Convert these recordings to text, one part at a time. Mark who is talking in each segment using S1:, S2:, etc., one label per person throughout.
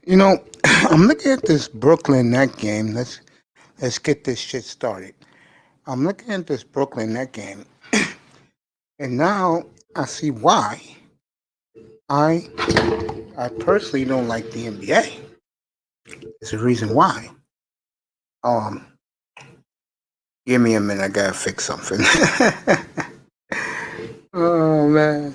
S1: You know, I'm looking at this Brooklyn Net game. Let's get this shit started. I'm looking at this Brooklyn Net game, and now I see why I I personally don't like the NBA. There's a reason why. Um, Give me a minute. I gotta fix something. Oh man.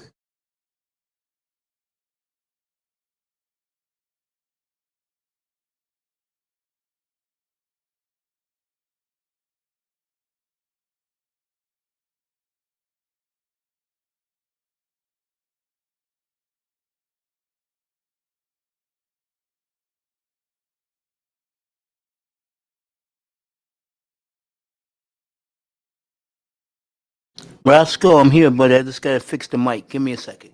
S1: Roscoe, I'm here, but I just gotta fix the mic. Give me a second.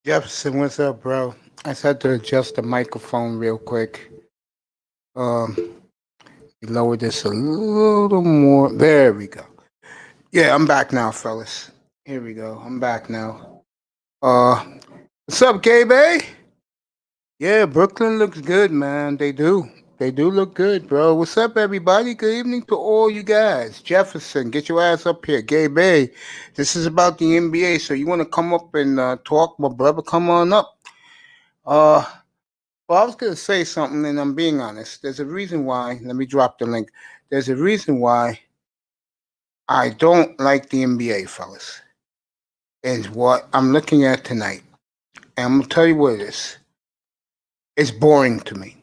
S1: Jefferson, what's up, bro? I just had to adjust the microphone real quick. Um, lower this a little more. There we go. Yeah, I'm back now, fellas. Here we go. I'm back now. Uh, what's up, Gabe? Yeah, Brooklyn looks good, man. They do. They do look good, bro. What's up, everybody? Good evening to all you guys. Jefferson, get your ass up here. Gabe, this is about the NBA, so you want to come up and talk, my brother? Come on up. Uh, well, I was going to say something, and I'm being honest. There's a reason why. Let me drop the link. There's a reason why I don't like the NBA, fellas. And what I'm looking at tonight. And I'm going to tell you what it is. It's boring to me.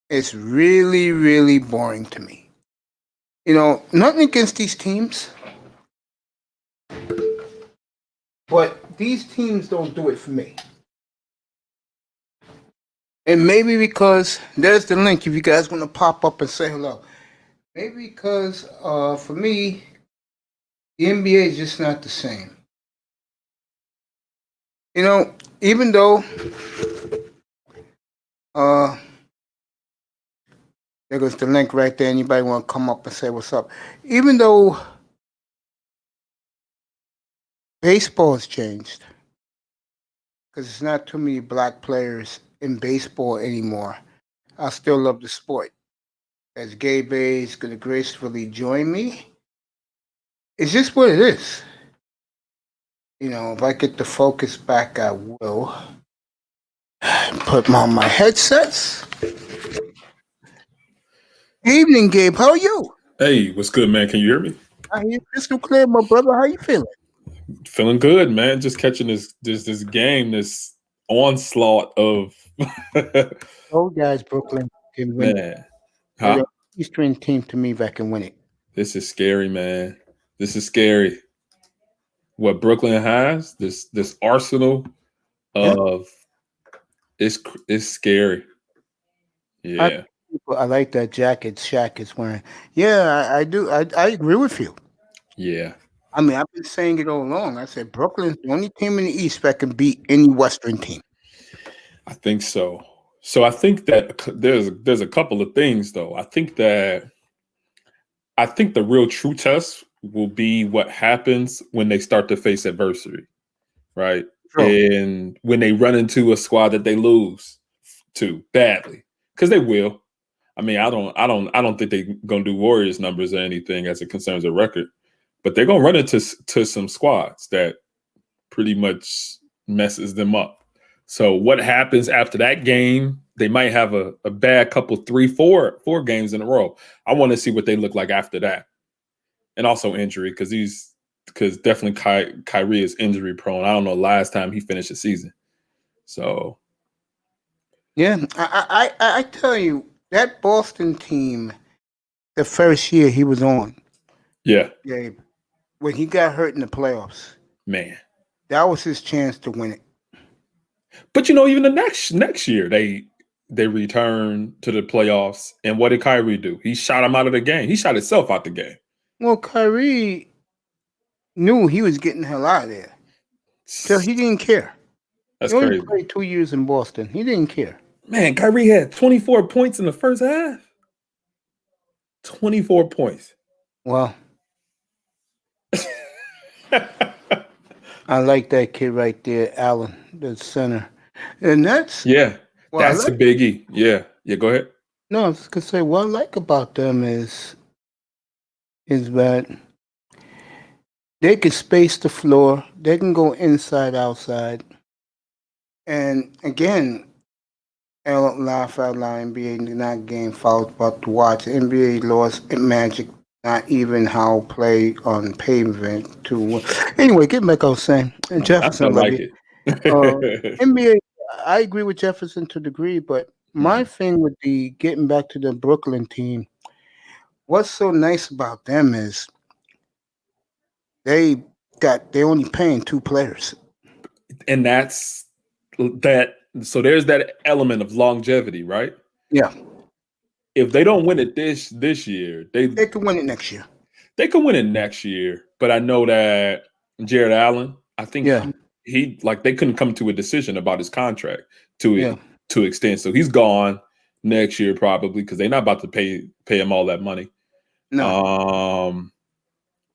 S1: It's really, really boring to me. You know, nothing against these teams, but these teams don't do it for me. And maybe because there's the link if you guys want to pop up and say hello. Maybe because for me, the NBA is just not the same. You know, even though uh, there goes the link right there. Anybody want to come up and say what's up? Even though baseball has changed, because it's not too many black players in baseball anymore, I still love the sport. As Gabe is going to gracefully join me, it's just what it is. You know, if I get the focus back, I will. Put on my headsets. Evening, Gabe. How are you?
S2: Hey, what's good, man? Can you hear me?
S1: I hear crystal clear, my brother. How you feeling?
S2: Feeling good, man. Just catching this game, this onslaught of
S1: Oh, guys, Brooklyn can win it.
S2: man.
S1: They're
S2: Huh?
S1: the Eastern team to me that can win it.
S2: This is scary, man. This is scary. What Brooklyn has, this arsenal
S1: Yeah.
S2: of it's scary.
S1: I,
S2: Yeah.
S1: I like that jacket Shaq is wearing. Yeah, I do. I agree with you.
S2: Yeah.
S1: I mean, I've been saying it all along. I said Brooklyn's the only team in the East that can beat any Western team.
S2: I think so. So I think that there's a couple of things though. I think the real true test will be what happens when they start to face adversity, right?
S1: True.
S2: And when they run into a squad that they lose to badly, because they will. I mean, I don't think they're gonna do Warriors numbers or anything as it concerns a record, but they're gonna run into some squads that pretty much messes them up. So what happens after that game? They might have a bad couple, four games in a row. I want to see what they look like after that, and also injury because definitely Kyrie is injury prone. I don't know last time he finished the season. So
S1: Yeah, I tell you that Boston team, the first year he was on,
S2: yeah,
S1: Gabe, when he got hurt in the playoffs,
S2: man.
S1: that was his chance to win it.
S2: But even the next year they returned to the playoffs, and what did Kyrie do? He shot him out of the game. He shot himself out the game.
S1: Well, Kyrie knew he was getting the hell out of there, so he didn't care.
S2: That's
S1: He only
S2: crazy.
S1: played 2 years in Boston. He didn't care.
S2: Man, Kyrie had 24 points in the first half. 24 points.
S1: Well, I like that kid right there, Allen, the center, and that's
S2: Yeah,
S1: well,
S2: that's a biggie. Yeah, go ahead.
S1: No, I was just gonna say what I like about them is that they can space the floor, they can go inside, outside, and again, I don't laugh out loud. NBA did not game fouls, but to watch NBA lost in Magic. Not even how play on pavement to anyway. Get back. I was saying and
S2: I
S1: Jefferson,
S2: feel
S1: love
S2: like
S1: you.
S2: it.
S1: NBA, I agree with Jefferson to a degree, but my
S2: Mhm.
S1: thing with the getting back to the Brooklyn team, what's so nice about them is they only paying two players.
S2: And that's that. So there's that element of longevity, right?
S1: Yeah,
S2: If they don't win it this year,
S1: they can win it next year.
S2: they can win it next year. But I know that Jared Allen, I think
S1: Yeah,
S2: he like they couldn't come to a decision about his contract to
S1: yeah,
S2: extend. So he's gone next year probably because they're not about to pay him all that money.
S1: no,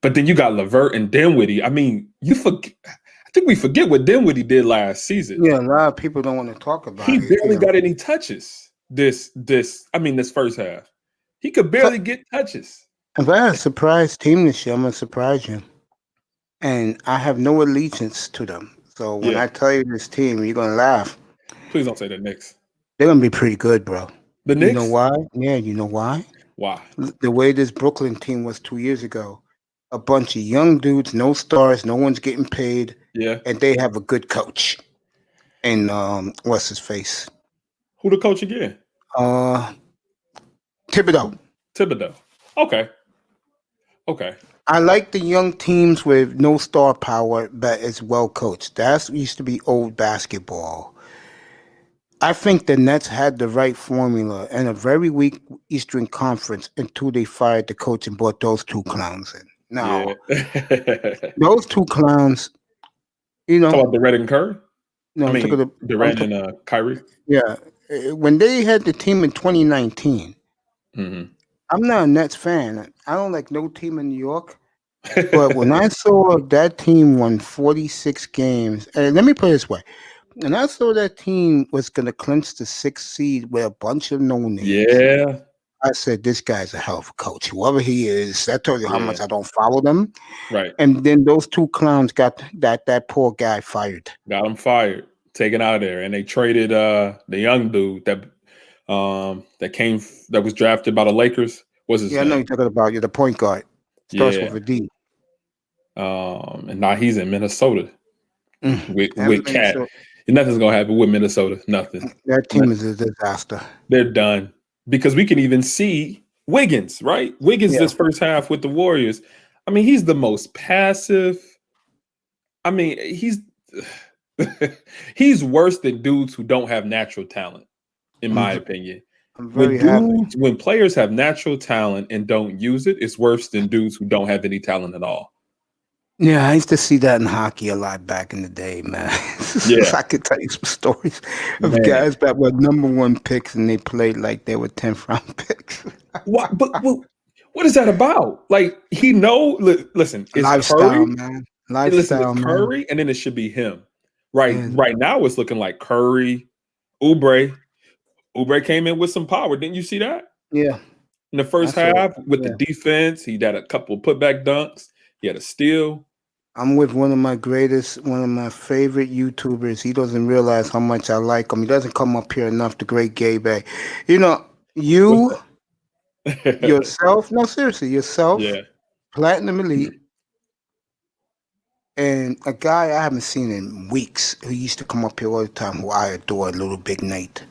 S2: But then you got Levert and Dinwiddie. I mean, I think we forget what Dinwiddie did last season.
S1: yeah. A lot of people don't want to talk
S2: He
S1: about it.
S2: barely got any touches this first half. He could barely get touches.
S1: If I had a surprise team this year, I'm gonna surprise you, and I have no allegiance to them. So when
S2: Yeah.
S1: I tell you this team, you're gonna laugh.
S2: Please don't say the Knicks.
S1: They're gonna be pretty good, bro.
S2: The
S1: You know
S2: Knicks?
S1: why? Yeah, you know why?
S2: Why?
S1: The way this Brooklyn team was 2 years ago, a bunch of young dudes, no stars, no one's getting paid,
S2: Yeah.
S1: and they have a good coach. And what's his face?
S2: Who the coach again?
S1: Uh, Thibodeau.
S2: Thibodeau. Okay. Okay.
S1: I like the young teams with no star power, but it's well coached. That used to be old basketball. I think the Nets had the right formula and a very weak Eastern Conference until they fired the coach and brought those two clowns in. Now,
S2: Yeah.
S1: those two clowns, you
S2: Talk
S1: know,
S2: about Durant and Curry?
S1: no,
S2: I
S1: I'm talking
S2: mean,
S1: about,
S2: Durant and Kyrie?
S1: yeah, when they had the team in 2019,
S2: Mm-hmm.
S1: I'm not a Nets fan. I don't like no team in New York. But when I saw that team won 46 games, and let me put it this way, and I saw that team was going to clinch the sixth seed with a bunch of no names.
S2: Yeah.
S1: I said, this guy's a hell of a coach. Whoever he is, that tells you how
S2: Yeah.
S1: much I don't follow them.
S2: Right.
S1: And then those two clowns got that poor guy fired.
S2: Got him fired, taken out of there. And they traded the young dude that that was drafted by the Lakers. What's his
S1: Yeah, I know
S2: name?
S1: you're talking about. You're the point guard. Starts
S2: Yeah.
S1: with a D.
S2: And now he's in Minnesota with
S1: That
S2: Cat.
S1: Minnesota-
S2: And nothing's gonna happen with Minnesota. Nothing.
S1: that team is a disaster.
S2: They're done. Because we can even see Wiggins, right? Wiggins
S1: Yeah.
S2: this first half with the Warriors. I mean, he's the most passive. I mean, he's worse than dudes who don't have natural talent, in my opinion.
S1: I'm very
S2: When players have natural talent and don't use it, it's worse than dudes who don't have any talent at all.
S1: Yeah, I used to see that in hockey a lot back in the day, man.
S2: Yeah,
S1: I could tell you some stories of
S2: man.
S1: guys that were number one picks and they played like they were 10th round picks.
S2: What? But what is that about? Like he know. Listen, it's
S1: Lifestyle,
S2: Curry.
S1: man.
S2: Listen, it's
S1: Lifestyle, man.
S2: Curry, and then it should be him. Right,
S1: Yeah,
S2: right now it's looking like Curry, Oubre. Oubre came in with some power. Didn't you see that
S1: yeah.
S2: in the
S1: I
S2: first
S1: saw it.
S2: half with the
S1: Yeah.
S2: defense? He had a couple of putback dunks. He had a steal.
S1: I'm with one of my favorite YouTubers. He doesn't realize how much I like him. He doesn't come up here enough, the great Gay Bay. You know,
S2: What's
S1: you,
S2: that?
S1: yourself, no, seriously, yourself,
S2: Yeah.
S1: Platinum Elite, and a guy I haven't seen in weeks who used to come up here all the time who I adore, Little Big Nate.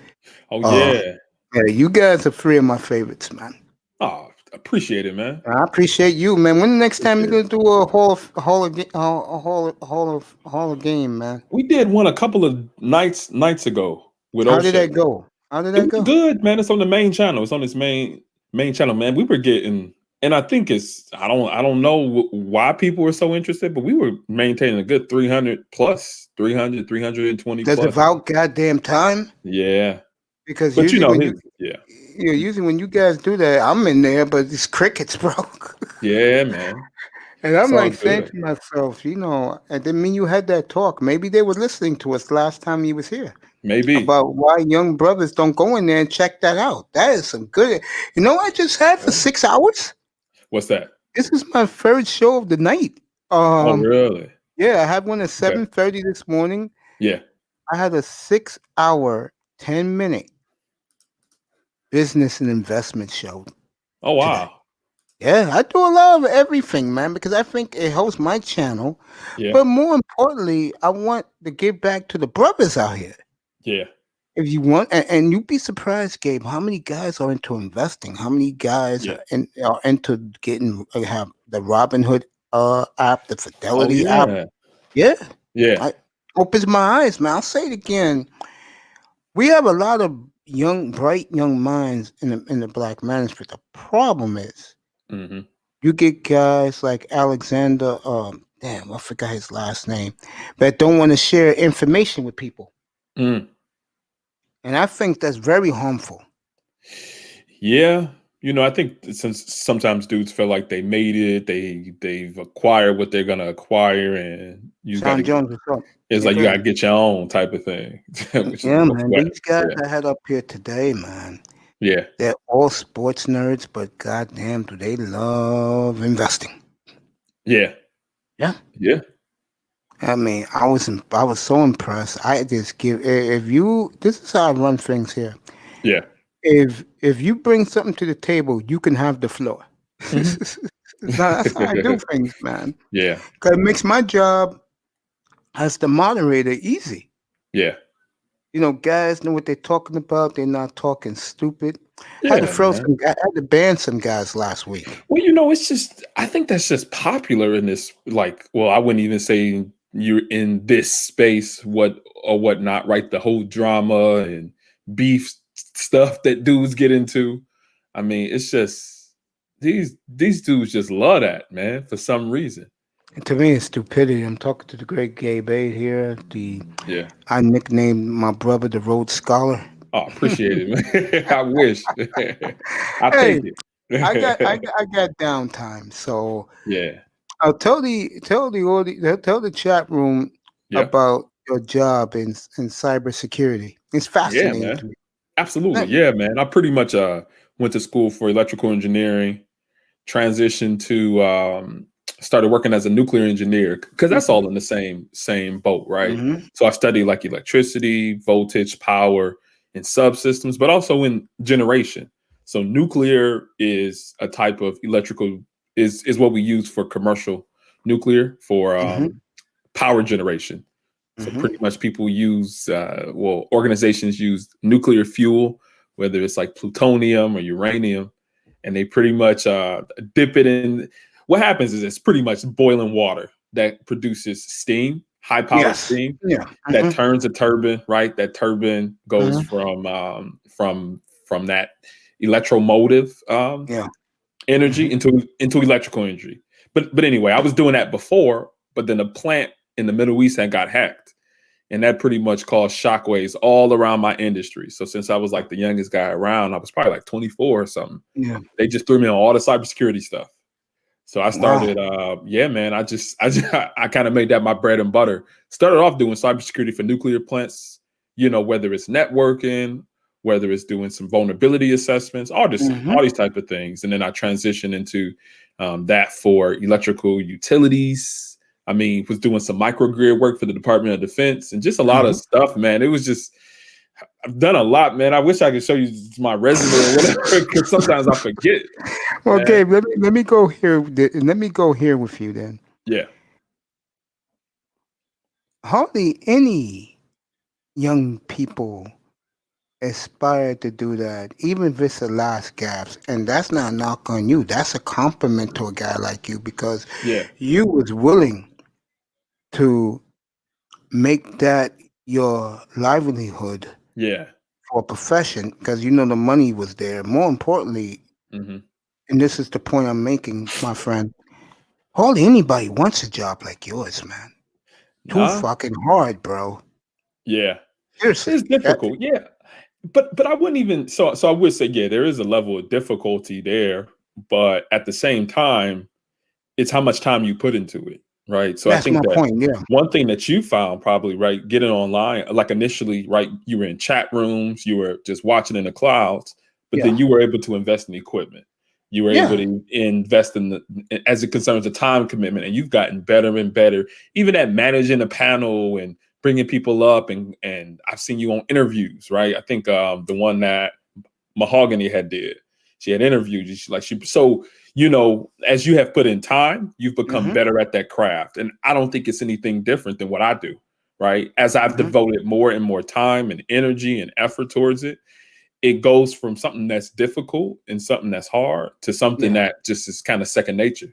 S2: Oh
S1: Uh,
S2: yeah.
S1: yeah, you guys are three of my favorites, man.
S2: Oh, appreciate it, man.
S1: I appreciate you, man. When the next time you're
S2: Appreciate it.
S1: gonna do a hall of game, man?
S2: We did one a couple of nights ago with
S1: How did
S2: O'Shea.
S1: that go? How did
S2: It
S1: that
S2: was
S1: go?
S2: good, man. It's on the main channel. It's on this main channel, man. We were getting, and I think it's I don't know why people were so interested, but we were maintaining a good 300 plus, 300, 320
S1: Does it
S2: plus.
S1: about goddamn time?
S2: Yeah,
S1: Because
S2: but
S1: usually when you
S2: yeah,
S1: usually when you guys do that, I'm in there, but it's crickets, bro.
S2: yeah, man.
S1: And
S2: It's
S1: I'm
S2: all
S1: like saying
S2: good.
S1: to myself, I didn't mean you had that talk. Maybe they were listening to us last time you was here
S2: Maybe.
S1: about why young brothers don't go in there and check that out. That is some good. You know what I just had for
S2: Yeah.
S1: 6 hours?
S2: What's that?
S1: This is my first show of the night.
S2: Oh, really?
S1: Yeah, I had one at
S2: Okay.
S1: 7:30 this morning.
S2: Yeah.
S1: I had a 6 hour, 10-minute business and investment show
S2: Oh,
S1: today.
S2: wow.
S1: Yeah, I do a lot of everything, man, because I think it helps my channel.
S2: Yeah.
S1: But more importantly, I want to give back to the brothers out here.
S2: Yeah.
S1: If you want, and you'd be surprised, Gabe, how many guys are into investing? How many guys
S2: Yeah.
S1: are into getting have the Robinhood app, the
S2: Oh,
S1: Fidelity app?
S2: yeah.
S1: Yeah,
S2: Yeah.
S1: I opens my eyes, man. I'll say it again. We have a lot of bright young minds in the black manosphere. The problem is,
S2: Hmm.
S1: you get guys like Alexander, damn, I forgot his last name, that don't want to share information with people.
S2: Mm.
S1: And I think that's very harmful.
S2: Yeah. I think since sometimes dudes feel like they made it, they've acquired what they're gonna acquire, and you got
S1: Sean
S2: to.
S1: Jones, what's up?
S2: It's
S1: Yeah,
S2: like
S1: go
S2: you got to
S1: ahead.
S2: get your own type of thing, which is
S1: Yeah,
S2: no
S1: man.
S2: sweat.
S1: These guys
S2: Yeah.
S1: I had up here today, man,
S2: Yeah.
S1: they're all sports nerds, but goddamn, do they love investing.
S2: Yeah.
S1: Yeah.
S2: Yeah.
S1: I mean, I was so impressed. I just give if you this is how I run things here.
S2: Yeah.
S1: If you bring something to the table, you can have the floor.
S2: Hmm.
S1: That's how I do things, man.
S2: Yeah.
S1: Cause it makes my job as the moderator easy.
S2: Yeah.
S1: Guys know what they're talking about. They're not talking stupid.
S2: Yeah, man.
S1: I had to ban some guys last week.
S2: Well, it's just, I think that's just popular in this, like, well, I wouldn't even say you're in this space, what or whatnot, right? The whole drama and beef stuff that dudes get into. I mean, it's just these dudes just love that, man, for some reason.
S1: And to me, it's stupidity. I'm talking to the great Gabe A here.
S2: Yeah.
S1: I nicknamed my brother the Rhodes Scholar.
S2: Oh, appreciate it, man. I wish. I
S1: Hey,
S2: take it.
S1: I got downtime, so
S2: Yeah.
S1: I'll tell the chat room
S2: Yeah.
S1: about your job in cybersecurity. It's
S2: Yeah,
S1: fascinating
S2: man.
S1: to me.
S2: Absolutely.
S1: Not-
S2: Yeah, man. I pretty much went to school for electrical engineering, transitioned to started working as a nuclear engineer because that's all in the same boat, right?
S1: Mhm.
S2: So I studied like electricity, voltage, power, and subsystems, but also in generation. So nuclear is a type of electrical is what we use for commercial nuclear for
S1: Mhm.
S2: power generation. So
S1: Mhm.
S2: pretty much people use, organizations use nuclear fuel, whether it's like plutonium or uranium, and they pretty much dip it in. What happens is it's pretty much boiling water that produces steam, high powered
S1: Yes.
S2: steam
S1: Yeah.
S2: that
S1: Mhm.
S2: turns a turbine. Right, that turbine goes
S1: Mhm.
S2: from that electromotive
S1: Yeah.
S2: energy
S1: Mhm.
S2: into electrical energy. But anyway, I was doing that before but then a plant in the Middle East had got hacked. And that pretty much caused shockwaves all around my industry. So since I was like the youngest guy around, I was probably like 24 or something.
S1: Yeah.
S2: They just threw me on all the cybersecurity stuff. So I started,
S1: Wow.
S2: yeah, man. I kind of made that my bread and butter. Started off doing cybersecurity for nuclear plants, whether it's networking, whether it's doing some vulnerability assessments, all these type of things. And then I transitioned into that for electrical utilities. I mean, was doing some microgrid work for the Department of Defense and just a lot of stuff, man. It was just, I've done a lot, man. I wish I could show you my resume or whatever, because sometimes I forget.
S1: Okay, let me go here. Let me go here with you then.
S2: Yeah.
S1: Hardly any young people aspire to do that, even if it's the last gaps. And that's not a knock on you. That's a compliment to a guy like you, because you was willing to make that your livelihood for a profession, because the money was there. More importantly, and this is the point I'm making, my friend, hardly anybody wants a job like yours, man. Too fucking hard, bro.
S2: Yeah.
S1: Seriously.
S2: It's difficult. Yeah. But I wouldn't even, so I would say, yeah, there is a level of difficulty there, but at the same time, it's how much time you put into it. Right. So
S1: that's
S2: I think
S1: my point. Yeah.
S2: One thing that you found probably, right, getting online, like initially, right, you were in chat rooms, you were just watching in the clouds, but then you were able to invest in equipment. You were able to invest as it concerns the time commitment, and you've gotten better and better, even at managing a panel and bringing people up. And I've seen you on interviews, right? I think the one that Mahogany did, she had interviewed you. So, as you have put in time, you've become better at that craft. And I don't think it's anything different than what I do, right? As I've devoted more and more time and energy and effort towards it, it goes from something that's difficult and something that's hard to something that just is kind of second nature,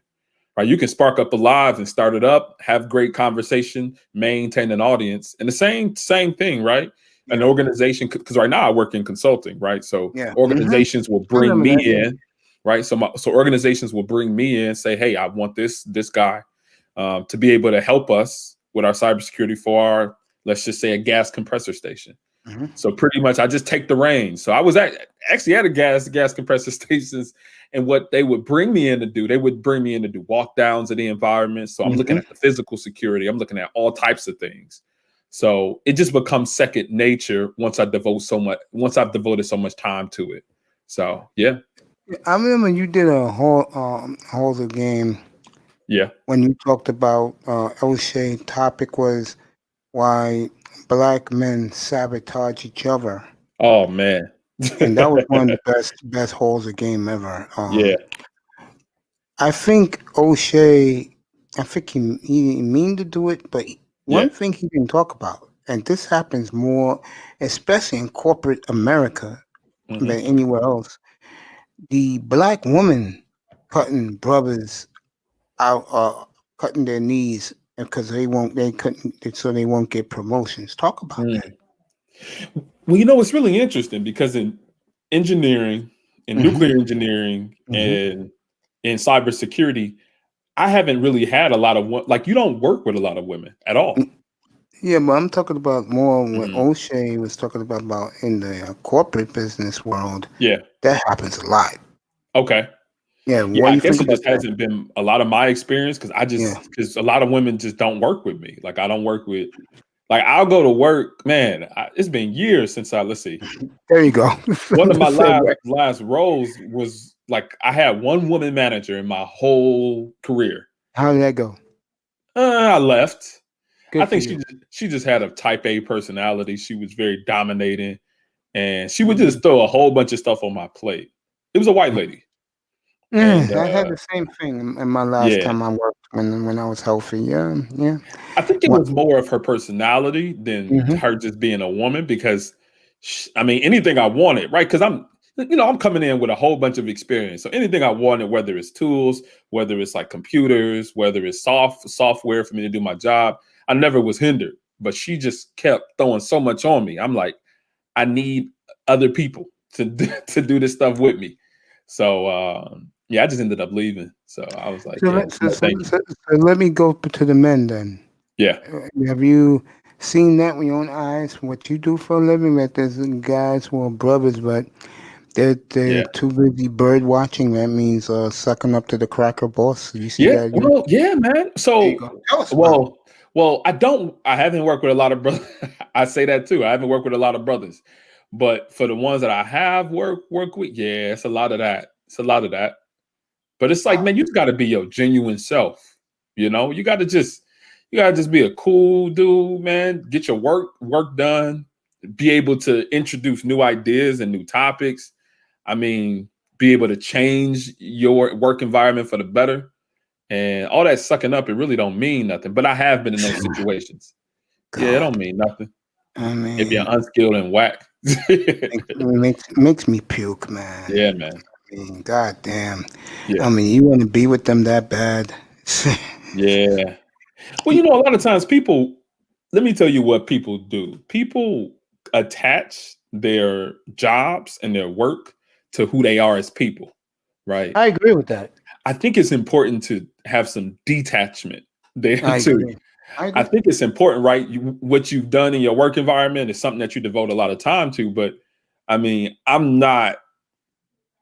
S2: right? You can spark up a live and start it up, have great conversation, maintain an audience, and the same thing, right? An organization, because right now I work in consulting, right? So organizations will bring me in, right? So organizations will bring me in, say, hey, I want this guy to be able to help us with our cybersecurity for our, let's just say, a gas compressor station. So pretty much I just take the reins. So I was actually at a gas compressor stations, and what they would bring me in to do, they would bring me in to do walk downs of the environment. So I'm looking at the physical security. I'm looking at all types of things. So it just becomes second nature once I've devoted so much time to it. So, yeah.
S1: I remember you did a whole the game.
S2: Yeah.
S1: When you talked about O'Shea, topic was why Black men sabotage each other.
S2: Oh man.
S1: And that was one of the best halls of game ever.
S2: Yeah.
S1: I think O'Shea, he mean to do it, but one thing he didn't talk about, and this happens more, especially in corporate America than anywhere else, the Black woman cutting brothers out, cutting their knees because they won't get promotions. Talk about that.
S2: Well, it's really interesting because in engineering, in nuclear engineering, and in cybersecurity, I haven't really had a lot of you don't work with a lot of women at all.
S1: Yeah, but I'm talking about more what O'Shea was talking about in the corporate business world.
S2: Yeah,
S1: that happens a lot.
S2: Okay.
S1: Yeah,
S2: I guess it just hasn't been a lot of my experience because a lot of women just don't work with me. Like I don't work with. Like I'll go to work, man. It's been years since let's see.
S1: There you go.
S2: One of my last roles was like I had one woman manager in my whole career.
S1: How did that go?
S2: I left.
S1: Good
S2: I think she just had a type A personality. She was very dominating, and she would just throw a whole bunch of stuff on my plate. It was a white lady.
S1: And, I had the same thing in my last time I worked when I was healthy. Yeah.
S2: I think it was more of her personality than her just being a woman because, anything I wanted, right? Because I'm coming in with a whole bunch of experience. So anything I wanted, whether it's tools, whether it's like computers, whether it's software for me to do my job, I never was hindered. But she just kept throwing so much on me. I'm like, I need other people to do this stuff with me. So Yeah, I just ended up leaving. So I was like,
S1: So
S2: yeah,
S1: let, so,
S2: no,
S1: so,
S2: thank you.
S1: so, so let me go to the men then.
S2: Yeah,
S1: Have you seen that with your own eyes? What you do for a living? That there's guys who are brothers, but they're
S2: yeah,
S1: too busy bird watching. That means sucking up to the cracker boss. You see
S2: yeah.
S1: that?
S2: Well, yeah, man.
S1: There you
S2: So,
S1: go. Tell us about it.
S2: well, I haven't worked with a lot of brothers. I say that too. I haven't worked with a lot of brothers, but for the ones that I have work with, yeah, it's a lot of that. It's a lot of that. But it's like,
S1: Wow.
S2: man, you got to be your genuine self. You gotta just be a cool dude, man. Get your work done. Be able to introduce new ideas and new topics. I mean, be able to change your work environment for the better. And all that sucking up, it really don't mean nothing. But I have been in those situations. Yeah, it
S1: God,
S2: don't mean nothing
S1: I
S2: if you're
S1: mean,
S2: unskilled and whack.
S1: makes me puke, man.
S2: Yeah, man.
S1: I mean, God damn. I
S2: Yeah,
S1: mean, you want to be with them that bad?
S2: yeah. Well, a lot of times people, let me tell you what people do. People attach their jobs and their work to who they are as people, right?
S1: I agree with that.
S2: I think it's important to have some detachment there
S1: I
S2: too.
S1: agree. I
S2: I
S1: agree.
S2: think it's important, right? What you've done in your work environment is something that you devote a lot of time to. But I mean, I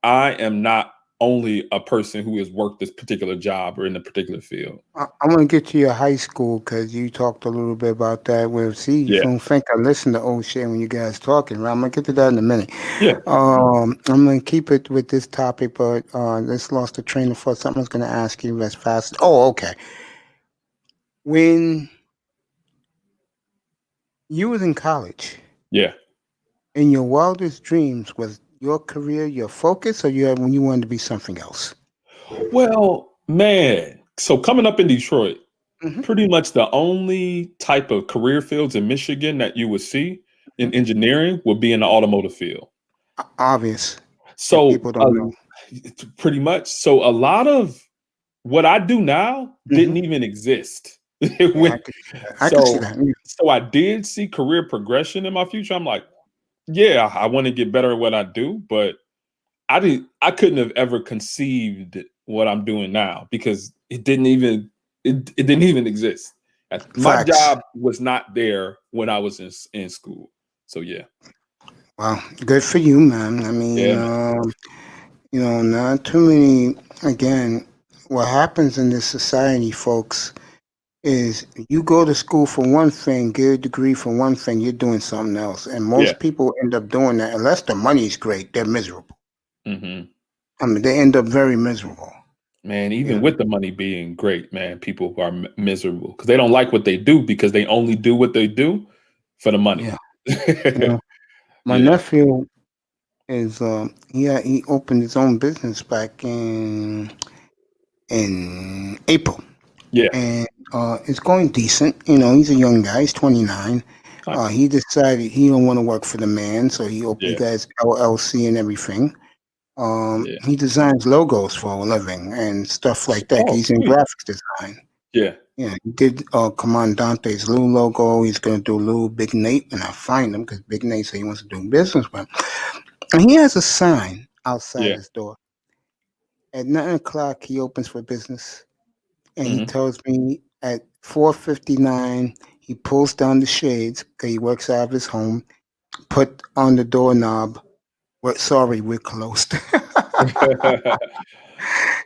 S2: am not only a person who has worked this particular job or in a particular field.
S1: I want to get to your high school because you talked a little bit about that. Well, see, you
S2: Yeah.
S1: don't think I listen to old shit when you guys talking, right? I'm gonna get to that in a minute.
S2: Yeah.
S1: I'm gonna keep it with this topic, but let's lost the train of thought. Something I was gonna ask you as fast. Oh, okay. When you was in college,
S2: Yeah.
S1: in your wildest dreams, was your career your focus, or you had when you wanted to be something else?
S2: Well, man. So coming up in Detroit,
S1: Hmm.
S2: pretty much the only type of career fields in Michigan that you would see in engineering would be in the automotive field.
S1: Obvious, if
S2: So,
S1: people don't know.
S2: pretty much. So, a lot of what I do now
S1: Hmm.
S2: didn't even exist.
S1: Yeah, I
S2: When-
S1: could see that. I could see
S2: so,
S1: that. Yeah.
S2: so I did see career progression in my future. I'm like, yeah, I want to get better at what I do, but I couldn't have ever conceived what I'm doing now because it didn't even exist. My
S1: Facts.
S2: job was not there when I was in school. So yeah.
S1: Well, good for you, man. I mean,
S2: Yeah, man.
S1: not too many. Again, what happens in this society, folks, is you go to school for one thing, get a degree for one thing, you're doing something else. And
S2: Yeah.
S1: most people end up doing that unless the money's great, they're miserable.
S2: Hmm.
S1: I mean, they end up very miserable.
S2: Man,
S1: Yeah.
S2: even with the money being great, man, people are miserable because they don't like what they do because they only do what they do for the money.
S1: Yeah. You know, my
S2: Yeah.
S1: nephew is he opened his own business back in April.
S2: Yeah.
S1: And it's going decent. You know, he's a young guy. He's 29.
S2: Nice.
S1: He decided he don't want to work for the man, so he
S2: Yeah.
S1: got his LLC and everything.
S2: Yeah.
S1: He designs logos for a living and stuff like that.
S2: Oh,
S1: He's in
S2: sweet.
S1: graphics design.
S2: Yeah.
S1: Yeah, he did Commandante's Lou logo. He's gonna do Lou Big Nate when I find him because Big Nate said he wants to do business with him. And he has a sign outside
S2: Yeah.
S1: his door. At 9 o'clock, he opens for business. And he
S2: Hmm.
S1: tells me at 4:59 he pulls down the shades because he works out of his home, put on the doorknob, we're sorry, we're closed.
S2: Because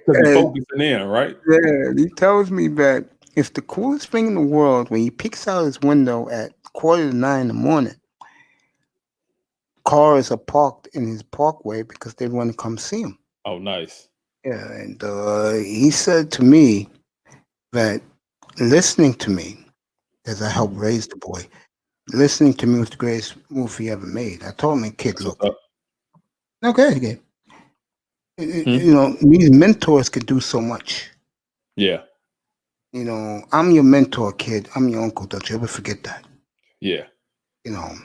S2: he
S1: And
S2: focusing in, right?
S1: yeah, he tells me that it's the coolest thing in the world when he peeks out his window at 8:45 in the morning. Cars are parked in his parkway because they want to come see him.
S2: Oh, nice.
S1: Yeah, and he said to me that listening to me, because I helped
S2: Mhm.
S1: raise the boy, listening to me was the greatest movie ever made. I told my kid,
S2: That's what's
S1: look,
S2: up.
S1: okay, okay.
S2: Hmm?
S1: These mentors could do so much.
S2: Yeah.
S1: I'm your mentor, kid. I'm your uncle. Don't you ever forget that.
S2: Yeah.
S1: You know.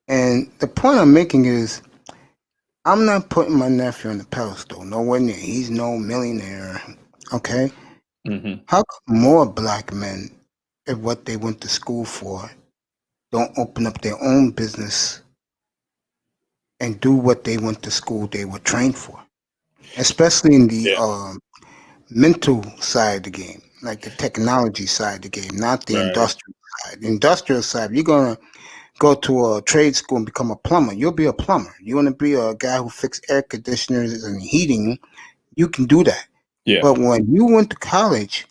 S1: And the point I'm making is, I'm not putting my nephew on the pedestal. Nowhere near. He's no millionaire. Okay.
S2: Hmm.
S1: How come more black men, if what they went to school for, don't open up their own business and do what they went to school they were trained for? especially in the
S2: Yeah.
S1: mental side of the game, like the technology side of the game, not the
S2: Right.
S1: industrial side. The industrial side, you're gonna go to a trade school and become a plumber. You'll be a plumber. You want to be a guy who fix air conditioners and heating. You can do that.
S2: Yeah.
S1: But when you went to college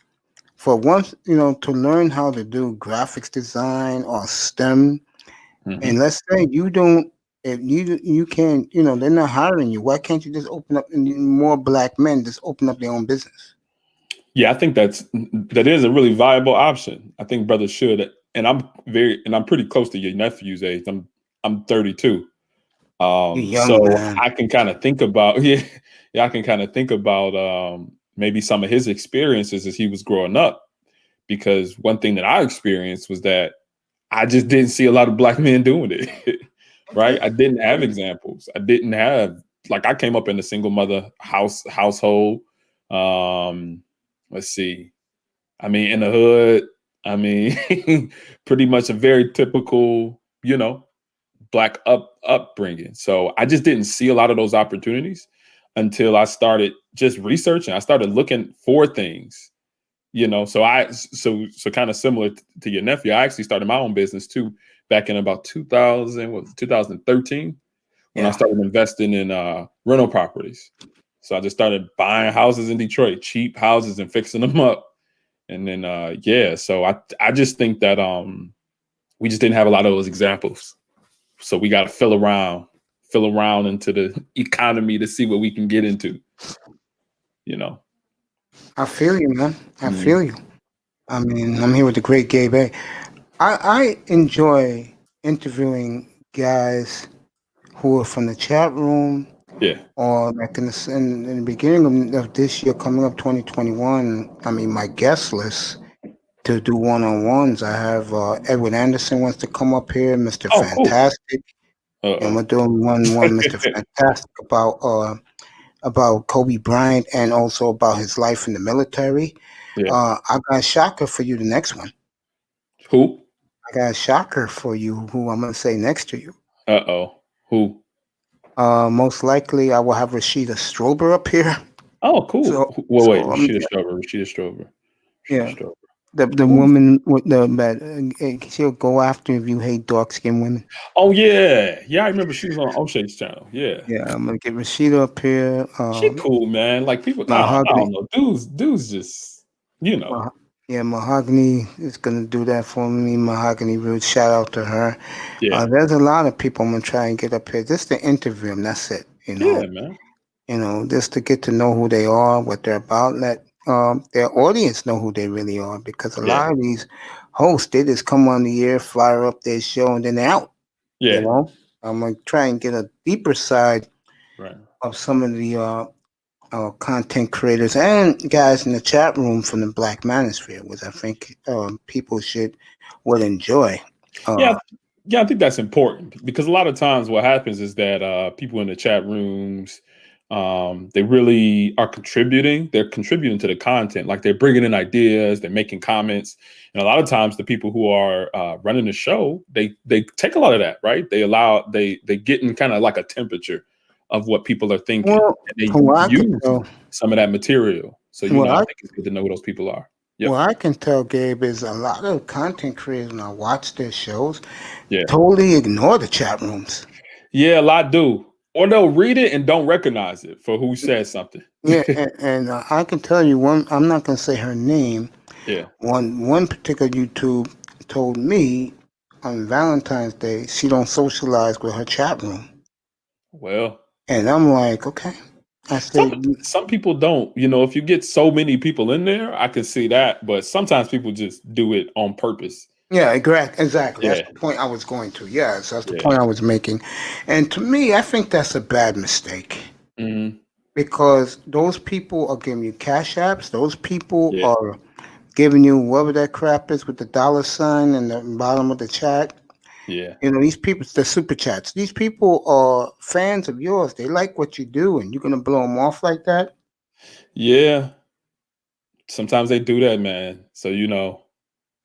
S1: for once, to learn how to do graphics design or STEM, and
S2: Hmm.
S1: let's say you don't, if you can't, they're not hiring you. Why can't you just open up and more black men just open up their own business?
S2: Yeah, I think that is a really viable option. I think brothers should, and I'm pretty close to your nephew's age. I'm 32.
S1: You're young,
S2: So
S1: man.
S2: I can kind of think about I can kind of think about maybe some of his experiences as he was growing up. Because one thing that I experienced was that I just didn't see a lot of black men doing it. Right?
S1: Okay.
S2: I didn't have examples. I didn't have like I came up in a single mother household. Um, let's see. I mean, in the hood, I mean, pretty much a very typical, black upbringing. So I just didn't see a lot of those opportunities until I started just researching. I started looking for things, so kind of similar to your nephew. I actually started my own business too back in about 2013 when I
S1: Yeah.
S2: started investing in rental properties. So I just started buying houses in Detroit, cheap houses, and fixing them up. And then so I just think that we just didn't have a lot of those examples. So we got to fill around into the economy to see what we can get into, you know.
S1: I feel you, man. I
S2: Mm.
S1: feel you. I mean, I'm here with the great Gabe A. I enjoy interviewing guys who are from the chat room
S2: Yeah.
S1: or like in the beginning of this year, coming up 2021. I mean, my guest list to do one-on-ones. I have Edwin Anderson wants to come up here, Mr.
S2: Oh, cool.
S1: Fantastic, and we're
S2: Uh-oh.
S1: doing one Mr. Fantastic about Kobe Bryant and also about his life in the military.
S2: Yeah.
S1: I got a shocker for you. The next one,
S2: Who?
S1: I got a shocker for you. Who I'm gonna say next to you.
S2: Uh-oh. Who?
S1: Most likely, I will have Rashida Strober up here.
S2: Oh, cool.
S1: So,
S2: Well, wait,
S1: so
S2: Rashida Strover. Rashida Strover. Rashida
S1: yeah,
S2: Strover.
S1: the
S2: Who's
S1: woman with the that she'll go after if you hate dark skinned women.
S2: Oh yeah. Yeah, I remember she was on O'Shea's channel. Yeah.
S1: Yeah, I'm gonna get Rashida up here.
S2: She cool, man. Like people, I
S1: Mahogany,
S2: don't know. Dudes just, you know.
S1: Mah- yeah, Mahogany is gonna do that for me. Mahogany Root, shout out to her.
S2: Yeah.
S1: There's a lot of people I'm gonna try and get up here just to interview them. That's it.
S2: Yeah, man.
S1: Just to get to know who they are, what they're about. Let their audience know who they really are, because a
S2: Yeah.
S1: lot of these hosts they just come on the air, fire up their show, and then they're out. You
S2: Yeah.
S1: know, I'm gonna try and get a deeper side
S2: Right.
S1: of some of the content creators and guys in the chat room from the Black Manosphere, which I think people would enjoy.
S2: Yeah,
S1: Uh,
S2: yeah, I think that's important because a lot of times what happens is that people in the chat rooms, they really are contributing. They're contributing to the content, like they're bringing in ideas, they're making comments, and a lot of times the people who are running the show, they take a lot of that, right? They get in kind of like a temperature of what people are thinking,
S1: well,
S2: and they
S1: from what I could
S2: use
S1: tell,
S2: some of that material. So
S1: well,
S2: I
S1: I
S2: think it's good to know who those people are. Yep.
S1: What I can tell, Gabe, is a lot of content creators when I watch their shows
S2: Yeah.
S1: totally ignore the chat rooms.
S2: Yeah, a lot do. Or they'll read it and don't recognize it for who said something.
S1: Yeah, and I can tell you one. I'm not gonna say her name.
S2: Yeah.
S1: One particular YouTube told me on Valentine's Day she don't socialize with her chat room,
S2: Well,
S1: and I'm like, okay. I
S2: some
S1: said,
S2: some people don't. If you get so many people in there, I can see that. But sometimes people just do it on purpose.
S1: yeah, exactly. That's
S2: Yeah.
S1: the point I was going to. Yes, that's the
S2: Yeah.
S1: point I was making. And to me, I think that's a bad mistake.
S2: Hmm.
S1: Because those people are giving you cash apps. Those people
S2: Yeah.
S1: are giving you whatever that crap is with the dollar sign and the bottom of the chat.
S2: Yeah.
S1: These people, the super chats. These people are fans of yours. They like what you do, and you're gonna blow them off like that.
S2: Yeah. Sometimes they do that, man. So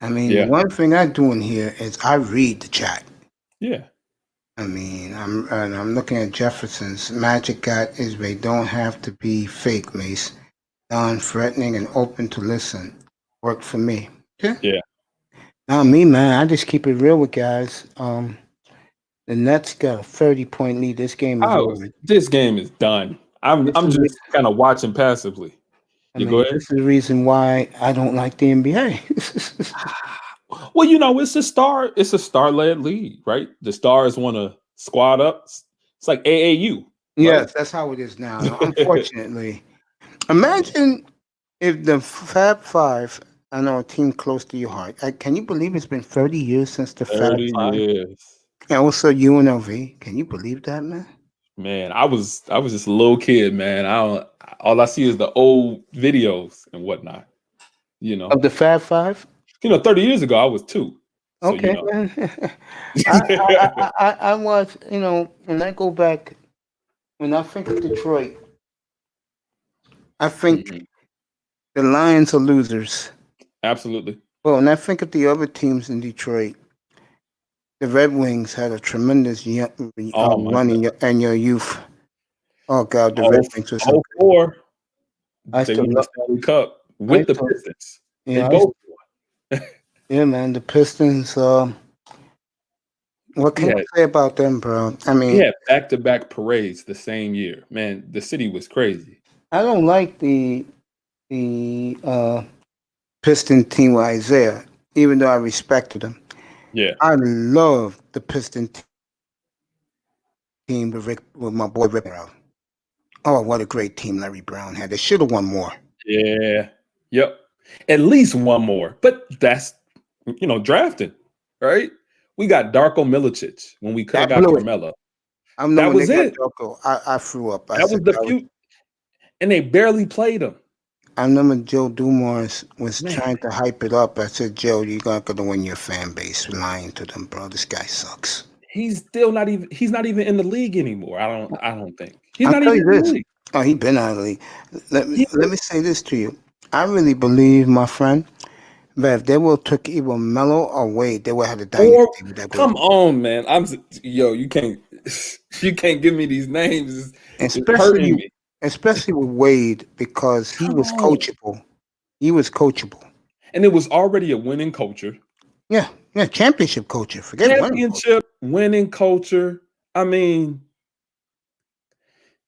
S1: I mean,
S2: yeah.
S1: one thing I do in here is I read the chat.
S2: Yeah.
S1: I mean, I'm looking at Jefferson's. Magic got is they don't have to be fake, Mace. Non-threatening and open to listen. Worked for me. Yeah.
S2: Yeah.
S1: Not me, man. I just keep it real with guys. The Nets got a 30-point lead. This game is over.
S2: This game is done.
S1: This
S2: I'm
S1: is,
S2: just kind of watching passively.
S1: I
S2: You go
S1: mean,
S2: ahead.
S1: this is the reason why I don't like the NBA.
S2: Well, it's a star led league, right? The stars want to squad up. It's like AAU, right?
S1: Yes, that's how it is now. Unfortunately, imagine if the Fab Five. I know a team close to your heart. Can you believe it's been 30 years since the Fab
S2: 30
S1: Five?
S2: years.
S1: And also UNLV. Can you believe that, man?
S2: Man, I was just a little kid, man. All I see is the old videos and whatnot. You know,
S1: Of the Fab Five?
S2: 30 years ago I was 2. So
S1: Okay, man. I was, when I go back, when I think of Detroit, I think
S2: Mhm.
S1: the Lions are losers.
S2: Absolutely.
S1: Well, when I think of the other teams in Detroit, the Red Wings had a tremendous
S2: Oh my
S1: run
S2: God.
S1: in your youth. Oh God, the Red
S2: Oh,
S1: Wings were so
S2: oh
S1: good.
S2: 04,
S1: I
S2: they
S1: still
S2: won the
S1: love.
S2: Stanley Cup
S1: I
S2: with the
S1: still,
S2: Pistons. They
S1: yeah,
S2: both won.
S1: yeah, man. The Pistons. What
S2: We
S1: can
S2: had
S1: you say about them, bro? I
S2: we
S1: mean,
S2: had back-to-back parades the same year. Man, the city was crazy.
S1: I don't like the Piston team with Isaiah, even though I respected him.
S2: Yeah.
S1: I love the Piston team with my boy Rick Brown. Oh, what a great team Larry Brown had. They should have won more.
S2: Yeah. Yep. At least one more. But that's drafting, right? We got Darko Milicic when we could have
S1: That
S2: got
S1: blew it.
S2: Carmelo.
S1: I know
S2: That
S1: when they
S2: was
S1: got
S2: it.
S1: Joko, I threw up. I
S2: That
S1: said,
S2: was the few, and they barely played him.
S1: I remember Joe Dumars was
S2: Man,
S1: trying to hype it up. I said, Joe, you're not going to win your fan base lying to them, bro. This guy sucks.
S2: he's not even in the league anymore. I don't think. He's
S1: I'll
S2: not
S1: tell
S2: even
S1: you
S2: in the
S1: this.
S2: league.
S1: Oh, he been out of the league.
S2: He,
S1: Let me say this to you. I really believe, my friend, that if they will took either Melo or Wade, they would have a
S2: or
S1: dynasty with that group.
S2: come on, man. You can't you can't give me these names. It's hurting
S1: Especially
S2: me.
S1: especially with Wade because he
S2: Come
S1: was
S2: on.
S1: coachable. He was coachable.
S2: And it was already a winning culture.
S1: Yeah, yeah, championship coaching. Forget winning coach.
S2: Championship winning culture. I mean,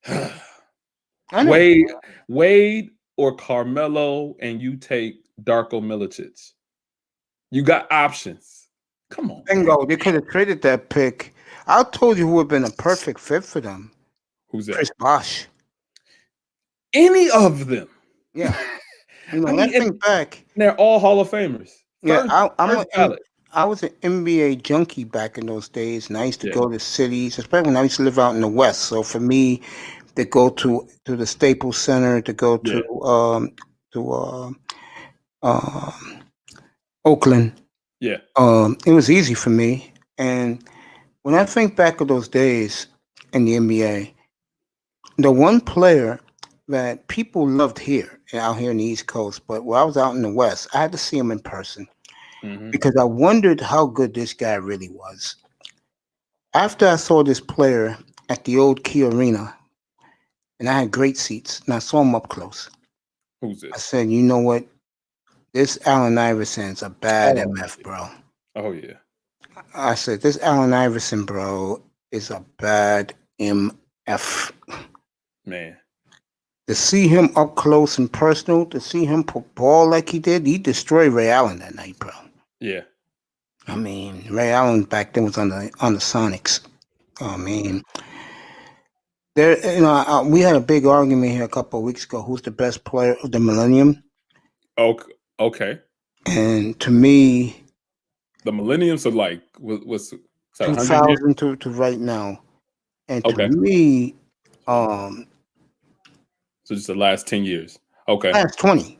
S1: I know.
S2: Wade, Wade or Carmelo, and you take Darko Milicic. You got options. Come on, man.
S1: Bingo. They could have traded that pick. I told you who would have been a perfect fit for them.
S2: Who's that?
S1: Chris Bosh.
S2: Any of them.
S1: Yeah.
S2: I
S1: When I
S2: mean,
S1: think back,
S2: they're all Hall of Famers.
S1: yeah,
S2: First ballot.
S1: I was an NBA junkie back in those days, and I used to
S2: Yeah,
S1: go to cities, especially when I used to live out in the West. So for me, to go to the Staples Center, to go
S2: yeah,
S1: to um, Oakland,
S2: yeah.
S1: it was easy for me. And when I think back of those days in the NBA, the one player that people loved here, out here in the East Coast, but when I was out in the West, I had to see him in person
S2: Hmm.
S1: because I wondered how good this guy really was. After I saw this player at the old Key Arena, and I had great seats, and I saw him up close,
S2: Who's
S1: I
S2: this?
S1: said, you know what? This Allen Iverson's a bad
S2: Oh,
S1: MF, bro.
S2: oh yeah,
S1: I said, this Allen Iverson, bro, is a bad MF.
S2: man.
S1: To see him up close and personal, to see him put ball like he did, he destroyed Ray Allen that night, bro.
S2: Yeah.
S1: I mean, Ray Allen back then was on the Sonics. I mean, there, we had a big argument here a couple of weeks ago. Who's the best player of the millennium?
S2: Okay. Okay.
S1: And to me,
S2: The millenniums are like what's that? 100 years?
S1: 2000 to right now, and to
S2: Okay.
S1: me, um,
S2: So just the last 10 years. Okay.
S1: last 20.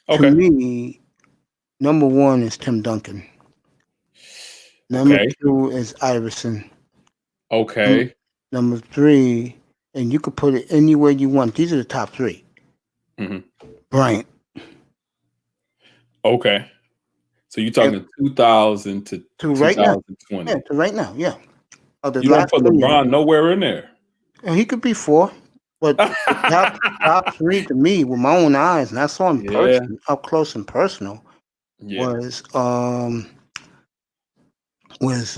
S1: To
S2: Okay.
S1: me, number one is Tim Duncan. Number
S2: Okay.
S1: two is Iverson. Num-
S2: Okay.
S1: Number three, and you could put it anywhere you want. These are the top three.
S2: Hmm.
S1: Bryant.
S2: Okay. So you're
S1: And
S2: talking 2000 to
S1: to right now.
S2: 2020.
S1: Yeah, to right now. Yeah. The
S2: You don't
S1: last
S2: put
S1: 3 years.
S2: LeBron nowhere in there.
S1: He could be 4, but the top 3 to me with my own eyes, and I saw him
S2: Yeah.
S1: up close and personal,
S2: Yeah.
S1: was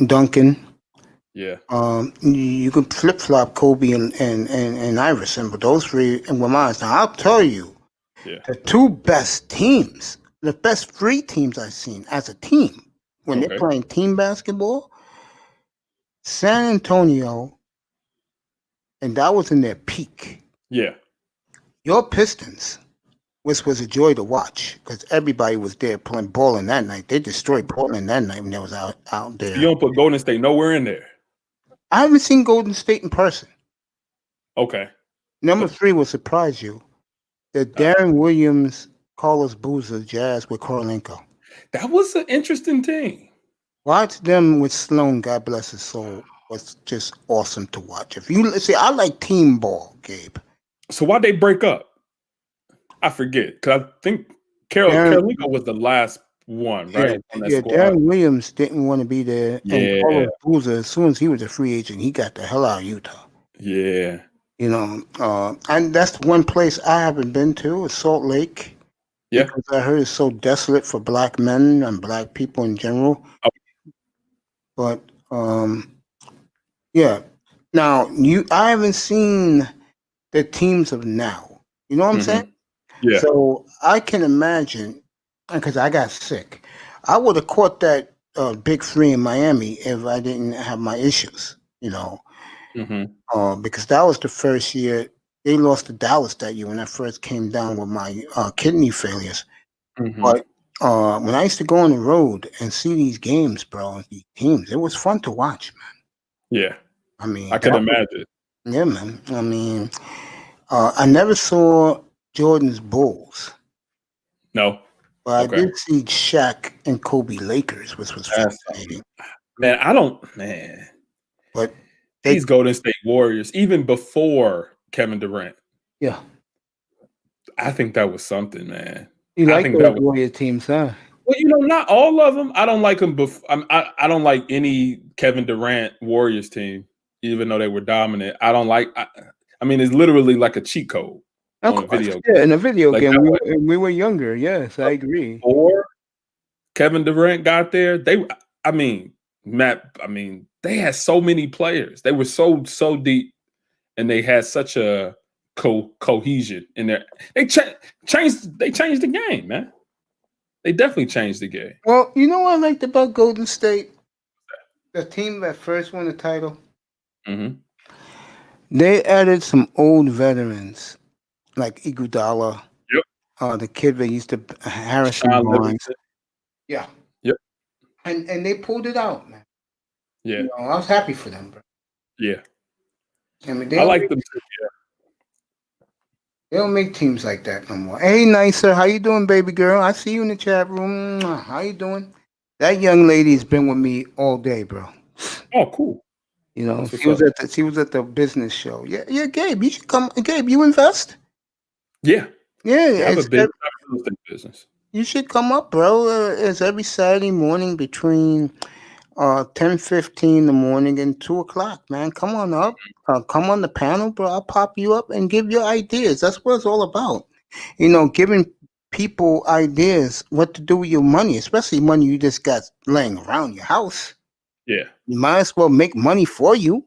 S1: Duncan.
S2: Yeah.
S1: You could flip flop Kobe and Iverson, but those 3 in my eyes. Now I'll tell you,
S2: Yeah.
S1: the 2 best teams, the best 3 teams I've seen as a team when they're playing team basketball, San Antonio, and that was in their peak.
S2: Yeah.
S1: Your Pistons, which was a joy to watch because everybody was there playing balling that night. They destroyed Portland that night when they was out there.
S2: You don't put Golden State nowhere in there.
S1: I haven't seen Golden State in person.
S2: Okay.
S1: Number 3 will surprise you. The Darren Williams, Carlos Boozer Jazz with Korolenko.
S2: That was an interesting team.
S1: Watch them with Sloan, God bless his soul, was just awesome to watch. If you see, I like team ball, Gabe.
S2: So why'd they break up? I forget, because I think Karolinko was the last one, right?
S1: Yeah, Darren Williams didn't want to be there.
S2: Yeah.
S1: And Carlos Boozer, as soon as he was a free agent, he got the hell out of Utah.
S2: Yeah.
S1: You know, and that's one place I haven't been to is Salt Lake.
S2: Yeah.
S1: Because I heard it's so desolate for black men and black people in general.
S2: Oh.
S1: But yeah. Now I haven't seen the teams of now. You know what I'm saying?
S2: Yeah.
S1: So I can imagine, because I got sick, I would have caught that big 3 in Miami if I didn't have my issues. You know, because that was the first year they lost to Dallas that year when I first came down with my kidney failures. But when I used to go on the road and see these games, bro, these teams, it was fun to watch, man.
S2: Yeah.
S1: I mean,
S2: I can imagine.
S1: Yeah, man. I mean, I never saw Jordan's Bulls.
S2: No.
S1: But I did see Shaq and Kobe Lakers, which was fascinating.
S2: Man, But these Golden State Warriors, even before Kevin Durant.
S1: Yeah.
S2: I think that was something, man.
S1: You like those Warrior teams, huh?
S2: Well, you know, not all of them. I don't like them. I don't like any Kevin Durant Warriors team, even though they were dominant. I don't like. I mean, it's literally like a cheat code on a video game.
S1: Yeah, in a video game, we were younger. Yes, I agree.
S2: Before Kevin Durant got there, they had so many players. They were so deep, and they had such a cohesion in there. They changed the game, man. They definitely changed the game.
S1: Well, you know what I liked about Golden State? The team that first won the title. They added some old veterans like Iguodala.
S2: Yep.
S1: The kid that used to Harrison Barnes. Yeah.
S2: Yep.
S1: And they pulled it out, man.
S2: Yeah.
S1: You know, I was happy for them, bro.
S2: Yeah.
S1: I mean,
S2: I like them too. Yeah.
S1: They don't make teams like that no more. Hey, Nicer, how you doing, baby girl? I see you in the chat room. How you doing? That young lady's been with me all day, bro.
S2: Oh, cool.
S1: You know, she was at the business show. Yeah, Gabe, you should come. Gabe, you invest?
S2: Yeah.
S1: Yeah,
S2: I have a real estate business.
S1: You should come up, bro. It's every Saturday morning between 10:15 in the morning and 2:00, man. Come on up. Come on the panel, bro. I'll pop you up and give your ideas. That's what it's all about. You know, giving people ideas what to do with your money, especially money you just got laying around your house.
S2: Yeah.
S1: You might as well make money for you.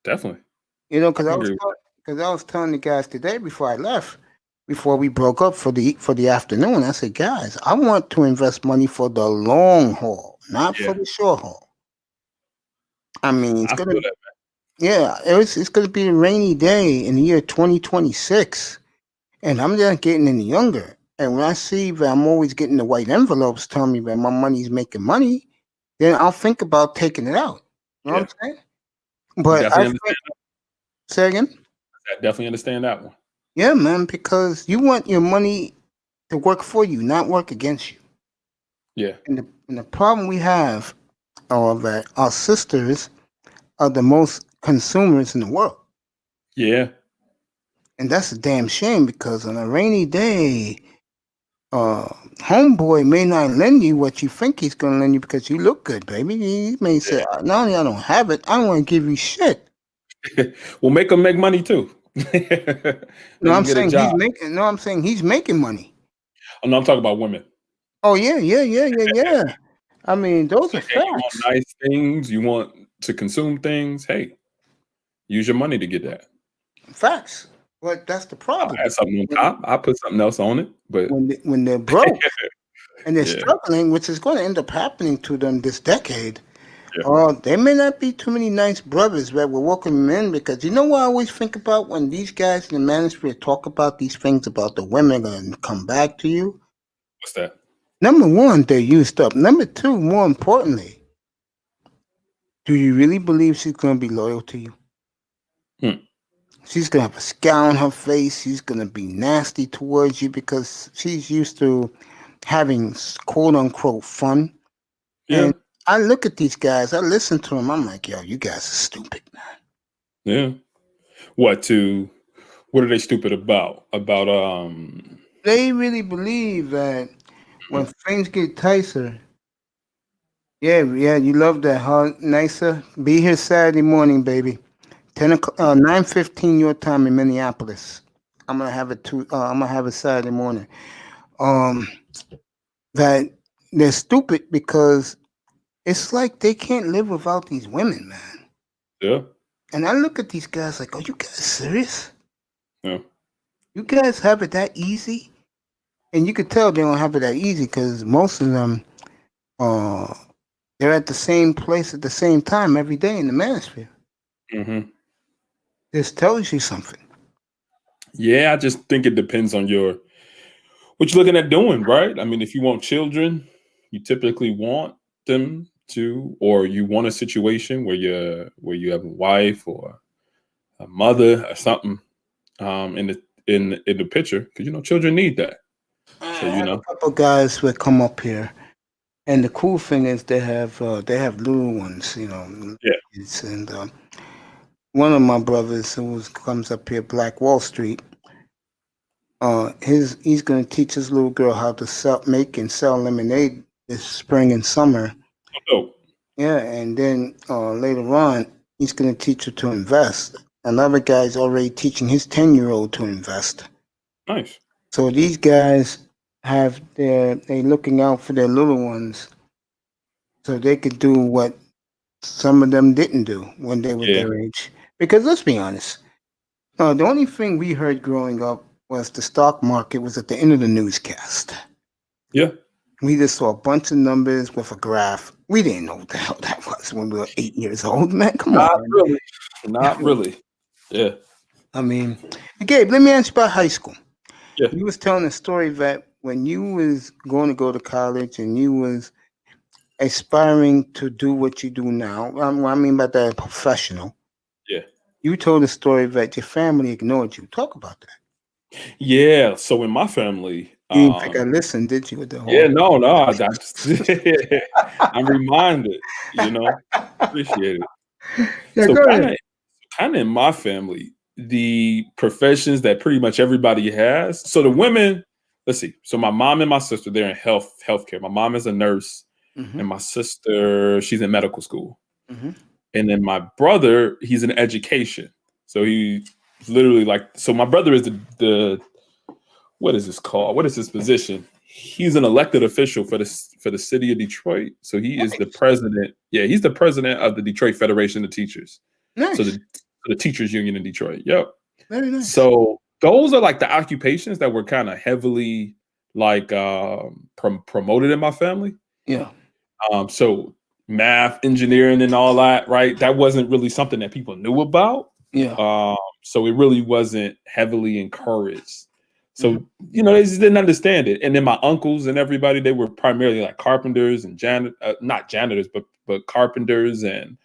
S2: Definitely.
S1: You know, because I was telling the guys today before I left, before we broke up for the afternoon, I said, guys, I want to invest money for the long haul, not for the short haul. I mean, it's gonna be a rainy day in the year 2026, and I'm just getting any younger. And when I see that I'm always getting the white envelopes telling me that my money's making money, then I'll think about taking it out. You know what I'm saying? But say again?
S2: I definitely understand that one.
S1: Yeah, man, because you want your money to work for you, not work against you.
S2: Yeah.
S1: And the problem we have are that our sisters are the most consumers in the world.
S2: Yeah.
S1: And that's a damn shame because on a rainy day, homeboy may not lend you what you think he's gonna lend you because you look good, baby. He may say, not only I don't have it, I don't want to give you shit.
S2: Well, make them make money too. Make
S1: No, I'm
S2: them get a
S1: saying
S2: job.
S1: he's making money.
S2: Oh, no, I'm talking about women.
S1: Oh yeah. I mean, those are
S2: Hey, you want
S1: facts.
S2: nice things? You want to consume things? Hey, use your money to get that.
S1: Facts. But that's the
S2: I'll
S1: problem.
S2: add something on
S1: When
S2: top. I'll put something else on it. But
S1: when they're broke and they're
S2: yeah,
S1: struggling, which is going to end up happening to them this decade,
S2: yeah.
S1: there may not be too many nice brothers that will welcome them in because you know what I always think about when these guys in the manosphere talk about these things about the women going to come back to you.
S2: What's that?
S1: Number one, they're used up. Number two, more importantly, do you really believe she's going to be loyal to you?
S2: Hmm.
S1: She's going to have a scowl on her face. She's going to be nasty towards you because she's used to having quote unquote fun.
S2: Yeah,
S1: And I look at these guys, I listen to them, I'm like, yo, you guys are stupid, man.
S2: yeah. What are they stupid about?
S1: They really believe that when things get tighter, yeah, you love that, huh? Nicer. Be here Saturday morning, baby. 9:15 your time in Minneapolis. I'm gonna have it I'm gonna have it Saturday morning. Um, that they're stupid because it's like they can't live without these women, man.
S2: Yeah,
S1: And I look at these guys like, oh, you guys serious?
S2: yeah.
S1: You guys have it that easy? And you could tell they don't have it that easy because most of them, uh, they're at the same place at the same time every day in the manosphere.
S2: Hmm.
S1: This tells you something.
S2: Yeah, I just think it depends on what you're looking at doing, right? I mean, if you want children, you typically want them to, or you want a situation where you have a wife or a mother or something in the picture, because children need that.
S1: I
S2: So
S1: have a couple guys who come up here, and the cool thing is they have little ones,
S2: yeah,
S1: kids. And one of my brothers comes up here, Black Wall Street. He's gonna teach his little girl how to make and sell lemonade this spring and summer.
S2: oh,
S1: Yeah, and then later on, he's gonna teach her to invest. Another guy's already teaching his 10-year-old to invest.
S2: nice.
S1: So these guys they looking out for their little ones so they could do what some of them didn't do when they were
S2: Yeah,
S1: their age. Because let's be honest, the only thing we heard growing up was the stock market was at the end of the newscast.
S2: yeah.
S1: We just saw a bunch of numbers with a graph. We didn't know what the hell that was when we were 8 years old, man. Come on,
S2: Not
S1: man.
S2: really. Not really. Yeah,
S1: I mean, Gabe, let me ask you about high school.
S2: yeah,
S1: You was telling a story that when you was going to go to college and you was aspiring to do what you do now, what I mean by that professional,
S2: yeah.
S1: you told a story that your family ignored you. Talk about that.
S2: Yeah. So in my family,
S1: You didn't think I listened, did you, with the
S2: yeah,
S1: whole
S2: no, that's I'm reminded, appreciate it.
S1: Yeah,
S2: So
S1: go
S2: kind
S1: ahead.
S2: of in my family, the professions that pretty much everybody has. So the women, let's see. So my mom and my sister, they're in healthcare. My mom is a nurse,
S1: Mm-hmm.
S2: and my sister, she's in medical school.
S1: Mm-hmm.
S2: And then my brother, he's in education. So he's literally so my brother is the what is this called? What is his position? He's an elected official for the city of Detroit. So he is the
S1: Nice.
S2: president. Yeah, he's the president of the Detroit Federation of Teachers. So
S1: Nice.
S2: the teachers union in Detroit. Yep.
S1: Very nice.
S2: So those are like the occupations that were kind of heavily promoted in my family.
S1: Yeah.
S2: So math, engineering, and all that, right? That wasn't really something that people knew about.
S1: Yeah.
S2: So it really wasn't heavily encouraged.
S1: Mm-hmm.
S2: So they just didn't understand it. And then my uncles and everybody, they were primarily like carpenters and not janitors, but carpenters and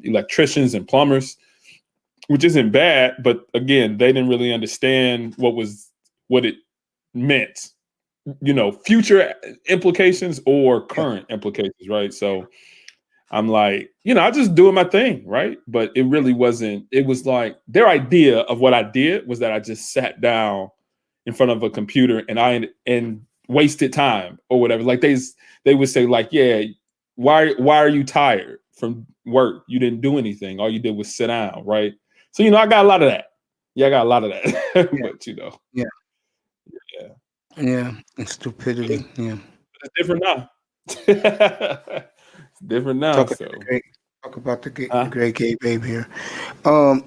S2: electricians and plumbers, which isn't bad. But again, they didn't really understand what it meant, future implications or
S1: Yeah.
S2: current implications, right? So I'm like, I just doing my thing, right? But it really wasn't. It was like their idea of what I did was that I just sat down in front of a computer and wasted time or whatever. Like they would say like, yeah, why are you tired from work? You didn't do anything. All you did was sit down, right? So I got a lot of that. Yeah, I got a lot of that.
S1: Yeah.
S2: But
S1: Yeah.
S2: yeah,
S1: Yeah. And stupidity.
S2: it's,
S1: Yeah.
S2: it's different now. It's different now.
S1: Talk about
S2: So,
S1: the great. Talk about the
S2: huh?
S1: great gay babe here. Um,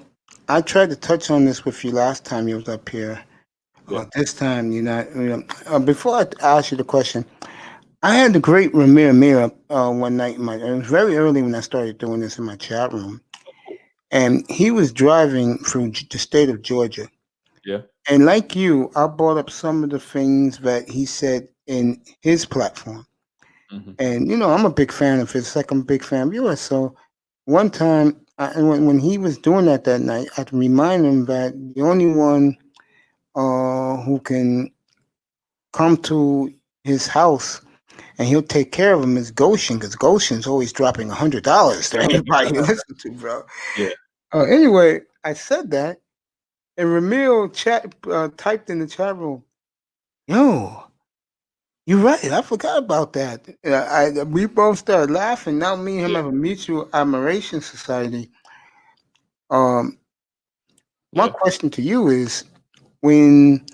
S1: I tried to touch on this with you last time you was up here.
S2: Yeah.
S1: This time you're not. Before I ask you the question, I had the great Ramir Mir one night. It was very early when I started doing this in my chat room, and he was driving through the state of Georgia.
S2: Yeah.
S1: And like you, I brought up some of the things that he said in his platform.
S2: Hmm.
S1: And I'm a big fan of his. It's like I'm a big fan of yours. So one time, when he was doing that night, I had to remind him that the only one who can come to his house and he'll take care of him is Goshen, because Goshen's always dropping $100 to anybody you listen to, bro.
S2: Yeah.
S1: Anyway, I said that, and Ramil typed in the chat room, "Yo, you're right. I forgot about that." We both started laughing. Now me and him
S2: Yeah.
S1: have a mutual admiration society. Um, my
S2: Yeah.
S1: question to you is, when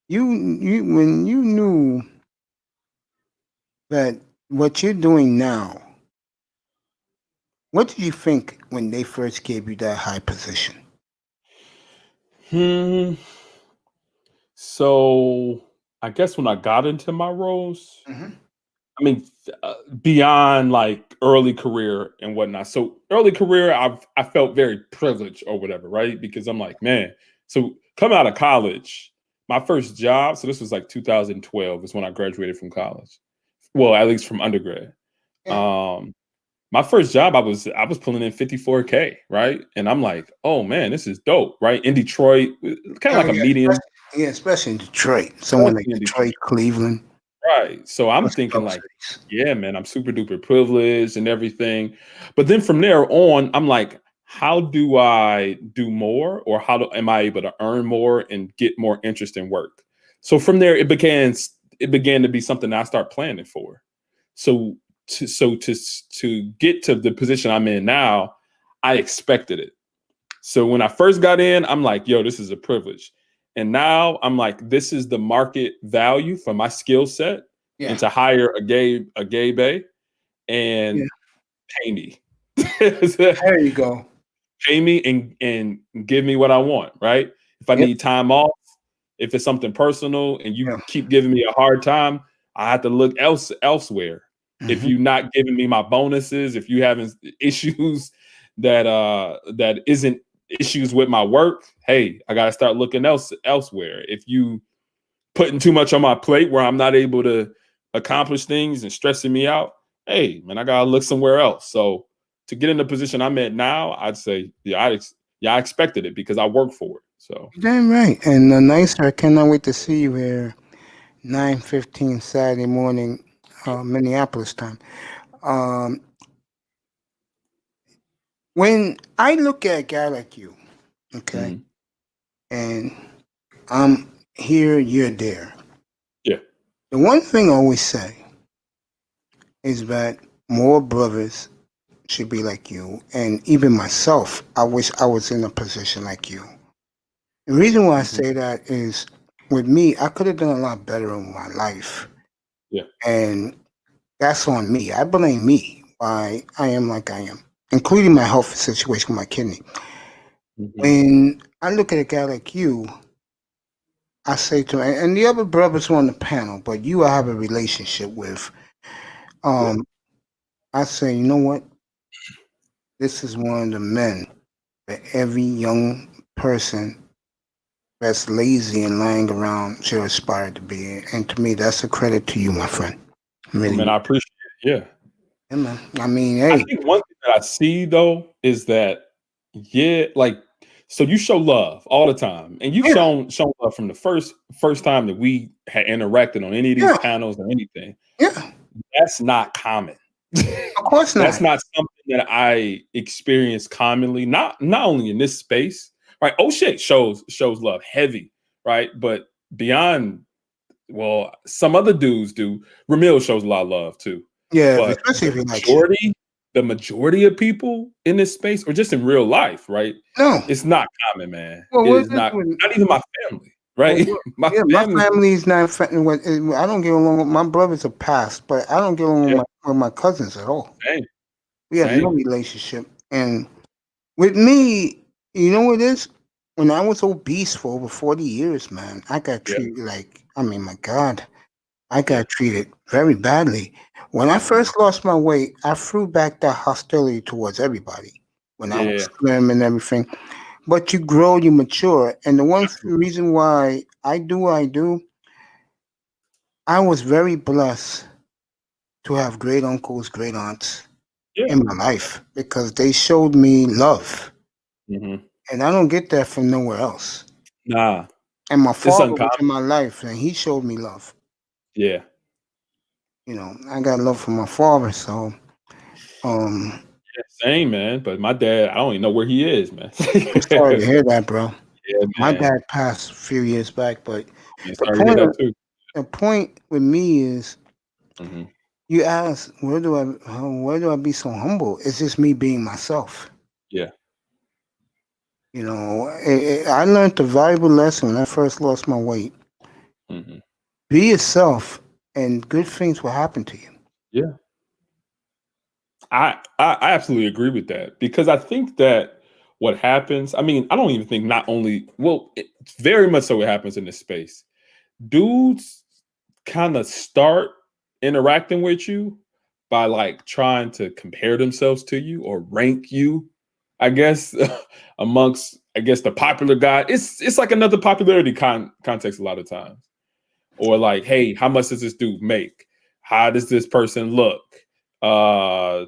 S1: you knew that what you're doing now, what did you think when they first gave you that high position?
S2: Hmm. So I guess when I got into my roles,
S1: Hmm.
S2: I mean, beyond like early career and whatnot. So early career, I felt very privileged or whatever, right? Because I'm like, man. So coming out of college, my first job. So this was like 2012 is when I graduated from college. Well, at least from undergrad.
S1: Yeah.
S2: Um, my first job, I was pulling in 54K, right? And I'm like, oh man, this is dope, right? In Detroit, kind of
S1: Oh
S2: like a
S1: yeah,
S2: medium,
S1: especially in Detroit. Someone like
S2: especially in Detroit.
S1: Detroit, Cleveland,
S2: Right. So I'm
S1: those
S2: thinking
S1: dope
S2: like,
S1: cities.
S2: yeah, man, I'm super duper privileged and everything. But then from there on, I'm like, how do I do more, or am I able to earn more and get more interest in work? So from there, it began to be something I start planning for. So to get to the position I'm in now, I expected it. So when I first got in, I'm like, yo, this is a privilege. And now I'm like, this is the market value for my skill set, and
S1: Yeah,
S2: to hire a gay bay
S1: yeah.
S2: and pay me.
S1: There you go.
S2: Pay me and give me what I want, right? If I
S1: Yep.
S2: need time off, if it's something personal and you
S1: Yeah.
S2: keep giving me a hard time, I have to look elsewhere. If
S1: Hmm.
S2: you're not giving me my bonuses, if you having issues that isn't issues with my work, hey, I gotta start looking elsewhere. If you putting too much on my plate where I'm not able to accomplish things and stressing me out, hey, man, I gotta look somewhere else. So to get in the position I'm at now, I'd say, I expected it because I worked for it. So
S1: You're damn right. And nicer. I cannot wait to see you here 9:15 Saturday morning, Minneapolis time. Um, when I look at a guy like you, okay,
S2: mhm.
S1: and I'm here, you're there.
S2: Yeah.
S1: The one thing I always say is that more brothers should be like you, and even myself, I wish I was in a position like you. The reason why I
S2: Mhm.
S1: say that is, with me, I could have done a lot better in my life,
S2: Yeah.
S1: and that's on me. I blame me why I am like I am, including my health situation with my kidney.
S2: Mhm.
S1: When I look at a guy like you, I say to him, and the other brothers on the panel, but you I have a relationship with.
S2: Yeah.
S1: Um, I say, you know what? This is one of the men that every young person that's lazy and lying around should aspire to be. And to me, that's a credit to you, my friend.
S2: I mean,
S1: Really,
S2: I appreciate it. Yeah.
S1: yeah, man. I mean,
S2: I
S1: hey,
S2: think one thing that I see though is that, yeah, like, so you show love all the time, and you've
S1: yeah,
S2: shown love from the first time that we had interacted on any of these
S1: yeah,
S2: panels or anything.
S1: yeah.
S2: That's not common.
S1: Of course
S2: That's
S1: not.
S2: not something that I experience commonly. Not only in this space, right? O'Shea shows love heavy, right? But beyond, well, some other dudes do. Ramil shows a lot of love too,
S1: Yeah,
S2: but
S1: especially if he likes you.
S2: the majority of people in this space, or just in real life, right?
S1: No.
S2: It's not common, man.
S1: Well,
S2: It
S1: what
S2: is
S1: is this
S2: not.
S1: with?
S2: Not even my family,
S1: Well,
S2: right? My
S1: yeah, my
S2: family.
S1: family's not. I don't get along with my brothers. Are past, but I don't get along
S2: Yeah,
S1: with my cousins at all.
S2: same,
S1: We have no
S2: same.
S1: relationship. And with me, you know what it is? When I was obese for over 40 years, man, I got
S2: Yeah,
S1: treated like, I mean, my God, I
S2: yeah,
S1: got treated very badly. When I
S2: mhm,
S1: first lost my weight, I threw back that hostility towards everybody when I was
S2: yeah.
S1: slim and everything. But you grow, you mature. And the one
S2: Absolutely.
S1: reason why I do what I do, I was very blessed to have great uncles, great aunts
S2: Yeah.
S1: in my life because they showed me love.
S2: Hmm.
S1: And I don't get that from nowhere else.
S2: Nah,
S1: And my
S2: it's
S1: father was
S2: uncommon.
S1: in my life and he showed me love.
S2: Yeah.
S1: You know, I got love from my father. So, um,
S2: Yeah, same, man. But my dad, I don't even know where he is, man.
S1: I'm sorry to hear that, bro.
S2: Yeah,
S1: My
S2: man.
S1: dad passed a few years back, but
S2: Man,
S1: the
S2: sorry to hear
S1: point
S2: that
S1: of,
S2: too.
S1: the point with me is
S2: Hmm.
S1: you ask, where do I be so humble? It's just me being myself.
S2: Yeah.
S1: You know, I learned a valuable lesson when I first lost my weight.
S2: Hmm.
S1: Be yourself, and good things will happen to you.
S2: Yeah. I absolutely agree with that, because I think that what happens, I mean, I don't even think, not only, well, very much so, what happens in this space. Dudes kind of start interacting with you by like trying to compare themselves to you or rank you, I guess, amongst, I guess, the popular guy. It's like another popularity context a lot of times. Or like, hey, how much does this dude make? How does this person look? Uh,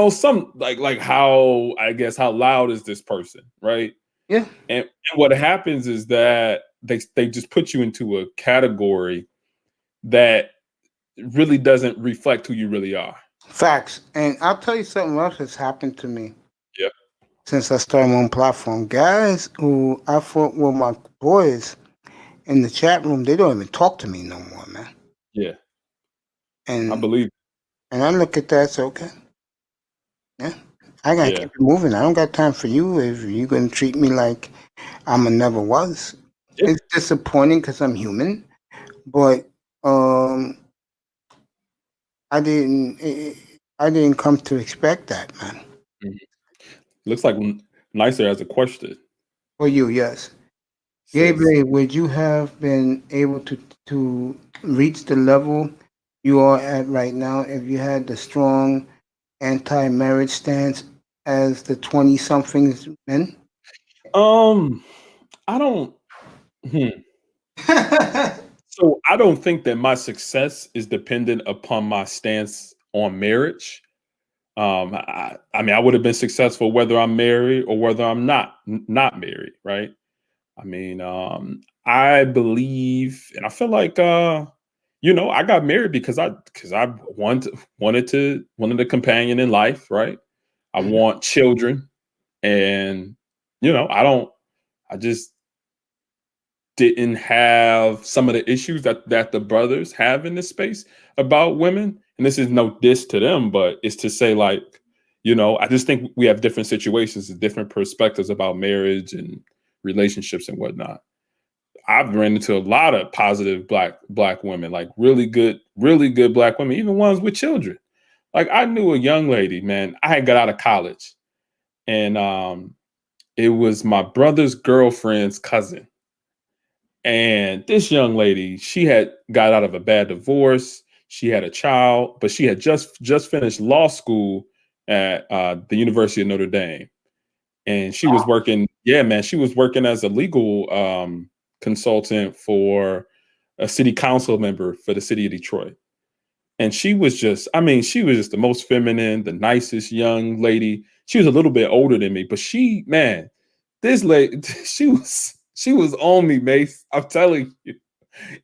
S2: some like how, I guess, how loud is this person, right?
S1: Yeah,
S2: And what happens is that they just put you into a category that really doesn't reflect who you really are.
S1: facts. And I'll tell you something else that's happened to me
S2: Yeah.
S1: since I started my own platform. Guys who I thought were my boys in the chat room, they don't even talk to me no more, man.
S2: Yeah. I
S1: And
S2: believe.
S1: and I look at that and say, okay, yeah, I gotta
S2: Yeah.
S1: keep it moving. I don't got time for you if you're gonna treat me like I'm a never was.
S2: Yeah.
S1: It's disappointing because I'm human, but um, I didn't. I didn't come to expect that, man.
S2: Mhm. Looks like Nicer has a question.
S1: For you, yes.
S2: Says,
S1: Gabriel, would you have been able to reach the level you are at right now if you had the strong anti-marriage stance as the 20-somethings men?
S2: um, I don't. Hmm. So I don't think that my success is dependent upon my stance on marriage. I mean, I would have been successful whether I'm married or whether I'm not married, right? I mean, I believe, and I feel like, I got married because I wanted a companion in life, right? I
S1: Mhm.
S2: want children, and I don't. I just didn't have some of the issues that the brothers have in this space about women. And this is no diss to them, but it's to say, like, I just think we have different situations and different perspectives about marriage and relationships and whatnot. I've ran into a lot of positive black women, like really good black women, even ones with children. Like, I knew a young lady, man. I had got out of college, and it was my brother's girlfriend's cousin. And this young lady, she had got out of a bad divorce. She had a child, but she had just finished law school at the University of Notre Dame, and she was working. Yeah, man, she was working as a legal consultant for a city council member for the city of Detroit. And she was just, I mean, she was just the most feminine, the nicest young lady. She was a little bit older than me, but man, this lady, she was on me, Mace. I'm telling you.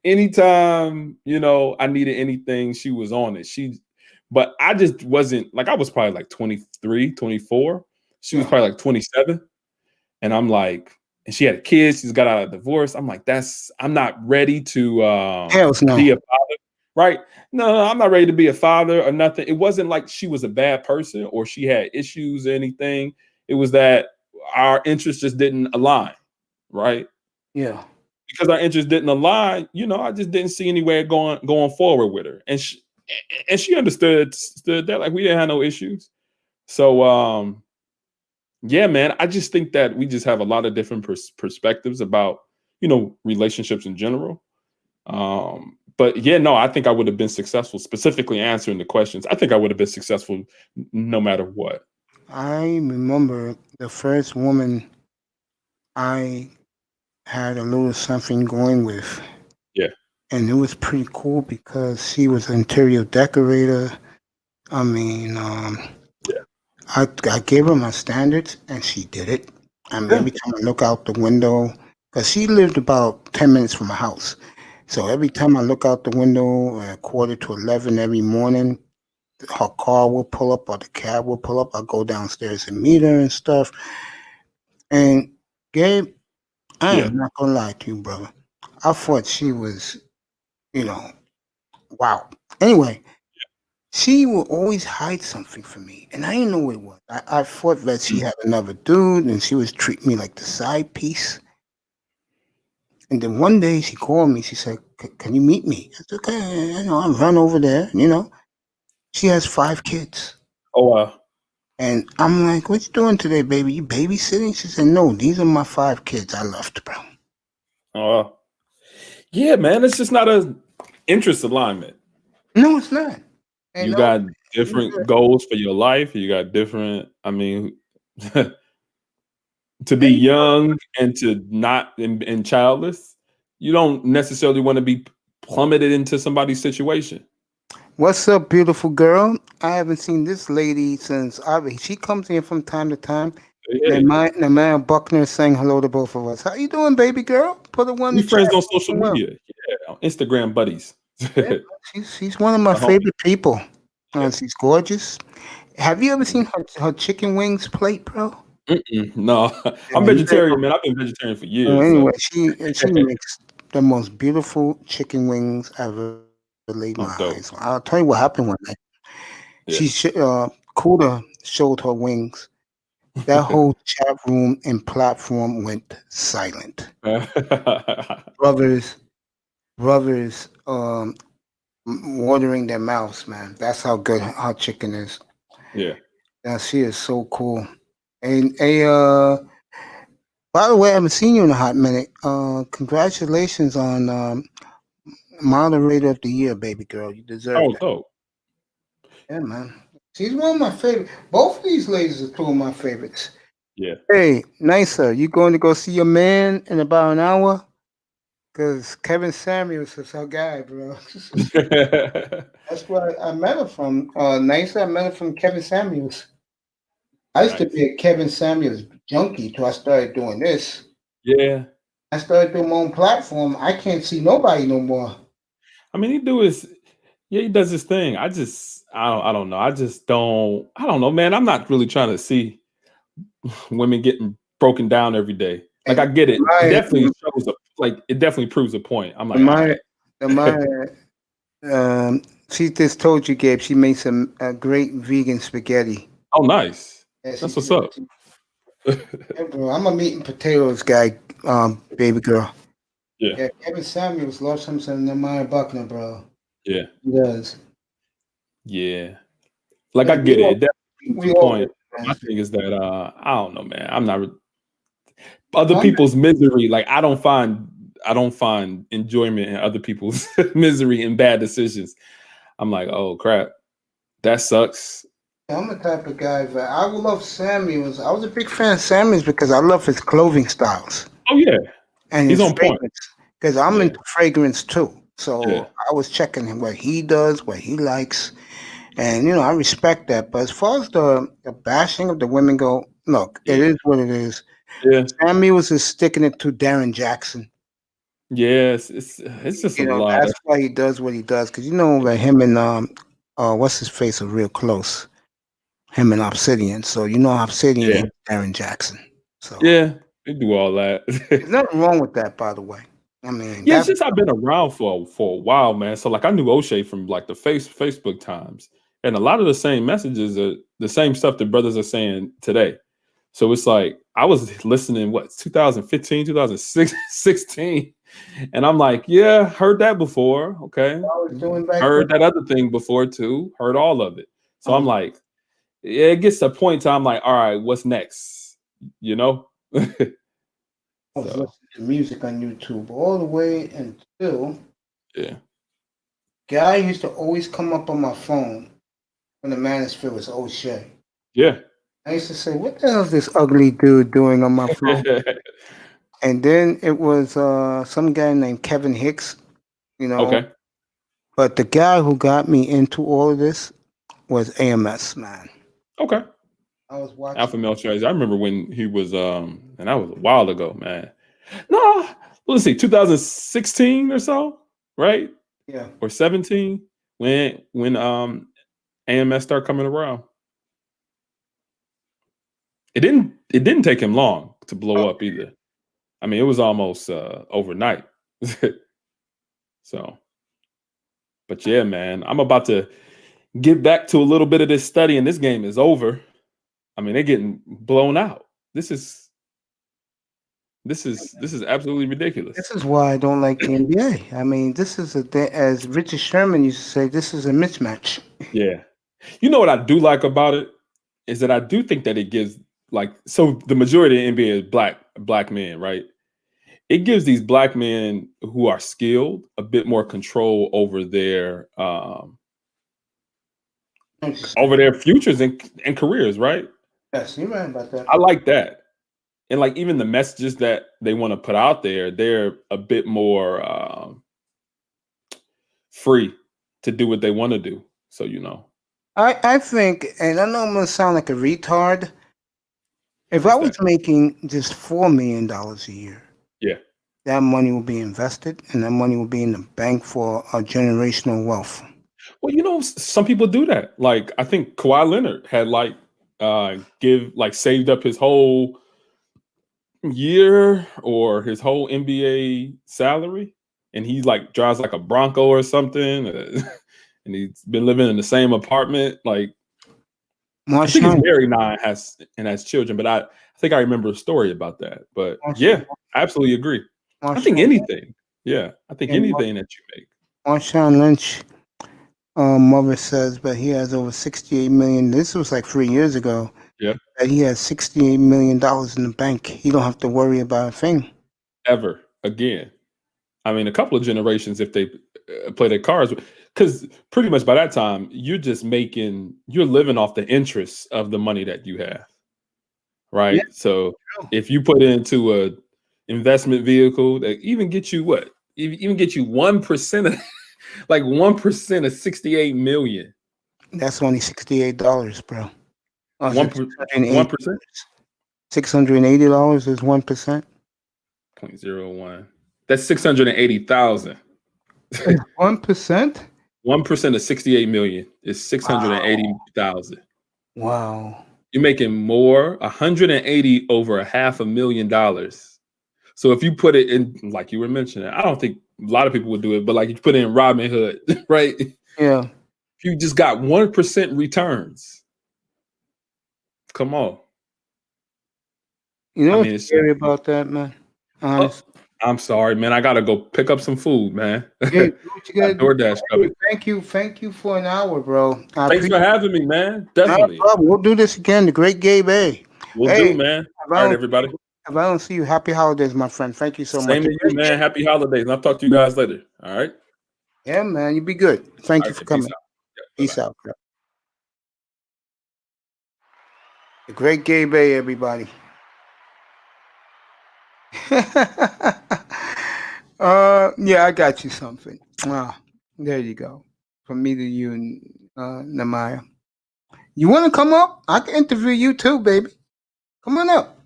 S2: Anytime, I needed anything, she was on it. But I just wasn't, like, I was probably like 23, 24. She was
S1: Yeah.
S2: probably like 27. And I'm like, and she had kids. She's got out of divorce. I'm like, I'm not ready to
S1: Hells no.
S2: be a father, right? No, I'm not ready to be a father or nothing. It wasn't like she was a bad person or she had issues or anything. It was that our interests just didn't align, right?
S1: Yeah.
S2: Because our interests didn't align, I just didn't see anywhere going forward with her, and she understood that, like, we didn't have no issues. So yeah, man, I just think that we just have a lot of different perspectives about relationships in general. But yeah, no, I think I would have been successful. Specifically answering the questions, I think I would have been successful no matter what.
S1: I remember the first woman I had a little something going with.
S2: Yeah.
S1: And it was pretty cool because she was an interior decorator. I mean,
S2: Yeah.
S1: I gave her my standards and she did it. I mean,
S2: Yeah.
S1: every time I look out the window, because she lived about 10 minutes from my house. So every time I look out the window at 10:45 every morning, her car will pull up or the cab will pull up. I go downstairs and meet her and stuff. And Gabe, I
S2: Yeah.
S1: am not gonna lie to you, brother. I thought she was, wow. Anyway, she will always hide something from me, and I didn't know what it was. I thought that she had another dude, and she was treating me like the side piece. And then one day she called me. She said, "Can you meet me?" I said, "Okay, I run over there." She has 5 kids.
S2: Oh wow.
S1: And I'm like, "What you doing today, baby? You babysitting?" She said, "No, these are my 5 kids. I left, bro."
S2: Oh wow. Yeah, man, it's just not a interest alignment.
S1: No, it's not. And
S2: You
S1: no,
S2: got different goals for your life. You got different. I mean, to be young and to not and childless, you don't necessarily want to be plummeted into somebody's situation.
S1: what's up, beautiful girl? I haven't seen this lady since she comes in from time to time.
S2: Hey,
S1: Namaya Buckner saying hello to both of us. How you doing, baby girl? Put a one in
S2: we
S1: the chat.
S2: friends on social
S1: Well,
S2: media. Yeah, on Instagram buddies.
S1: yeah, she's one of my
S2: Uh-huh.
S1: favorite people.
S2: Yeah.
S1: She's gorgeous. Have you ever seen her chicken wings plate, bro?
S2: No, I'm
S1: Yeah, you gotta
S2: vegetarian, man. I've been vegetarian for
S1: go.
S2: years.
S1: Anyway,
S2: So
S1: she makes the most beautiful chicken wings I've ever laid my
S2: I'm dope.
S1: eyes on. I'll tell you what happened one day.
S2: Yeah.
S1: Kuda showed her wings. That whole chat room and platform went silent. Brothers, watering their mouths, man. That's how good her chicken is.
S2: Yeah.
S1: Now she is so cool. And by the way, I haven't seen you in a hot minute. Congratulations on moderator of the year, baby girl. You deserve
S2: Oh,
S1: that.
S2: dope.
S1: Yeah, man. She's one of my favorite. Both of these ladies are 2 of my favorites.
S2: Yeah.
S1: Hey, nicer, you going to go see your man in about an hour? Because Kevin Samuels is her guy, bro. That's where I met her from. Nicer, I met her from Kevin Samuels. I used to
S2: Nice.
S1: be a Kevin Samuels junkie till I started doing this.
S2: Yeah.
S1: I started doing my own platform. I can't see nobody no more.
S2: I mean, he does his thing. I don't know. I don't know, man. I'm not really trying to see women getting broken down every day. Like, I
S1: And
S2: get it. It
S1: my,
S2: definitely it definitely proves a point. I'm like, all
S1: my,
S2: right.
S1: she just told you, Gabe, she made some great vegan spaghetti.
S2: Oh, nice.
S1: Yeah, she
S2: That's what's
S1: did.
S2: up.
S1: Yeah, bro, I'm a meat and potatoes guy, baby girl.
S2: Yeah.
S1: Yeah, Kevin Samuels loves him some Namaya Buckner, bro.
S2: Yeah.
S1: He does.
S2: Yeah. Like, I
S1: Yeah,
S2: get it. It definitely proves
S1: we
S2: a
S1: all
S2: point.
S1: do,
S2: My
S1: man.
S2: thing is that I don't know, man. I'm not other
S1: I'm
S2: people's misery. Like, I don't find enjoyment in other people's misery and bad decisions. I'm like, oh crap, that sucks.
S1: the type of guy that I would love Samuels. I was a big fan of Samuels because I love his clothing styles
S2: Oh yeah,
S1: and
S2: he's
S1: his
S2: on point.
S1: fragrance. Because I'm
S2: Yeah,
S1: into fragrance too.
S2: yeah,
S1: So I was checking him what he does, what he likes. And I respect that. But as far as the bashing of the women go, look, it
S2: yeah,
S1: is what it is.
S2: yeah.
S1: Samuels is sticking it to Darren Jackson.
S2: Yes, it's just a lot
S1: That's
S2: of
S1: why he does what he does. Because that him and what's his face are real close. Him and Obsidian. So Obsidian
S2: yeah,
S1: hates Darren Jackson. So
S2: yeah. They do all that.
S1: There's nothing wrong with that, by the way. I mean,
S2: Yeah, it's
S1: that
S2: just I've been around for a while, man. So like I knew O'Shea from like the Facebook times, and a lot of the same messages are the same stuff that brothers are saying today. So it's like I was listening, what, 2015, 2016, and I'm like, yeah, heard that before. Okay,
S1: I was doing back then.
S2: heard that other thing before too. Heard all of it. So I'm
S1: Um,
S2: like, yeah, it gets to a point time like, all right, what's next? You know?
S1: I was
S2: So
S1: listening to music on YouTube all the way until
S2: yeah,
S1: guy used to always come up on my phone when the manosphere was O'Shea.
S2: yeah.
S1: I used to say, "What the hell is this ugly dude doing on my phone?" And then it was some guy named Kevin Hicks, you know.
S2: Okay.
S1: But the guy who got me into all of this was AMS, man.
S2: Okay.
S1: I was watching.
S2: Alpha male strategy. I remember when he was and that was a while ago, man. No, let's see, 2016 or so, right?
S1: Yeah.
S2: Or 17 when AMS started coming around. It didn't take him long to blow up either. I mean, it was almost overnight. So, but yeah, man, I'm about to get back to a little bit of this study, and this game is over. I mean, they're getting blown out. This is absolutely ridiculous.
S1: This is why I don't like the NBA. I mean, this is as Richard Sherman used to say, this is a mismatch.
S2: Yeah. You know what I do like about it is that I do think that it gives so the majority of the NBA is black men, right? It gives these black men who are skilled a bit more control over their futures and careers, right?
S1: Yes, you're right about that.
S2: I like that. And like even the messages that they want to put out there, they're a bit more free to do what they want to do. So
S1: I think, and I know I'm gonna sound like a retard. If I was making just $4 million a year,
S2: yeah,
S1: that money will be invested, and that money will be in the bank for a generational wealth.
S2: well, some people do that. Like I think Kawhi Leonard had saved up his whole year or his whole NBA salary, and he like drives like a Bronco or something, and he's been living in the same apartment. Like I think he's married now and has children, but I think I remember a story about that. But yeah, I absolutely agree. I think anything. Yeah, I think anything that you make.
S1: Marshawn Lynch, mother says, but he has over 68 million. This was like 3 years ago.
S2: Yeah.
S1: That he has $68 million in the bank. He don't have to worry about a thing.
S2: Ever again. I mean, a couple of generations if they play their cards, because pretty much by that time you're living off the interest of the money that you have, right? Yeah. So if you put into a investment vehicle that even get you 1% of like 1% of 68 million.
S1: That's only $68, bro.
S2: 1%.
S1: $680 is 1%.
S2: 0.01. That's 680,000.
S1: 1%?
S2: 1% of 68 million is 680,000.
S1: Wow.
S2: You're making more, 180 over $500,000. So if you put it in, like you were mentioning, I don't think a lot of people would do it, but like you put it in Robinhood, right?
S1: Yeah.
S2: If you just got 1% returns, come on.
S1: You know what's scary about that, man? Honestly.
S2: I'm sorry, man. I gotta go pick up some food, man.
S1: Yeah, what you gotta
S2: DoorDash coming.
S1: Thank you for an hour, bro.
S2: Thanks for having me, man. Definitely.
S1: No problem. We'll do this again. The great N.B.A.
S2: We'll do, man. All right, everybody.
S1: If I don't see you, happy holidays, my friend. Thank you so much.
S2: Same to you, man. Happy holidays. And I'll talk to you guys later. All right.
S1: Yeah, man. You be good. Thank you for coming. Peace out. Bro. The great N.B.A, everybody. Yeah, I got you something. There you go. From me to you and N.B.A. You want to come up? I can interview you too, baby. Come on up.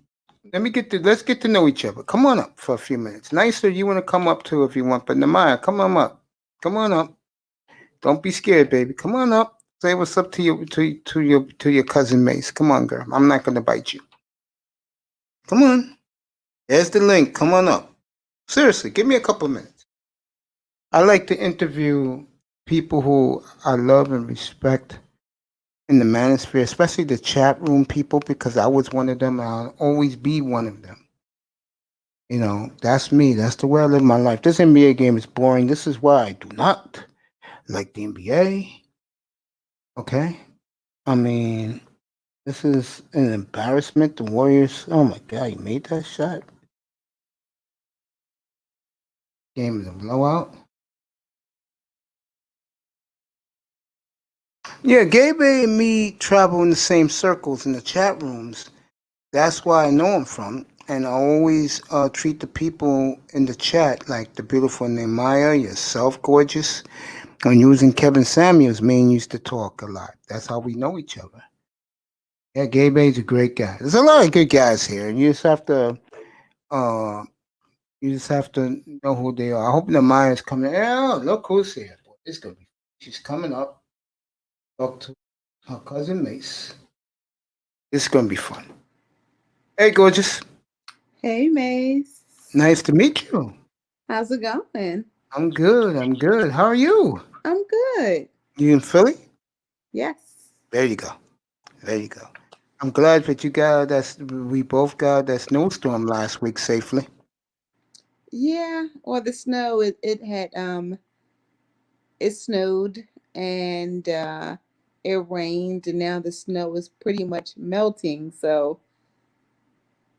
S1: Let's get to know each other. Come on up for a few minutes. Nicer, you want to come up too if you want, but N.B.A, come on up. Come on up. Don't be scared, baby. Come on up. Say what's up to your cousin Mace. Come on, girl. I'm not gonna bite you. Come on. There's the link. Come on up. Seriously, give me a couple minutes. I like to interview people who I love and respect in the manosphere, especially the chat room people, because I was one of them. I'll always be one of them. That's me. That's the way I live my life. This NBA game is boring. This is why I do not like the NBA. Okay? I mean, this is an embarrassment. The Warriors, oh my God, he made that shot. Game is a blowout. Yeah, Gabe and me travel in the same circles in the chat rooms. That's why I know him from. And I always treat the people in the chat like the beautiful Nehemiah, yourself, gorgeous. When using Kevin Samuels, me and used to talk a lot. That's how we know each other. Yeah, Gabe is a great guy. There's a lot of good guys here, and uh, you just have to know who they are. I hope Nehemiah's coming. Oh, look who's here. Boy, it's gonna be. She's coming up. Talk to her cousin Mace. It's gonna be fun. Hey, gorgeous.
S3: Hey, Mace.
S1: Nice to meet you.
S3: How's it going?
S1: I'm good. I'm good. How are you?
S3: I'm good.
S1: You in Philly?
S3: Yes.
S1: There you go. There you go. I'm glad that you got that. We both got that snowstorm last week safely.
S3: Yeah. Well, the snow it had it snowed and it rained and now the snow is pretty much melting, so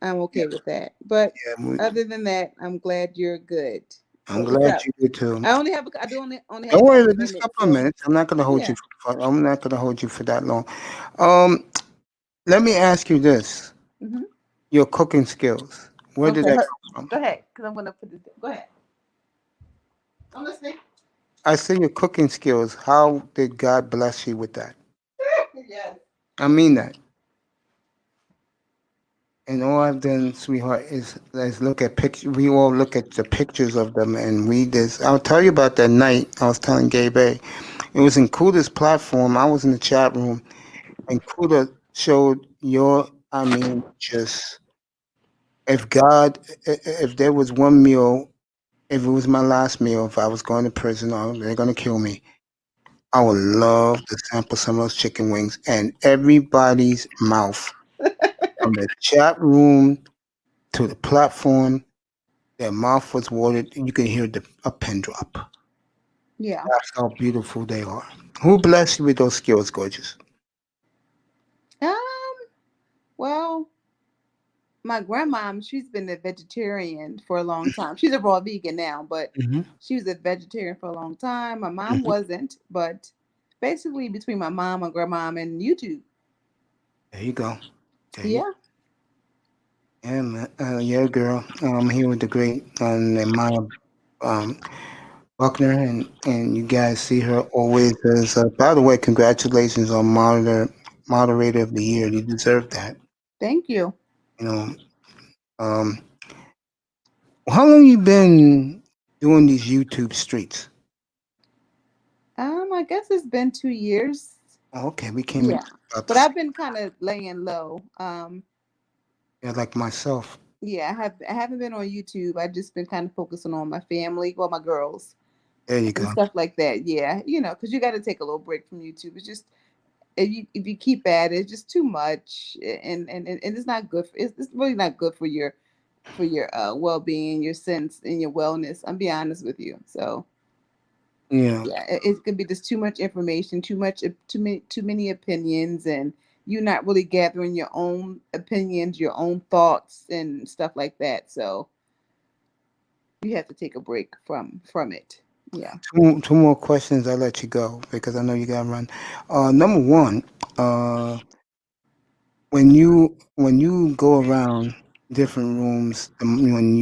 S3: I'm
S1: Yeah,
S3: okay with that. But
S1: yeah.
S3: other than that, I'm glad you're good.
S1: I'm
S3: What's
S1: glad
S3: up?
S1: you did too.
S3: I do only have
S1: Don't
S3: a
S1: worry,
S3: couple of
S1: just a
S3: minutes,
S1: couple of
S3: so
S1: minutes. I'm not gonna hold you.
S3: yeah.
S1: I'm not gonna hold you for that long. Um, Let me ask you this:
S3: Hmm.
S1: your cooking skills. Where did
S3: Okay.
S1: that come from?
S3: Go ahead, because I'm gonna put this. Go ahead. I'm listening.
S1: I say your cooking skills. How did God bless you with that?
S3: Yes.
S1: I mean that. And all I've done, sweetheart, is look at pictures. We all look at the pictures of them and read this. I'll tell you about that night. I was telling Gabe, it was in Kuda's platform. I was in the chat room, and Kuda showed your. I mean, just if God, if there was one meal, if it was my last meal, if I was going to prison or they're going to kill me, I would love to sample some of those chicken wings. And everybody's mouth, from the chat room to the platform, their mouth was watered. And you can hear a pin drop.
S3: Yeah.
S1: That's how beautiful they are. Who blessed you with those skills, gorgeous?
S3: Um. Well, my grandmom, she's been a vegetarian for a long time. She's a raw vegan now, but
S1: Hmm.
S3: she was a vegetarian for a long time. My mom
S1: Hmm.
S3: wasn't, but basically between my mom, my grandmom, and YouTube.
S1: There you go. There you
S3: Yeah.
S1: Yeah, man. Yeah, girl. I'm here with the great Maya um, Buckner, and you guys see her always as. By the way, congratulations on moderator of the year. You deserve that.
S3: Thank you.
S1: You know, um, how long you been doing these YouTube streets?
S3: I guess it's been 2 years.
S1: Oh, okay, we came in
S3: Yeah.
S1: about the
S3: But
S1: same.
S3: I've been kind of laying low.
S1: Yeah, like myself.
S3: Yeah, I haven't been on YouTube. I just been kind of focusing on my family, well, my girls
S1: There you
S3: and
S1: go.
S3: stuff like that. Yeah, because you got to take a little break from YouTube. It's just if you keep at it, it's just too much, and it's not good. It's really not good for your well being, your sense, and your wellness. I'm be honest with you. So
S1: Yeah,
S3: yeah, it could be just too much information, too many opinions, and you're not really gathering your own opinions, your own thoughts, and stuff like that. So you have to take a break from it. Yeah.
S1: two more questions. I'll let you go because I know you got to run. Number one. When you go around different rooms, when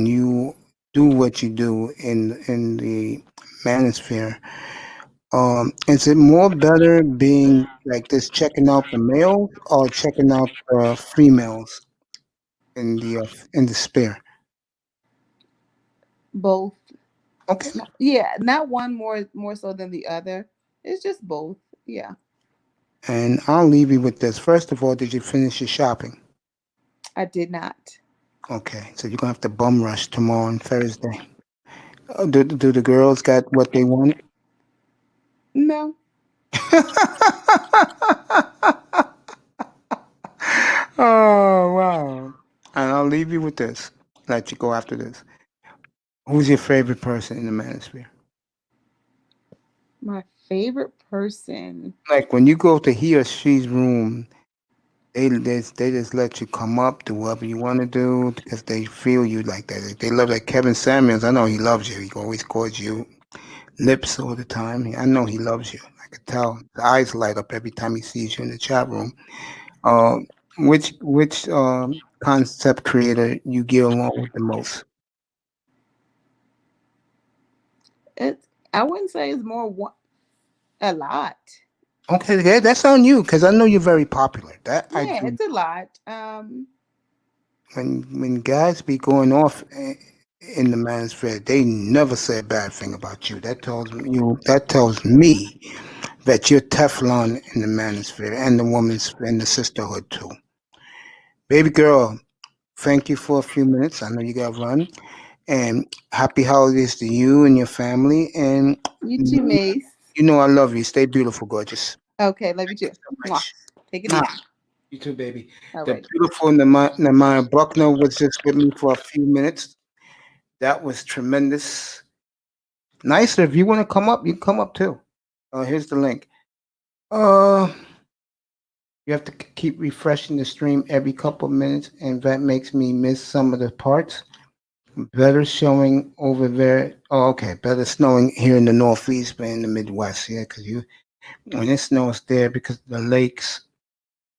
S1: you do what you do in the manosphere, is it more better being like this, checking out the males or checking out the females in the sphere?
S3: Both.
S1: Okay,
S3: Yeah, not one more so than the other. It's just both. Yeah.
S1: and I'll leave you with this. First of all, did you finish your shopping?
S3: I did not.
S1: Okay, so you're gonna have to bum rush tomorrow and Thursday. Do the girls got what they wanted?
S3: No.
S1: Oh wow! And I'll leave you with this. Let you go after this. Who's your favorite person in the manosphere?
S3: My favorite person.
S1: Like when you go to he or she's room, they just let you come up, do whatever you want to do because they feel you like that. They love like Kevin Samuels. I know he loves you. He always calls you lips all the time. I know he loves you. I could tell. His eyes light up every time he sees you in the chat room. Uh, which concept creator you get along with the most?
S3: It. I wouldn't say it's a lot.
S1: Okay, that's on you because I know you're very popular. That I
S3: Yeah,
S1: do.
S3: it's a lot.
S1: When guys be going off in the manosphere, they never say a bad thing about you. That tells me that you're Teflon in the manosphere and the woman's and the sisterhood too. Baby girl, thank you for a few minutes. I know you got to run. And happy holidays to you and your family. And
S3: You too,
S1: you
S3: Mace.
S1: you know I love you. Stay beautiful, gorgeous.
S3: Okay, love you
S1: Thank you
S3: too.
S1: so
S3: Mwah.
S1: much.
S3: Take it
S1: Mwah.
S3: easy.
S1: You too, baby.
S3: All
S1: The
S3: right.
S1: beautiful Namaya Buckner was just with me for a few minutes. That was tremendous. Nicer. If you want to come up, you can come up too. Here's the link. Uh, you have to keep refreshing the stream every couple of minutes, and that makes me miss some of the parts. Better showing over there. Oh, okay. Better snowing here in the Northeast, but in the Midwest, yeah, because when it snows there because of the lakes,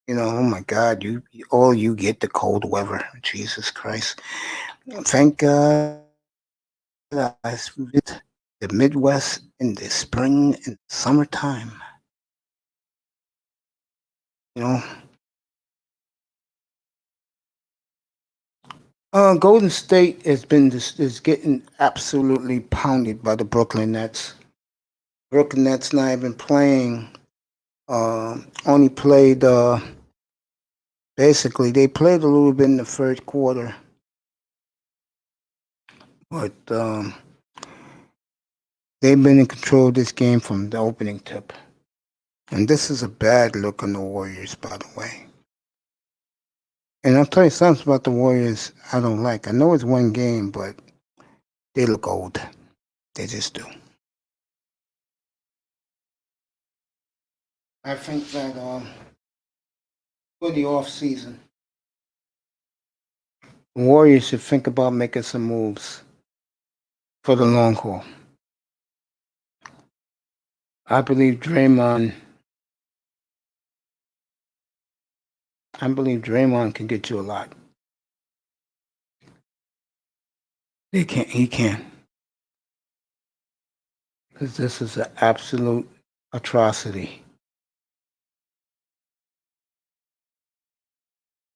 S1: oh my God, all you get the cold weather. Jesus Christ. Thank God I visit the Midwest in the spring and summertime. You know, Golden State is getting absolutely pounded by the Brooklyn Nets. Brooklyn Nets not even playing. Only played basically they played a little bit in the third quarter, but they've been in control of this game from the opening tip. And this is a bad look on the Warriors, by the way. And I'll tell you something about the Warriors I don't like. I know it's one game, but they look old. They just do. I think that for the off season, Warriors should think about making some moves for the long haul. I believe Draymond. I believe Draymond can get you a lot. They can. He can. Because this is an absolute atrocity.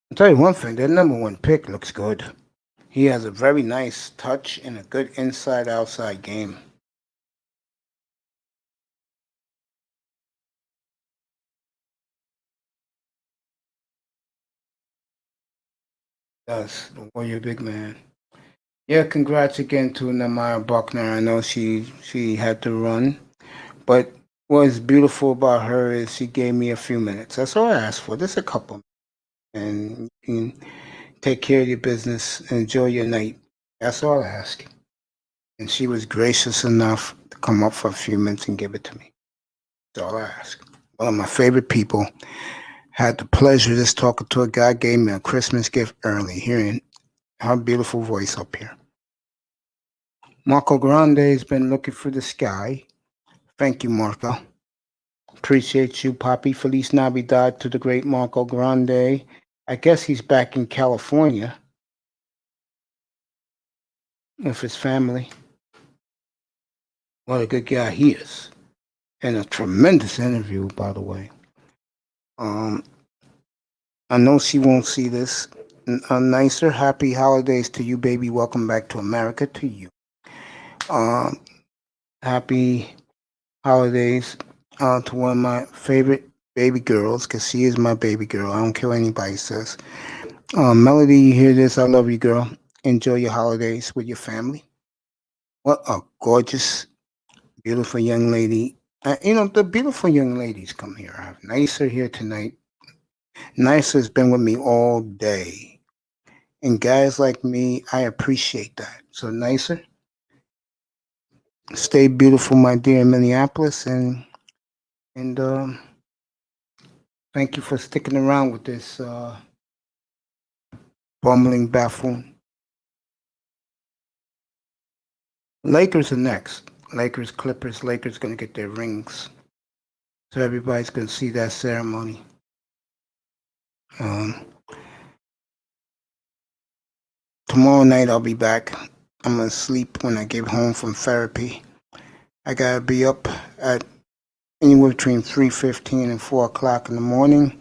S1: I'll tell you one thing. Their number one pick looks good. He has a very nice touch and a good inside-outside game. Does the Warrior big man? Yeah, congrats again to Namaya Buckner. I know she had to run, but what's beautiful about her is she gave me a few minutes. That's all I asked for. Just a couple, and you can take care of your business, and enjoy your night. That's all I ask. And she was gracious enough to come up for a few minutes and give it to me. That's all I ask. One of my favorite people. Had the pleasure of just talking to a guy, gave me a Christmas gift early, hearing her beautiful voice up here. Marco Grande's been looking for the sky. Thank you, Marco. Appreciate you, Poppy. Feliz Navidad to the great Marco Grande. I guess he's back in California with his family. What a good guy he is. And a tremendous interview, by the way. Um, I know she won't see this. A nicer happy holidays to you, baby. Welcome back to America to you. Um, happy holidays to one of my favorite baby girls, because she is my baby girl. I don't care what anybody says. Melody, you hear this? I love you, girl. Enjoy your holidays with your family. What a gorgeous, beautiful young lady. The beautiful young ladies come here. I have Nicer here tonight. Nicer's been with me all day. And guys like me, I appreciate that. So, Nicer, stay beautiful, my dear, in Minneapolis. And thank you for sticking around with this bumbling buffoon. Lakers are next. Lakers, Clippers. Lakers going to get their rings. So everybody's going to see that ceremony. Tomorrow night I'll be back. I'm going to sleep when I get home from therapy. I got to be up at anywhere between 3:15 and 4 o'clock in the morning.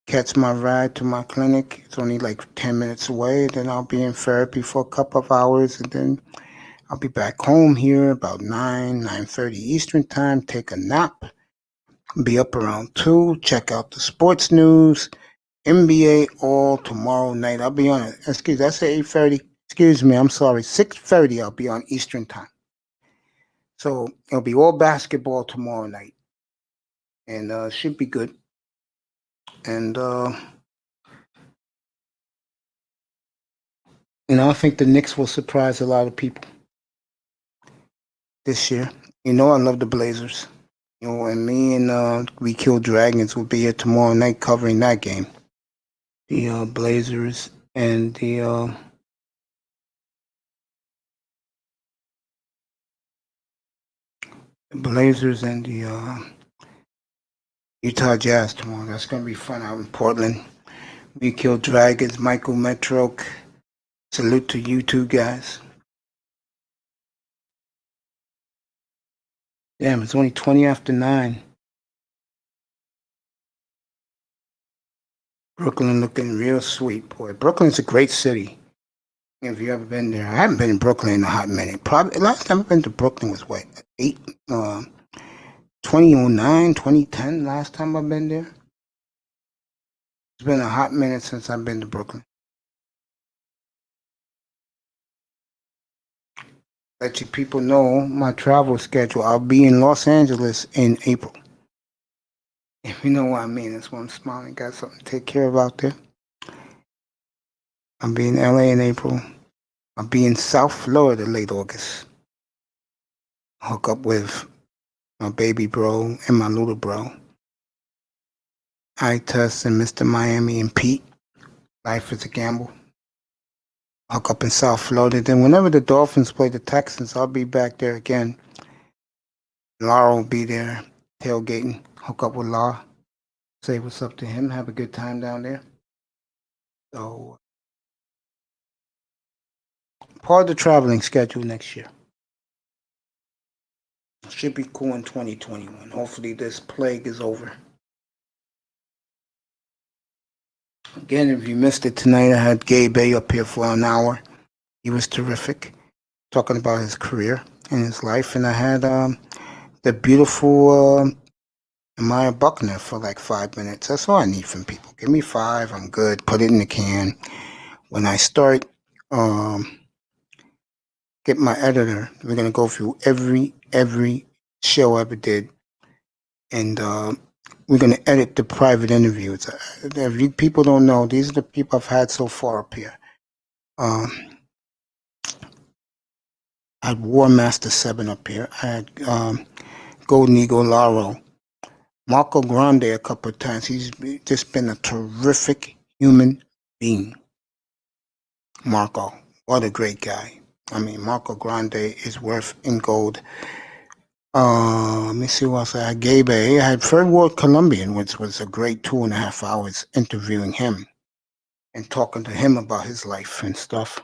S1: Catch my ride to my clinic. It's only like 10 minutes away. Then I'll be in therapy for a couple of hours. And then I'll be back home here about 9:30 Eastern time. Take a nap. Be up around 2. Check out the sports news. N.B.A. all tomorrow night. I'll be on it. Excuse me, I said 8:30. Excuse me, I'm sorry. 6:30 I'll be on Eastern time. So it'll be all basketball tomorrow night. And should be good. And I think the Knicks will surprise a lot of people this year. I love the Blazers. And me and We Kill Dragons will be here tomorrow night covering that game. The Blazers and the Blazers and the Utah Jazz tomorrow. That's going to be fun out in Portland. We Kill Dragons, Michael Metroke. Salute to you two guys. Damn, it's only 20 after 9. Brooklyn looking real sweet, boy. Brooklyn's a great city. If you ever been there, I haven't been in Brooklyn in a hot minute. Probably last time I've been to Brooklyn was what, 2009, 2010. Last time I've been there. It's been a hot minute since I've been to Brooklyn. Let you people know my travel schedule. I'll be in Los Angeles in April. If you know what I mean, that's why I'm smiling. Got something to take care of out there. I'll be in LA in April. I'll be in South Florida late August. Hook up with my baby bro and my little bro. Itus and Mr. Miami and Pete. Life is a gamble. Hook up in South Florida. Then whenever the Dolphins play the Texans, I'll be back there again. Laura will be there tailgating. Hook up with Laura. Say what's up to him. Have a good time down there. So part of the traveling schedule next year. Should be cool in 2021. Hopefully this plague is over. Again, if you missed it tonight, I had N.B.A. up here for an hour. He was terrific, talking about his career and his life. And I had the beautiful Maya Buckner for like 5 minutes. That's all I need from people. Give me 5. I'm good. Put it in the can. When I start, get my editor. We're going to go through every show I ever did. And we're going to edit the private interviews. If you people don't know, these are the people I've had so far up here. I had War Master 7 up here. I had Golden Eagle Laro. Marco Grande a couple of times. He's just been a terrific human being. Marco, what a great guy. I mean, Marco Grande is worth in gold. Let me see what else I had. N.B.A. I had Third World Colombian, which was a great 2.5 hours interviewing him and talking to him about his life and stuff.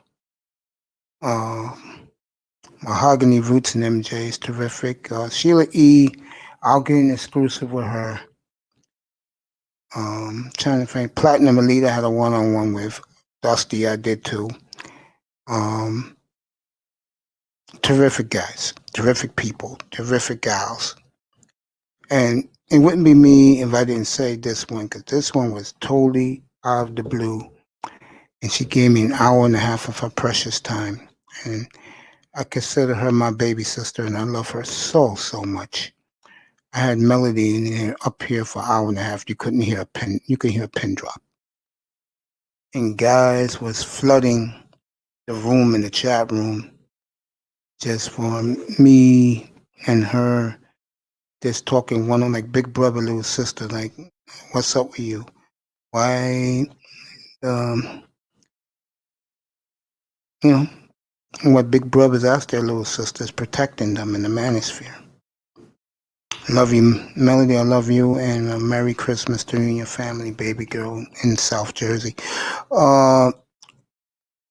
S1: Mahogany Roots and MJ is terrific. Sheila E., I'll get an exclusive with her. Trying to think. Platinum Elite, I had a one-on-one with. Dusty, I did too. Terrific guys, terrific people, terrific gals. And it wouldn't be me if I didn't say this one, because this one was totally out of the blue. and she gave me an hour and a half of her precious time. And I consider her my baby sister, and I love her so much. I had Melody in here up here for an hour and a half. You couldn't hear a pin. You could hear a pin drop. And guys was flooding the room in the chat room just for me and her, just talking one on like big brother, little sister. Like, what's up with you? Why? Um, you know, what big brothers ask their little sisters, protecting them in the manosphere. Love you, Melody. I love you, and Merry Christmas to you and your family, baby girl in South Jersey.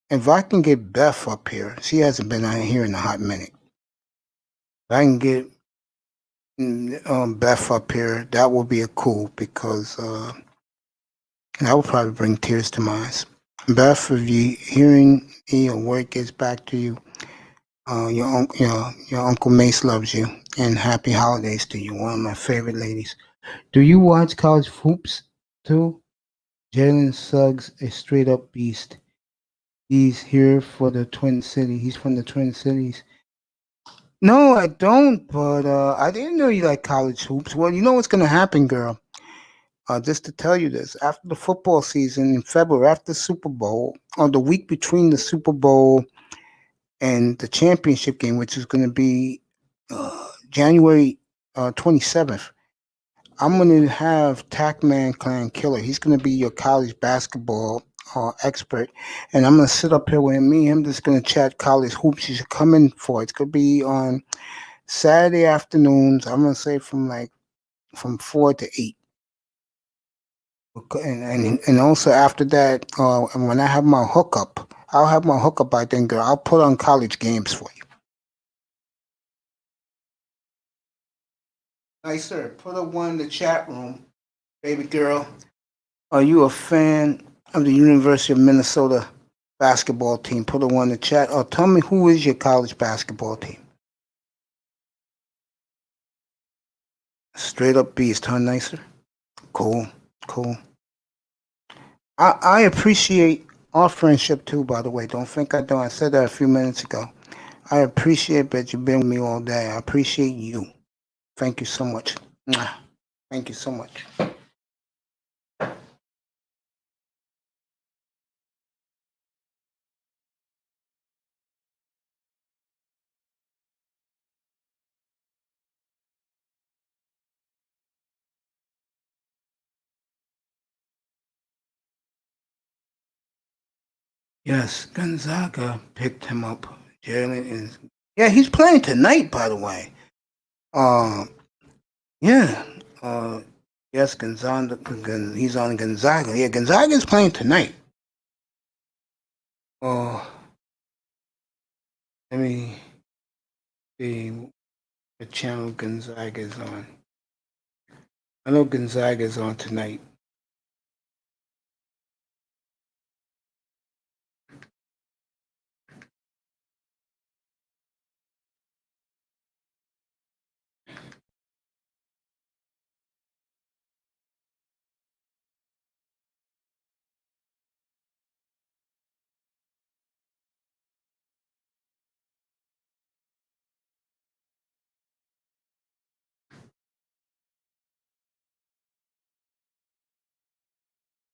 S1: If I can get Beth up here, she hasn't been out here in a hot minute. If I can get Beth up here, that will be a cool, because that will probably bring tears to my eyes. Beth, if you hearing me or word gets back to you, your Uncle Mace loves you, and happy holidays to you. One of my favorite ladies. Do you watch college hoops too? Jalen Suggs, a straight up beast. He's here for the Twin Cities. He's from the Twin Cities. No, I don't, but I didn't know you like college hoops. Well, you know what's going to happen, girl. Just to tell you this, after the football season in February, after the Super Bowl, or the week between the Super Bowl and the championship game, which is going to be January 27th, I'm going to have Tackman Clan Killer. He's going to be your college basketball expert. And I'm going to sit up here with me and him just going to chat college hoops. You should come in for it. It's going to be on Saturday afternoons. I'm going to say from 4 to 8. And also after that, when I have my hookup, I'll have my hookup by then, girl. I'll put on college games for you. Nice, sir. Put a one in the chat room, baby girl. Are you a fan of the University of Minnesota basketball team? Put a one in the chat. Or tell me, who is your college basketball team? Straight up beast, huh, Nicer? Cool. I appreciate our friendship too, by the way. Don't think I don't. I said that a few minutes ago. I appreciate that you've been with me all day. I appreciate you. Thank you so much. Mwah. Thank you so much. Yes, Gonzaga picked him up. Jalen is. Yeah, he's playing tonight, by the way. Yeah. Yes, Gonzaga. He's on Gonzaga. Yeah, Gonzaga's playing tonight. Let me see what channel Gonzaga is on. I know Gonzaga is on tonight.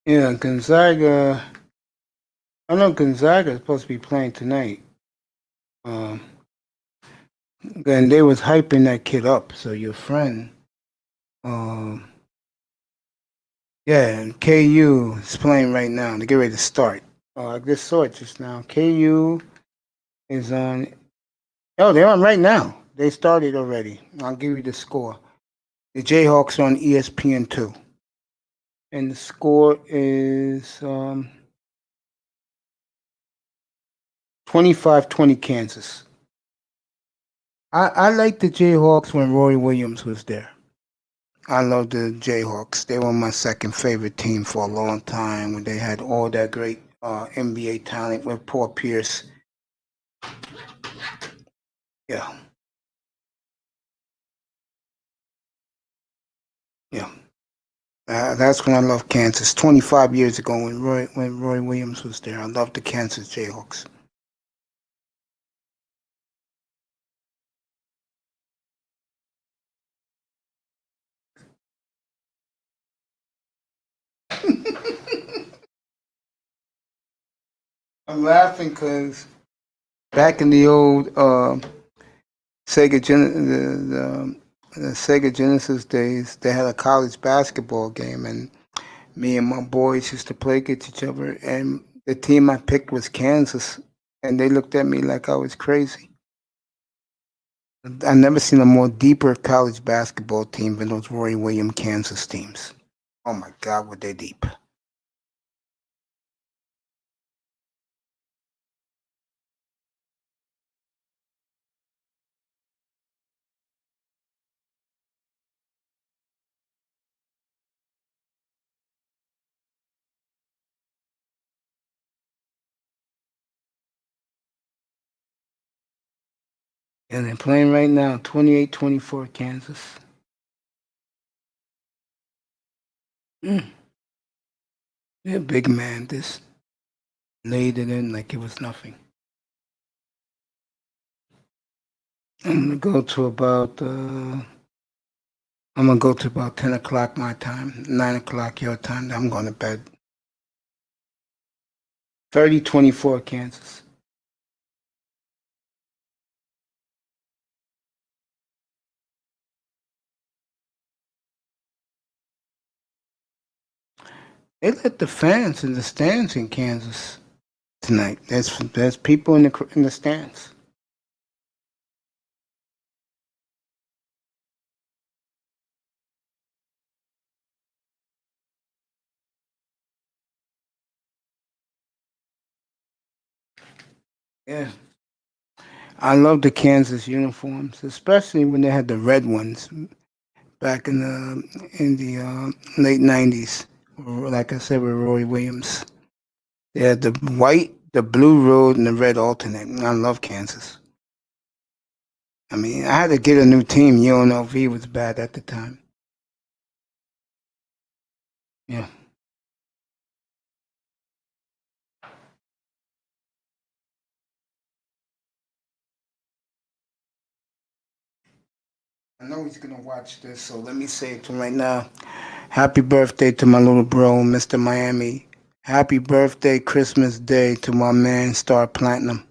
S1: Yeah, Gonzaga. I know Gonzaga is supposed to be playing tonight. And they was hyping that kid up. So your friend, yeah, and KU is playing right now. They get ready to start. I just saw it just now. KU is on. Oh, they're on right now. They started already. I'll give you the score. The Jayhawks are on ESPN2. And the score is 25-20 Kansas. I liked the Jayhawks when Roy Williams was there. I love the Jayhawks. They were my second favorite team for a long time when they had all that great N.B.A. talent with Paul Pierce. Yeah. Yeah. That's when I loved Kansas. 25 years ago when Roy Williams was there, I loved the Kansas Jayhawks. I'm laughing because back in the old the Sega Genesis days, they had a college basketball game, and me and my boys used to play against each other. And the team I picked was Kansas, and they looked at me like I was crazy. I've never seen a more deeper college basketball team than those Roy Williams Kansas teams. Oh my God, were they deep! And they're playing right now, 28-24 Kansas. Mm. They're a big man. This laid it in like it was nothing. I'm gonna go to about 10 o'clock my time, 9 o'clock your time. I'm going to bed. 30-24 Kansas. They let the fans in the stands in Kansas tonight. There's people in the stands. Yeah, I love the Kansas uniforms, especially when they had the red ones back in the late '90s. Like I said, with Roy Williams, they had the white, the blue road, and the red alternate. I love Kansas. I mean, I had to get a new team. UNLV was bad at the time. Yeah. I know he's gonna watch this, so let me say it to him right now. Happy birthday to my little bro, Mr. Miami. Happy birthday, Christmas Day to my man, Star Platinum.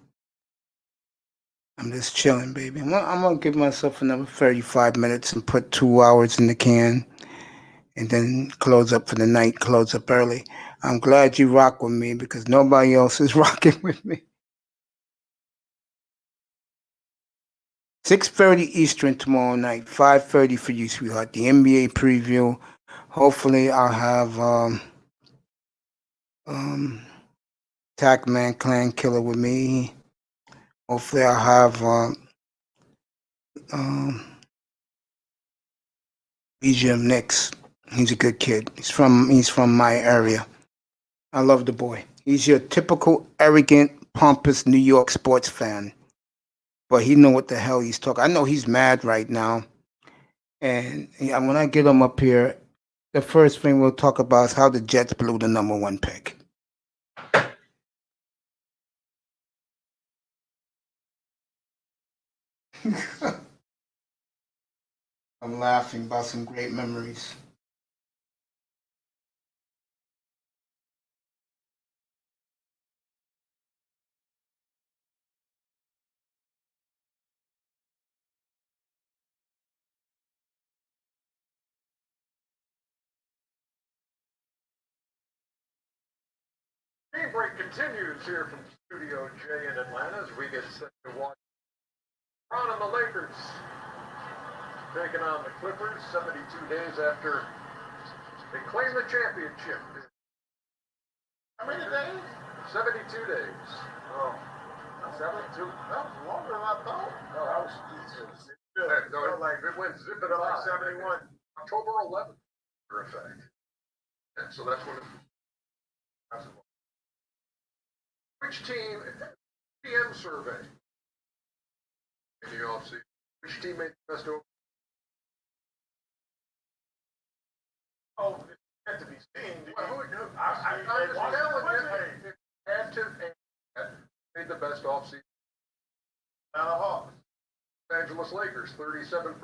S1: I'm just chilling, baby. I'm gonna give myself another 35 minutes and put 2 hours in the can, and then close up for the night. Close up early. I'm glad you rock with me because nobody else is rocking with me. 6:30 Eastern tomorrow night. 5:30 for you, sweetheart. The NBA preview. Hopefully, I'll have um, Tackman Clan Killer with me. Hopefully, I'll have um, BGM Nix. He's a good kid. He's from my area. I love the boy. He's your typical arrogant, pompous New York sports fan, but he know what the hell he's talking. I know he's mad right now, and yeah, when I get him up here, the first thing we'll talk about is how the Jets blew the number one pick. I'm laughing about some great memories.
S4: Game break continues here from Studio J in Atlanta as we get set to watch LeBron and the Lakers taking on the Clippers 72 days after they claim the championship. How many days? 72 days. Oh, 72? That was longer than I thought. No, that was easy. Like it went zipping like 71. October 11th, for effect. And so that's when it. Which team, PM survey in the offseason, which team made the best over? Oh, Yet to be seen. I'm just telling you, hey, add to made the best offseason. Now, Hawks, Los Angeles Lakers, 37%,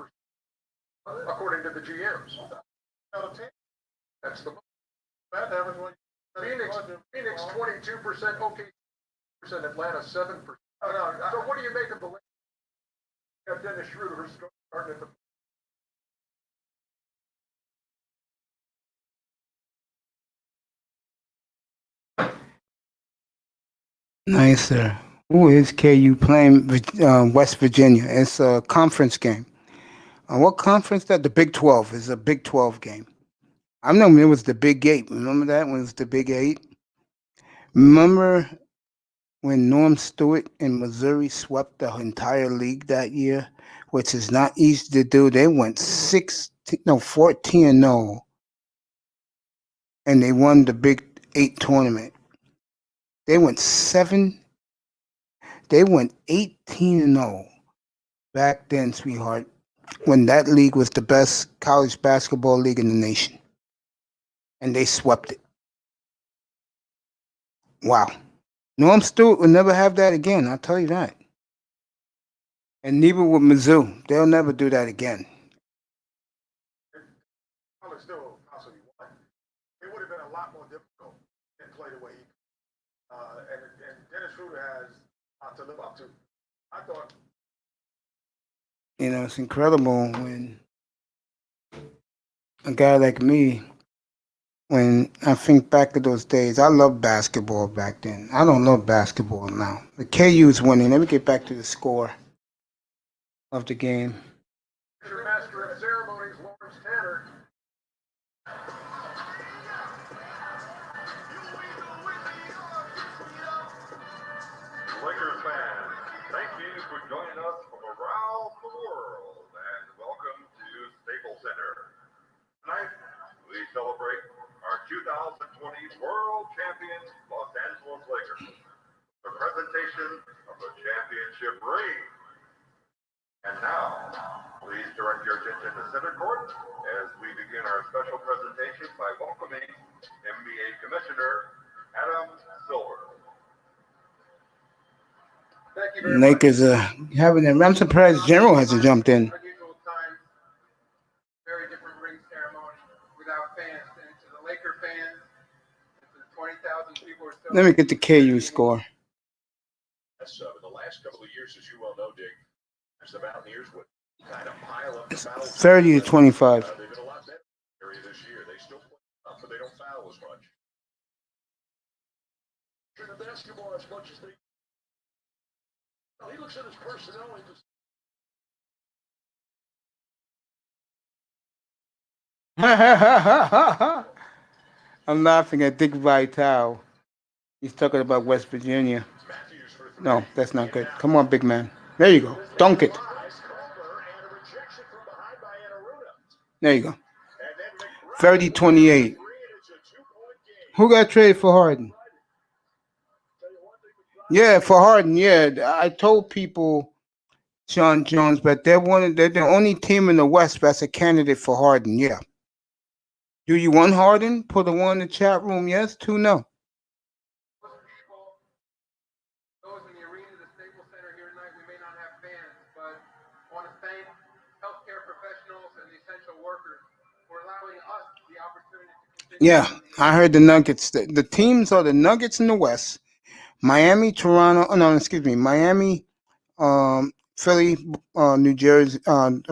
S4: according to the GMs. That's the that happens when Phoenix 22%, okay, percent, Atlanta 7%. So what do you make of the Lakers? You got Dennis Schroeder starting at the
S1: Nicer. Who is KU playing West Virginia? It's a conference game. What conference that? The Big 12 is a Big 12 game. I know it was the Big 8. Remember that when it was the Big 8? Remember when Norm Stewart in Missouri swept the entire league that year, which is not easy to do. They went 14-0, and they won the Big 8 tournament. They went 18-0 back then, sweetheart, when that league was the best college basketball league in the nation. And they swept it. Wow. Norm Stewart will never have that again, I'll tell you that. And neither will Mizzou. They'll never do that again.
S4: still possibly won. It would have been a lot more difficult and play the way he and Dennis Schroeder has a lot to live up to. I thought.
S1: You know, it's incredible when a guy like me, when I think back to those days, I loved basketball back then. I don't love basketball now. The KU's winning. Let me get back to the score of the game.
S4: Master of Ceremonies, Lawrence Tanner. Lakers fans, thank you for joining us from around the world, and welcome to Staples Center. Tonight, we celebrate our 2020 World Champions Los Angeles Lakers. The presentation of the championship ring. And now, please direct your attention to center court as we begin our special presentation by welcoming N.B.A. Commissioner Adam Silver. Thank you very
S1: Lakers are having them. I'm surprised General hasn't jumped in.
S5: Unusual times, very different ring ceremony without fans. And to the Laker fans, to the 20,000 people or so.
S1: Let me get the KU score.
S4: So, in the last couple of years, as you well know, Dick, the Mountaineers would kind of pile up the fouls.
S1: 30-25.
S4: They've been a lot better area this year. They still play up, but they don't foul as much. In the basketball, as much as they. He looks at his personnel and just.
S1: I'm laughing at Dick Vitale. He's talking about West Virginia. No, that's not good. Come on, big man. There you go. Dunk it. There you go. 30-28. Who got traded for Harden? Yeah, for Harden, yeah. I told people, Sean Jones, but they're the only team in the West that's a candidate for Harden, yeah. Do you want Harden? Put a one in the chat room, yes. 2, no.
S5: Those in the arena, the Staples Center here tonight, we may not have fans, but I want to thank healthcare professionals and the essential workers for allowing us the opportunity to continue.
S1: Yeah, I heard the Nuggets. The teams are the Nuggets in the West, Miami, Toronto. No, excuse me, Miami, Philly, New Jersey,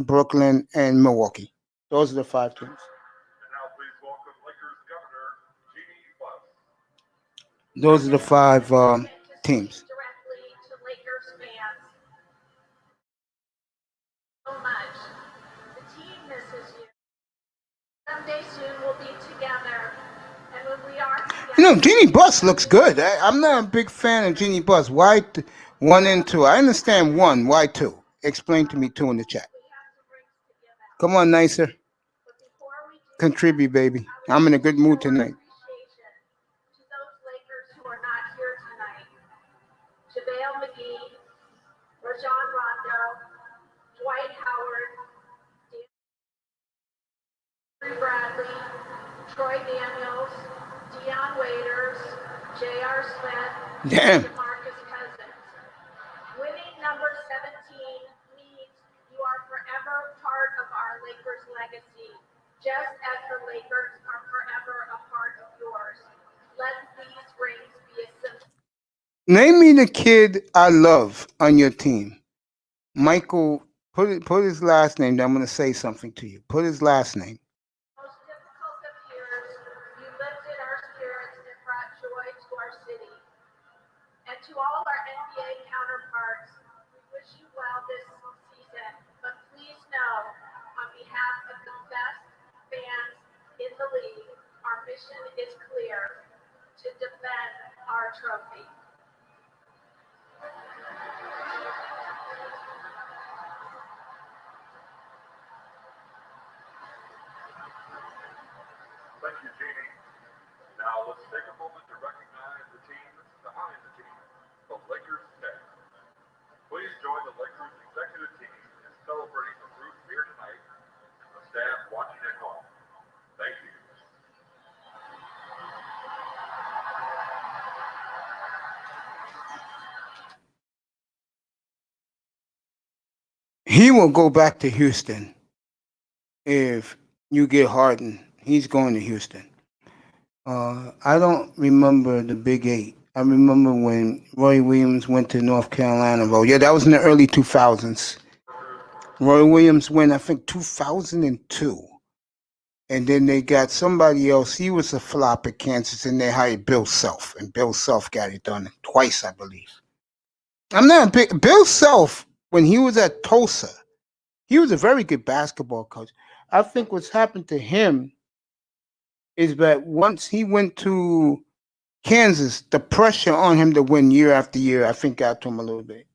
S1: Brooklyn, and Milwaukee. Those are the 5 teams.
S4: And now, please welcome Lakers Governor Jeannie Buss.
S1: Those are the 5 teams.
S6: Directly to Lakers fans. So much. The team misses you. Someday soon we'll be together. And when we are together.
S1: You know, Jeannie Buss looks good. I'm not a big fan of Jeannie Buss. Why 1 and 2? I understand 1. Why 2? Explain to me 2 in the chat. Come on, Nicer. Contribute, baby. I'm in a good mood tonight.
S6: To those Lakers who are not here tonight. JaVale McGee, Rajon Rondo, Dwight Howard, Avery Bradley, Troy Daniels, Dion Waiters, J.R. Smith,
S1: Damn.
S6: and DeMarcus Cousins. Winning number 17 means you are forever part of our Lakers legacy, just as the Lakers are forever a part of yours. Let these rings be a symbol.
S1: Name me the kid I love on your team. Michael, put his last name. I'm going to say something to you. Put his last name.
S6: Most difficult of years, you lifted our spirits and brought joy to our city. And to all our N.B.A. counterparts, we wish you well this season. But please know, on behalf of the best fans in the league, our mission is clear: to defend our trophy.
S4: Thank you, Jeannie. Now let's take a moment to recognize the team behind the team, the Lakers staff. Please join the Lakers executive team in celebrating the Bruce here tonight and the staff watching at home. Thank you.
S1: He will go back to Houston if you get Harden. He's going to Houston. I don't remember the Big Eight. I remember when Roy Williams went to North Carolina. Well, yeah, that was in the early 2000s. Roy Williams went, I think, 2002. And then they got somebody else. He was a flop at Kansas, and they hired Bill Self. And Bill Self got it done twice, I believe. I'm not a big... Bill Self, when he was at Tulsa, he was a very good basketball coach. I think what's happened to him is that once he went to Kansas, the pressure on him to win year after year, I think, got to him a little bit.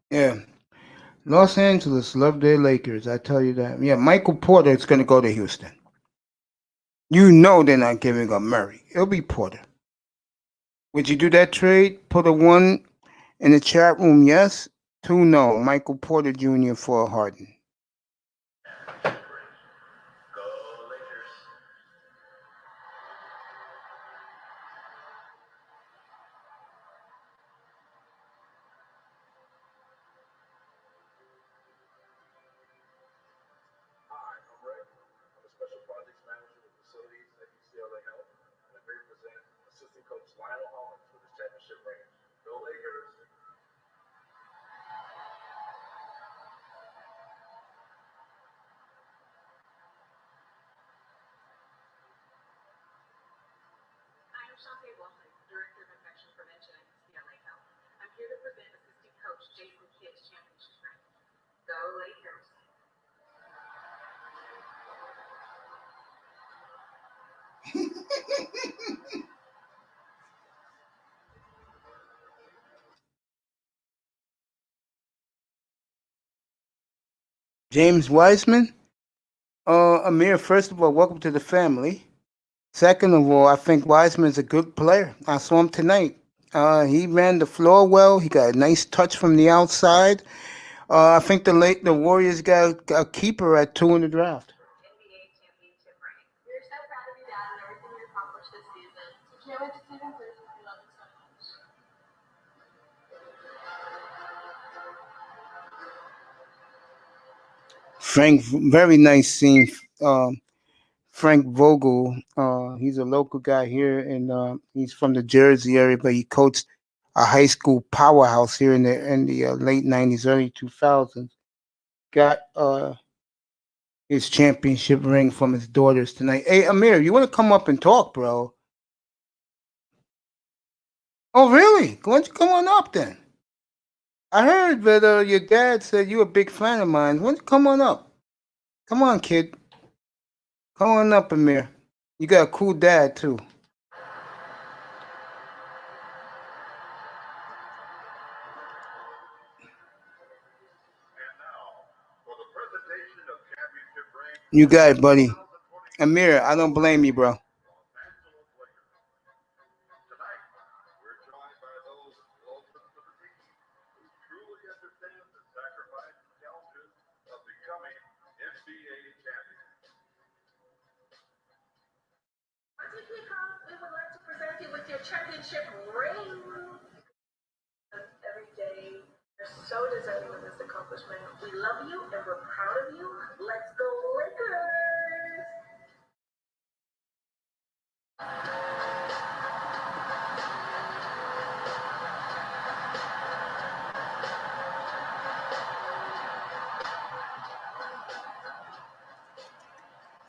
S1: Yeah. Los Angeles love their Lakers, I tell you that. Yeah, Michael Porter is going to go to Houston. You know they're not giving up Murray. It'll be Porter. Would you do that trade? Put a 1 in the chat room, yes. 2, no. Michael Porter Jr. for Harden.
S4: Hi, I'm Rick. I'm a special projects manager with facilities at UCLA Health, and I'm here to present assistant coach Lionel Hollins for this championship ring. Go Lakers!
S7: I'm Shantae Wilson, Director of Infection Prevention at UCLA Health. I'm here to present Assistant Coach Jason Kidd's championship ring. Go Lakers!
S1: James Wiseman? Amir, first of all, welcome to the family. Second of all, I think Wiseman's a good player. I saw him tonight. He ran the floor well. He got a nice touch from the outside. I think the Warriors got a keeper at 2 in the draft.
S7: N.B.A. championship ring. We're so proud of you, Dad, and everything you accomplished this season. We can't wait to see them through. We love you so much.
S1: Frank, very nice scene. Frank Vogel, he's a local guy here, and he's from the Jersey area, but he coached a high school powerhouse here in the late 90s, early 2000s. Got his championship ring from his daughters tonight. Hey, Amir, you want to come up and talk, bro? Oh, really? Why don't you come on up then? I heard that your dad said you're a big fan of mine. Why don't you come on up? Come on, kid. Come on up, Amir. You got a cool dad, too.
S4: And now, for the presentation of championship ring,
S1: You got it, buddy. Amir, I don't blame you, bro.
S4: Los Angeles Lakers.
S7: with your championship ring. Every day, you're so deserving of this accomplishment. We love you and we're proud of you. Let's go Lakers!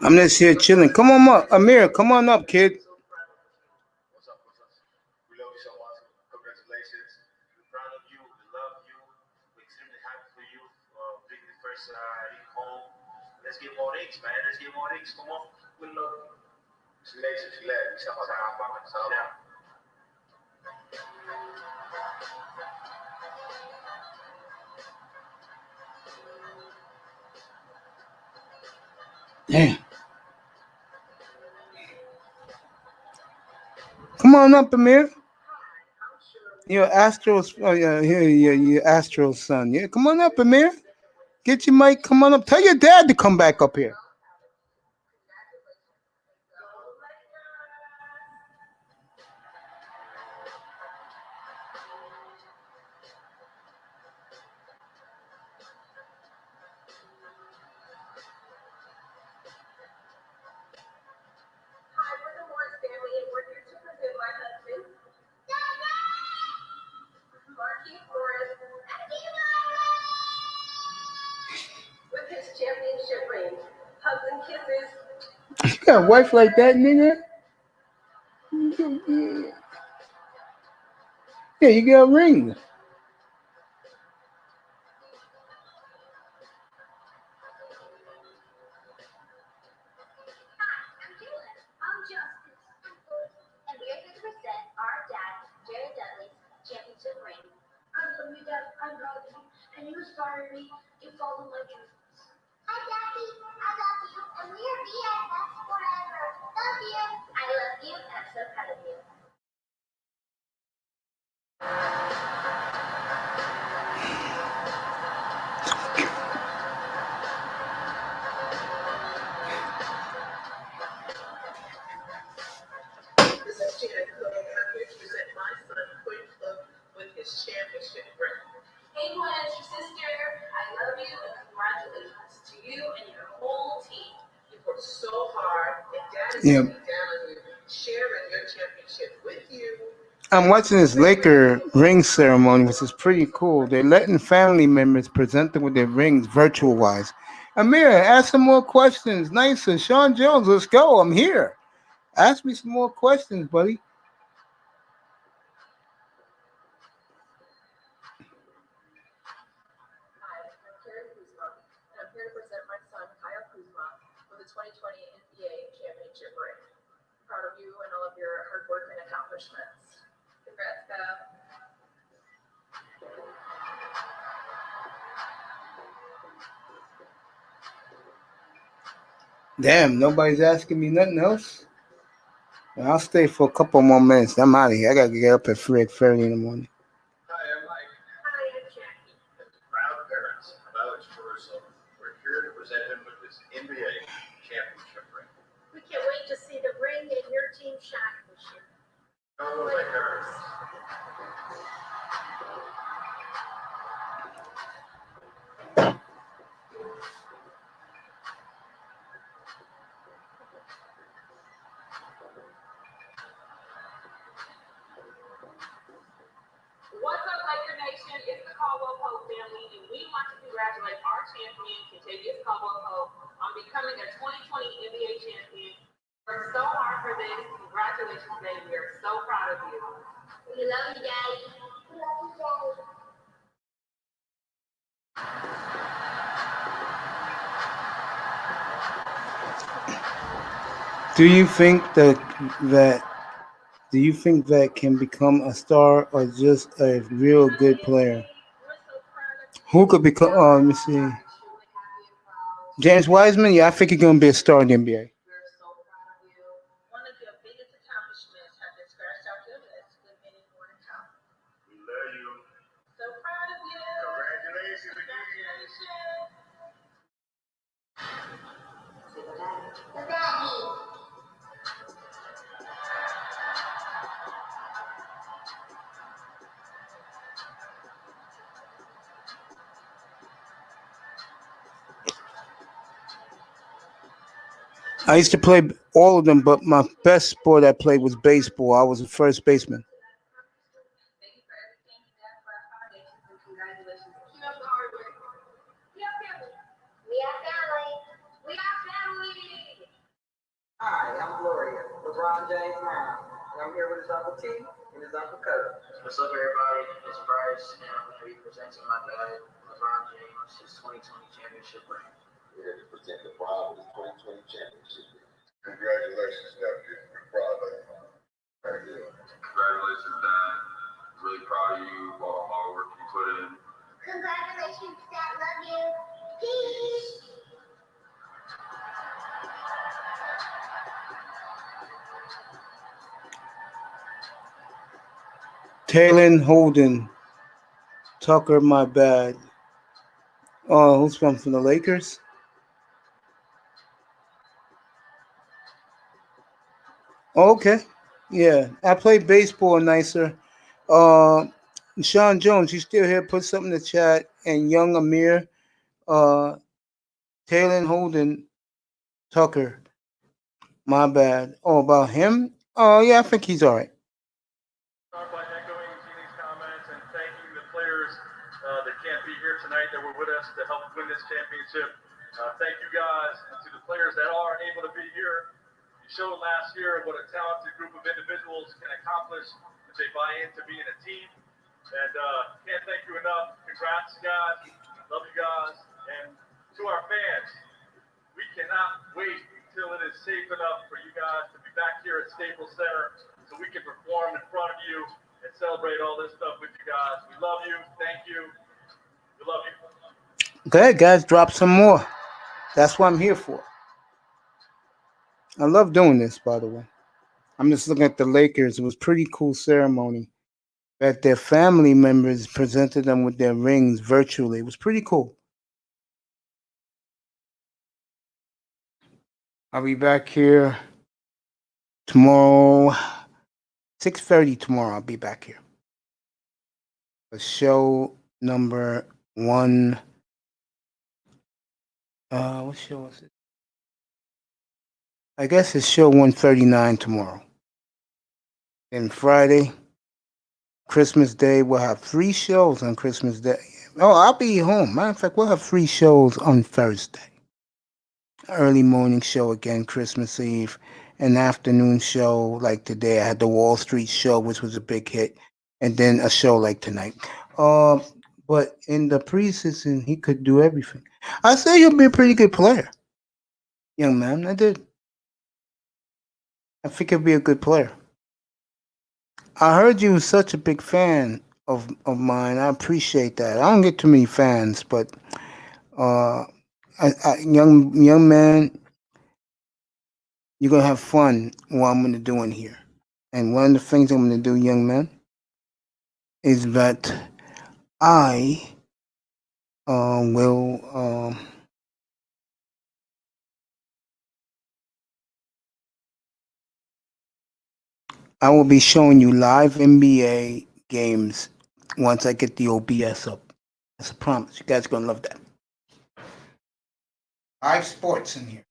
S1: I'm just here chilling. Come on up, Amir. Come on up, kid.
S4: What's up? We love you so much. Congratulations. We're proud of you. We love you. We're extremely happy for you. Being the first league home. Let's get more rings, man. Let's get more rings. Come on. We love you. Congratulations. Yeah.
S1: Damn. Come on up, Amir. You're Astro's. Oh yeah, you're Astro's son. Yeah, come on up, Amir. Get your mic. Come on up. Tell your dad to come back up here.
S7: Hi, we're the Morris family and we're here to present my husband, Marquis Morris, with his championship ring. Hugs and kisses.
S1: You got a wife like that, nigga? Yeah, you got a ring.
S6: I'm Jalen. I'm Justice. And we're here to present our dad, Jerry Dudley's championship ring. I love you, Dad. I'm proud of you. And you inspire me to follow my dreams. Hi, Daddy. I love you. And we are BFFs forever. Love you. I love you. And I'm so proud of you.
S7: This is Janet Cook. I'm here to present my son, Quinn Cook, with his championship ring. Hey, Gwen, it's your sister. I love you and congratulations to you and your whole team. You worked so hard, and Dad is
S1: Yeah.
S7: looking down on you, sharing your championship with you.
S1: I'm watching this Laker ring ceremony, which is pretty cool. They're letting family members present them with their rings virtual wise. Amir, ask some more questions. Nicer. Sean Jones, let's go. I'm here. Ask me some more questions, buddy.
S7: Hi, I'm Karen Kuzma, and I'm here to present my son, Kyle Kuzma, with the 2020 N.B.A. championship ring. Proud of you and all of your hard work and accomplishments. Congrats, Kyle.
S1: Damn, nobody's asking me nothing else. Well, I'll stay for a couple more minutes. I'm out of here. I gotta get up at 3:30 in the morning.
S4: Hi, I'm Mike.
S7: Hi, I'm Jackie.
S4: As proud parents of Alex Caruso, we're here to present him with his NBA championship ring.
S6: We can't wait to see the ring and your team shine this year.
S4: Go Lakers!
S7: What's up, Laker Nation? It's the Caldwell Pope family, and we want to congratulate our champion, Kentavious Caldwell Pope, on becoming a 2020 NBA champion. Worked so hard for this. Congratulations, baby. We are so proud of you.
S6: We love you, Daddy. We love you, Daddy.
S1: Do you think that can become a star or just a real good player?
S7: We're so proud of you.
S1: Who could become? Oh, let me see.
S7: Truly happy and proud.
S1: James Wiseman. Yeah, I think he's gonna be a star in the NBA.
S7: We're so proud of you. One of your biggest accomplishments has been scratched off your list with many more to come.
S4: We love you.
S7: So proud of you.
S4: Congratulations again.
S7: Congratulations.
S6: The Daddy.
S1: I used to play all of them, but my best sport I played was baseball. I was a first baseman.
S7: Thank you for everything you've done for our foundations and congratulations. Keep up the hard work. We are family. We are family. We are family.
S8: Hi, I'm Gloria, LeBron James' mom, and I'm here with his Uncle T and his Uncle Kurt.
S9: What's up, everybody? It's Bryce, and I'm going to be presenting my dad, LeBron James, his 2020 championship ring.
S10: We're here to present LeBron with his 2020 championship ring.
S4: Congratulations, nephew. We're proud of you. Thank you.
S5: Congratulations, Dad. Really proud of you for all the hard work you put in.
S6: Congratulations, Dad. Love you. Peace.
S1: Taylor Holden, Tucker, my bad. Oh, who's from the Lakers? Okay, yeah. I played baseball nicer. Uh, Sean Jones, you still here? Put something in the chat. And Young Amir, Taylor Holden, Tucker, my bad. Oh, about him? Oh, yeah, I think he's all right.
S4: Start by echoing Jeannie's comments and thanking the players that can't be here tonight that were with us to help win this championship. Thank you guys, and to the players that are able to be here. You showed last year what a talented group of individuals can accomplish if they buy into being a team. And can't thank you enough. Congrats, guys. Love you guys. And to our fans, we cannot wait until it is safe enough for you guys to be back here at Staples Center so we can perform in front of you and celebrate all this stuff with you guys. We love you. Thank you. We love you.
S1: Go ahead, guys, drop some more. That's what I'm here for. I love doing this, by the way. I'm just looking at the Lakers. It was a pretty cool ceremony that their family members presented them with their rings virtually. It was pretty cool. I'll be back here tomorrow, 6:30 tomorrow. I'll be back here. The show number 1. What show was it? I guess it's show 139 tomorrow. And Friday, Christmas Day, we'll have 3 shows on Christmas Day. Oh, I'll be home. Matter of fact, we'll have 3 shows on Thursday. Early morning show again, Christmas Eve. An afternoon show like today. I had the Wall Street show, which was a big hit. And then a show like tonight. But in the preseason, he could do everything. I say he'll be a pretty good player. Young man, I did. I think he'll be a good player. I heard you were such a big fan of mine. I appreciate that. I don't get too many fans, but young man, you're gonna have fun what I'm gonna do in here. And one of the things I'm gonna do, young man, is that I will I will be showing you live N.B.A. games once I get the OBS up. That's a promise. You guys are gonna love that. Live sports in here.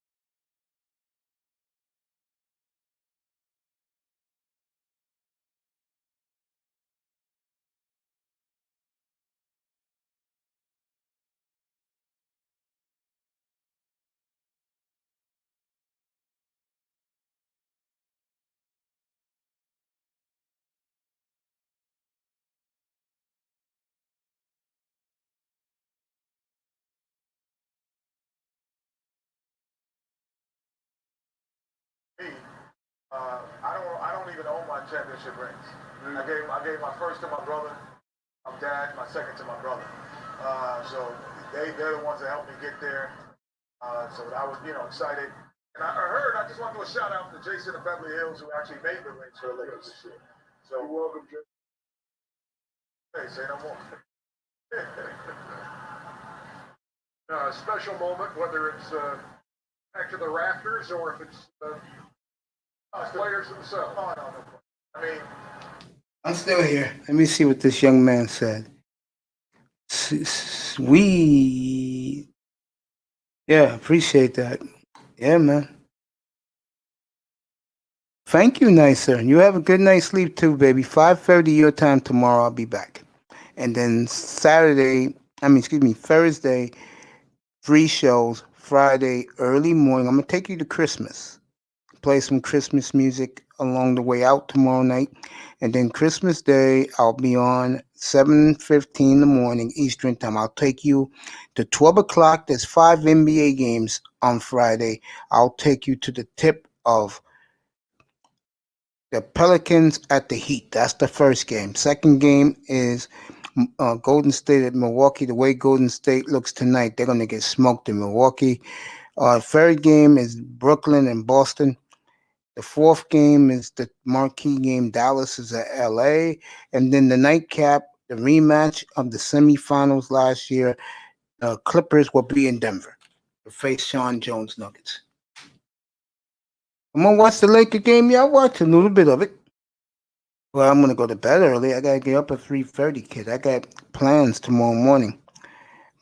S4: I don't even own my championship rings. I gave my first to my brother, my dad, my second to my brother. So they're the ones that helped me get there. So I was excited. And I heard, I just want to do a shout out to Jason and Beverly Hills who actually made the rings for the Lakers this year. So you're welcome, Jason. Hey, say no more. A special moment, whether it's back to the rafters or if it's players themselves. Oh, no. I mean,
S1: I'm still here. Let me see what this young man said. Sweet. Yeah, appreciate that. Yeah, man. Thank you, nice sir. You have a good night's sleep too, baby. 5:30 your time tomorrow. I'll be back. And then Thursday, three shows. Friday, early morning. I'm gonna take you to Christmas. Play some Christmas music along the way out tomorrow night. And then Christmas Day, I'll be on 7:15 in the morning Eastern time. I'll take you to 12 o'clock. There's 5 NBA games on Friday. I'll take you to the tip of the Pelicans at the Heat. That's the first game. Second game is Golden State at Milwaukee. The way Golden State looks tonight, they're going to get smoked in Milwaukee. Third game is Brooklyn and Boston. The fourth game is the marquee game. Dallas is at LA. And then the nightcap, the rematch of the semifinals last year, Clippers will be in Denver to face Sean Jones Nuggets. I'm going to watch the Laker game. Yeah, I watched a little bit of it. Well, I'm gonna go to bed early. I gotta get up at 3:30, kid. I got plans tomorrow morning.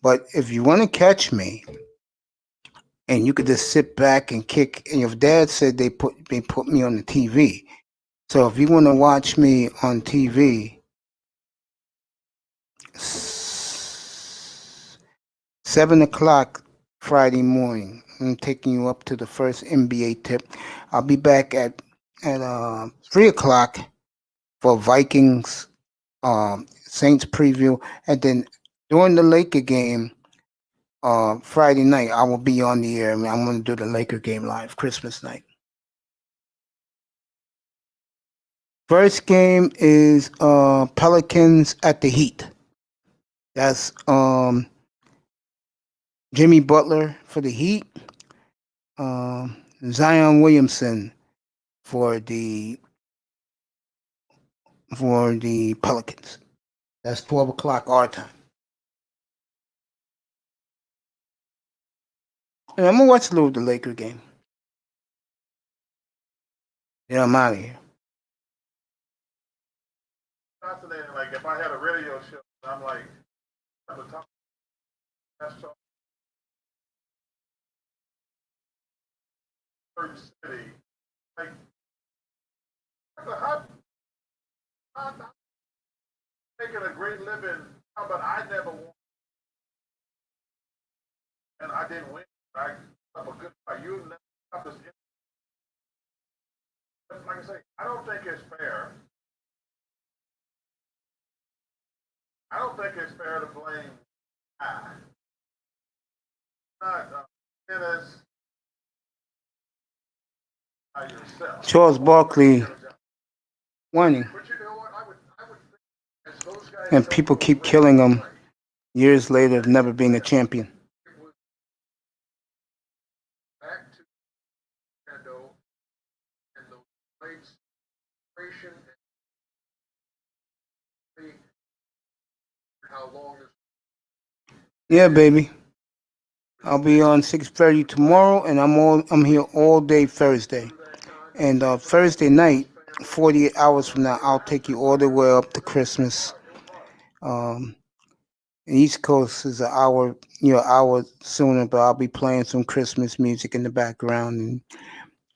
S1: But if you want to catch me, and you could just sit back and kick, and your dad said they put me on the TV. So if you want to watch me on TV, 7 o'clock Friday morning, I'm taking you up to the first NBA tip. I'll be back at 3 o'clock for Vikings Saints preview, and then during the Laker game, Friday night, I will be on the air. I mean, I'm going to do the Laker game live Christmas night. First game is Pelicans at the Heat. That's Jimmy Butler for the Heat, Zion Williamson for the Pelicans. That's 12 o'clock our time. And I'm gonna watch a little of the Laker game. Yeah, I'm out of here.
S4: Fascinating. Like if I had a radio show, I'm like at the top. That's so third city. Like I'm making a great living, but I never won, and I didn't win. I have a good fight. You never have this. Like I say, I don't think it's fair. I don't think it's fair to blame not tennis yourself.
S1: Charles Barkley winning.
S4: But you know what? I would think as those guys
S1: And people keep killing him years later of never being a champion.
S4: it was back to Nintendo and the late celebration and how long this.
S1: Yeah, baby. I'll be on 6:30 tomorrow, and I'm here all day Thursday. And Thursday night, 48 hours from now, I'll take you all the way up to Christmas. East Coast is an hour sooner, but I'll be playing some Christmas music in the background, and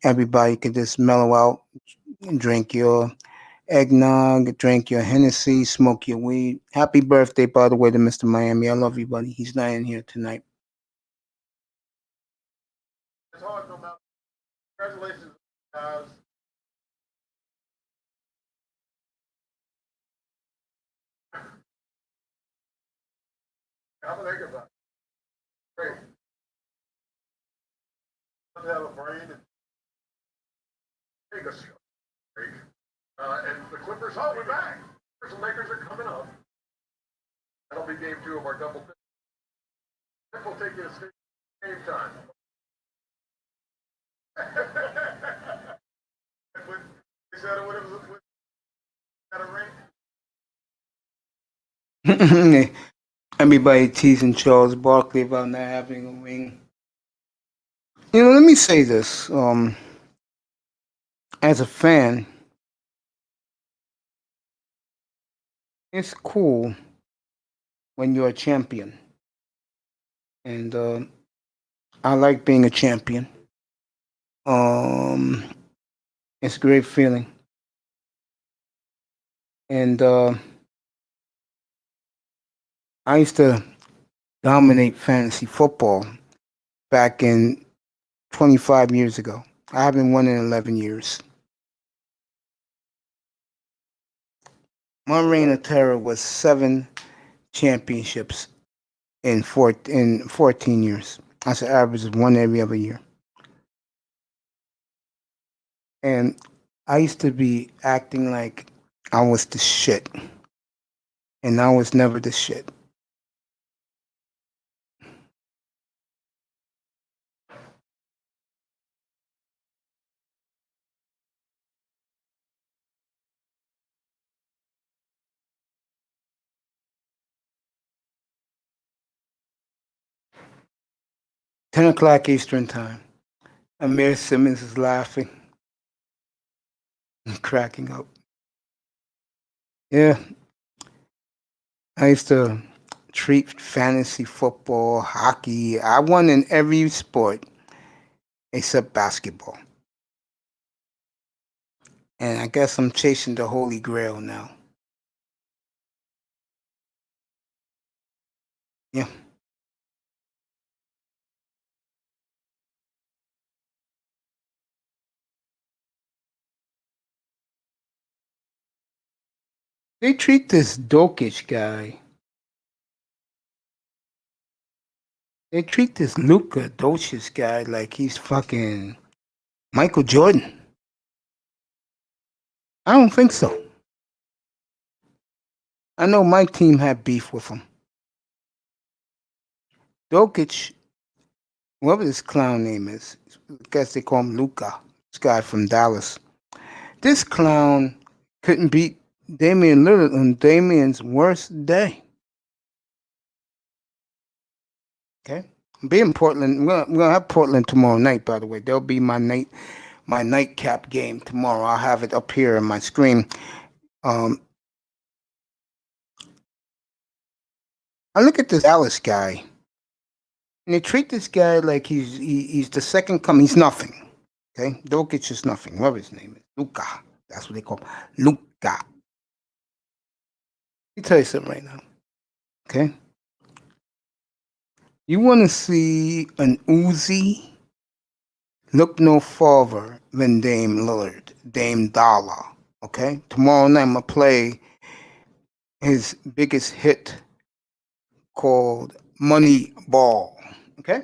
S1: everybody can just mellow out and drink your eggnog, drink your Hennessy, smoke your weed. Happy birthday, by the way, to Mr. Miami. I love you, buddy. He's not in here tonight.
S4: It's hard no matter. Congratulations, guys. I'm thinking about it. Great. Let's have a brain and take a break. And the Clippers, we're back. Clippers and Lakers are coming up. That'll be game 2 of our double dip. Then we'll take you to state game time. Is that what it was? Got a ring?
S1: Everybody teasing Charles Barkley about not having a ring. You know, let me say this. As a fan, it's cool when you're a champion. And I like being a champion. It's a great feeling. And I used to dominate fantasy football back in 25 years ago. I haven't won in 11 years. My reign of terror was 7 championships in 14 years. That's an average of one every other year. And I used to be acting like I was the shit. And I was never the shit. Ten o'clock Eastern time. Amir Simmons is laughing and cracking up. Yeah. I used to treat fantasy football, hockey. I won in every sport except basketball. And I guess I'm chasing the Holy Grail now. Yeah. They treat this Dokic guy. They treat this Luka Doncic guy like he's fucking Michael Jordan. I don't think so. I know my team had beef with him. Dokic, whatever this clown name is, I guess they call him Luka. This guy from Dallas. This clown couldn't beat Damian Lillard on Damian's worst day. Okay, I'll be in Portland. We're gonna have Portland tomorrow night. By the way, there'll be my nightcap game tomorrow. I'll have it up here on my screen. I look at this Dallas guy, and they treat this guy like he's the second coming. He's nothing. Okay, Dokic is nothing. Whatever his name is, Luka. That's what they call him. Luka. Let me tell you something right now. Okay, you want to see an Uzi? Look no farther than Dame Lillard, Dame Dollar. Okay, tomorrow night I'm gonna play his biggest hit called Money Ball. Okay.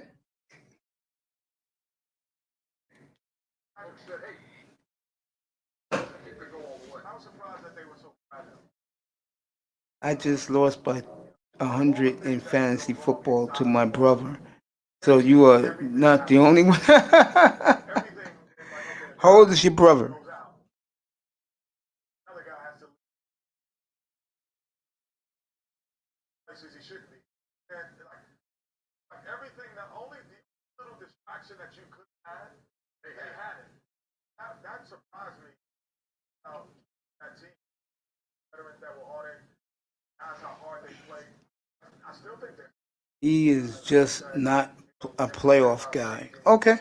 S1: I just lost by 100 in fantasy football to my brother. So you are not the only one. How old is your brother?
S4: He should be. And like everything, the only little distraction that you could have, they had it. That surprised me. That team, veterans that were on it, that's how hard they played. I still think that
S1: He is just not a playoff guy. Okay.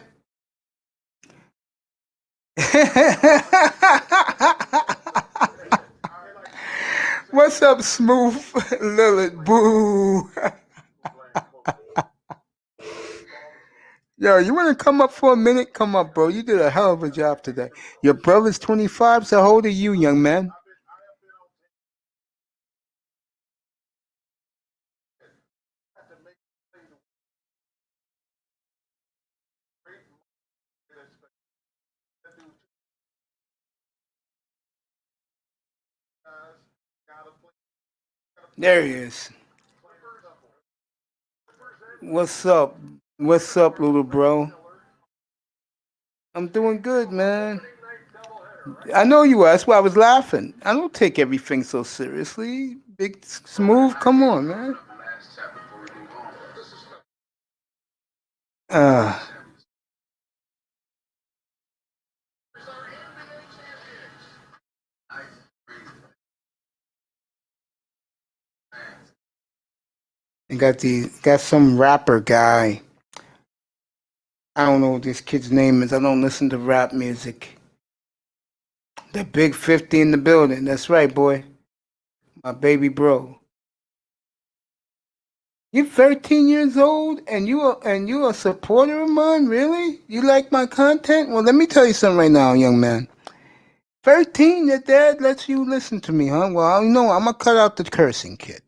S1: What's up, Smooth Lillard? Boo. Yo, you want to come up for a minute? Come up, bro. You did a hell of a job today. Your brother's 25, so how old are you, young man? There he is. What's up? What's up, little bro? I'm doing good, man. I know you are. That's why I was laughing. I don't take everything so seriously. Big Smooth, come on, man. You got some rapper guy. I don't know what this kid's name is. I don't listen to rap music. The big 50 in the building. That's right, boy. My baby bro. You're 13 years old and you a supporter of mine, really? You like my content? Well, let me tell you something right now, young man. 13, your dad lets you listen to me, huh? Well, you know, I'm gonna cut out the cursing, kid.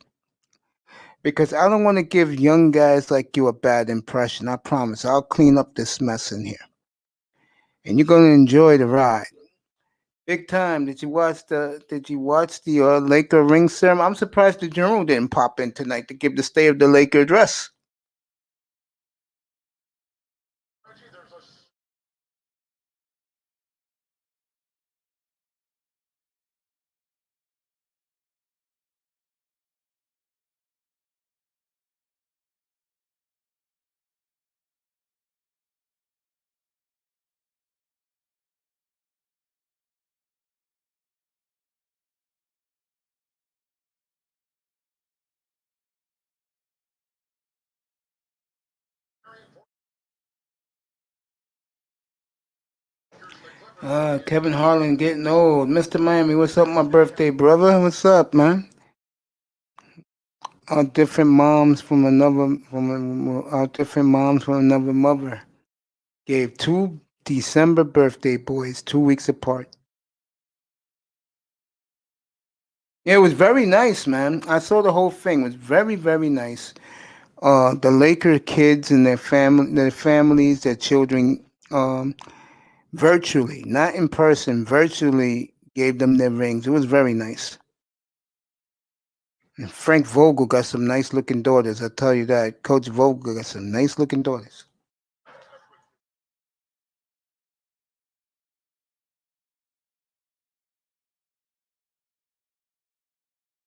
S1: Because I don't want to give young guys like you a bad impression. I promise. I'll clean up this mess in here. And you're gonna enjoy the ride. Big time. Did you watch the Laker ring ceremony? I'm surprised the general didn't pop in tonight to give the state of the Laker address.
S4: Reggie, there's a
S1: Kevin Harlan getting old. Mr. Miami, what's up, my birthday brother? What's up, man? Our different moms from another mother gave two December birthday boys 2 weeks apart. Yeah, it was very nice, man. I saw the whole thing. It was very, very nice. The Laker kids and their families, their children, virtually, not in person, virtually gave them their rings. It was very nice. And Frank Vogel got some nice looking daughters. I tell you that. Coach Vogel got some nice looking daughters.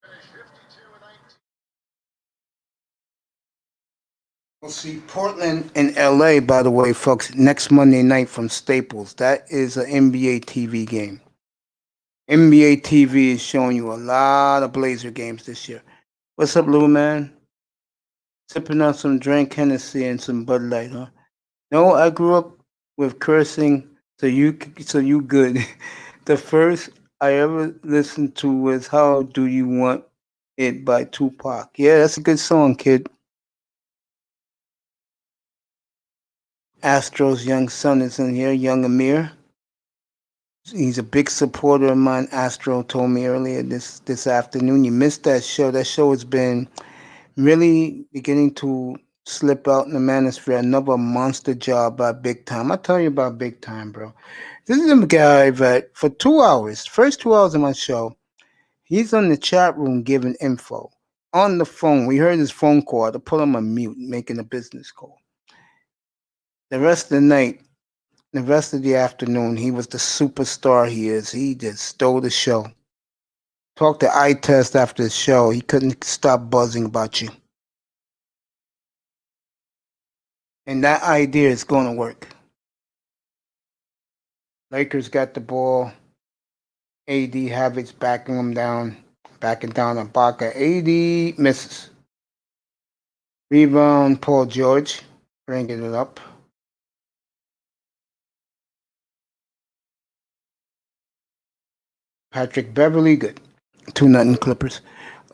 S4: finish 52 and 19.
S1: We'll see Portland and LA, by the way, folks, next Monday night from Staples. That is an NBA TV game. NBA TV is showing you a lot of Blazer games this year. What's up, little man? Sipping on some drink Hennessy and some Bud Light, huh? No, I grew up with cursing, so you good. The first I ever listened to was "How Do You Want It" by Tupac. Yeah, that's a good song, kid. Astro's young son is in here, young Amir. He's a big supporter of mine. Astro told me earlier this afternoon. You missed that show. That show has been really beginning to slip out in the manosphere. Another monster job by Big Time. I tell you about Big Time, bro. This is a guy that for 2 hours, first 2 hours of my show, he's on the chat room giving info. On the phone, we heard his phone call. I had to put him on mute, making a business call. The rest of the night, the rest of the afternoon, he was the superstar he is. He just stole the show. Talked to eye test after the show. He couldn't stop buzzing about you. And that idea is going to work. Lakers got the ball. AD Habits backing him down, backing down Ibaka. AD misses. Rebound, Paul George, bringing it up. Patrick Beverly, good. 2-0 Clippers.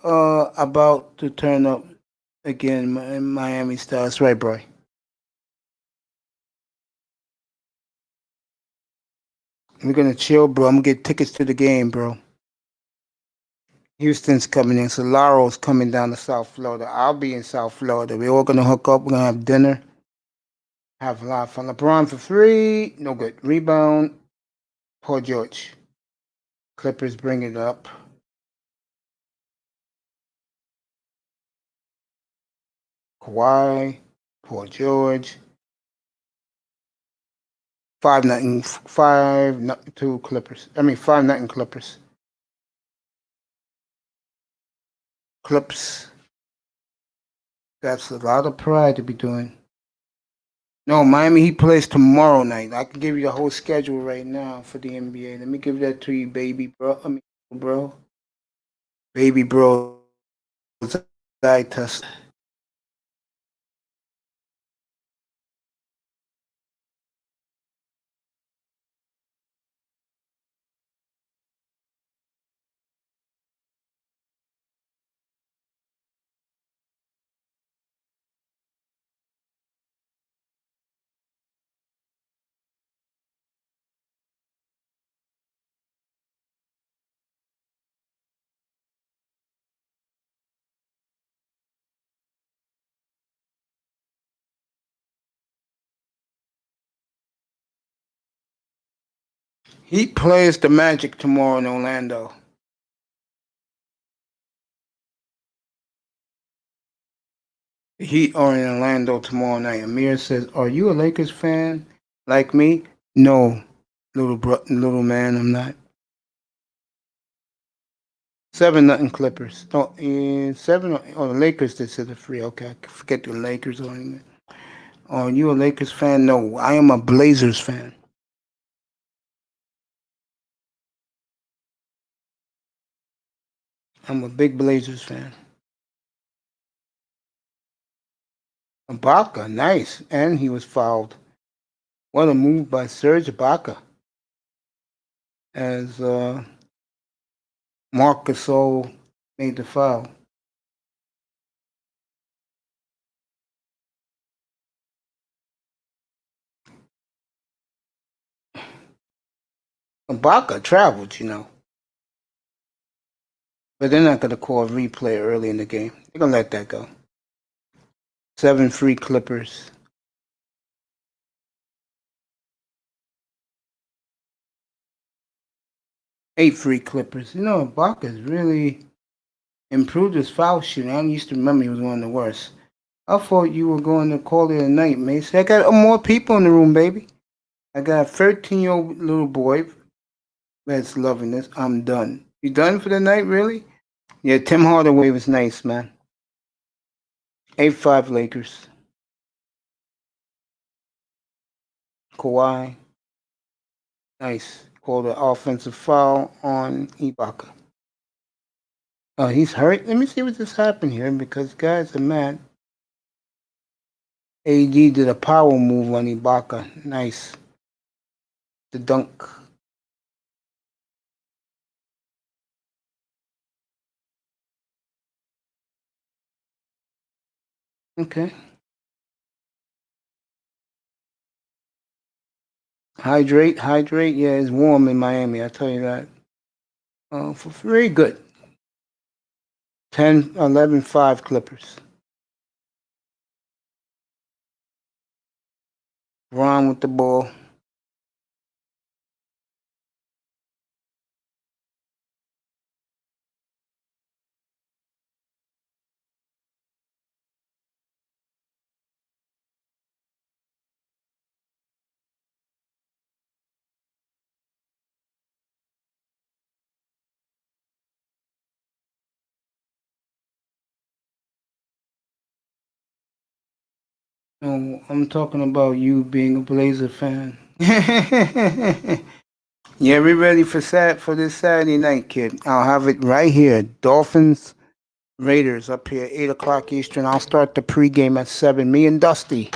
S1: About to turn up again in Miami Stars. Right, bro. We're going to chill, bro. I'm going to get tickets to the game, bro. Houston's coming in. Solaro's coming down to South Florida. I'll be in South Florida. We're all going to hook up. We're going to have dinner. Have a lot of fun. LeBron for 3. No good. Rebound. Paul George. Clippers bring it up. Kawhi. Paul George. 5-0. 5-2 Clippers. 5-0 Clippers. Clips. That's a lot of pride to be doing. No, Miami Heat plays tomorrow night. I can give you the whole schedule right now for the NBA. Let me give that to you, baby bro. Bro. Baby bro. Eye test. Heat plays the Magic tomorrow in Orlando. The Heat are in Orlando tomorrow night. Amir says, "Are you a Lakers fan like me?" No, little man, I'm not. 7-0 Clippers. No, 7. Oh, the Lakers. This is the free. Okay, I forget the Lakers or anything. Are you a Lakers fan? No, I am a Blazers fan. I'm a big Blazers fan. Ibaka, nice, and he was fouled. What a move by Serge Ibaka, as Marc Gasol made the foul. Ibaka traveled, but they're not going to call a replay early in the game. They're going to let that go. 7 free Clippers. 8 free Clippers. Ibaka's really improved his foul shooting. I used to remember he was one of the worst. I thought you were going to call it a night, Mace. I got more people in the room, baby. I got a 13-year-old little boy that's loving this. I'm done. You done for the night, really? Yeah, Tim Hardaway was nice, man. 8-5 Lakers. Kawhi. Nice. Called an offensive foul on Ibaka. He's hurt. Let me see what just happened here because guys are mad. AD did a power move on Ibaka. Nice. The dunk. Okay. Hydrate. Yeah, it's warm in Miami. I tell you that. Very good. 10, 11, 5 Clippers. Ron with the ball. No, I'm talking about you being a Blazer fan. Yeah, we're ready for this Saturday night, kid. I'll have it right here. Dolphins, Raiders up here, 8 o'clock Eastern. I'll start the pregame at 7. Me and Dusty,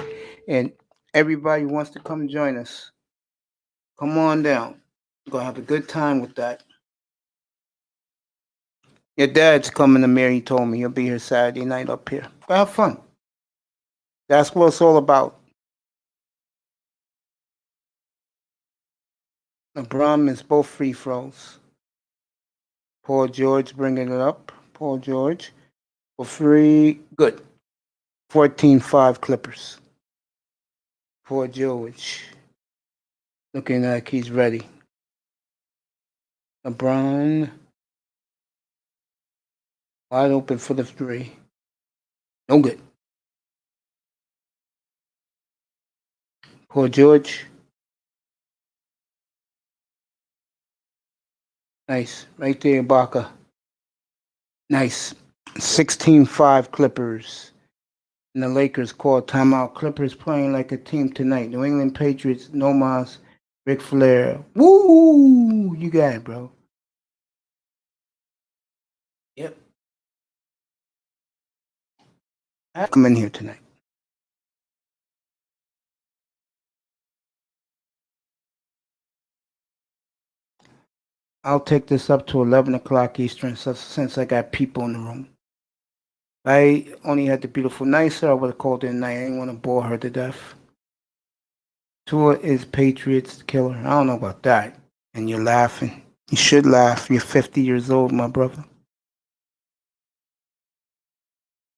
S1: and everybody wants to come join us. Come on down. We're gonna have a good time with that. Your dad's coming to Mary. He told me he'll be here Saturday night up here. Go have fun. That's what it's all about. LeBron missed both free throws. Paul George bringing it up. Paul George for free. Good. 14-5 Clippers. Paul George looking like he's ready. LeBron wide open for the 3. No good. Paul George. Nice. Right there, Ibaka. Nice. 16-5 Clippers. And the Lakers call timeout. Clippers playing like a team tonight. New England Patriots, no mas, Ric Flair. Woo! You got it, bro. Yep. I come in here tonight. I'll take this up to 11 o'clock Eastern since I got people in the room. If I only had the beautiful nicer, I would have called it a night. I didn't want to bore her to death. Tua is Patriots killer. I don't know about that. And you're laughing. You should laugh. You're 50 years old, my brother.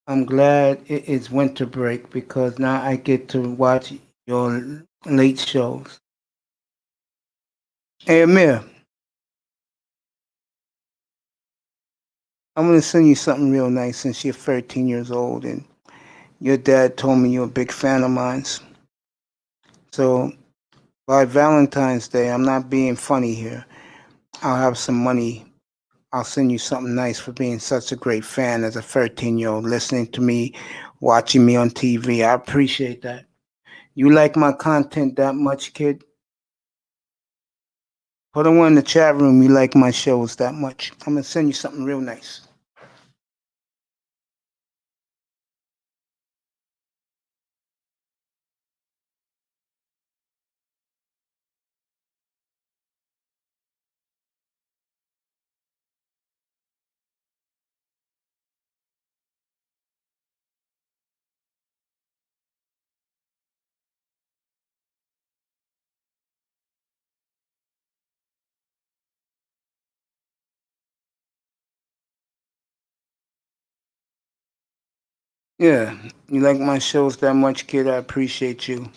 S1: I'm glad it is winter break because now I get to watch your late shows. Hey, Amir, I'm going to send you something real nice since you're 13 years old and your dad told me you're a big fan of mine. So by Valentine's Day, I'm not being funny here. I'll have some money. I'll send you something nice for being such a great fan as a 13-year-old, listening to me, watching me on TV. I appreciate that. You like my content that much, kid? Put on in the chat room. You like my shows that much. I'm going to send you something real nice. Yeah, you like my shows that much, kid? I appreciate you.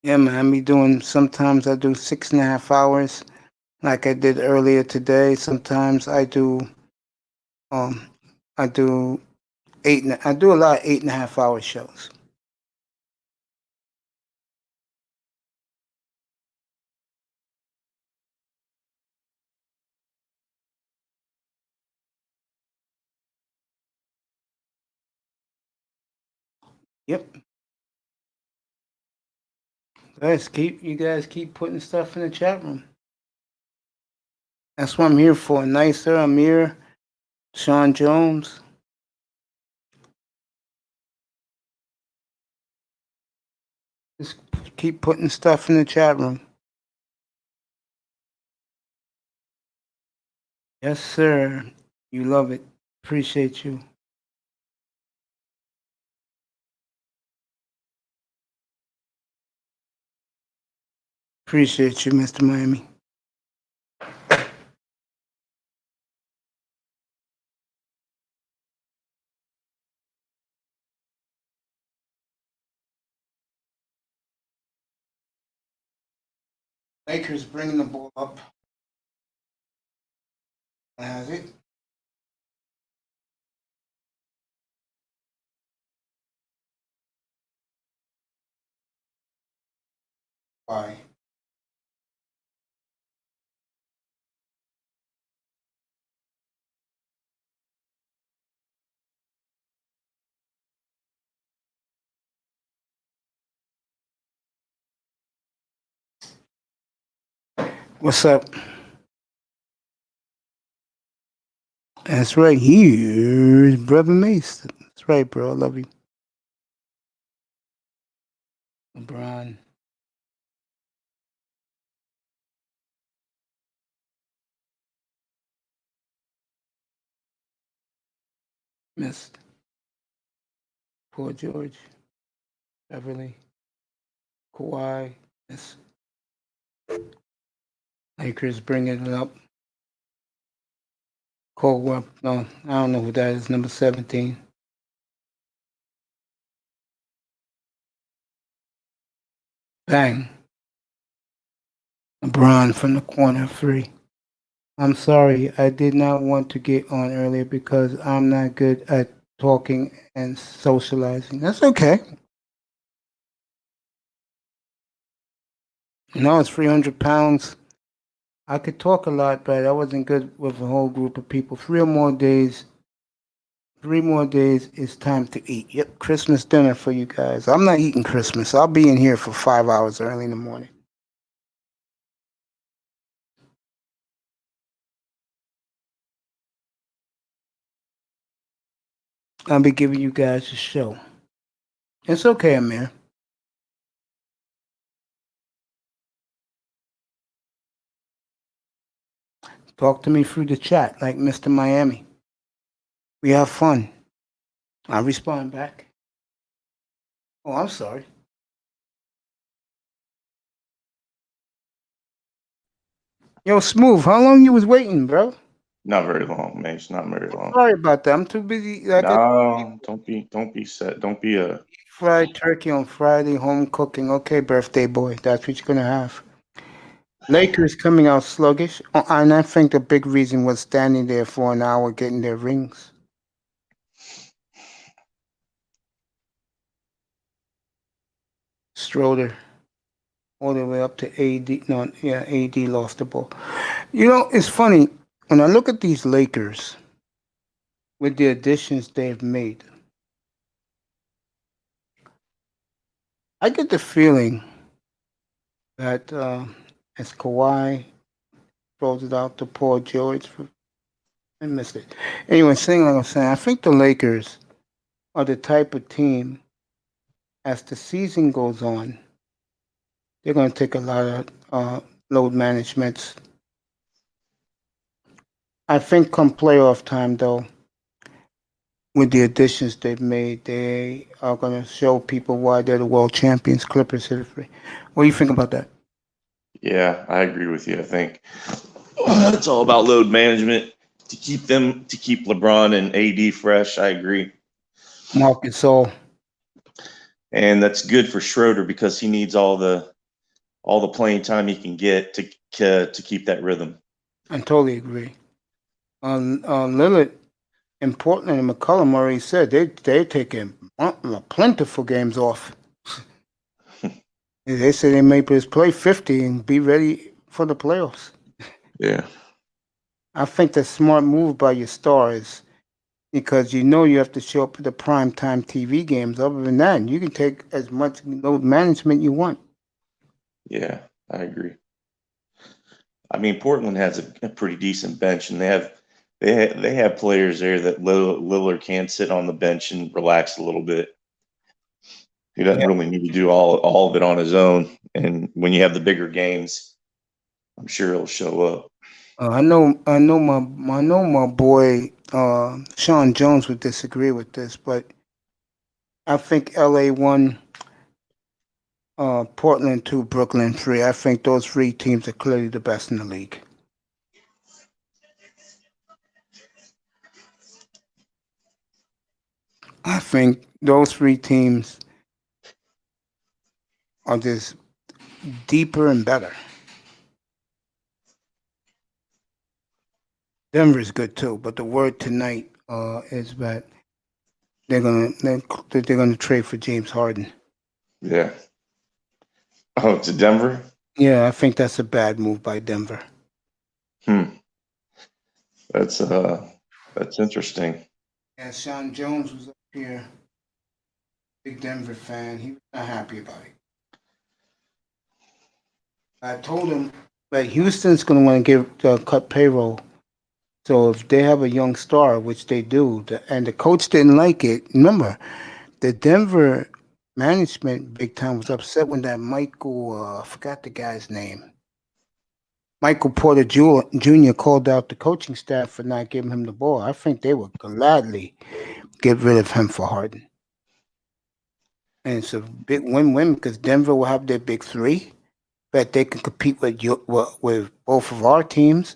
S1: Yeah, man, I be doing, sometimes I do 6.5 hours like I did earlier today. Sometimes um, I do I do a lot of 8.5 hour shows. Yep. You guys keep putting stuff in the chat room. That's what I'm here for. Nicer, Amir, Sean Jones. Just keep putting stuff in the chat room. Yes, sir. You love it. Appreciate you. Appreciate you, Mr. Miami. Lakers bringing the ball up. Has it? Why? What's up? That's right. Here's Brother Mace. That's right, bro. I love you. LeBron. Missed. Poor George. Beverly. Kawhi. Miss. Lakers bringing it up. Caldwell. No, I don't know who that is. Number 17. Bang. LeBron from the corner, 3. I'm sorry. I did not want to get on earlier because I'm not good at talking and socializing. That's okay. It's 300 pounds. I could talk a lot, but I wasn't good with a whole group of people. 3 more days. 3 more days, it's time to eat. Yep, Christmas dinner for you guys. I'm not eating Christmas. I'll be in here for 5 hours early in the morning. I'll be giving you guys a show. It's okay, Amir. Talk to me through the chat like Mr. Miami. We have fun. I respond back. Oh, I'm sorry. Yo, Smooth, how long you was waiting, bro?
S11: Not very long, man. It's not very long.
S1: Sorry about that. I'm too busy. Like I
S11: No, don't be set. Don't be a.
S1: fried turkey on Friday, home cooking. Okay, birthday boy. That's what you're gonna have. Lakers coming out sluggish, and I think the big reason was standing there for an hour getting their rings. Stroder all the way up to AD. No, yeah, AD lost the ball. You know, it's funny when I look at these Lakers with the additions they've made. I get the feeling that as Kawhi throws it out to Paul George, I missed it. Anyway, saying like I'm saying, I think the Lakers are the type of team as the season goes on, they're going to take a lot of load managements. I think come playoff time, though, with the additions they've made, they are going to show people why they're the world champions. Clippers hit it free. What do you think about that?
S11: Yeah, I agree with you. I think it's all about load management to keep LeBron and AD fresh. I agree,
S1: Marcus All.
S11: and that's good for Schroeder because he needs all the playing time he can get to keep that rhythm.
S1: I totally agree. Lillard in Portland and McCollum already said they're taking plentiful games off. They say they may just play 50 and be ready for the playoffs.
S11: Yeah.
S1: I think that's a smart move by your stars because you know you have to show up for the primetime TV games. Other than that, you can take as much load management you want.
S11: Yeah, I agree. I mean, Portland has a pretty decent bench, and they have players there that Lillard can sit on the bench and relax a little bit. He doesn't really need to do all of it on his own. And when you have the bigger games, I'm sure he'll show up.
S1: I know my boy Sean Jones would disagree with this, but I think LA won, Portland 2, Brooklyn 3. I think those three teams are clearly the best in the league. I think those three teams are just deeper and better. Denver's good too, but the word tonight is that they're gonna trade for James Harden.
S11: Yeah. Oh, to Denver?
S1: Yeah, I think that's a bad move by Denver.
S11: That's interesting.
S1: Yeah, Sean Jones was up here, big Denver fan. He was not happy about it. I told him that Houston's going to want to give cut payroll. So if they have a young star, which they do, and the coach didn't like it, remember, the Denver management big time was upset when that Michael, I forgot the guy's name. Michael Porter Jr. called out the coaching staff for not giving him the ball. I think they would gladly get rid of him for Harden. And it's a big win-win because Denver will have their big three, but they can compete with both of our teams,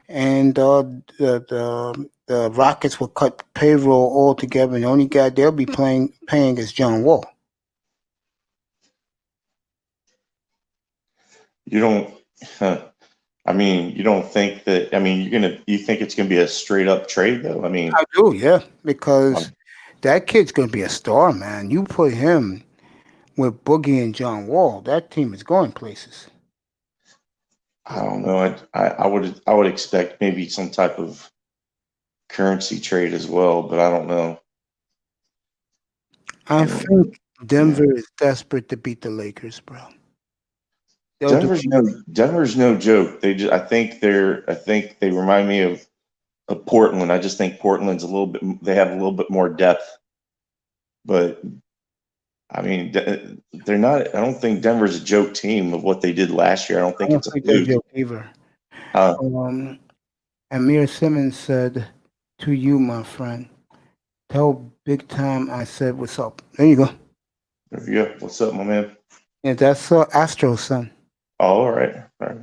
S1: and the Rockets will cut payroll altogether, and the only guy they'll be paying is John Wall.
S11: You don't. I mean, you don't think that? I mean, you think it's gonna be a straight up trade though? I mean,
S1: I do, yeah, because that kid's gonna be a star, man. You put him with Boogie and John Wall, that team is going places.
S11: I don't know. I would expect maybe some type of currency trade as well, but I don't know.
S1: I think Denver is desperate to beat the Lakers, bro.
S11: Denver's no joke. I think they remind me of Portland. I just think Portland's they have a little bit more depth, but I mean, they're not. I don't think Denver's a joke team of what they did last year. I don't think it's a fluke
S1: joke either. Amir Simmons said to you, my friend, tell Big Time I said what's up. There you go.
S11: There you go. What's up, my man?
S1: Yeah, that's Astro's son.
S11: Oh, all right.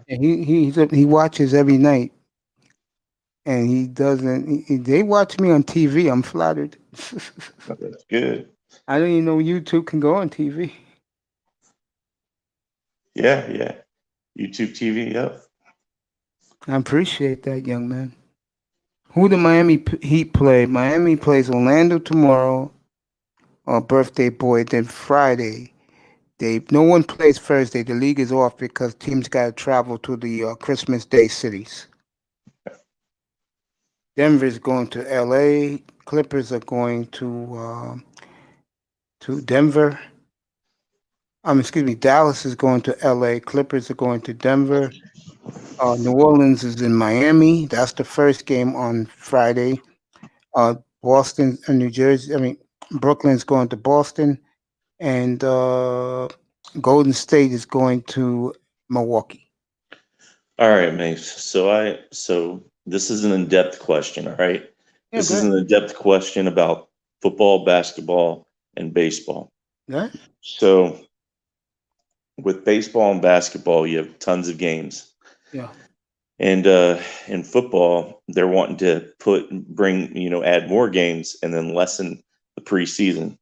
S1: Yeah, he watches every night. and he doesn't. They watch me on TV. I'm flattered.
S11: That's good.
S1: I didn't even know YouTube can go on TV.
S11: Yeah, yeah. YouTube TV. Yep.
S1: I appreciate that, young man. Who the Miami Heat play? Miami plays Orlando tomorrow, birthday boy. Then Friday, no one plays Thursday. The league is off because teams got to travel to the Christmas Day cities. Denver's going to L.A. Clippers are going to Denver. Excuse me. Dallas is going to L.A. Clippers are going to Denver. New Orleans is in Miami. That's the first game on Friday. Boston and New Jersey. Brooklyn's going to Boston, and Golden State is going to Milwaukee.
S11: All right, Mace. So this is an in-depth question. All right.
S1: Yeah,
S11: This is an in-depth question about football, basketball, and baseball.
S1: Yeah.
S11: So with baseball and basketball, you have tons of games.
S1: Yeah.
S11: And in football, they're wanting to add more games and then lessen the preseason.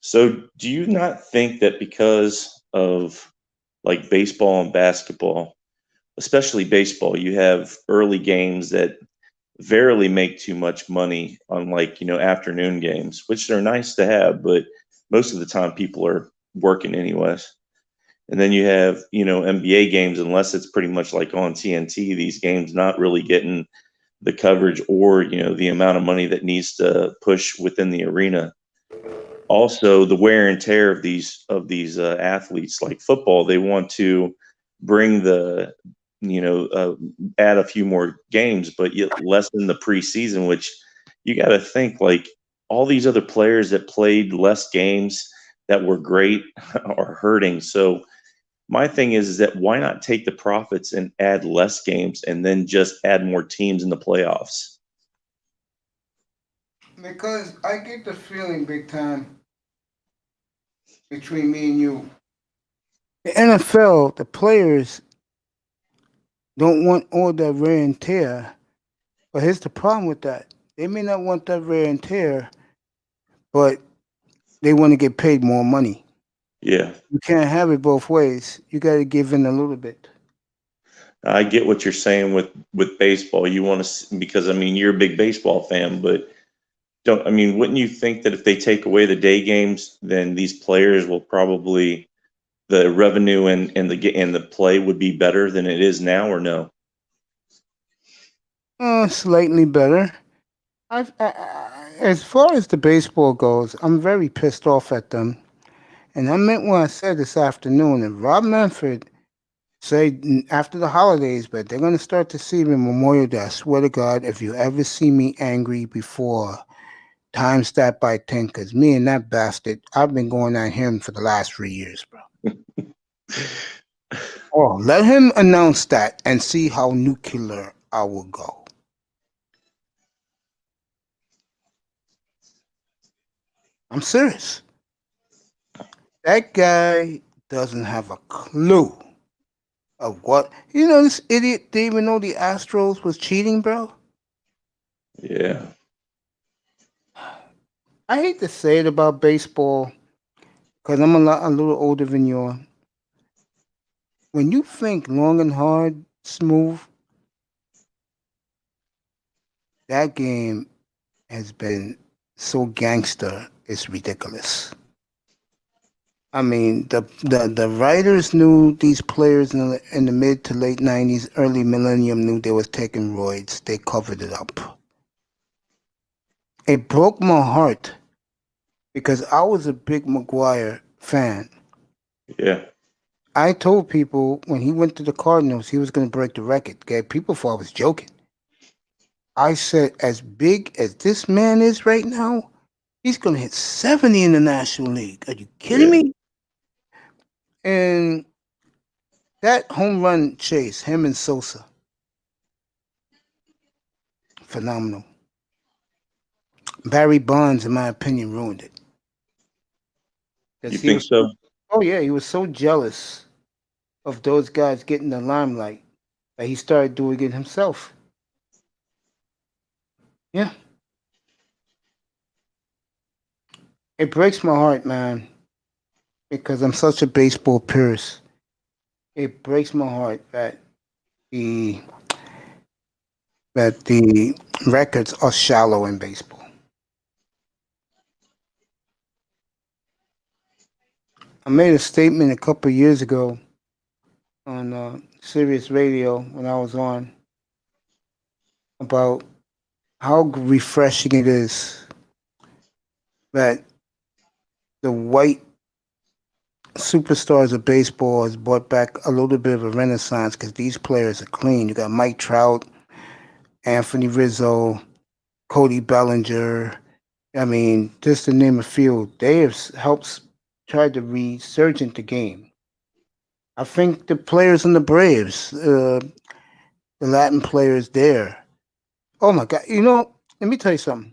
S11: So do you not think that because of like baseball and basketball, especially baseball, you have early games that rarely make too much money on afternoon games, which they're nice to have, but most of the time people are working anyways. And then you have, N.B.A. games, unless it's pretty much like on TNT, these games not really getting the coverage or, the amount of money that needs to push within the arena. Also, the wear and tear of these athletes, like football, they want to bring add a few more games, but yet lessen the preseason, which you got to think like all these other players that played less games that were great are hurting. So my thing is that why not take the profits and add less games and then just add more teams in the playoffs?
S1: Because I get the feeling big time between me and you. The NFL, the players don't want all that wear and tear. But here's the problem with that. They may not want that wear and tear, but they want to get paid more money.
S11: Yeah.
S1: You can't have it both ways. You got to give in a little bit.
S11: I get what you're saying with baseball. You want to, because you're a big baseball fan, but wouldn't you think that if they take away the day games, then these players will probably, the revenue and the play would be better than it is now, or no?
S1: Slightly better. As far as the baseball goes, I'm very pissed off at them. And I meant what I said this afternoon. And Rob Manfred said after the holidays, but they're going to start to see me Memorial Day. I swear to God, if you ever see me angry before, times that by 10, because me and that bastard, I've been going at him for the last 3 years, bro. Oh, let him announce that and see how nuclear I will go. I'm serious. That guy doesn't have a clue of what. This idiot didn't even know the Astros was cheating, bro.
S11: Yeah.
S1: I hate to say it about baseball because I'm a little older than you are. When you think long and hard, smooth, that game has been so gangster, it's ridiculous. The writers knew these players in the mid to late 90s, early millennium knew they was taking roids. They covered it up. It broke my heart because I was a big McGuire fan.
S11: Yeah.
S1: I told people when he went to the Cardinals, he was going to break the record. Okay? People thought I was joking. I said, as big as this man is right now, he's going to hit 70 in the National League. Are you kidding me? And that home run chase, him and Sosa, phenomenal. Barry Bonds, in my opinion, ruined it.
S11: You think so?
S1: Oh, yeah. He was so jealous of those guys getting the limelight that he started doing it himself. Yeah, it breaks my heart, man, because I'm such a baseball purist. It breaks my heart the that the records are shallow in baseball. I made a statement a couple of years ago on Sirius Radio when I was on about how refreshing it is that the white superstars of baseball has brought back a little bit of a renaissance because these players are clean. You got Mike Trout, Anthony Rizzo, Cody Bellinger. I mean, just to name a few, they have helped try to resurgent the game. I think the players in the Braves, the Latin players there. Oh my God! Let me tell you something.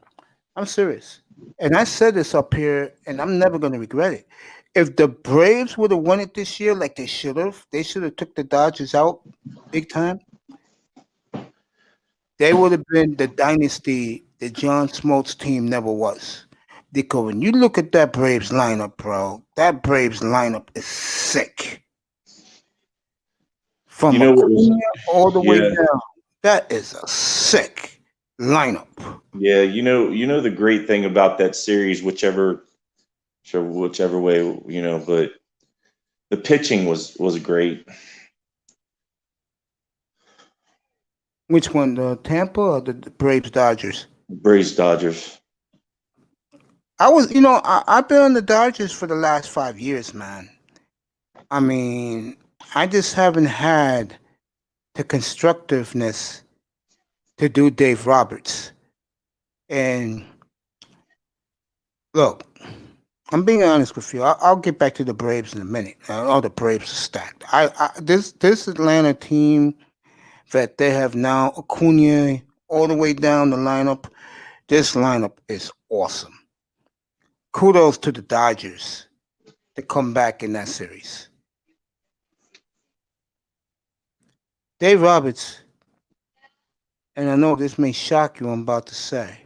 S1: I'm serious, and I said this up here, and I'm never going to regret it. If the Braves would have won it this year, like they should have took the Dodgers out big time. They would have been the dynasty that John Smoltz team never was. Because when you look at that Braves lineup, bro, that Braves lineup is sick.
S11: You
S1: From
S11: know what was?
S1: Acuna all the way
S11: Yeah,
S1: down. That is a sick lineup.
S11: yeah. You know the great thing about that series, whichever way, but the pitching was great.
S1: Which one, the Tampa or the Braves Dodgers?
S11: Braves Dodgers.
S1: I've been on the Dodgers for the last 5 years, man. I mean, I just haven't had the constructiveness to do Dave Roberts. And look, I'm being honest with you. I'll get back to the Braves in a minute. All the Braves are stacked. This Atlanta team that they have now, Acuna all the way down the lineup. This lineup is awesome. Kudos to the Dodgers to come back in that series. Dave Roberts, and I know this may shock you, I'm about to say.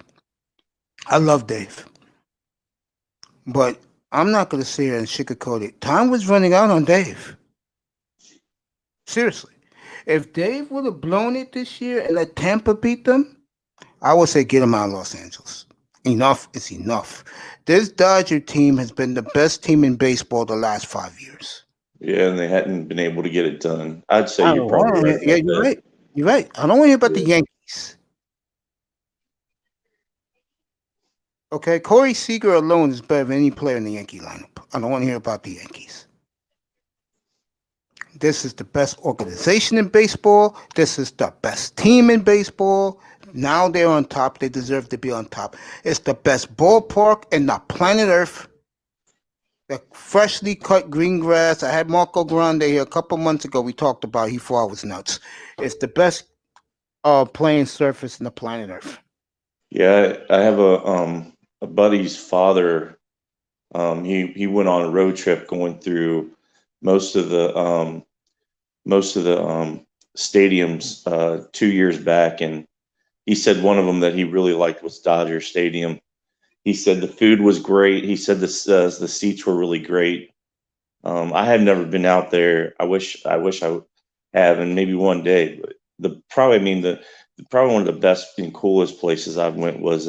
S1: I love Dave, but I'm not going to sit here and sugarcoat it. Time was running out on Dave. Seriously. If Dave would have blown it this year and let Tampa beat them, I would say get him out of Los Angeles. Enough is enough. This Dodger team has been the best team in baseball the last 5 years.
S11: Yeah, and they hadn't been able to get it done. I'd say
S1: I
S11: you're
S1: don't
S11: probably
S1: want
S11: right
S1: to. Yeah,
S11: about
S1: you're
S11: that.
S1: right. You're right. I don't want to hear about the
S11: Yeah.
S1: Yankees. Okay, Corey Seager alone is better than any player in the Yankee lineup. I don't want to hear about the Yankees. This is the best organization in baseball. This is the best team in baseball. Now they're on top. They deserve to be on top. It's the best ballpark in the planet Earth. The freshly cut green grass. I had Marco Grande here a couple months ago. We talked about it. He thought I was nuts. It's the best playing surface in the planet Earth.
S11: Yeah, I have a buddy's father. He went on a road trip going through most of the stadiums 2 years back, and he said one of them that he really liked was Dodger Stadium. He said the food was great. He said the seats were really great. I had never been out there. I wish I have, and maybe one day. But probably one of the best and coolest places I went was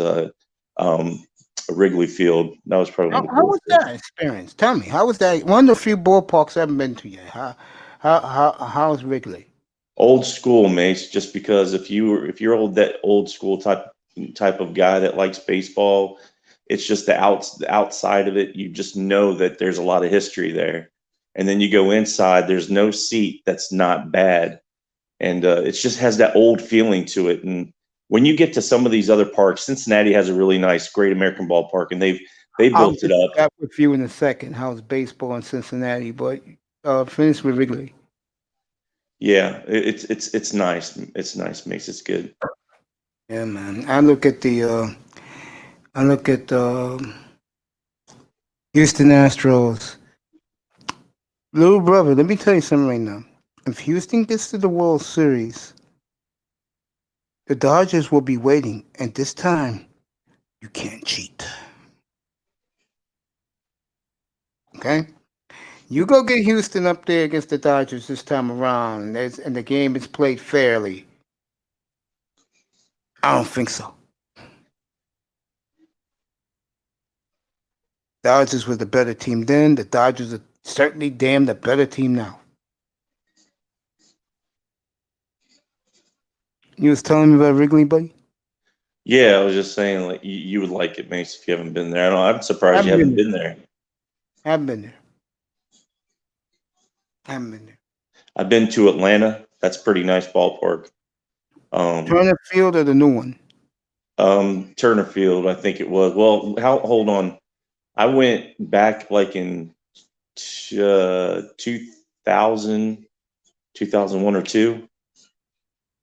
S11: Wrigley Field. That was probably one of the
S1: How was
S11: coolest places.
S1: that experience? Tell me, how was that? One of the few ballparks I haven't been to yet. How's Wrigley?
S11: Old school, Mace. Just because if you're that old school type of guy that likes baseball, it's just the outside of it. You just know that there's a lot of history there, and then you go inside. There's no seat that's not bad, and it just has that old feeling to it. And when you get to some of these other parks, Cincinnati has a really nice Great American Ballpark, and they
S1: I'll
S11: built it
S1: get to
S11: up.
S1: that with you in a second. How's baseball in Cincinnati? But finish with Wrigley.
S11: Yeah, it's nice. It's nice, Mace. It's good.
S1: Yeah, man. I look at Houston Astros. Little brother, let me tell you something right now. If Houston gets to the World Series, The Dodgers will be waiting, and this time you can't cheat. Okay? You go get Houston up there against the Dodgers this time around, and the game is played fairly. I don't think so. Dodgers was the better team then. The Dodgers are certainly damn the better team now. You was telling me about Wrigley, buddy?
S11: Yeah, I was just saying, like you would like it, Mace, if you haven't been there. I'm surprised you haven't been there.
S1: Haven't been there. Haven't been there.
S11: I've been to Atlanta. That's a pretty nice ballpark.
S1: Turner Field or the new one?
S11: Turner Field, I think it was. Well, hold on. I went back like in 2000, 2001 or 2.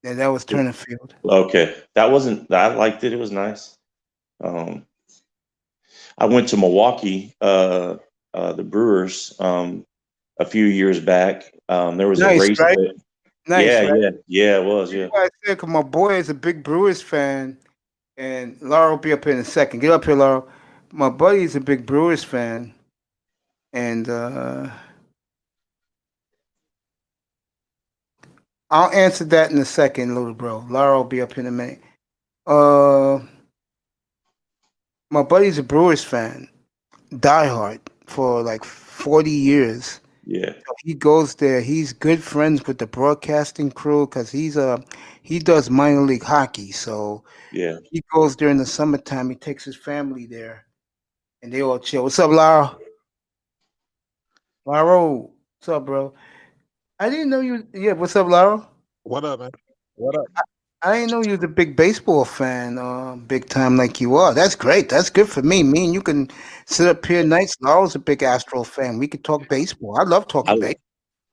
S1: Yeah, that was Turner Field.
S11: Okay. That wasn't, I liked it. It was nice. I went to Milwaukee, the Brewers, a few years back. There was
S1: Nice,
S11: a race.
S1: right? Nice,
S11: yeah,
S1: right?
S11: yeah, it was. Yeah.
S1: I said, 'cause my boy is a big Brewers fan, and Laura will be up here in a second. Get up here, Laura. My buddy is a big Brewers fan, and I'll answer that in a second, little bro. Laura will be up in a minute. My buddy's a Brewers fan, diehard for like 40 years.
S11: Yeah.
S1: So he goes there. He's good friends with the broadcasting crew because he does minor league hockey. So
S11: Yeah.
S1: he goes there in the summertime. He takes his family there, and they all chill. What's up, Lara? Lara, what's up, bro? I didn't know you. Yeah, what's up, Lara?
S12: What up, man? What up?
S1: I didn't know you was a big baseball fan, big time like you are. That's great. That's good for me. Me and you can sit up here nights. Lara's a big Astro fan. We could talk baseball. I love talking baseball.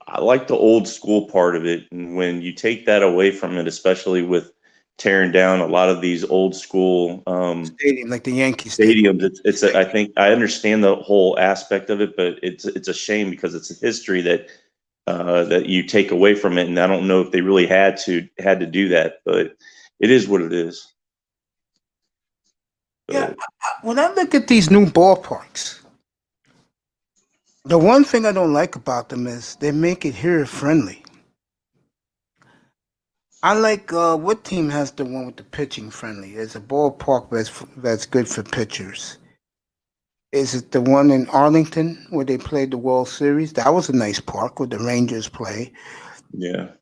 S11: I like the old school part of it, and when you take that away from it, especially with tearing down a lot of these old school
S1: stadium, like the Yankee
S11: stadiums, I think I understand the whole aspect of it, but it's a shame because it's a history that that you take away from it, and I don't know if they really had to do that, but it is what it is.
S1: Yeah, when I look at these new ballparks, the one thing I don't like about them is they make it hitter friendly. I like what team has the one with the pitching friendly? There's a ballpark that's good for pitchers. Is it the one in Arlington where they played the World Series? That was a nice park where the Rangers play.
S11: Yeah.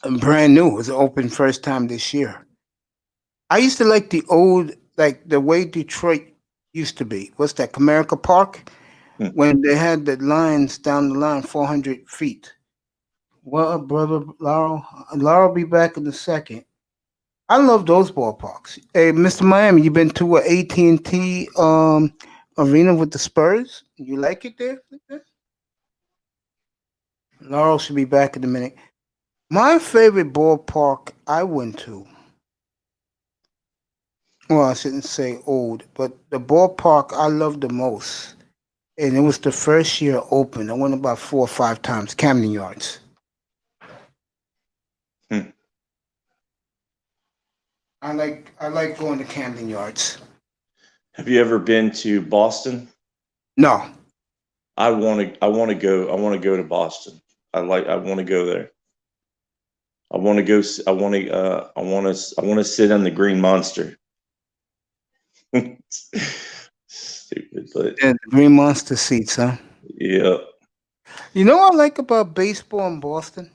S1: And brand new. It was open first time this year. I used to like the old, like the way Detroit used to be. What's that, Comerica Park? When they had the lines down the line 400 feet. Well, brother Laurel will be back in a second. I love those ballparks. Hey, Mr. Miami, you been to a AT&T arena with the Spurs? You like it there? Laurel should be back in a minute. My favorite ballpark I went to, well, I shouldn't say old, but the ballpark I loved the most, and it was the first year open. I went about 4 or 5 times, Camden Yards. I like going to Camden Yards.
S11: Have you ever been to Boston?
S1: No.
S11: I want to go to Boston. I want to go there. I want to sit on the Green Monster. Stupid, but
S1: yeah, the Green Monster seats, huh?
S11: Yeah.
S1: You know what I like about baseball in Boston?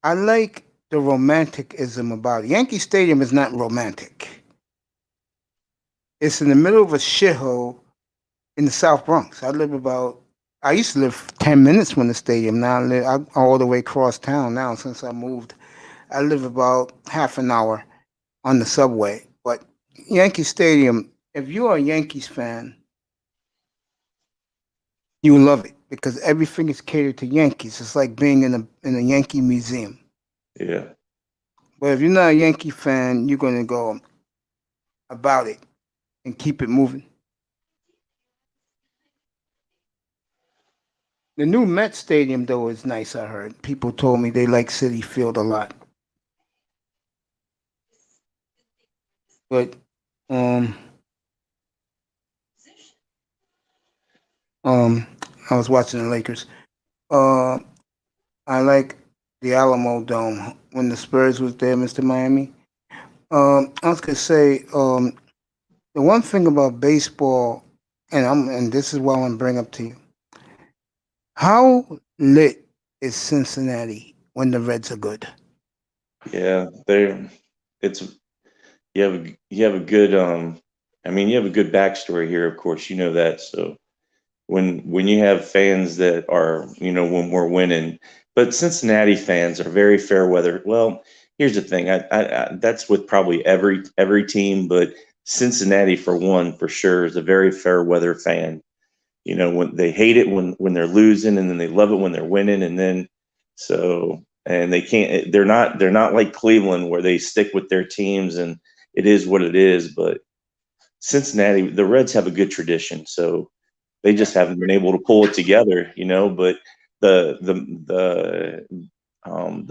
S1: I like the romanticism about it. Yankee Stadium is not romantic. It's in the middle of a shithole in the South Bronx. I used to live 10 minutes from the stadium. Now I'm all the way across town now since I moved. I live about half an hour on the subway. But Yankee Stadium, if you're a Yankees fan, you love it because everything is catered to Yankees. It's like being in a Yankee museum.
S11: Yeah.
S1: But if you're not a Yankee fan, you're going to go about it and keep it moving. The new Met Stadium, though, is nice, I heard. People told me they like Citi Field a lot. But um um I was watching the Lakers. Uh I like the Alamo Dome when the Spurs was there, Mr. Miami. I was gonna say, the one thing about baseball, and this is what I want to bring up to you. How lit is Cincinnati when the Reds are good?
S11: Yeah, they it's you have a good I mean you have a good backstory here, of course, you know that. So when you have fans that are, when we're winning, but Cincinnati fans are very fair weather. Well, here's the thing. I that's with probably every team, but Cincinnati for one for sure is a very fair weather fan. When they hate it when they're losing, and then they love it when they're winning, and then and they're not like Cleveland where they stick with their teams and it is what it is. But Cincinnati, the Reds have a good tradition, so they just haven't been able to pull it together, But the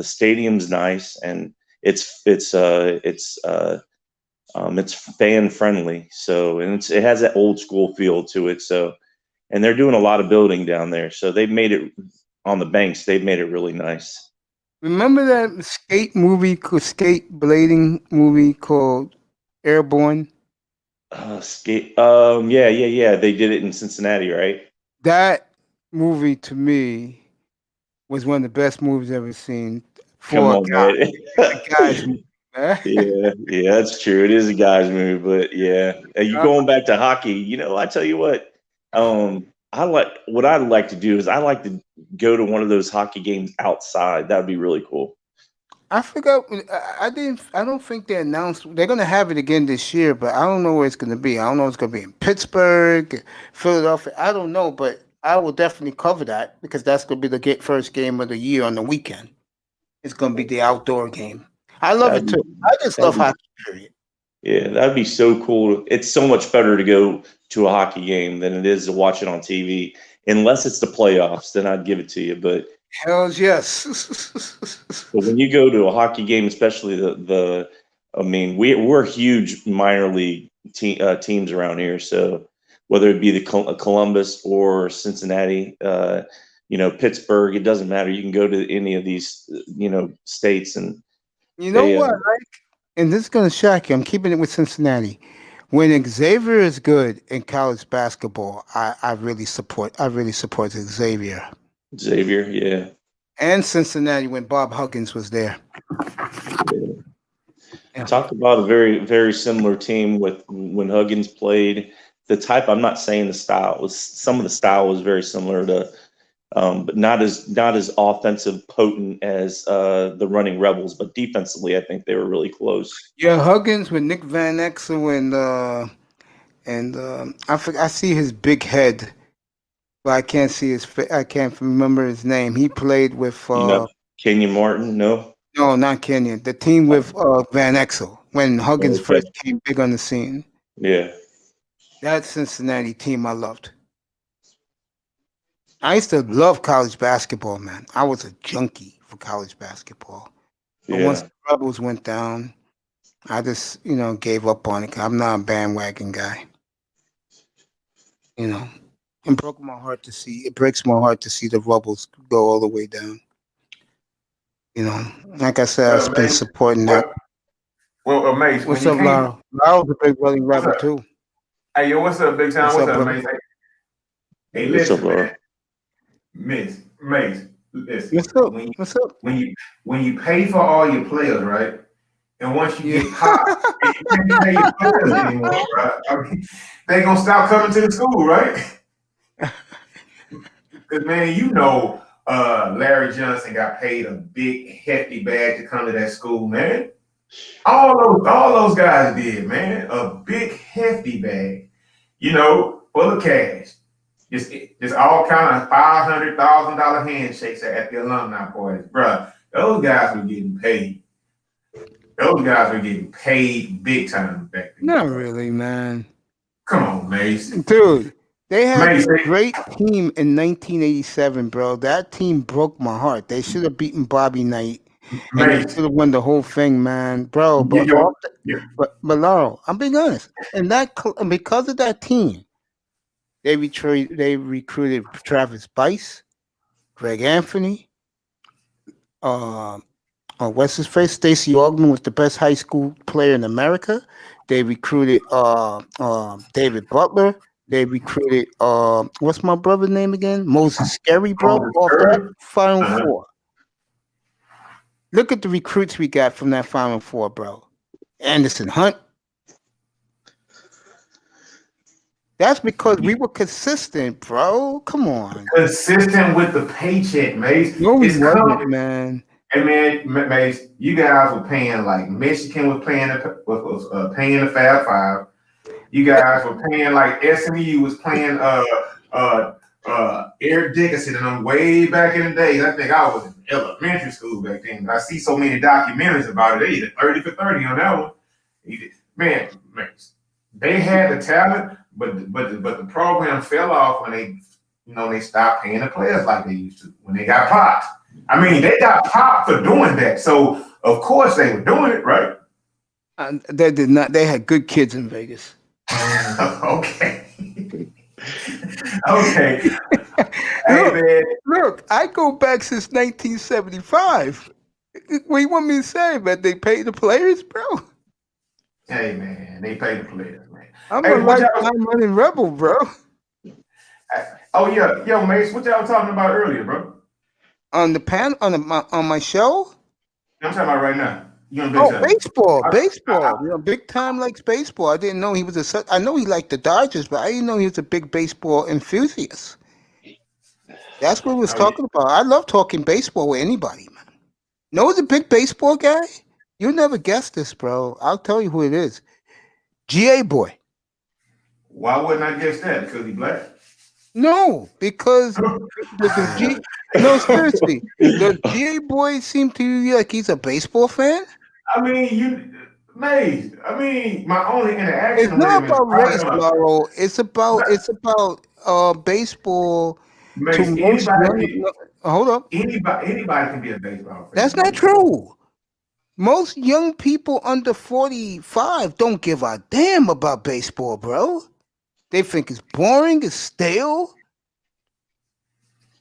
S11: stadium's nice, and it's fan friendly. So, and it has that old school feel to it. So, and they're doing a lot of building down there. So they've made it on the banks. They've made it really nice.
S1: Remember that skate blading movie called Airborne?
S11: Skate. Yeah. They did it in Cincinnati, right?
S1: That movie to me was one of the best movies I've ever seen
S11: Come
S1: for a
S11: on,
S1: guy.
S11: man.
S1: A guy's movie, man.
S11: Yeah, that's true. It is a guy's movie, but yeah, you going back to hockey. I tell you what, I'd like to do is I like to go to one of those hockey games outside. That would be really cool.
S1: I forgot. I didn't. I don't think they announced they're gonna have it again this year, but I don't know where it's gonna be. I don't know if it's gonna be in Pittsburgh, Philadelphia. I don't know, but I will definitely cover that because that's gonna be the first game of the year on the weekend. It's gonna be the outdoor game. I love
S11: That'd
S1: it
S11: be,
S1: too. I just
S11: that'd
S1: love
S11: be,
S1: hockey. Period.
S11: yeah, that'd be so cool. It's so much better to go to a hockey game than it is to watch it on TV. Unless it's the playoffs, then I'd give it to you. But
S1: Hells yes.
S11: But when you go to a hockey game, especially I mean, we're huge minor league teams around here. So whether it be the Columbus or Cincinnati, Pittsburgh, it doesn't matter. You can go to any of these, states, and
S1: You know
S11: they,
S1: what? And this is gonna shock you. I'm keeping it with Cincinnati. When Xavier is good in college basketball, I really support. I really support Xavier
S11: Xavier, yeah.
S1: and Cincinnati when Bob Huggins was there. Yeah.
S11: Talk about a very, very similar team with when Huggins played. The type, I'm not saying the style was, some of the style was very similar to, but not as offensive potent as the Running Rebels. But defensively, I think they were really close.
S1: Yeah, Huggins with Nick Van Exel and I see his big head, but I can't see I can't remember his name. He played with
S11: Kenyon Martin, no.
S1: no, not Kenyon. The team with Van Exel when Huggins
S11: Okay.
S1: first came big on the scene.
S11: Yeah.
S1: That Cincinnati team I loved. I used to love college basketball, man. I was a junkie for college basketball. But once
S11: Yeah.
S1: the Rebels went down, I just, gave up on it. 'Cause I'm not a bandwagon guy. It broke my heart to see. It breaks my heart to see the Rebels go all the way down. Like I said, I've been supporting that.
S5: Well, Mace,
S1: What's up, Lyle? Lyle's a big running rapper too.
S5: Hey, yo, what's up, Big Time? What's up, Mace? Hey,
S11: What's up,
S5: listen,
S11: Laura?
S5: man. Mace, listen.
S1: What's up?
S5: When you,
S1: What's up?
S5: when you pay for all your players, right? And once you get hot, and you can't pay your players anymore, right? I mean, they gonna stop coming to the school, right? Because man, Larry Johnson got paid a big hefty bag to come to that school, man. All those guys did, man. A big hefty bag, full of cash. Just all kind of $500,000 handshakes at the alumni parties, bruh. Those guys were getting paid. Those guys were getting paid big time back then.
S1: Not really, man.
S5: Come on, Mace.
S1: Dude, they had
S5: Mace,
S1: a great team in 1987, bro. That team broke my heart. They should have beaten Bobby Knight. and they
S13: Mate,
S1: should have won the whole thing, man, bro.
S13: you, yo,
S1: But Laurel, I'm being honest, and because of that team, they recruited Travis Bice, Greg Anthony, what's his face? Stacey Augman was the best high school player in America. They recruited David Butler. They recruited what's my brother's name again? Moses Scary, bro, off that Final Four. Look at the recruits we got from that Final Four, bro. Anderson Hunt. That's because we were consistent, bro. Come on.
S13: Consistent with the paycheck, Mace.
S1: No, we
S13: It's
S1: wasn't,
S13: coming.
S1: man.
S13: Hey man, Mace, you guys were paying like Michigan was paying paying the Fab Five. You guys were paying like SMU was paying Eric Dickinson and them way back in the days. I think I was in elementary school back then. But I see so many documentaries about it. They did 30 for 30 on that one. Man, they had the talent, but the program fell off when they stopped paying the players like they used to when they got popped. I mean, they got popped for doing that, so of course they were doing it, right?
S1: They did not. They had good kids in Vegas.
S13: Okay. Okay. Hey,
S1: look, I go back since 1975. What you want me to say, man? They pay the players, bro.
S13: Hey, man, they pay the players, man.
S1: I'm a lifetime running rebel, bro.
S13: Oh yeah, yo, Mace, what y'all talking about earlier, bro?
S1: On the on my show.
S13: I'm talking about right now.
S1: Baseball. Big Time likes baseball. I didn't know he was I know he liked the Dodgers, but I didn't know he was a big baseball enthusiast. That's what we was talking about. I love talking baseball with anybody, man. Know he's a big baseball guy? You'll never guess this, bro. I'll tell you who it is. G.A. boy.
S13: Why wouldn't I guess that? Because he's black?
S1: No, because no, seriously. Does G.A. boy seem to you like he's a baseball fan?
S13: I mean, my only interaction
S1: it's not about race,
S13: Laurel.
S1: It's about baseball. Hold up.
S13: Anybody can be a baseball fan.
S1: That's not true. Most young people under 45 don't give a damn about baseball, bro. They think it's boring, it's stale.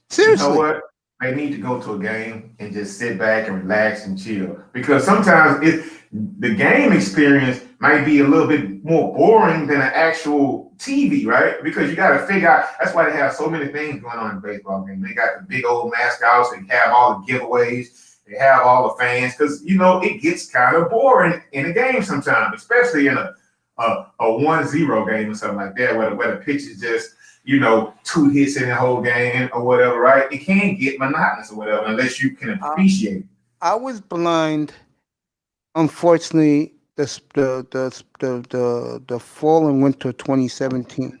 S1: Seriously.
S13: You know what? They need to go to a game and just sit back and relax and chill. Because sometimes the game experience might be a little bit more boring than an actual TV, right? Because you got to figure out, that's why they have so many things going on in the baseball game. They got the big old mascots, they have all the giveaways, they have all the fans, because, it gets kind of boring in a game sometimes, especially in a 1-0 game or something like that, where the pitch is just, 2 hits in the whole game or whatever, right? It can get monotonous or whatever unless you can appreciate it.
S1: I was blind. Unfortunately, the fall and winter of 2017,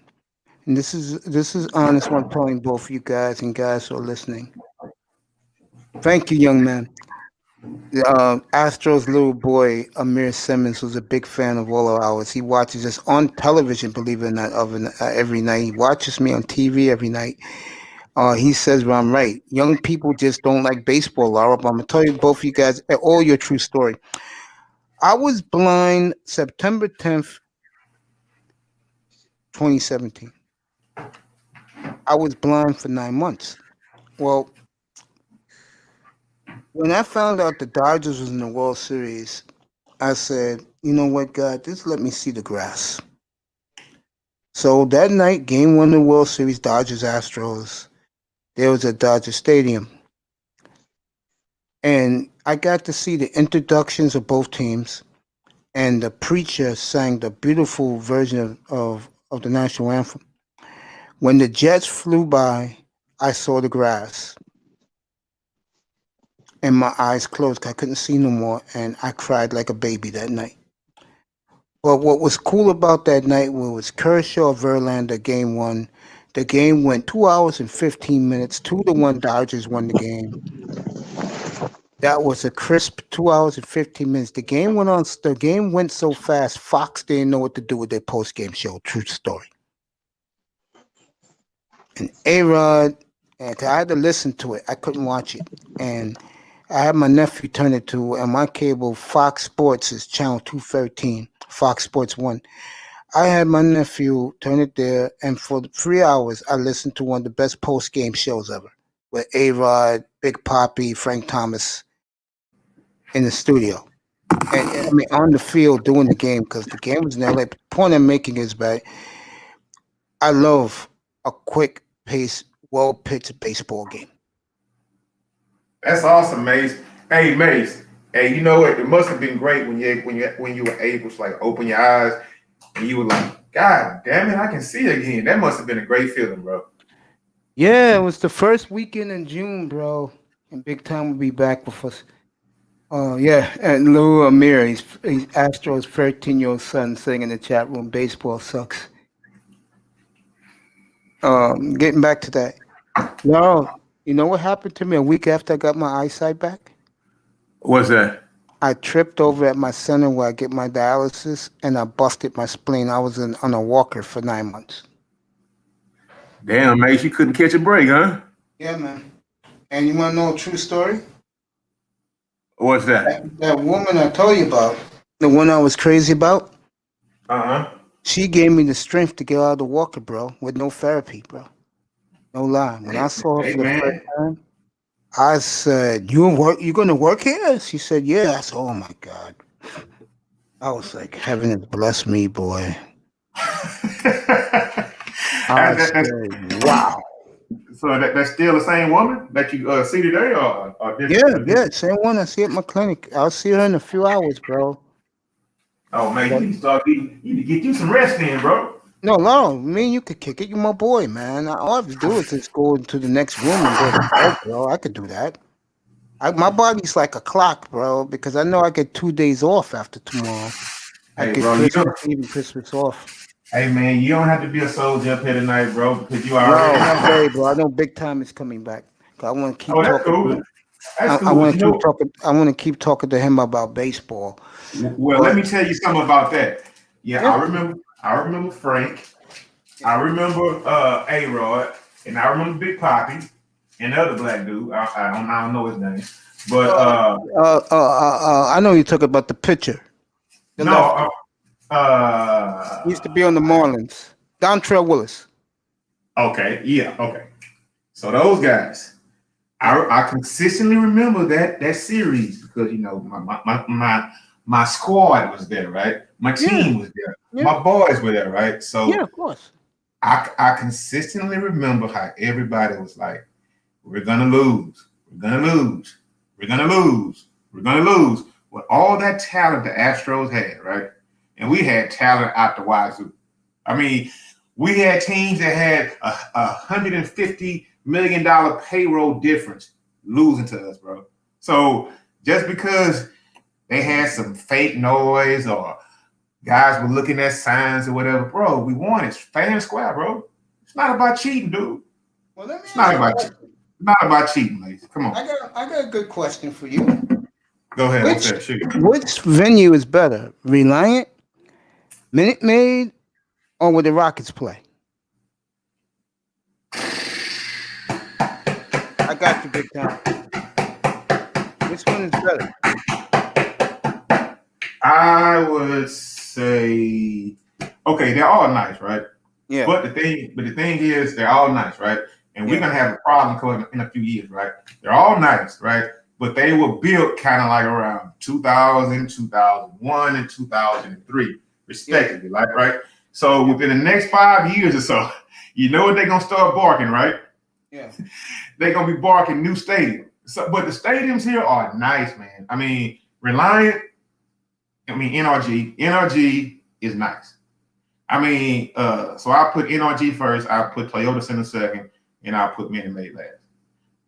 S1: and this is honest. What I'm telling both of you guys and guys who are listening. Thank you, young man. Astros little boy Amir Simmons was a big fan of all of ours. He watches us on television, believe it or not, every night. He watches me on TV every night. He says, well, I'm right. Young people just don't like baseball, Laura. But I'm going to tell you, both of you guys, all your true story. I was blind September 10th, 2017. I was blind for 9 months. Well, when I found out the Dodgers was in the World Series, I said, you know what, God, just let me see the grass. So that night, game 1 of the World Series, Dodgers-Astros, there was at Dodger Stadium. And I got to see the introductions of both teams, and the preacher sang the beautiful version of the national anthem. When the Jets flew by, I saw the grass. And my eyes closed. I couldn't see no more, and I cried like a baby that night. But what was cool about that night was Kershaw, Verlander, game 1. The game went 2 hours and 15 minutes. 2-1 Dodgers won the game. That was a crisp 2 hours and 15 minutes. The game went so fast, Fox didn't know what to do with their post-game show. True story. And A-Rod, and I had to listen to it. I couldn't watch it. And I had my nephew turn it to, and my cable Fox Sports is channel 213, Fox Sports 1. I had my nephew turn it there, and for 3 hours, I listened to one of the best post game shows ever with A-Rod, Big Poppy, Frank Thomas in the studio. And I mean, on the field doing the game because the game was in LA. The point I'm making is that I love a quick pace, well pitched baseball game.
S13: That's awesome, Mace. Hey, Mace. Hey, you know what? It must have been great when you were able to like open your eyes and you were like, God damn it, I can see again. That must have been a great feeling, bro.
S1: Yeah, it was the first weekend in June, bro. And Big Time will be back with us. Yeah, and Lou Amir, he's Astro's 13-year-old son sitting in the chat room. Baseball sucks. Getting back to that. No, you know what happened to me a week after I got my eyesight back?
S13: What's that?
S1: I tripped over at my center where I get my dialysis, and I busted my spleen. I was on a walker for 9 months.
S13: Damn, Mace, you couldn't catch a break, huh?
S1: Yeah, man. And you want to know a true story?
S13: What's that?
S1: That woman I told you about, the one I was crazy about, she gave me the strength to get out of the walker, bro, with no therapy, bro. No lie. When I saw her for the first time, I said, you gonna work here? She said, yeah. I said, oh my God. I was like, heaven has blessed me, boy. I said, wow.
S13: So that's still the same woman that you see today, or different?
S1: Yeah, same one I see at my clinic. I'll see her in a few hours, bro.
S13: Oh man, you need to get you some rest in, bro.
S1: No, me and you could kick it. You my boy, man. All I have to do is just go into the next room and go to bed, bro. I could do that. My body's like a clock, bro, because I know I get 2 days off after tomorrow. I get Christmas Eve and Christmas off.
S13: Hey man, you don't have to be a soldier up here tonight, bro, because you already.
S1: No, not really, bro. I know Big Time is coming back. I want to keep
S13: that's
S1: talking.
S13: Cool. That's cool.
S1: I want to keep talking. I want to keep talking to him about baseball.
S13: Well, let me tell you something about that. Yeah, I remember Frank. I remember A-Rod, and I remember Big Poppy, and the other black dude. I don't know his name, but
S1: I know you talk about the pitcher.
S13: He
S1: used to be on the Marlins. Dontrell Willis.
S13: Okay, yeah, okay. So those guys, I consistently remember that series because you know my squad was there, right? My team was there. Yeah. My boys were there, right? So
S1: yeah, of course.
S13: I consistently remember how everybody was like, "We're gonna lose. We're gonna lose. We're gonna lose. We're gonna lose." With all that talent the Astros had, right? And we had talent out the wazoo. I mean, we had teams that had a $150 million payroll difference losing to us, bro. So just because they had some fake noise or guys were looking at signs or whatever, bro, we won. It's fair and square, bro. It's not about cheating, dude.
S1: Well, let me
S13: it's not about cheating, ladies. Come on.
S1: I got a good question for you.
S13: Go ahead.
S1: Which venue is better, Reliant, Minute Maid, or where the Rockets play? I got you, Big Time. Which one is better?
S13: I would say, okay, they're all nice, right?
S1: Yeah.
S13: But the thing is, they're all nice, right? And we're gonna have a problem coming in a few years, right? They're all nice, right? But they were built kind of like around 2000, 2001, and 2003, respectively, right? So within the next 5 years or so, you know what they're gonna start barking, right?
S1: Yeah.
S13: They're gonna be barking new stadium. So, but the stadiums here are nice, man. I mean, Reliant. I mean, NRG is nice. I mean, so I put NRG first. I put Toyota Center second, and I put Minute Maid last.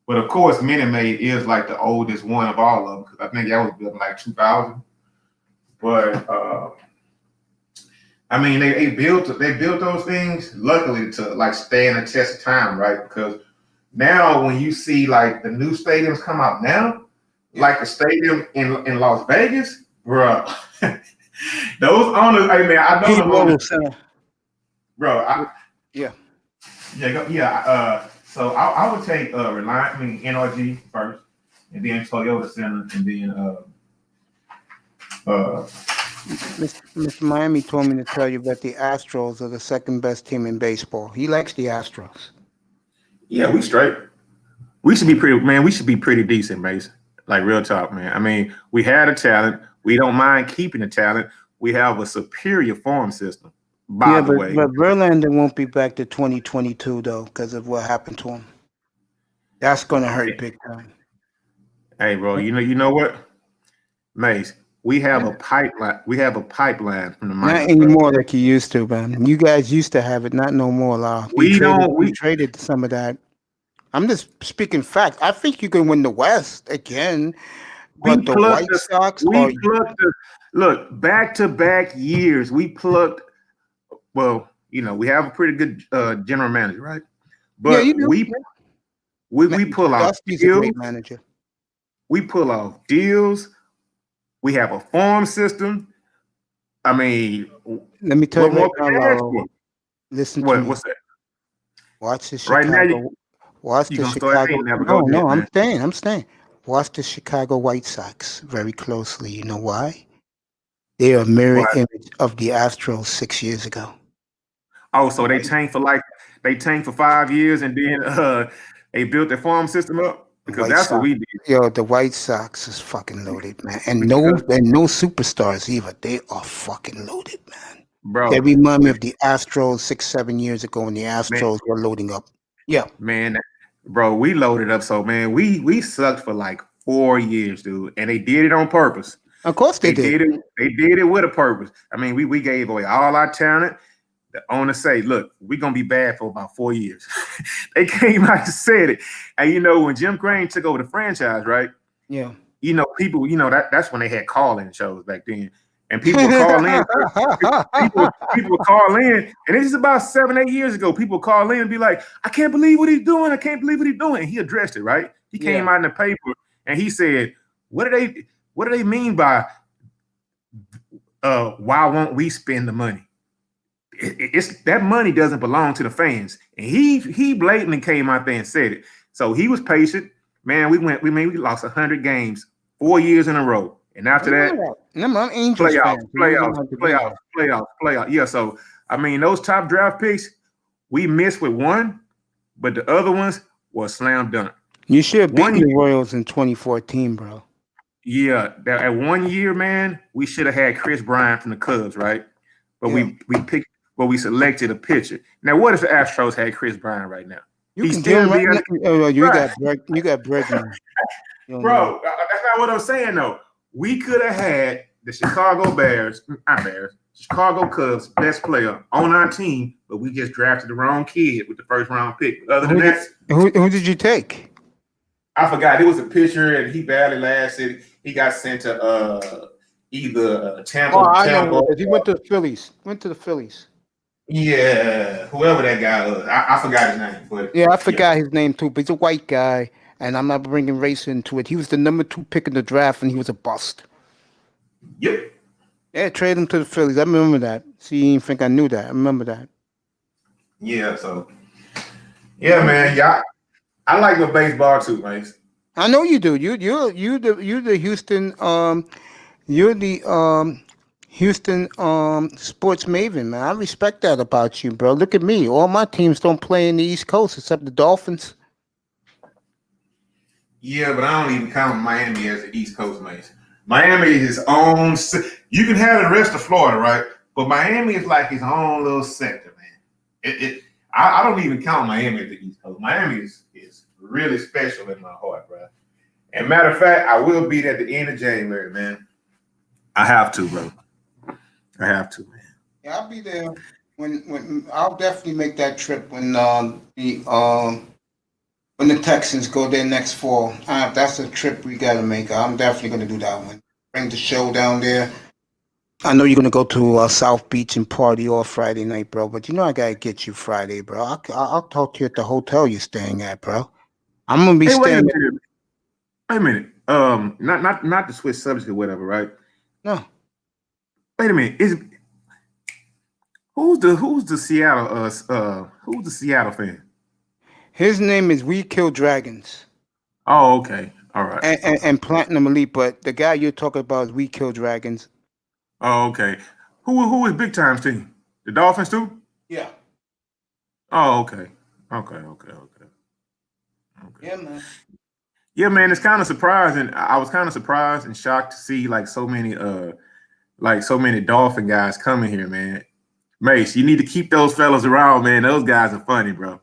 S13: But of course, Minute Maid is like the oldest one of all of them because I think that was built in like 2000. But I mean, they built those things luckily to like stand the test of time, right? Because now when you see like the new stadiums come out now, like the stadium in Las Vegas, bro, those owners. I mean, I know the owners, bro. So I would take Reliant, NRG first. and then Toyota Center, and then
S1: Mr. Miami told me to tell you that the Astros are the second best team in baseball. He likes the Astros.
S13: yeah, we straight. We should be pretty, man. We should be pretty decent, Mason. Like real talk, man. I mean, we had a talent. We don't mind keeping the talent. We have a superior farm system. By the way,
S1: but Verlander won't be back to 2022 though because of what happened to him. That's gonna hurt big time.
S13: Hey, bro, you know what, Mace? We have a pipeline. We have a pipeline from the minors.
S1: Not anymore like you used to, man. You guys used to have it, not no more.
S13: We
S1: traded some of that. I'm just speaking fact. I think you can win the West again, but the White Sox.
S13: Look, back-to-back years. We plucked. Well, we have a pretty good general manager, right? But
S1: yeah,
S13: we pull off
S1: deals. A great manager.
S13: We pull off deals. We have a farm system. I mean,
S1: let me tell you right now, listen to me.
S13: What's that?
S1: Watch the Chicago.
S13: Right now,
S1: watch the Chicago. No, I'm staying. Watch the Chicago White Sox very closely. You know why? They are a mirror image of the Astros 6 years ago.
S13: Oh, so they tanked for 5 years and then they built their farm system up? Because that's what we did.
S1: Yo, the White Sox is fucking loaded, man. And no superstars either. They are fucking loaded, man.
S13: Bro.
S1: They remind me of the Astros 6-7 years ago when the Astros were loading up. Yeah.
S13: Man, bro, we loaded up. So, man, we sucked for like 4 years, dude. And they did it on purpose.
S1: Of course they did.
S13: They did it with a purpose. I mean, we gave away all our talent. The owner say, look, we're going to be bad for about 4 years. They came out and said it. And, when Jim Crane took over the franchise, right?
S1: Yeah.
S13: People, that's when they had call-in shows back then. And people would call in. people would call in. And this is about 7-8 years ago. People would call in and be like, I can't believe what he's doing. I can't believe what he's doing. And he addressed it, right? He came out in the paper and he said, what do they mean by why won't we spend the money? It's that money doesn't belong to the fans, and he blatantly came out there and said it. So he was patient, man. We lost 100 games 4 years in a row, and after that, playoffs. Yeah. So I mean, those top draft picks, we missed with one, but the other ones were slam dunk.
S1: You should have beaten the Royals in 2014, bro.
S13: Yeah, at 1 year, man, we should have had Chris Bryant from the Cubs, right? But we picked. But we selected a pitcher. Now, what if the Astros had Chris Bryant right now?
S1: You got Bregman.
S13: Bro, that's not what I'm saying, though. We could have had the Chicago Chicago Cubs best player on our team, but we just drafted the wrong kid with the first round pick. Other than that,
S1: who did you take?
S13: I forgot. It was a pitcher, and he barely lasted. He got sent to either Tampa.
S1: I know. He went to the Phillies.
S13: Yeah, whoever that guy was, I forgot his name. But
S1: I forgot his name too. But he's a white guy, and I'm not bringing race into it. He was the number 2 pick in the draft, and he was a bust.
S13: Yep.
S1: Yeah, trade him to the Phillies. I remember that. See, you didn't think I knew that. I remember that.
S13: Yeah. So, yeah, man. Yeah, I like the baseball too, man.
S1: I know you do. You're the Houston. You're the Houston sports maven, man. I respect that about you, bro. Look at me. All my teams don't play in the East Coast except the Dolphins.
S13: Yeah, but I don't even count Miami as the East Coast, man. Miami is his own. You can have the rest of Florida, right? But Miami is like his own little sector, man. I don't even count Miami as the East Coast. Miami is really special in my heart, bro. And matter of fact, I will be there at the end of January, man. I have to, bro. I have to, man.
S1: Yeah, I'll be there when I'll definitely make that trip when the Texans go there next fall. That's a trip we gotta make. I'm definitely gonna do that one. Bring the show down there. I know you're gonna go to South Beach and party all Friday night, bro. But I gotta get you Friday, bro. I'll talk to you at the hotel you're staying at, bro. I'm gonna be staying.
S13: Wait a minute. Not to switch subject or whatever, right?
S1: No.
S13: Wait a minute. Who's the Seattle fan?
S1: His name is We Kill Dragons.
S13: Oh, okay. All right.
S1: and Platinum Elite. But the guy you're talking about is We Kill Dragons.
S13: Oh, okay. Who is Big Time's team? The Dolphins too?
S1: Yeah.
S13: Oh, okay. Okay.
S1: Yeah, man.
S13: Yeah, man, it's kind of surprising. I was kind of surprised and shocked to see like so many Dolphin guys coming here, man. Mace, you need to keep those fellas around, man. Those guys are funny, bro.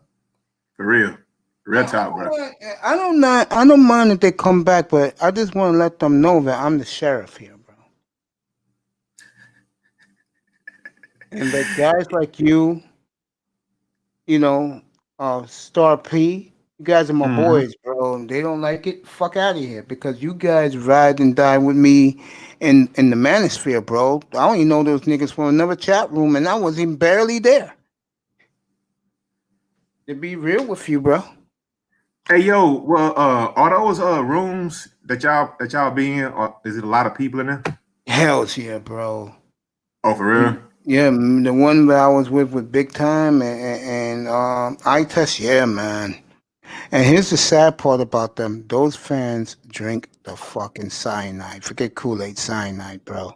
S13: For real. Real talk, bro.
S1: I don't mind if they come back, but I just want to let them know that I'm the sheriff here, bro. And that guys like you know, Star P, you guys are my boys, bro. And they don't like it, fuck out of here. Because you guys ride and die with me in the manosphere, bro. I don't even know those niggas from another chat room, and I was even barely there. To be real with you, bro.
S13: Hey, yo, well, are those rooms that y'all be in, or is it a lot of people in there?
S1: Hells yeah, bro.
S13: Oh, for real?
S1: Yeah, the one that I was with Big Time and I Test, yeah, man. And here's the sad part about them. Those fans drink the fucking cyanide. Forget Kool-Aid, cyanide, bro.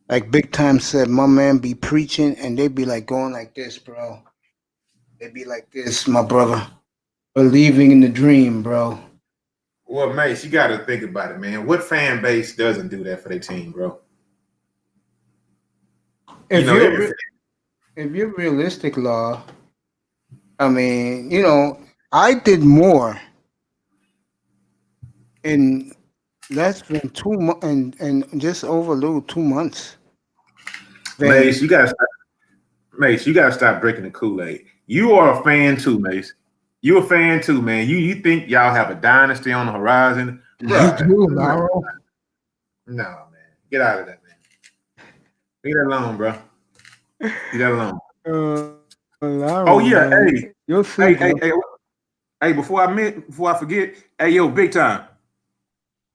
S1: Like Big Time said, my man be preaching and they be like going like this, bro. They be like this, my brother. Believing in the dream, bro.
S13: Well, Mace, you got to think about it, man. What fan base doesn't do that for their team, bro?
S1: If you're realistic, Law, I mean, I did more in less than 2 months and just over a little 2 months.
S13: Mace, you gotta stop drinking the Kool-Aid. You are a fan too, Mace. You a fan too, man. You think y'all have a dynasty on the horizon?
S1: You do, Lauro.
S13: No, man. Get out of that, man. Leave that alone, bro. Leave that alone. Oh yeah,
S1: man.
S13: hey,
S1: You'll see,
S13: hey, before I forget, hey, yo, Big Time.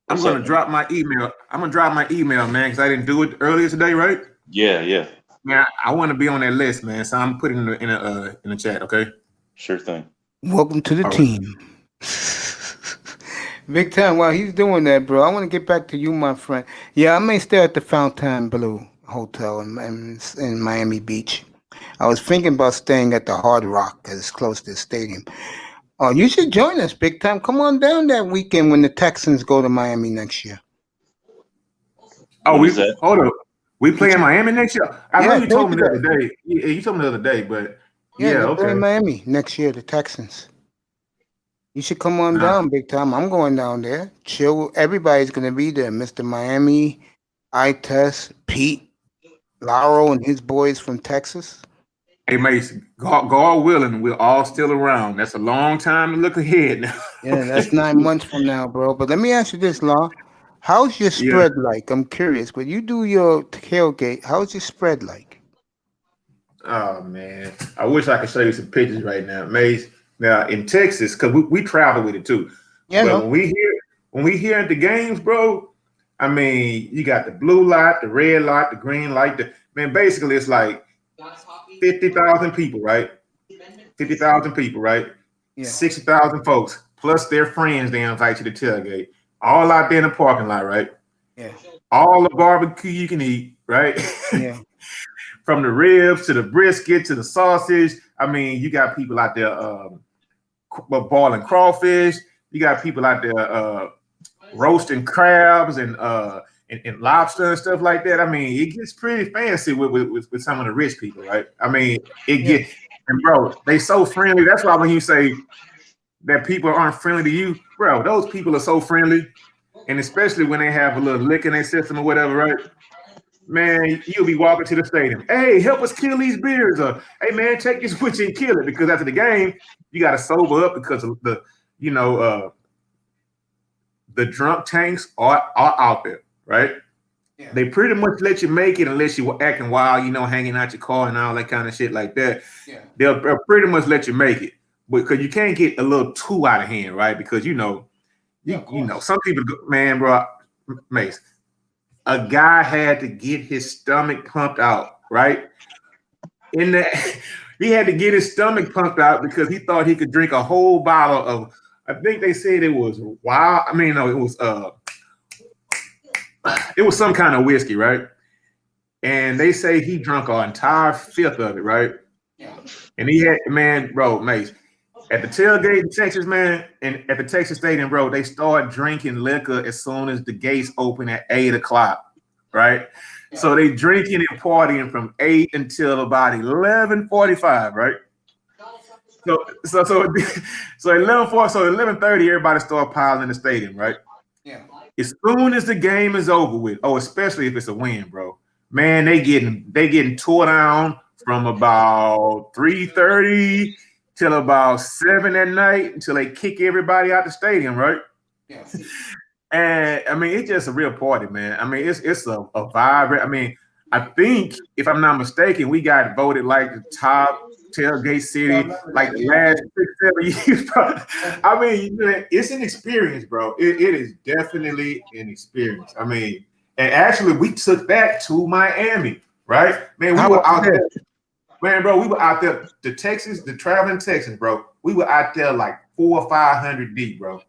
S13: I'm gonna drop my email. I'm gonna drop my email, man, because I didn't do it earlier today, right?
S11: Yeah.
S13: Man, I want to be on that list, man. So I'm putting it in the chat, okay?
S11: Sure thing.
S1: Welcome to the team. Big Time, while he's doing that, bro, I want to get back to you, my friend. Yeah, I may stay at the Fontainebleau Hotel in Miami Beach. I was thinking about staying at the Hard Rock because it's close to the stadium. Oh, you should join us, Big Time. Come on down that weekend when the Texans go to Miami next year.
S13: Oh, hold up. We play in Miami next year? I know you told me the other day. Yeah, you told me the other day, but yeah,
S1: they
S13: okay.
S1: play in Miami next year, the Texans. You should come on down, Big Time. I'm going down there. Chill. Everybody's going to be there. Mr. Miami, I-Test, Pete, Lauro, and his boys from Texas.
S13: Hey, Mason, God willing, we're all still around. That's a long time to look ahead now.
S1: Yeah, that's 9 months from now, bro. But let me ask you this, Law. How's your spread like? I'm curious. When you do your tailgate, how's your spread like?
S13: Oh, man. I wish I could show you some pictures right now. Mace, now in Texas, because we travel with it too.
S1: Yeah,
S13: but when we hear at the games, bro, I mean, you got the blue light, the red light, the green light. Basically, it's like 50,000 people, right? 50,000 people, right?
S1: Yeah.
S13: 60,000 folks, plus their friends they invite you to tailgate. All out there in the parking lot, right?
S1: Yeah.
S13: All the barbecue you can eat, right?
S1: Yeah.
S13: From the ribs to the brisket to the sausage. I mean, you got people out there boiling crawfish. You got people out there roasting crabs and lobster and stuff like that. I mean, it gets pretty fancy with some of the rich people, right? I mean, and bro, they so friendly. That's why when you say that people aren't friendly to you, bro, those people are so friendly. And especially when they have a little lick in their system or whatever, right? Man, you'll be walking to the stadium. Hey, help us kill these beers. Or, hey, man, take your switch and kill it. Because after the game, you got to sober up because of the drunk tanks are out there, right? Yeah. They pretty much let you make it unless you were acting wild, hanging out your car and all that kind of shit like that. Yeah. They'll pretty much let you make it. Because you can't get a little too out of hand, right? Because, some people, man, bro, Mace, a guy had to get his stomach pumped out, right? He had to get his stomach pumped out because he thought he could drink a whole bottle I think they said it was wild. I mean, no, it was some kind of whiskey, right? And they say he drunk an entire fifth of it, right?
S1: Yeah.
S13: And he had, man, bro, Mace, at the tailgate in Texas, man, and at the Texas Stadium, bro, they start drinking liquor as soon as the gates open at 8 o'clock, right?
S1: Yeah.
S13: So they drinking and partying from 8 until about 11:45, right? So at 11:30, everybody start piling in the stadium, right?
S1: Yeah.
S13: As soon as the game is over with, especially if it's a win, bro, man, they getting tore down from about 3:30 till about 7 at night until they kick everybody out the stadium, right?
S1: Yeah.
S13: And I mean, it's just a real party, man. I mean, it's a vibe. I mean, I think if I'm not mistaken, we got voted like the top tailgate city like the last 6-7 years. Bro. I mean, it's an experience, bro. It is definitely an experience. I mean, and actually, we took that to Miami, right? Man, we were out there. Man, bro, we were out there. The traveling Texans, bro. We were out there like 400 or 500 deep, bro.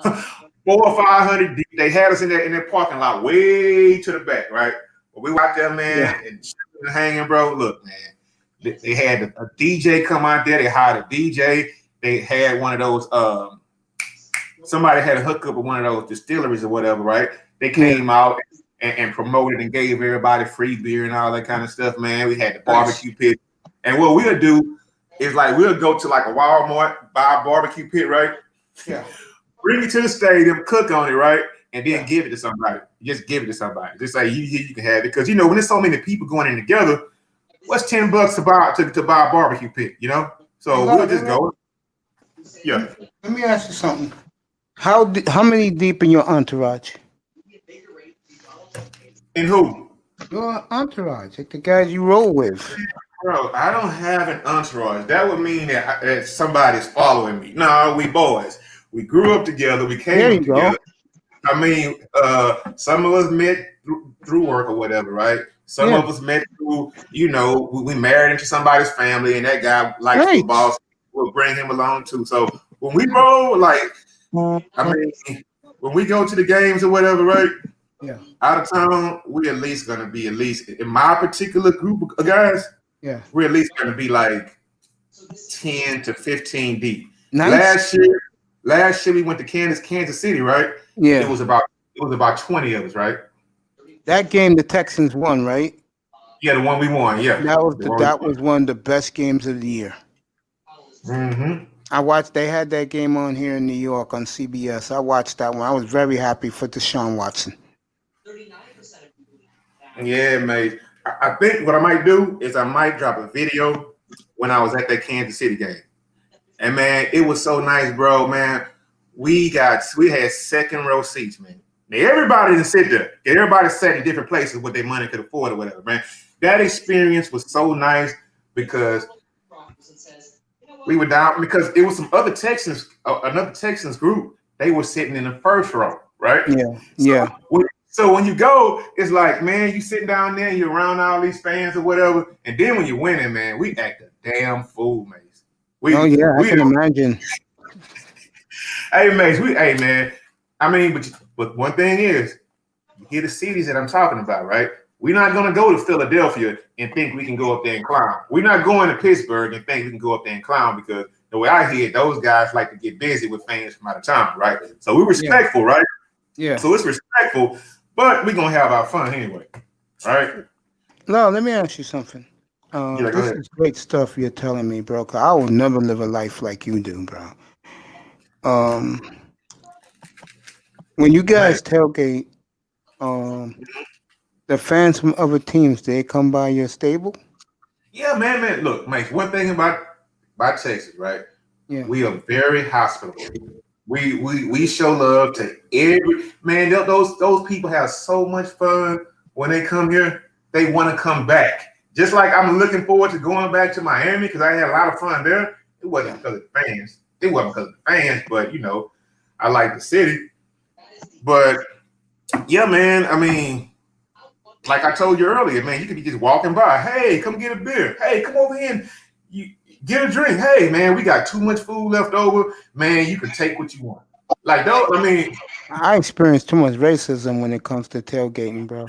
S13: 400 or 500 deep. They had us in that parking lot way to the back, right? But we were out there, man, and hanging, bro. Look, man. They had a DJ come out there. They hired a DJ. They had one of those. Somebody had a hookup with one of those distilleries or whatever, right? They came out and promoted and gave everybody free beer and all that kind of stuff, man. We had the barbecue pit. And what we'll do is like we'll go to like a Walmart, buy a barbecue pit, right?
S1: Yeah.
S13: Bring it to the stadium, cook on it, right? And then give it to somebody. Just give it to somebody. Just like you can have it. Because when there's so many people going in together, what's $10 to buy a barbecue pit, So we'll just go. Yeah.
S1: Let me ask you something. How many deep in your entourage?
S13: In who?
S1: Your entourage, like the guys you roll with.
S13: Bro, I don't have an entourage. That would mean that somebody's following me. No, we boys. We grew up together. We came up together. I mean, some of us met through work or whatever, right? Some of us met through, we married into somebody's family, and that guy likes football. So we'll bring him along too. So when we roll, when we go to the games or whatever, right?
S1: Yeah.
S13: Out of town, we're at least gonna be in my particular group of guys.
S1: Yeah.
S13: We're at least gonna be like 10 to 15 deep.
S1: Nice.
S13: Last year we went to Kansas City, right?
S1: Yeah.
S13: It was about 20 of us, right?
S1: That game the Texans won, right?
S13: Yeah, the one we won. Yeah.
S1: That was one of the best games of the year.
S13: Mm-hmm.
S1: I watched. They had that game on here in New York on CBS. I watched that one. I was very happy for Deshaun Watson.
S13: Yeah, mate. I think what I might do is I might drop a video when I was at that Kansas City game. And man, it was so nice, bro. Man, we had second row seats, man. Now, everybody didn't sit there. Everybody sat in different places what their money could afford or whatever, man. That experience was so nice because we were down because it was some other Texans, another Texans group. They were sitting in the first row, right?
S1: Yeah.
S13: So when you go, it's like, man, you sitting down there, you're around all these fans or whatever, and then when you're winning, man, we act a damn fool, Mace.
S1: I can imagine.
S13: Hey, Mace, man. I mean, but one thing is, you hear the cities that I'm talking about, right? We're not going to go to Philadelphia and think we can go up there and clown. We're not going to Pittsburgh and think we can go up there and clown because the way I hear it, those guys like to get busy with fans from out of town, right? So we're respectful, right?
S1: Yeah.
S13: So it's respectful, but we're going to have our fun anyway, right?
S1: No, let me ask you something. This is great stuff you're telling me, bro. 'Cause I will never live a life like you do, bro. When you guys tailgate, the fans from other teams, they come by your stable?
S13: Yeah, man. Look, Mike, one thing about Texas, right?
S1: Yeah.
S13: We are very hospitable. We show love to every man. Those people have so much fun when they come here. They want to come back. Just like I'm looking forward to going back to Miami because I had a lot of fun there. It wasn't because of the fans. But I like the city. But yeah, man. I mean, like I told you earlier, man, you could be just walking by. Hey, come get a beer. Hey, come over in. Get a drink. Hey, man, we got too much food left over. Man, you can take what you want. Like, don't, I mean,
S1: I experience too much racism when it comes to tailgating, bro.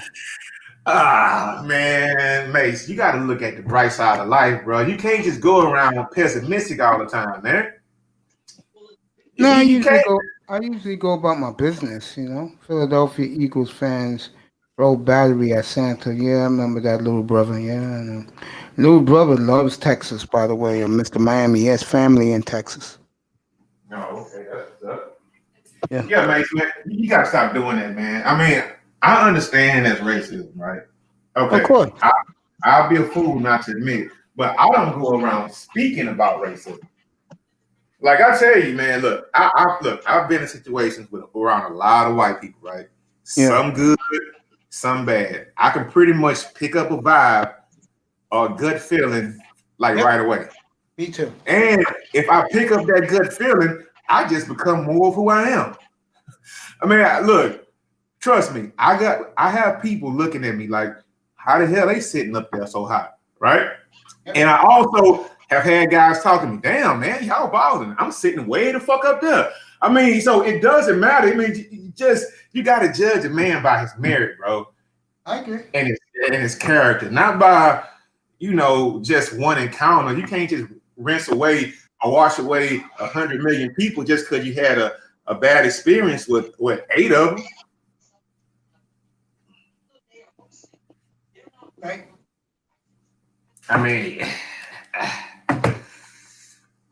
S13: man, Mace, you got to look at the bright side of life, bro. You can't just go around pessimistic all the time, man.
S1: No,
S13: You can't.
S1: I usually go about my business, you know. Philadelphia Eagles fans throw battery at Santa. Yeah, I remember that little brother. Yeah, I know. Little brother loves Texas, by the way, or Mr. Miami. He has family in Texas.
S13: No, okay, that's
S1: Yeah.
S13: yeah, Mace, man, you got to stop doing that, man. I mean, I understand that's racism, right?
S1: Of
S13: Okay,
S1: course.
S13: I'll be a fool not to admit it, but I don't go around speaking about racism. Like I tell you, man, look, I've been in situations with around a lot of white people, right?
S1: Yeah.
S13: Some good, some bad. I can pretty much pick up a vibe or a gut feeling like
S1: Yep.
S13: right away.
S1: Me too.
S13: And if I pick up that gut feeling, I just become more of who I am. I mean, look, trust me, I have people looking at me like, how the hell they sitting up there so high, right?
S1: Yep.
S13: And I also have had guys talking to me, damn, man, y'all balling. I'm sitting way the fuck up there. I mean, so it doesn't matter. I mean, you got to judge a man by his merit, bro.
S1: I agree.
S13: And his character, not by, just one encounter. You can't just rinse away or wash away 100 million people just because you had a bad experience with 8 of them.
S1: Right.
S13: I mean,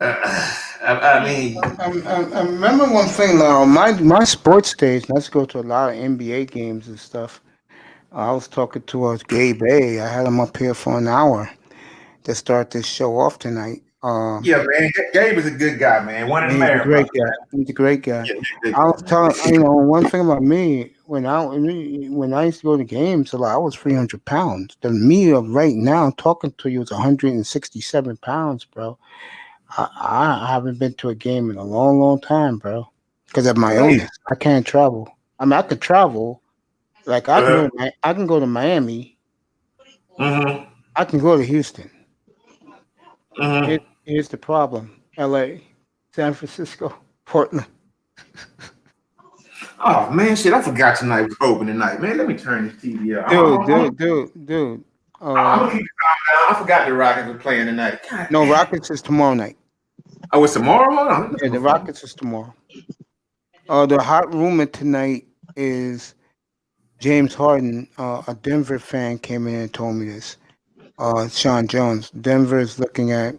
S1: I remember one thing now. My sports days. Let's go to a lot of NBA games and stuff. I was talking to Gabe A. I had him up here for an hour to start this show off tonight.
S13: yeah, man, Gabe is a good guy, man. One in
S1: He's a
S13: America.
S1: great guy. He's a great guy.
S13: Yeah, he's a
S1: I
S13: good
S1: was
S13: guy,
S1: telling one thing about me when I used to go to games a lot. I was 300 pounds. The me of right now talking to you is 167 pounds, bro. I haven't been to a game in a long, long time, bro, because of my
S13: man.
S1: illness. I can't travel. I mean, I could travel. Like I can go to Miami.
S13: Mm-hmm.
S1: I can go to Houston.
S13: Mm-hmm.
S1: Here's the problem: L.A., San Francisco, Portland.
S13: Oh man, shit! I forgot tonight was opening night, man. Let me turn this TV up.
S1: Dude.
S13: I'm gonna keep it calm down. I forgot the Rockets were playing tonight. God
S1: No,
S13: damn.
S1: Rockets is tomorrow night.
S13: Oh, it's tomorrow. Hold on.
S1: Yeah, the Rockets is tomorrow. The hot rumor tonight is James Harden. A Denver fan came in and told me this. Sean Jones. Denver is looking at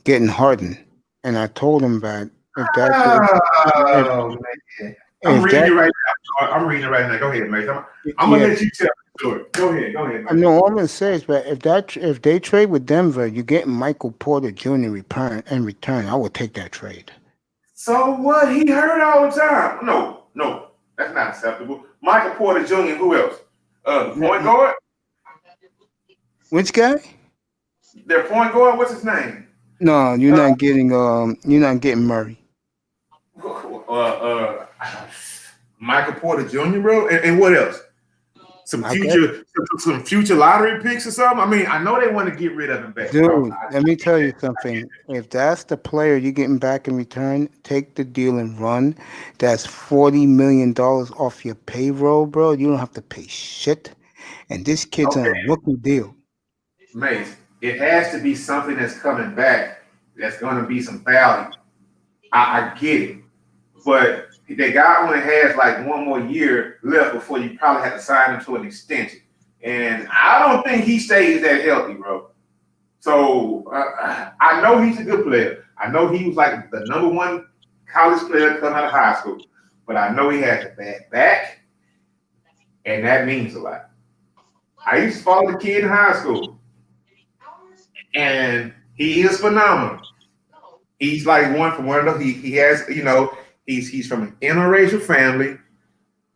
S1: getting Harden, and I told him that if that
S13: Oh man, I'm
S1: if
S13: reading
S1: that
S13: it right now. I'm reading it right now. Go ahead, mate. I'm gonna let you tell the story. Go ahead, mate.
S1: No, all I'm gonna say is that if they trade with Denver, you get Michael Porter Jr. in return. I would take that trade.
S13: So what? He hurt all the time. No, that's not acceptable. Michael Porter Jr. Who else? Point guard.
S1: Which guy?
S13: Their point guard. What's his name?
S1: No, you're not getting Murray.
S13: Michael Porter Jr. Bro, and what else? Some future lottery picks or something. I mean, I know they want to get rid of him back.
S1: Dude, let me tell you something. If that's the player you're getting back in return, take the deal and run. That's $40 million off your payroll, bro. You don't have to pay shit. And this kid's on a rookie deal.
S13: Mace, it has to be something that's coming back that's going to be some value. I get it. But the guy only has like one more year left before you probably have to sign him to an extension. And I don't think he stays that healthy, bro. So I know he's a good player. I know he was like the number one college player coming out of high school. But I know he has a bad back, and that means a lot. I used to follow the kid in high school, and he is phenomenal. He's like one from one of those. He has, he's from an interracial family.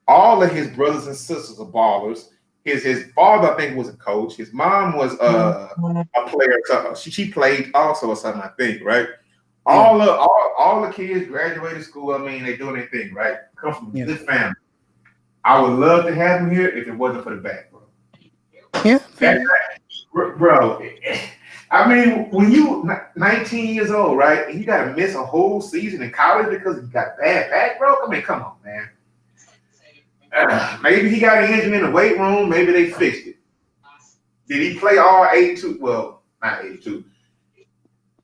S13: All of his brothers and sisters are ballers. His father, I think, was a coach. His mom was a player. So she played also or something, I think, right? All the kids graduated school. I mean, they doing their thing, right? Come from a good family. I would love to have him here if it wasn't for the back, bro.
S1: Yeah.
S13: Bro, I mean, when you 19 years old, right, and you got to miss a whole season in college because you got bad back, bro. I mean, come on, man. Maybe he got an injury in the weight room. Maybe they fixed it. Did he play all 82? Well, not 82.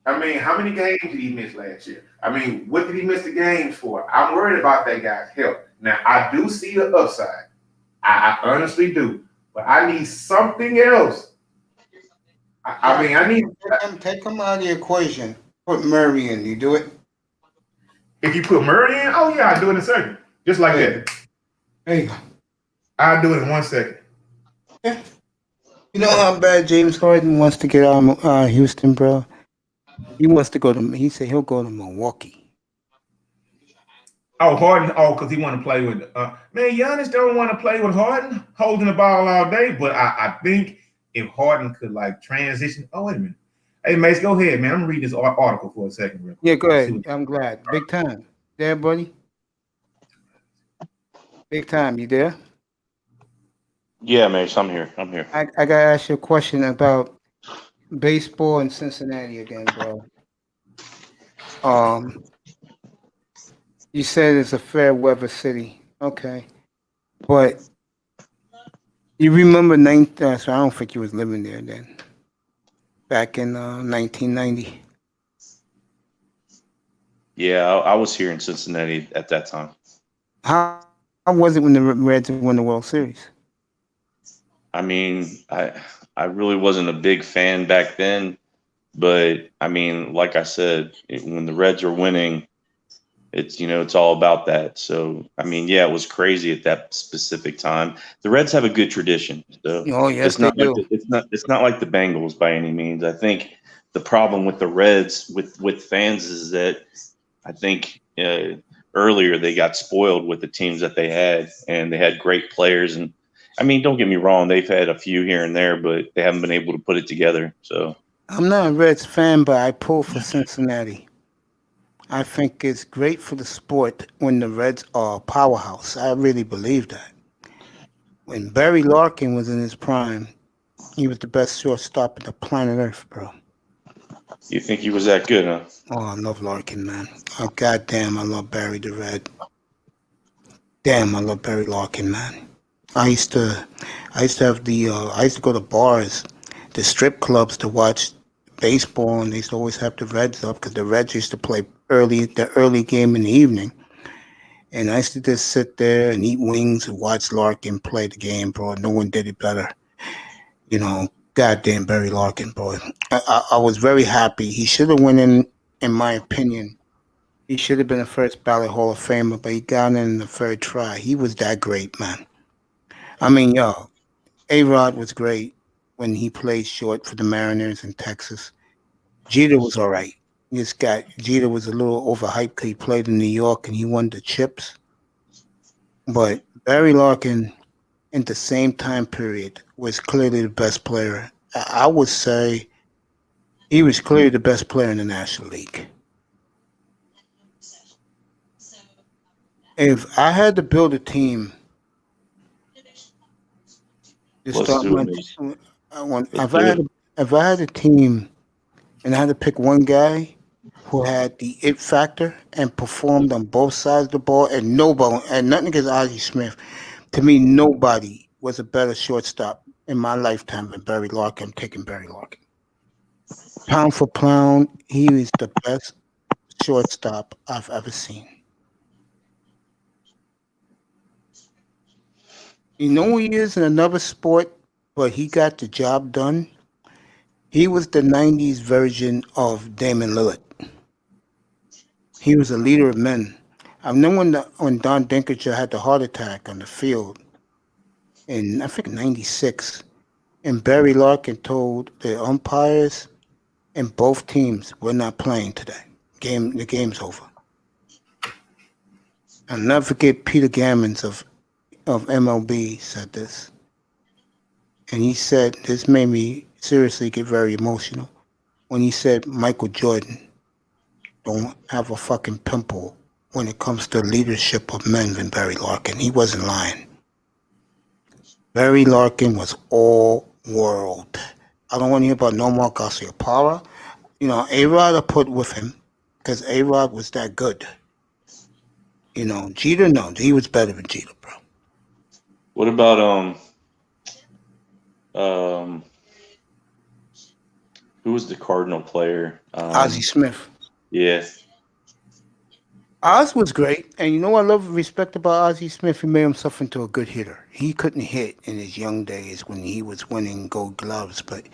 S13: I mean, how many games did he miss last year? I mean, what did he miss the games for? I'm worried about that guy's health. Now, I do see the upside. I honestly do. But I need something else. I mean, I need.
S1: Take him out of the equation. Put Murray in. You do it?
S13: If you put Murray in, oh, yeah, I'll do it in a second. Just like that.
S1: There you go.
S13: I'll do it in 1 second.
S1: Yeah. You know how bad James Harden wants to get out of Houston, bro? He wants to go to. He said he'll go to Milwaukee.
S13: Oh, Harden. Oh, because he want to play with. Man, Giannis don't want to play with Harden, holding the ball all day. But I think if Harden could like transition. Oh, wait a minute. Hey, Mace, go ahead, man. I'm gonna read this article for a second. Real quick.
S1: Yeah, go ahead. I'm glad. Big time. There, buddy. Big time. You there?
S11: Yeah, Mace, I'm here.
S1: I gotta ask you a question about baseball in Cincinnati again, bro. You said it's a fair weather city. Okay. But you remember so I don't think you was living there then. Back in 1990.
S11: Yeah, I was here in Cincinnati at that time.
S1: How was it when the Reds won the World Series?
S11: I mean, I really wasn't a big fan back then, but I mean, like I said, when the Reds are winning, it's all about that. So I mean, yeah, it was crazy at that specific time. The Reds have a good tradition, so
S1: Oh yes,
S11: it's not
S1: they
S11: like
S1: do.
S11: it's not like the Bengals by any means. I think the problem with the Reds with fans is that I think earlier they got spoiled with the teams that they had, and they had great players. And I mean, don't get me wrong, they've had a few here and there, but they haven't been able to put it together. So
S1: I'm not a Reds fan, but I pull for Cincinnati. I think it's great for the sport when the Reds are a powerhouse. I really believe that. When Barry Larkin was in his prime, he was the best shortstop on the planet Earth, bro.
S11: you think he was that good, huh?
S1: Oh, I love Larkin, man. Oh, goddamn, I love Barry the Red. Damn, I love Barry Larkin, man. I used to go to bars, the strip clubs to watch baseball, and they used to always have the Reds up because the Reds used to play the early game in the evening. And I used to just sit there and eat wings and watch Larkin play the game, bro. No one did it better. Goddamn Barry Larkin, bro. I was very happy. He should have went in my opinion. He should have been a first ballot Hall of Famer, but he got in the third try. He was that great, man. I mean, A-Rod was great when he played short for the Mariners in Texas. Jeter was all right. Jeter was a little overhyped because he played in New York and he won the chips. But Barry Larkin, in the same time period, was clearly the best player. I would say he was clearly the best player in the National League. If I had to build a team to start if I had a team and I had to pick one guy who had the it factor and performed on both sides of the ball, and nothing against Ozzie Smith. To me, nobody was a better shortstop in my lifetime than Barry Larkin. I'm taking Barry Larkin. Pound for pound, he is the best shortstop I've ever seen. You know who he is in another sport, but he got the job done? He was the 90s version of Damon Lillard. He was a leader of men. I know when Don Dinkercher had the heart attack on the field in, I think, 96, and Barry Larkin told the umpires and both teams, we're not playing today. The game's over. I'll never forget Peter Gammons of MLB said this. And he said, this made me seriously get very emotional, when he said Michael Jordan don't have a fucking pimple when it comes to leadership of men than Barry Larkin. He wasn't lying. Barry Larkin was all world. I don't want to hear about no more Garcia Parra. A-Rod I put with him because A-Rod was that good. Jeter, no, he was better than Jeter, bro.
S11: What about um who was the Cardinal player?
S1: Ozzie Smith.
S11: Yeah.
S1: Oz was great, and I love respect about Ozzie Smith. He made himself into a good hitter. He couldn't hit in his young days when he was winning Gold Gloves, but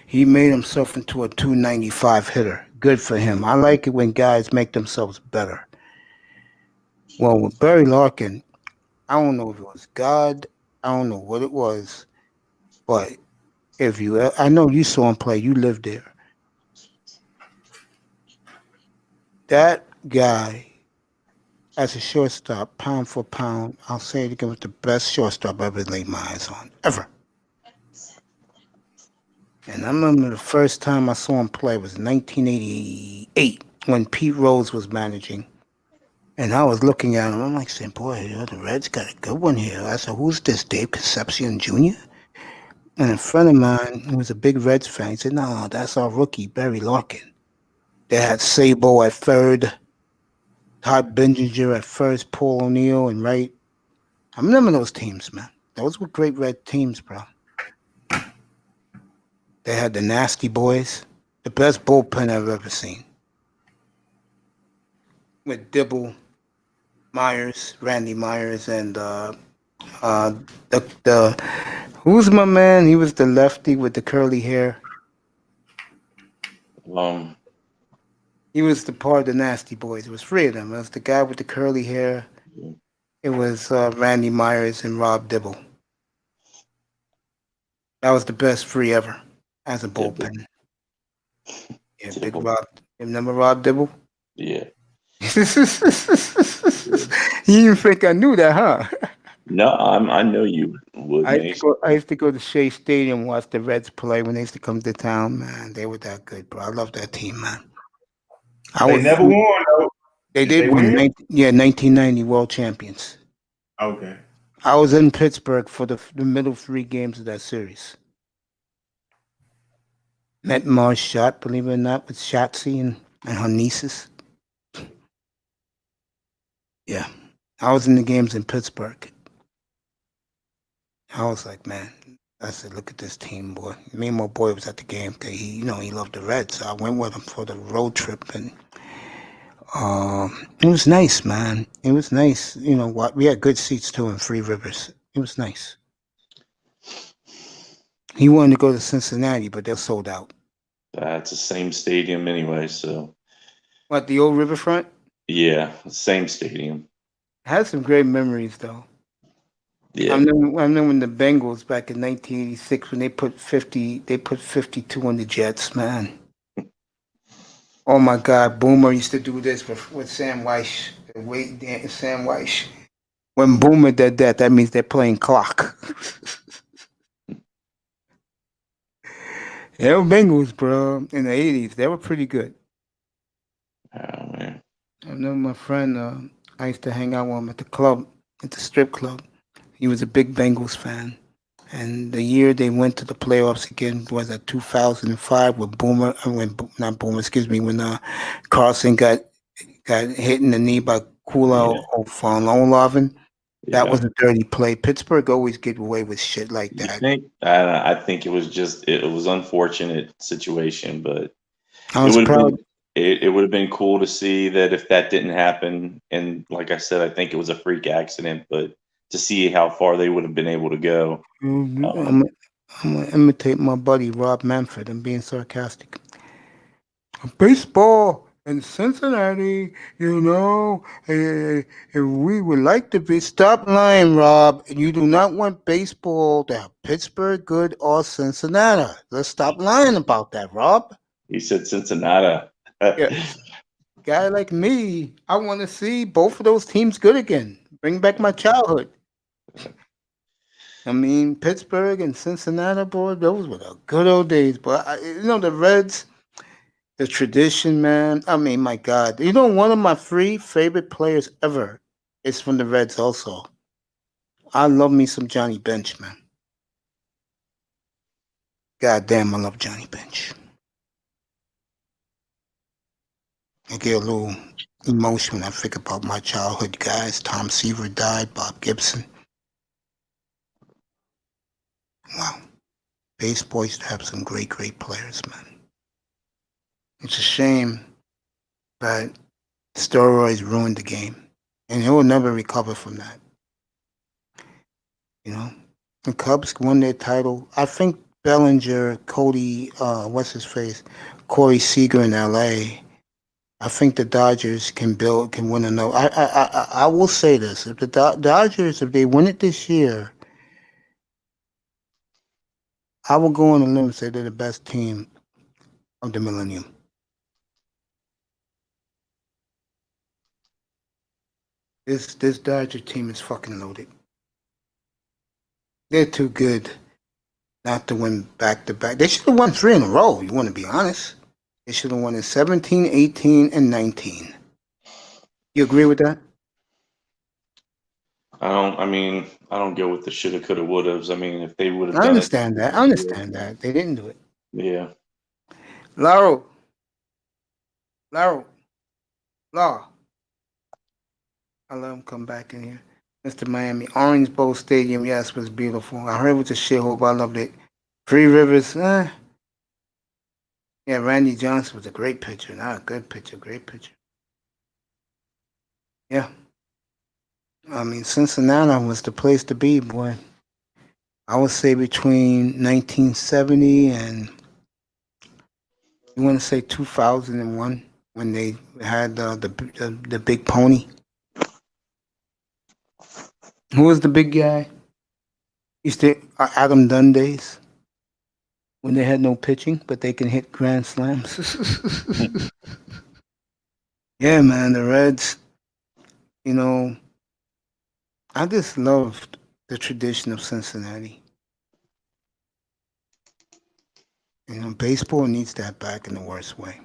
S1: he made himself into a 295 hitter. Good for him. I like it when guys make themselves better. Well, with Barry Larkin, I don't know if it was God. I don't know what it was, but I know you saw him play. You lived there. That guy, as a shortstop, pound for pound, I'll say it again, was the best shortstop I ever laid my eyes on, ever. And I remember the first time I saw him play was 1988 when Pete Rose was managing. And I was looking at him. I'm like saying, boy, the Reds got a good one here. I said, who's this, Dave Concepcion Jr.? And a friend of mine who was a big Reds fan, he said, no, that's our rookie, Barry Larkin. They had Sabo at third, Todd Bendinger at first, Paul O'Neill and right. I remember those teams, man. Those were great Red teams, bro. They had the Nasty Boys, the best bullpen I've ever seen. With Dibble, Myers, Randy Myers, and who's my man? He was the lefty with the curly hair. He was the part of the Nasty Boys. It was three of them. It was the guy with the curly hair. It was Randy Myers and Rob Dibble. That was the best three ever as a bullpen. Yeah, Big Rob. You remember Rob Dibble?
S11: Yeah.
S1: You didn't think I knew that, huh?
S11: No, I know you would.
S1: I used to go to Shea Stadium and watch the Reds play when they used to come to town. Man, they were that good, bro. I love that team, man.
S13: They never won, though.
S1: They did win. 1990 World Champions.
S13: Okay.
S1: I was in Pittsburgh for the middle three games of that series. Met Mars Shot, believe it or not, with Shotzi and her nieces. Yeah. I was in the games in Pittsburgh. I was like, man, I said, look at this team, boy. Me and my boy was at the game. He loved the Reds. So I went with him for the road trip, and it was nice, man. It was nice. We had good seats too in Three Rivers. It was nice. He wanted to go to Cincinnati, but they're sold out.
S11: That's the same stadium anyway, so.
S1: What, the old Riverfront?
S11: Yeah, same stadium.
S1: I had some great memories, though.
S11: Yeah.
S1: I remember when the Bengals back in 1986 when they put 52 on the Jets, man. Oh my God, Boomer used to do this with Sam Weish. Sam Weish. When Boomer did that, that means they're playing clock. They were Bengals, bro, in the 80s. They were pretty good.
S11: Oh, man.
S1: I remember my friend, I used to hang out with him at the club, at the strip club. He was a big Bengals fan. And the year they went to the playoffs again was at 2005 with when Carlson got hit in the knee by Kula O'Fallon. That was a dirty play. Pittsburgh always get away with shit like that.
S11: I think it was unfortunate situation, but
S1: I was proud.
S11: It would have been cool to see that if that didn't happen. And like I said, I think it was a freak accident, but to see how far they would have been able to go.
S1: I'm gonna imitate my buddy Rob Manfred. I'm being sarcastic. Baseball in Cincinnati, we would like to be. Stop lying, Rob. You do not want baseball to have Pittsburgh good or Cincinnati. Let's stop lying about that, Rob.
S11: He said Cincinnati.
S1: Yeah. Guy like me, I want to see both of those teams good again. Bring back my childhood. I mean, Pittsburgh and Cincinnati, boy, those were the good old days. But the Reds, the tradition, man. I mean, my God. One of my three favorite players ever is from the Reds also. I love me some Johnny Bench, man. Goddamn, I love Johnny Bench. I get a little emotional when I think about my childhood guys. Tom Seaver died, Bob Gibson. Wow. Baseball used to have some great, great players, man. It's a shame that steroids ruined the game. And he will never recover from that. You know? The Cubs won their title. I think Bellinger, Cody, what's his face? Corey Seager in LA. I think the Dodgers can win another. I will say this: if the Dodgers, if they win it this year, I will go on a limb and say they're the best team of the millennium. This Dodger team is fucking loaded. They're too good not to win back to back. They should have won 3 in a row. You want to be honest? They should have won in 17, 18, and 19. You agree with that?
S11: I don't go with the shoulda, coulda, wouldas. I mean, if they would have
S1: I
S11: done
S1: understand that. I understand that. They didn't do it.
S11: Yeah.
S1: Law. I let him come back in here. Mr. Miami. Orange Bowl Stadium, yes, was beautiful. I heard it was a shithole, but I loved it. Three Rivers, Yeah, Randy Johnson was a great pitcher. Not a good pitcher, great pitcher. Yeah. I mean, Cincinnati was the place to be, boy. I would say between 1970 and, you want to say 2001, when they had the big pony. Who was the big guy? Used to Adam Dunn days, when they had no pitching, but they can hit grand slams. Yeah, man, the Reds, you know, I just loved the tradition of Cincinnati. You know, baseball needs that back in the worst way.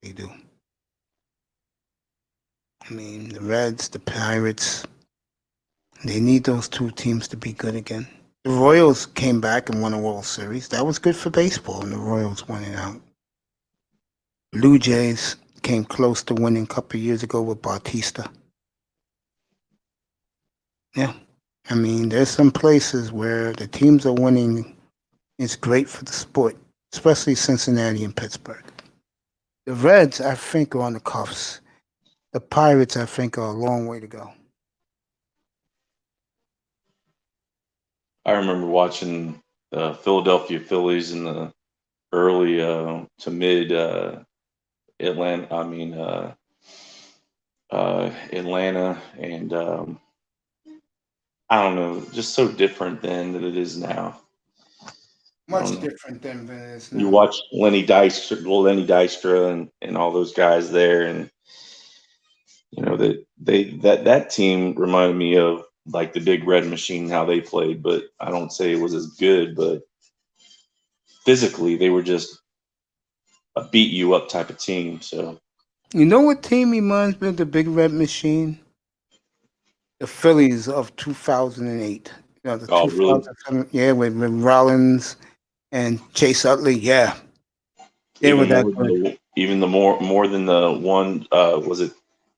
S1: They do. I mean, the Reds, the Pirates, they need those two teams to be good again. The Royals came back and won a World Series. That was good for baseball, and the Royals won it out. Blue Jays came close to winning a couple of years ago with Bautista. Yeah. I mean, there's some places where the teams are winning. It's great for the sport, especially Cincinnati and Pittsburgh. The Reds, I think, are on the cuffs. The Pirates, I think, are a long way to go.
S11: I remember watching the Philadelphia Phillies in the early to mid Atlanta. Atlanta, and I don't know, just so different then than it is now.
S1: Much different than it is now.
S11: You watch Lenny Dystra, and all those guys there, and you know that team reminded me of like the Big Red Machine, how they played, but I don't say it was as good, but physically they were just a beat you up type of team. So
S1: you know what team reminds me of the Big Red Machine? The Phillies of 2008. You know, the 2007, yeah, with Rollins and Chase Utley, yeah. They were that good.
S11: More than the one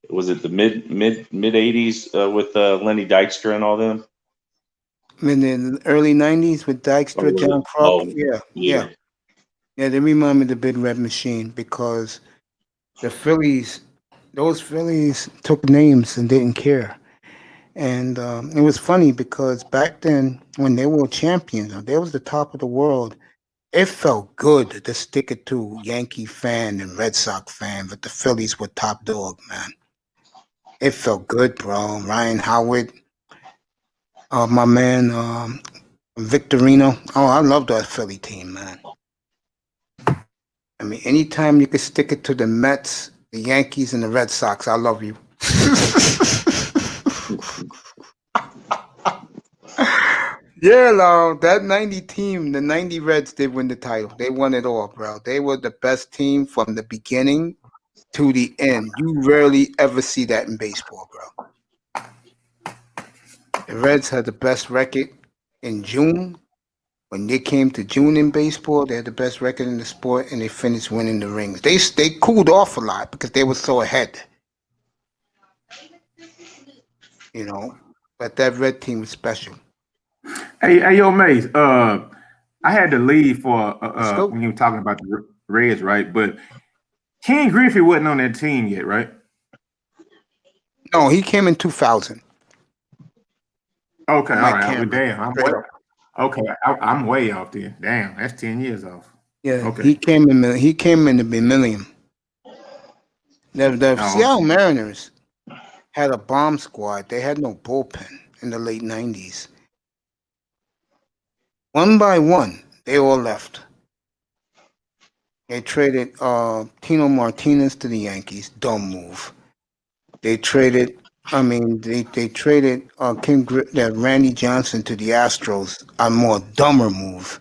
S11: was it the mid 80s with Lenny Dykstra and all them?
S1: In the early 90s with Dykstra, John Crawford, yeah. They remind me of the Big Red Machine because those Phillies took names and didn't care. And it was funny because back then, when they were champions, they was the top of the world. It felt good to stick it to Yankee fan and Red Sox fan, but the Phillies were top dog, man. It felt good, bro. Ryan Howard, my man Victorino. Oh, I love that Philly team, man. I mean, anytime you could stick it to the Mets, the Yankees, and the Red Sox, I love you. Yeah, Long, that 90 team, the 90 Reds did win the title. They won it all, bro. They were the best team from the beginning to the end. You rarely ever see that in baseball, bro. The Reds had the best record in June When they came to June in baseball, they had the best record in the sport, and they finished winning the rings. They cooled off a lot because they were so ahead. You know, but that red team was special.
S13: Hey, yo, Mace. I had to leave for
S1: Let's go.
S13: when you were talking about the Reds, right? But Ken Griffey wasn't on that team yet, right?
S1: No, he came in 2000.
S13: Okay, all
S1: Mike
S13: right. Well,
S1: Cameron.
S13: damn,
S1: Straight up.
S13: I'm way off there. Damn, that's 10 years off.
S1: Yeah,
S13: Okay.
S1: he came in the millennium. The
S13: Oh,
S1: Seattle Mariners had a bomb squad. They had no bullpen in the late 90s. One by one, they all left. They traded Tino Martinez to the Yankees. Dumb move. They traded they traded Randy Johnson to the Astros. A more dumber move.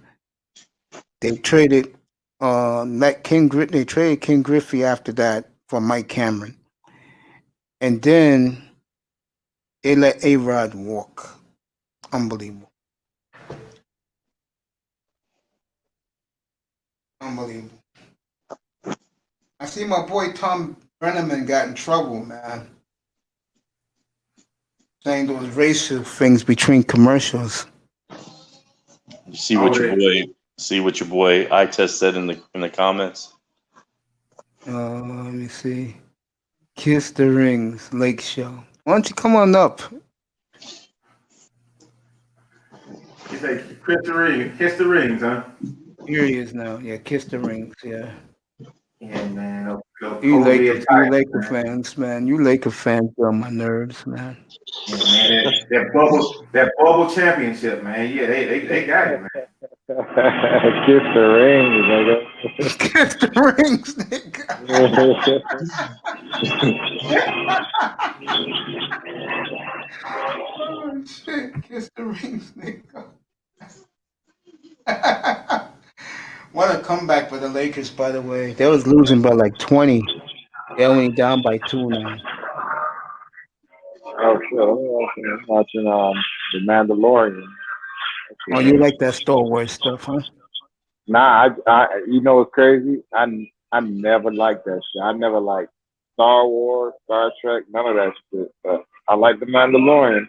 S1: They traded they traded Ken Griffey after that for Mike Cameron. And then they let A-Rod walk. Unbelievable. Unbelievable. I see my boy Tom Brenneman got in trouble, man. Saying those racial things between commercials.
S11: You see what your boy I test said in the comments.
S1: Let me see. Kiss the Rings, Lake Show. Why don't you come on up?
S13: He's like, kiss the rings, huh?
S1: Here he is now. Yeah, Kiss the Rings. Yeah.
S13: Yeah, man.
S1: You Laker fans, man. You Laker fans get on my nerves, man.
S13: Yeah, man. That bubble championship, man. Yeah, they got it, man.
S12: Kiss the rings, nigga.
S1: Kiss the Rings, nigga. Oh shit! Kiss the Rings, nigga. What a comeback for the Lakers, by the way. They was losing by like 20. They're only down by 2 now.
S12: Oh shit! I'm watching The Mandalorian.
S1: Oh, you like that Star Wars stuff, huh?
S12: Nah, I you know what's crazy? I never liked that shit. I never liked Star Wars, Star Trek, none of that shit. But I like The Mandalorian.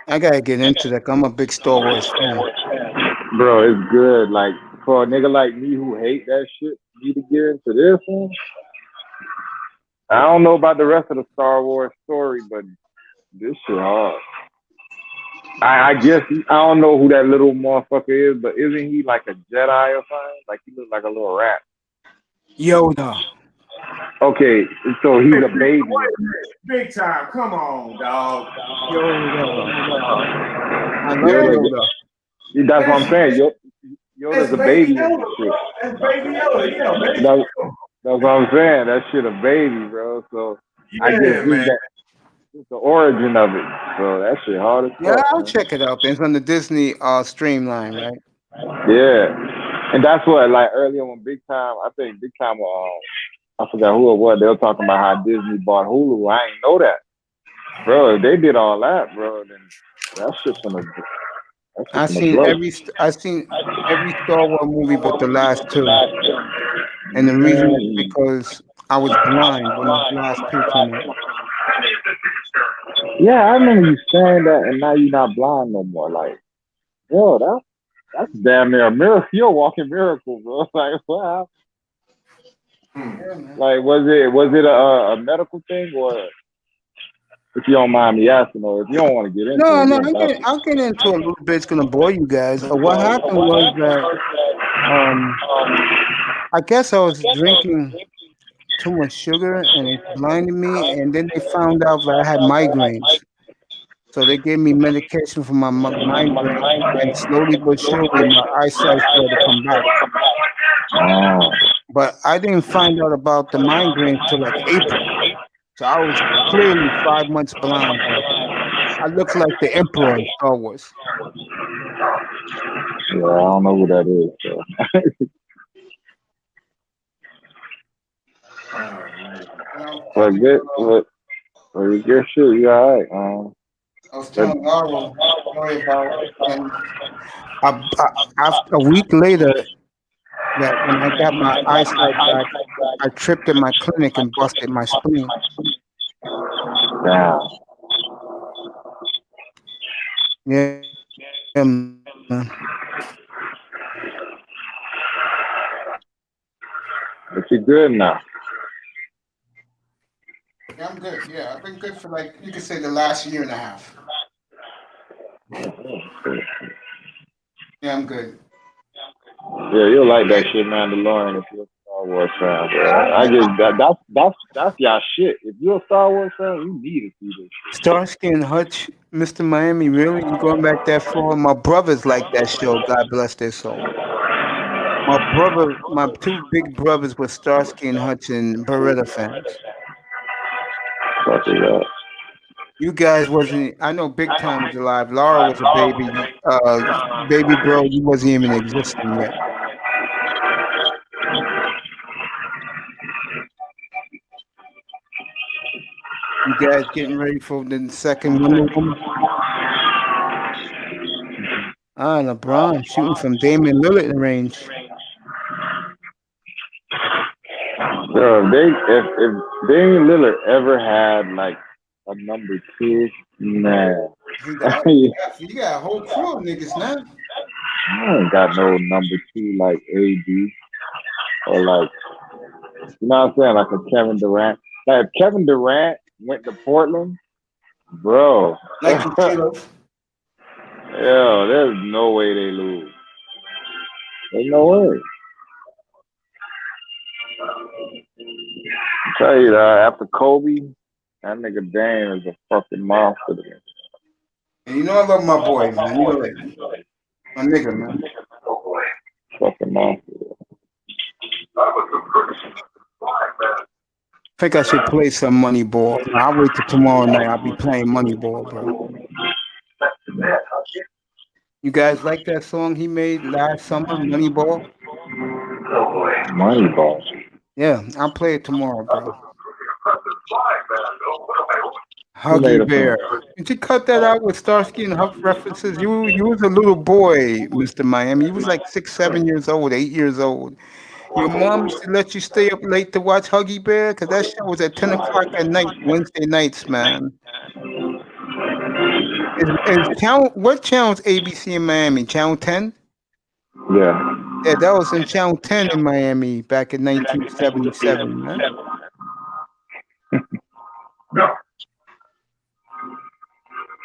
S1: I gotta get into that. I'm a big Star Wars fan.
S12: Bro, it's good. Like for a nigga like me who hate that shit, me to get into this one. I don't know about the rest of the Star Wars story, but this shit hard. I guess I don't know who that little motherfucker is, but isn't he like a Jedi or something? Like he looks like a little rat.
S1: Yoda.
S12: Okay, so he's a baby.
S13: Big time. Come on, dog.
S1: Yoda. I love Yoda.
S12: That's what I'm saying. Yoda's a baby.
S13: That's baby Yoda. Yeah,
S12: that's what I'm saying. That shit a baby, bro. So
S13: yeah,
S12: I guess
S13: man.
S12: It's the origin of it. So that shit hard as fuck.
S1: Yeah, I'll
S12: man.
S1: check it out. It's on the Disney Streamline, right?
S12: Yeah, and that's what like earlier when Big Time, I think Big Time, I forgot who it was. They were talking about how Disney bought Hulu. I ain't know that, bro. If they did all that, bro, then that shit's gonna.
S1: I've seen every Star Wars movie but the last 2, and the reason is because I was blind when the last 2 came out.
S12: Yeah, I remember you saying that, and now you're not blind no more. Like, yo, that's damn near a miracle. You're a walking miracle, bro. Like, wow. Like, was it a medical thing, or if you don't mind me asking, or if you don't want to get into
S1: No,
S12: it?
S1: I'll get into it a little bit. It's gonna bore you guys. What happened was that I guess I was drinking too much sugar and it blinded me, and then they found out that I had migraines. So they gave me medication for my migraine, and slowly but surely my eyesight started to come back. But I didn't find out about the migraine till like April. So I was clearly 5 months blind. I look like the Emperor in Star Wars.
S12: Yeah, I don't know who that is. So. But you get shit, you all right.
S1: I was telling Garo, worry about. And after a week later, that when I got my eyesight back, I tripped at my clinic and busted my spleen.
S12: Damn.
S1: Yeah, man.
S12: But you're good now.
S1: Yeah, I'm good. Yeah, I've been good for like you could say the last year and a half. Yeah, I'm good.
S12: Yeah, you'll like that shit, Mandalorian, if you're a Star Wars fan, bro. I just that's y'all shit. If you're a Star Wars fan, you need to see this shit.
S1: Starsky and Hutch, Mr. Miami, really? You going back that far? My brothers like that show. God bless their soul. My two big brothers were Starsky and Hutch and Beretta fans.
S12: Fuck it up.
S1: You guys wasn't. I know Big Time was alive. Laura was a baby. Baby bro, you wasn't even existing yet. You guys getting ready for the second Wonder Woman? LeBron shooting from Damian Lillard range.
S12: Bro, if Damian Lillard ever had like a number 2, man.
S1: You got a whole crew of niggas now.
S12: I ain't got no number 2 like AD or like, you know what I'm saying, like a Kevin Durant. Like if Kevin Durant went to Portland, bro.
S1: Like you should have.
S12: Yeah, there's no way they lose. There's no way. I tell you that after Kobe, that nigga Dame is a fucking monster to me.
S1: And you know I love my boy, man. You know that. My nigga, man.
S12: Fucking monster.
S1: I think I should play some Moneyball. I'll wait till tomorrow night. I'll be playing Moneyball, bro. You guys like that song he made last summer, Moneyball?
S12: Moneyball.
S1: Yeah, I'll play it tomorrow, bro. Huggy Bear. Did you cut that out with Starsky and Hutch references? You was a little boy, Mr. Miami. You was like 6, 7 years old, 8 years old. Your mom used to let you stay up late to watch Huggy Bear? Because that show was at 10 o'clock at night, Wednesday nights, man. What channel's ABC in Miami? Channel 10?
S12: Yeah.
S1: Yeah, that was in Channel 10 in Miami back in 1977, man.
S14: No.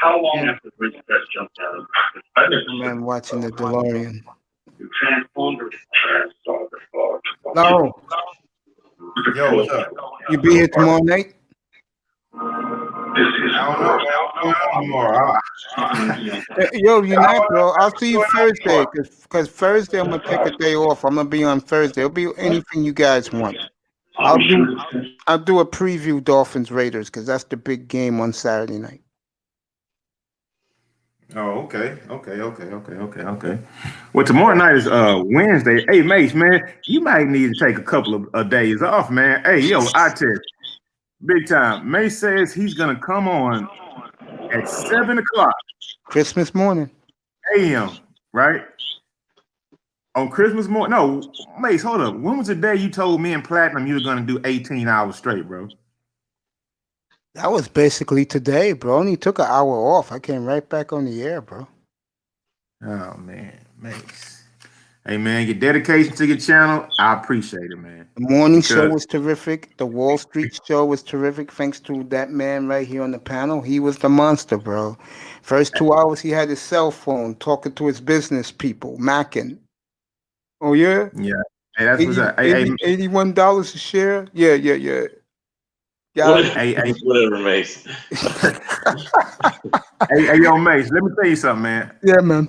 S14: How long after the bridge got jumped out?
S1: Man, watching the DeLorean.
S14: You transformed or
S1: No.
S13: Yo, what's up?
S1: You be here tomorrow night? Yo, you're not, bro. I'll see you Thursday, because Thursday I'm gonna take a day off. I'm gonna be on Thursday. It'll be anything you guys want. I'll do a preview Dolphins Raiders because that's the big game on Saturday night.
S13: Oh, okay. Well, tomorrow night is Wednesday. Hey, Mace, man, you might need to take a couple of days off, man. Hey, yo, I tell you, big time. Mace says he's gonna come on at 7 o'clock.
S1: Christmas morning.
S13: AM, right? On Christmas morning. No, Mace, hold up. When was the day you told me and Platinum you were gonna do 18 hours straight, bro?
S1: That was basically today, bro. Only took an hour off. I came right back on the air, bro.
S13: Oh man, Mace. Hey man, your dedication to your channel, I appreciate it, man.
S1: The morning show was terrific. The Wall Street show was terrific. Thanks to that man right here on the panel. He was the monster, bro. First 2 hours, he had his cell phone talking to his business people, macking. Oh yeah.
S13: Yeah. Hey, that's what's up. Hey,
S1: $81 a share. Yeah.
S11: Whatever, Mace.
S13: hey, yo, Mace, let me tell you something, man.
S1: Yeah, man.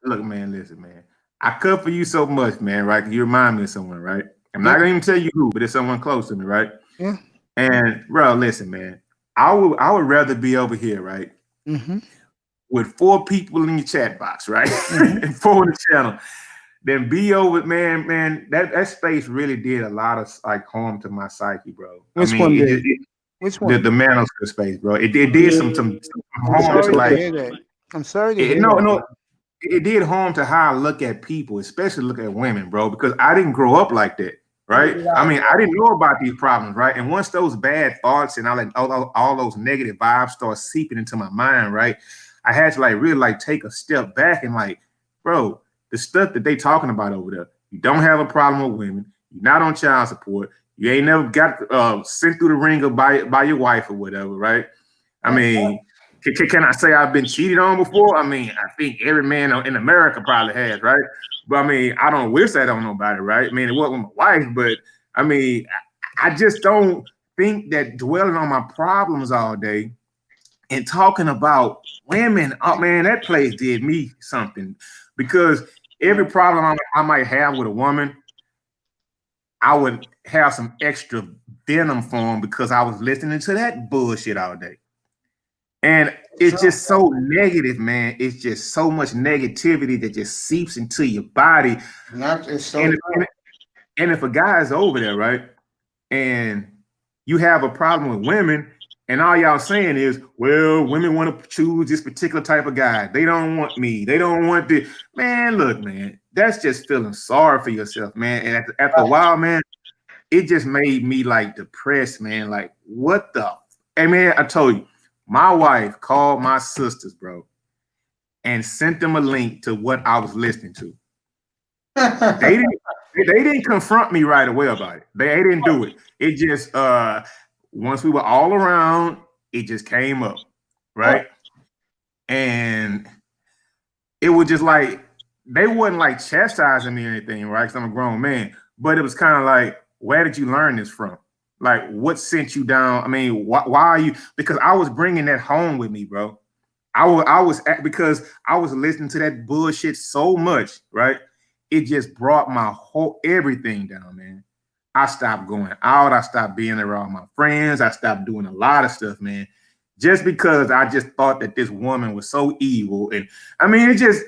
S13: Look, man, listen, man. I cut for you so much, man, right? You remind me of someone, right? I'm not gonna even tell you who, but it's someone close to me, right?
S1: Yeah.
S13: And bro, listen, man. I would rather be over here, right?
S1: Mm-hmm.
S13: With 4 people in your chat box, right?
S1: Mm-hmm.
S13: And 4 on the channel. Then be over, man. That space really did a lot of like harm to my psyche, bro.
S1: Which one did? Which one?
S13: The manosphere space, bro. It did some harm to like.
S1: I'm sorry to
S13: It,
S1: hear
S13: no,
S1: that.
S13: no, it did harm to how I look at people, especially look at women, bro, because I didn't grow up like that, right? I mean, I didn't know about these problems, right? And once those bad thoughts and all those negative vibes start seeping into my mind, right? I had to like really like take a step back and like, bro, the stuff that they talking about over there, you don't have a problem with women, you're not on child support, you ain't never got sent through the ringer by your wife or whatever, right? I mean, can I say I've been cheated on before? I mean, I think every man in America probably has, right? But I mean, I don't wish that on nobody, right? I mean, it wasn't with my wife, but I mean, I just don't think that dwelling on my problems all day and talking about women, oh man, that place did me something because every problem I might have with a woman, I would have some extra venom for them because I was listening to that bullshit all day. And it's just so negative, man. It's just so much negativity that just seeps into your body.
S1: It's so
S13: And if a guy is over there, right, and you have a problem with women, and all y'all saying is, well, women want to choose this particular type of guy. They don't want me. They don't want the man. Look, man, that's just feeling sorry for yourself, man. And after a while, man, it just made me like depressed, man. Like, what the? Hey, man, I told you, my wife called my sisters, bro, and sent them a link to what I was listening to. They didn't confront me right away about it. They didn't do it. It just once we were all around, it just came up, right? And it was just like they wasn't like chastising me or anything, right? Because I'm a grown man, but it was kind of like, where did you learn this from? Like, what sent you down? I mean, why are you? Because I was bringing that home with me, bro. Because I was listening to that bullshit so much, right? It just brought my whole everything down, man. I stopped going out. I stopped being around my friends. I stopped doing a lot of stuff, man. Just because I just thought that this woman was so evil. And I mean, it just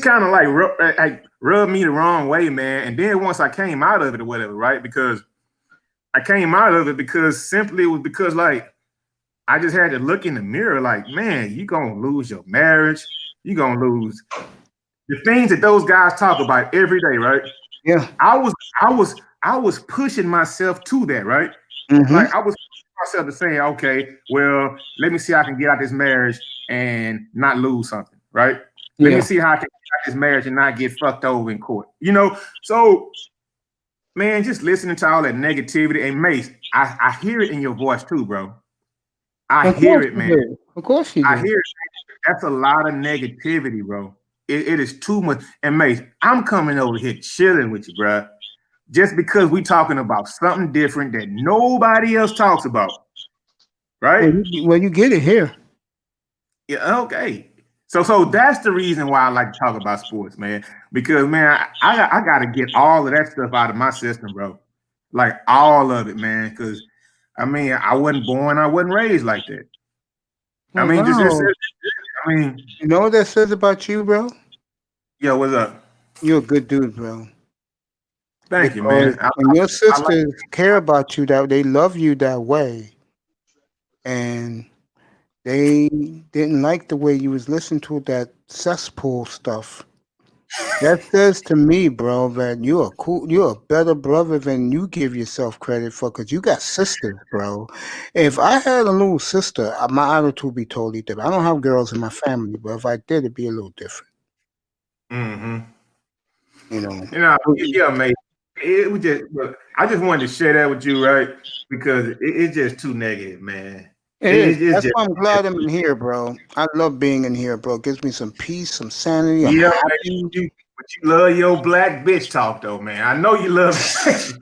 S13: kind of like rubbed me the wrong way, man. And then once I came out of it or whatever, right? Because I came out of it because simply it was because like I just had to look in the mirror like, man, you're gonna lose your marriage, you're gonna lose the things that those guys talk about every day, right?
S1: Yeah.
S13: I was pushing myself to that, right?
S1: Mm-hmm.
S13: Like I was pushing myself to saying, okay, well, let me see how I can get out this marriage and not lose something, right? Let me see how I can get out this marriage and not get fucked over in court. You know, so man, just listening to all that negativity and Mace, I hear it in your voice too, bro. I hear it, man.
S1: Of course you do.
S13: I hear it. That's a lot of negativity, bro. It is too much. And Mace, I'm coming over here chilling with you, bro. Just because we talking about something different that nobody else talks about, right?
S1: Well, you get it here.
S13: Yeah, okay. So that's the reason why I like to talk about sports, man. Because man, I got to get all of that stuff out of my system, bro. Like all of it, man. Because I mean, I wasn't born, I wasn't raised like that. I mean, I mean,
S1: you know what that says about you, bro?
S13: Yo, what's up?
S1: You're a good dude, bro.
S13: Thank you, man.
S1: And your sisters care about you, that they love you that way, and they didn't like the way you was listening to that cesspool stuff. That says to me, bro, that you're a better brother than you give yourself credit for, because you got sisters, bro. If I had a little sister, my attitude would be totally different. I don't have girls in my family, but if I did, it'd be a little different.
S13: Mm-hmm.
S1: You know,
S13: yeah, mate. It was just, I just wanted to share that with you, right? Because it's just too negative, man.
S1: It's That's
S13: just,
S1: why I'm glad I'm in here, bro. I love being in here, bro. It gives me some peace, some sanity. I'm
S13: yeah,
S1: happy.
S13: man, but you love your black bitch talk, though, man. I know you love it.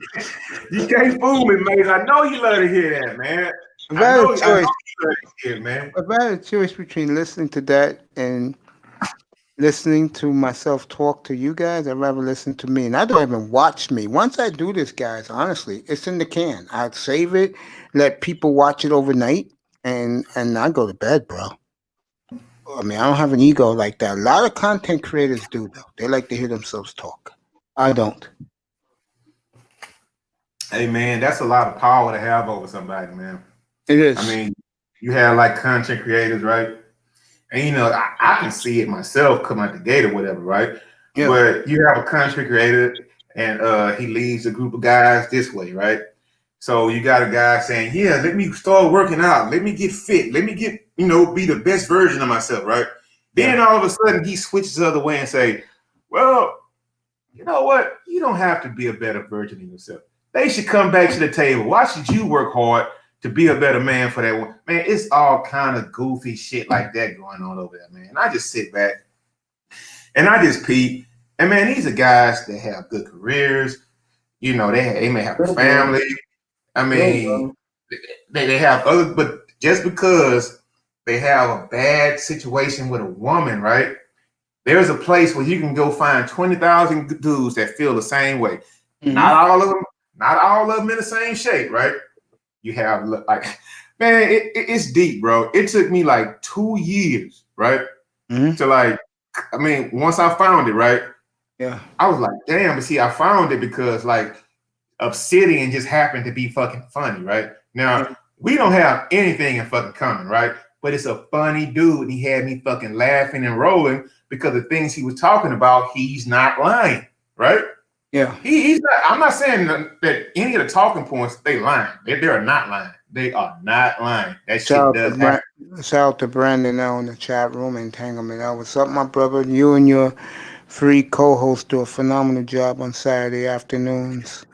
S13: You can't fool me, mate. I know you love to hear that, man.
S1: If I had a choice,
S13: you love to hear it, man.
S1: if I had a choice between listening to that and listening to myself talk to you guys, I'd rather listen to me. And I don't even watch me. Once I do this, guys, honestly, it's in the can. I'd save it, let people watch it overnight, and I go to bed, bro. I mean, I don't have an ego like that. A lot of content creators do, though. They like to hear themselves talk. I don't.
S13: Hey, man, that's a lot of power to have over somebody, man.
S1: It is.
S13: I mean, you have like content creators, right? And you know, I can see it myself come out the gate or whatever, right?
S1: Yeah.
S13: But you have a content creator and he leads a group of guys this way, right? So you got a guy saying, yeah, let me start working out, let me get fit, let me get, you know, be the best version of myself, right? Then all of a sudden he switches the other way and say, well, you know what? You don't have to be a better version of yourself. They should come back to the table. Why should you work hard to be a better man for that one? Man, it's all kind of goofy shit like that going on over there, man. And I just sit back and I just peep. And man, these are guys that have good careers. You know, they may have a family. I mean, they have other, but just because they have a bad situation with a woman, right? There's a place where you can go find 20,000 dudes that feel the same way.
S1: Mhm.
S13: Not all of them in the same shape, right? You have like, man, it's deep, bro. It took me like 2 years, right? To like, I mean, once I found it, right?
S1: Yeah.
S13: I was like, damn, but see, I found it because like Obsidian just happened to be fucking funny, right? Now, we don't have anything in fucking common, right? But it's a funny dude. He had me fucking laughing and rolling because the things he was talking about, he's not lying, right?
S1: Yeah.
S13: He's not. I'm not saying that any of the talking points they lying. They are not lying. They are not lying. That shit does happen.
S1: Shout out to Brandon now in the chat room, Entanglement. What's up, my brother? You and your free co-host do a phenomenal job on Saturday afternoons.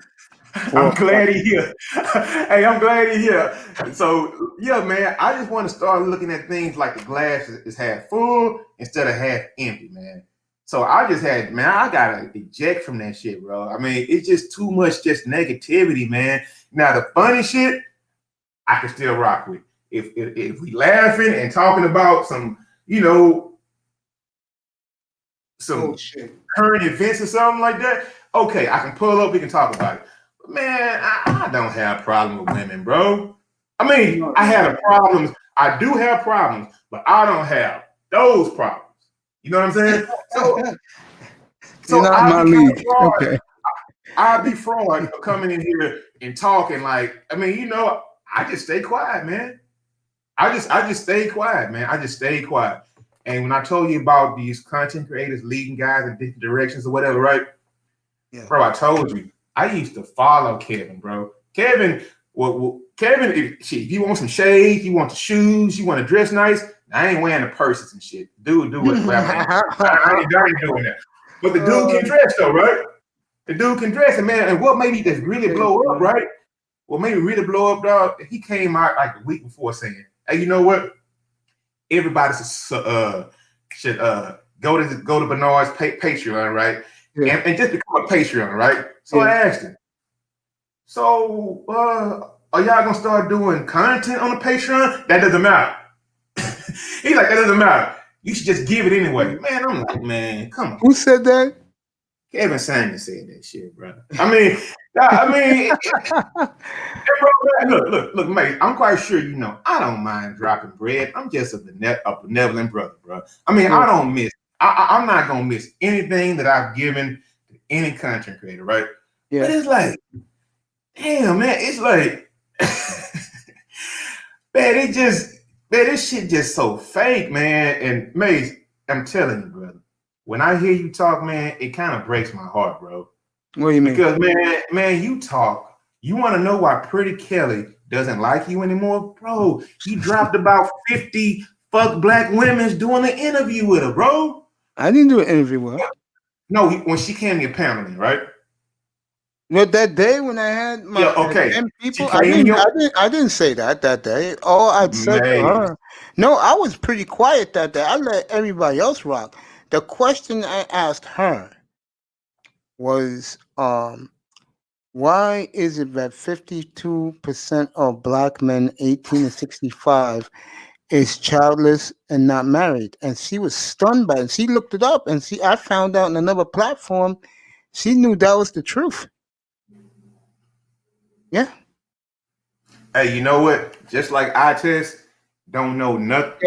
S13: I'm glad he's here. Hey, I'm glad he's here. So, yeah, man, I just want to start looking at things like the glass is half full instead of half empty, man. So I just had, man, I got to eject from that shit, bro. I mean, it's just too much just negativity, man. Now, the funny shit, I can still rock with. If we laughing and talking about some, you know, some current events or something like that, okay, I can pull up, we can talk about it. But man, I don't have a problem with women, bro. I mean, I have problems. I do have problems, but I don't have those problems. You know what I'm saying? So
S1: You're not
S13: I'll
S1: my
S13: be kind of
S1: league.
S13: fraud.
S1: Okay.
S13: I'll be fraud coming in here and talking like, I mean, you know, I just stay quiet, man. I just stay quiet, man. I just stay quiet. And when I told you about these content creators leading guys in different directions or whatever, right?
S1: Yeah.
S13: Bro, I told you, I used to follow Kevin, bro. Kevin, if you want some shades, you want the shoes, you want to dress nice, I ain't wearing the purses and shit. Dude, do it. I ain't doing that. But the dude can dress though, right? The dude can dress, and man, and what made me just really blow up, right? What made me really blow up, dog? He came out like the week before saying, "Hey, you know what? Everybody should go to Bernard's Patreon, right?
S1: Yeah.
S13: And just become a Patreon, right?" So I asked him, "So are y'all gonna start doing content on the Patreon?" That doesn't matter. He's like, "That doesn't matter. You should just give it anyway." Man, I'm like, man, come on.
S1: Who said that?
S13: Kevin Samuels said that shit, bro. I mean, look, mate. I'm quite sure you know I don't mind dropping bread. I'm just a benevolent brother, bro. I mean, I don't miss. I'm not gonna miss anything that I've given to any content creator, right?
S1: Yeah.
S13: But it's like, damn, man. It's like, man, this shit just so fake, man. And Mace, I'm telling you, brother. When I hear you talk, man, it kind of breaks my heart, bro.
S1: What do you mean?
S13: Because, man, you talk. You want to know why Pretty Kelly doesn't like you anymore? Bro, he dropped about 50 fuck black women doing an interview with her, bro.
S1: I didn't do an interview with her.
S13: No, when she came to your paneling, right?
S1: But that day when I had my 10 people, I didn't say that day. All I'd said to her, no, I was pretty quiet that day. I let everybody else rock. The question I asked her was, why is it that 52% of black men 18 to 65 is childless and not married? And she was stunned by it. She looked it up, and I found out on another platform. She knew that was the truth. Yeah.
S13: Hey, you know what? Just like I test don't know nothing.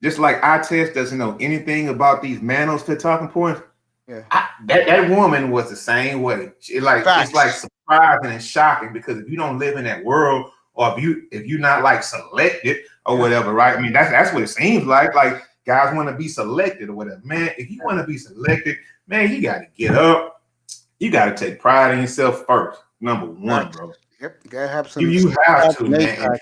S13: Just like I test doesn't know anything about these manosphere talking points.
S1: Yeah.
S13: That woman was the same way. It's like surprising and shocking because if you don't live in that world, or if you're not like selected, or whatever, right? I mean, that's what it seems like. Like guys want to be selected or whatever. Man, if you want to be selected, man, you got to get up. You got to take pride in yourself first. Number one, bro.
S1: Yep, you gotta have some.
S13: You have to, man.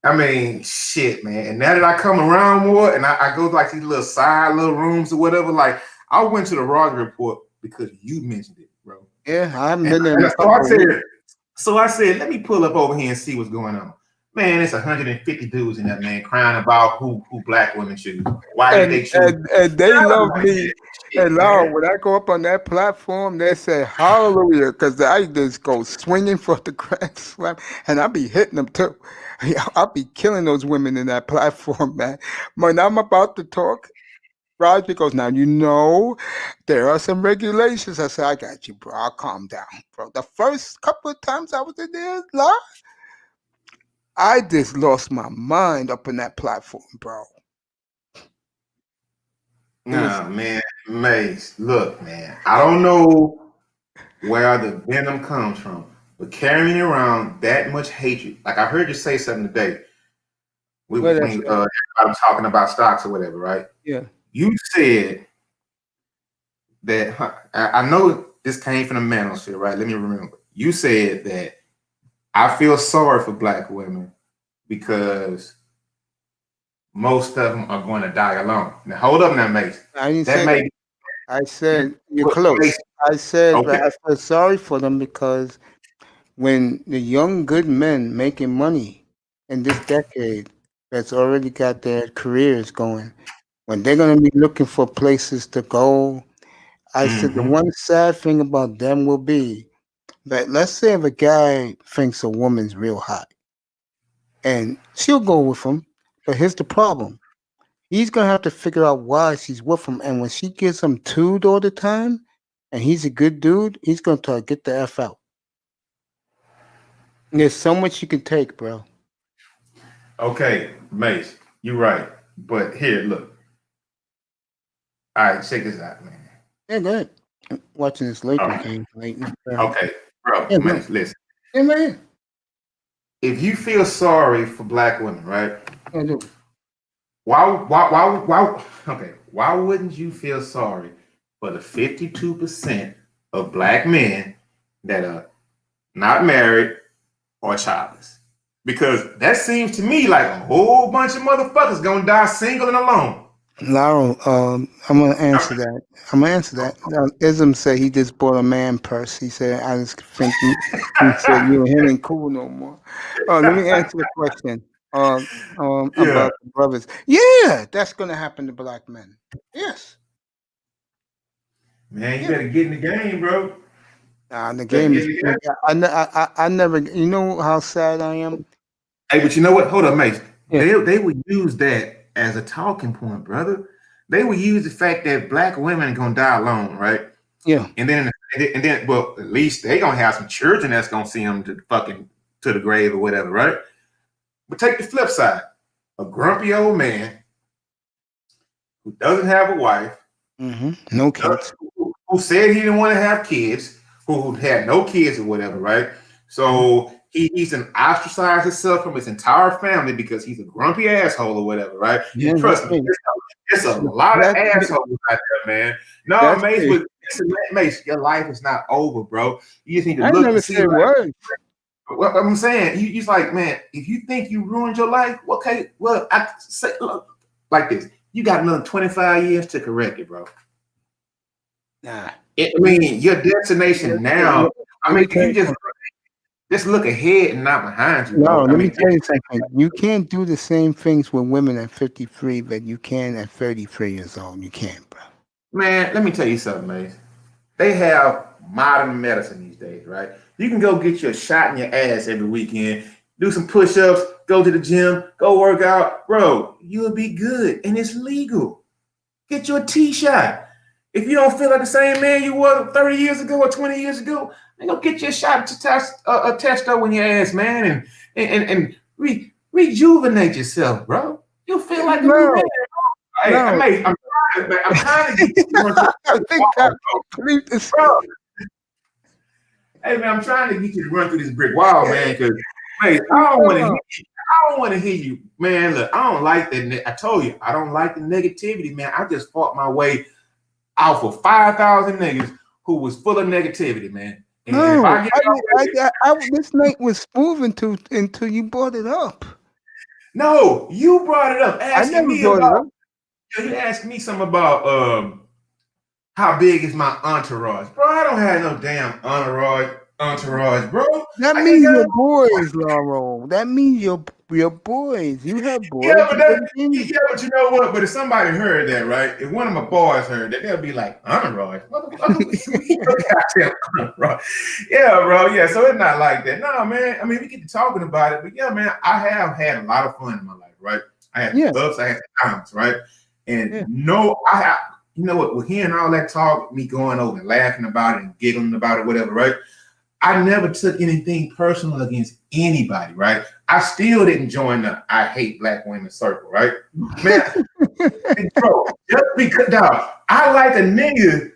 S13: I mean, shit, man. And now that I come around more and I go to like these little side little rooms or whatever, like I went to the Roger Report because you mentioned it, bro.
S1: Yeah, I haven't been there.
S13: So I said, let me pull up over here and see what's going on. Man, it's 150 dudes in that, man, crying about who black women choose. Why did they choose?
S1: And they love me. And Lord, when I go up on that platform, they say hallelujah, because I just go swinging for the Grand Slam, and I be hitting them too. I'll be killing those women in that platform, man. When I'm about to talk, Roger goes, now you know there are some regulations. I said, I got you, bro. I'll calm down, bro. The first couple of times I was in there live, I just lost my mind up in that platform, bro.
S13: Nah, man, Mace, look, man, I don't know where the venom comes from, but carrying around that much hatred, like I heard you say something today. When I was talking about stocks or whatever, right?
S1: Yeah.
S13: You said that I know this came from the manosphere, right? Let me remember. You said that I feel sorry for black women because most of them are going to die alone. Now, hold up now, Mace.
S1: I didn't say that. I said, you're close. I said, okay. I feel sorry for them because when the young, good men making money in this decade that's already got their careers going, when they're going to be looking for places to go, I said the one sad thing about them will be that let's say if a guy thinks a woman's real hot and she'll go with him, but here's the problem. He's going to have to figure out why she's with him. And when she gets him toed all the time and he's a good dude, he's going to try to get the F out. And there's so much you can take, bro.
S13: Okay, Mace, you're right. But here, look. All right, check this out, man.
S1: Yeah, go ahead. I'm watching this Lakers game late.
S13: Okay, bro, yeah, Mace, listen.
S1: Yeah, man.
S13: If you feel sorry for black women, right?
S1: I do.
S13: Why wouldn't you feel sorry for the 52% of black men that are not married or childless? Because that seems to me like a whole bunch of motherfuckers gonna die single and alone.
S1: Laurel, I'm gonna answer that. Ism said he just bought a man purse. He said, I just think he said you and him ain't cool no more. Let me answer the question. About the brothers. Yeah, that's gonna happen to black men. Yes.
S13: Man, you better get in the game, bro.
S1: The game is. I never. You know how sad I am.
S13: Hey, but you know what? Hold up, Mace. Yeah. They would use that as a talking point, brother. They would use the fact that black women are gonna die alone, right?
S1: Yeah.
S13: And then, well, at least they gonna have some children that's gonna see them to the grave or whatever, right? But take the flip side. A grumpy old man who doesn't have a wife,
S1: no kids,
S13: who said he didn't want to have kids, who had no kids or whatever, right? So he's an ostracized himself from his entire family because he's a grumpy asshole or whatever, right? Yeah, trust me, there's a lot of assholes out there, man. No, Mace, your life is not over, bro. You just need to look and see. What I'm saying, he's like, man, if you think you ruined your life, okay, well, I say, look, like this, you got another 25 years to correct it, bro.
S1: Nah.
S13: I mean, your destination now, I mean, you just look ahead and not behind you.
S1: No, let me tell you something. You can't do the same things with women at 53 that you can at 33 years old. You can't, bro.
S13: Man, let me tell you something, man. They have modern medicine these days, right? You can go get your shot in your ass every weekend, do some push-ups, go to the gym, go work out. Bro, you'll be good, and it's legal. Get your T-shot. If you don't feel like the same man you were 30 years ago or 20 years ago, then go get your shot to test a testo in your ass, man, and rejuvenate yourself, bro. You'll feel like a new man. Hey, I'm trying to get you to run through this wall. Hey, man, I'm trying to get you to run through this brick wall, man, because I don't want to I don't want to hear you, man. Look, I don't like that. I told you, I don't like the negativity, man. I just fought my way out for 5,000 niggas who was full of negativity, man. And if
S1: No,
S13: I get off with it,
S1: this night was smooth until you brought it up.
S13: no, you brought it up,
S1: I
S13: asking
S1: never
S13: me
S1: brought it
S13: about.
S1: up.
S13: You asked me something about how big is my entourage, bro? I don't have no damn entourage, bro.
S1: That
S13: I
S1: means
S13: got
S1: your boys, Laurel. That means your boys. You have boys.
S13: yeah, but you know what? But if somebody heard that, right? If one of my boys heard that, they'll be like, entourage, motherfucker, entourage. Yeah, bro. Yeah, so it's not like that. No, man. I mean, we get to talking about it, but yeah, man, I have had a lot of fun in my life, right? I had ups, I had downs, right? And you know what? With hearing all that talk, me going over and laughing about it and giggling about it, whatever, right? I never took anything personal against anybody, right? I still didn't join the I hate black women circle, right? Man, bro, just because, dog, I like a nigga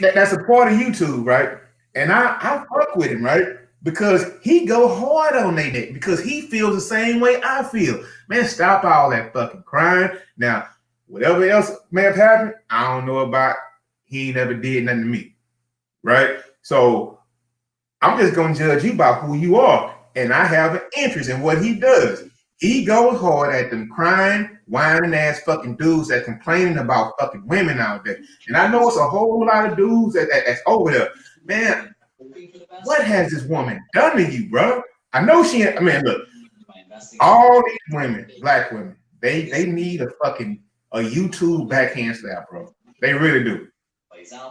S13: that's a part of YouTube, right? And I fuck with him, right? Because he go hard on they neck because he feels the same way I feel. Man, stop all that fucking crying. Now, whatever else may have happened, I don't know about. He never did nothing to me, right? So I'm just gonna judge you by who you are, and I have an interest in what he does. He goes hard at them crying, whining ass fucking dudes that complaining about fucking women out there. And I know it's a whole lot of dudes that's over there. Man, what has this woman done to you, bro? I know she. I mean, look, all these women, black women, they need a YouTube backhand slap, bro. They really do.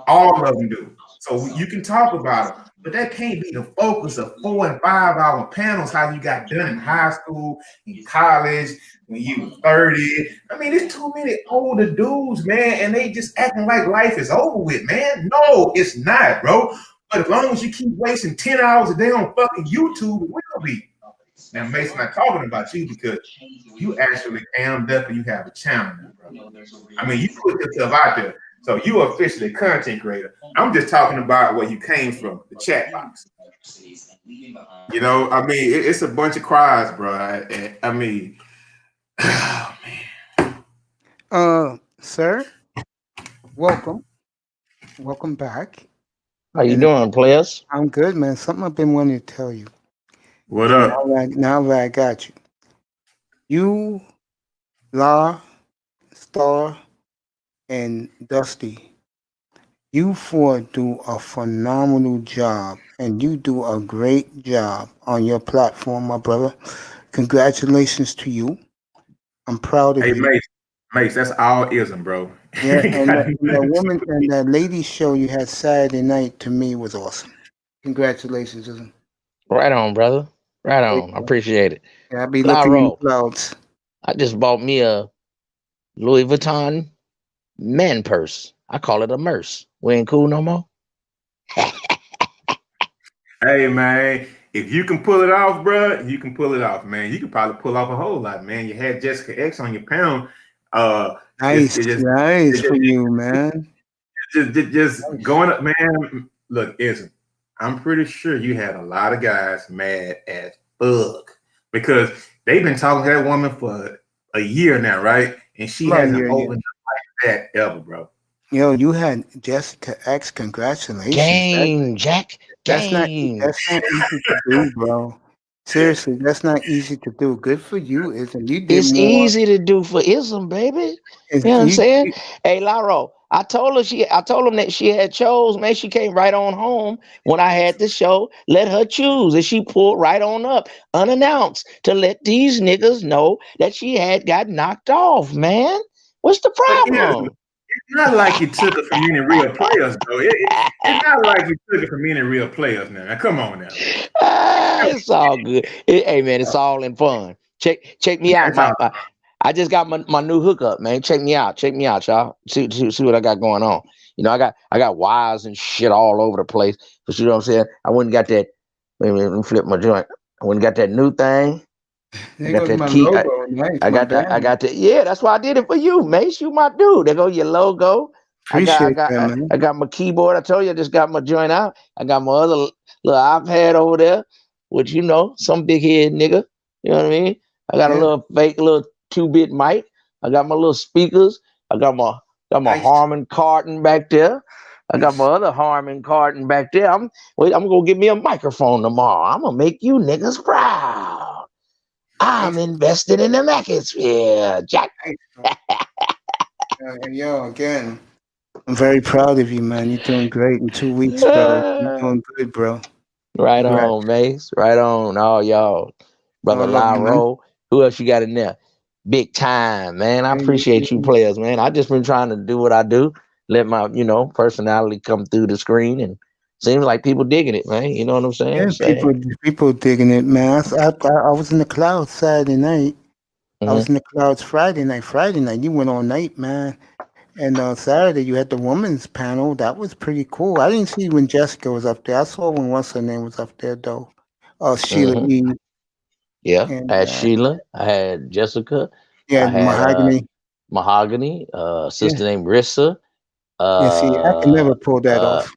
S13: All of them do. So you can talk about them, but that can't be the focus of 4 and 5 hour panels. How you got done in high school, in college, when you were 30. I mean, there's too many older dudes, man, and they just acting like life is over with, man. No, it's not, bro. But as long as you keep wasting 10 hours a day on fucking YouTube, it will be. Now, Mason, I'm not talking about you because you actually ammed up and you have a channel now, bro. I mean, you put yourself out there. So you are officially a content creator. I'm just talking about where you came from, the chat box. You know, I mean, it's a bunch of cries, bro. I mean, oh,
S1: man. Sir, welcome back.
S15: How you doing, players?
S1: I'm good, man. Something I've been wanting to tell you.
S13: What up?
S1: Now that I got you. You, La, Star, and Dusty, you four do a phenomenal job, and you do a great job on your platform, my brother. Congratulations to you. I'm proud of you.
S13: Mace, that's all ism, bro.
S1: Yeah, and the woman and the ladies show you had Saturday night to me was awesome. Congratulations, ism.
S15: Right on, brother. Right on. I appreciate it.
S1: Yeah, I'll be looking in the clouds.
S15: I just bought me a Louis Vuitton man purse. I call it a merce. We ain't cool no more.
S13: Hey, man, if you can pull it off, bro, you can pull it off, man. You can probably pull off a whole lot, man. You had Jessica X on your pound.
S1: Nice for you, man.
S13: Just going up, man. Look, I'm pretty sure you had a lot of guys mad as fuck because they've been talking to that woman for a year now, right? And she hasn't opened up like that ever, bro.
S1: Yo, you had Jessica X. Congratulations.
S15: Game, Jack.
S1: That's not easy to do, bro. Seriously, that's not easy to do. Good for you, Ism. You did
S15: it's
S1: more.
S15: Easy to do for Ism, baby. You know what I'm saying? Hey, Lauro, I told him that she had chose, man. She came right on home when I had the show. Let her choose. And she pulled right on up, unannounced, to let these niggas know that she had got knocked off, man. What's the problem?
S13: It's not like you took it from any real players, though. It's not like you took it from any real players now. Come on now.
S15: It's all good. Hey, man, it's all in fun. Check me out. I just got my new hookup, man. Check me out, y'all. See what I got going on. You know, I got wires and shit all over the place. But you know what I'm saying? I went and got that. Let me flip my joint. I went and got that new thing. I got that key. I got that. Yeah, that's why I did it for you, Mace. You my dude. There go your logo. I got my keyboard. I told you I just got my joint out. I got my other little iPad over there, which you know, some big head nigga. You know what I mean? I got a
S1: Yeah.
S15: little fake little 2-bit mic. I got my little speakers. I got my
S1: Nice.
S15: Harman Kardon back there. I got my other Harman Kardon back there. I'm gonna get me a microphone tomorrow. I'm gonna make you niggas proud. I'm invested in the Macosphere, Jack.
S1: Yo, again, I'm very proud of you, man. You're doing great in 2 weeks, bro. You're doing good, bro.
S15: Right
S1: Congrats.
S15: on, Mace. Right on. All y'all. Brother
S1: All love you, man.
S15: Lyro. Who else you got in there? Big time, man. I
S1: Yeah,
S15: appreciate you players, man. I just been trying to do what I do. Let my, personality come through the screen, and seems like people digging it, man. You know what I'm saying?
S1: Yeah, people digging it, man. I was in the clouds Saturday night. I was in the clouds Friday night. Friday night, you went all night, man. And Saturday, you had the women's panel. That was pretty cool. I didn't see when Jessica was up there. I saw when what's her name was up there though. Sheila E.
S15: Yeah.
S1: And
S15: I had Sheila. I had Jessica.
S1: yeah,
S15: I had
S1: Mahogany.
S15: sister named Rissa.
S1: Yeah, see, I can never pull that off.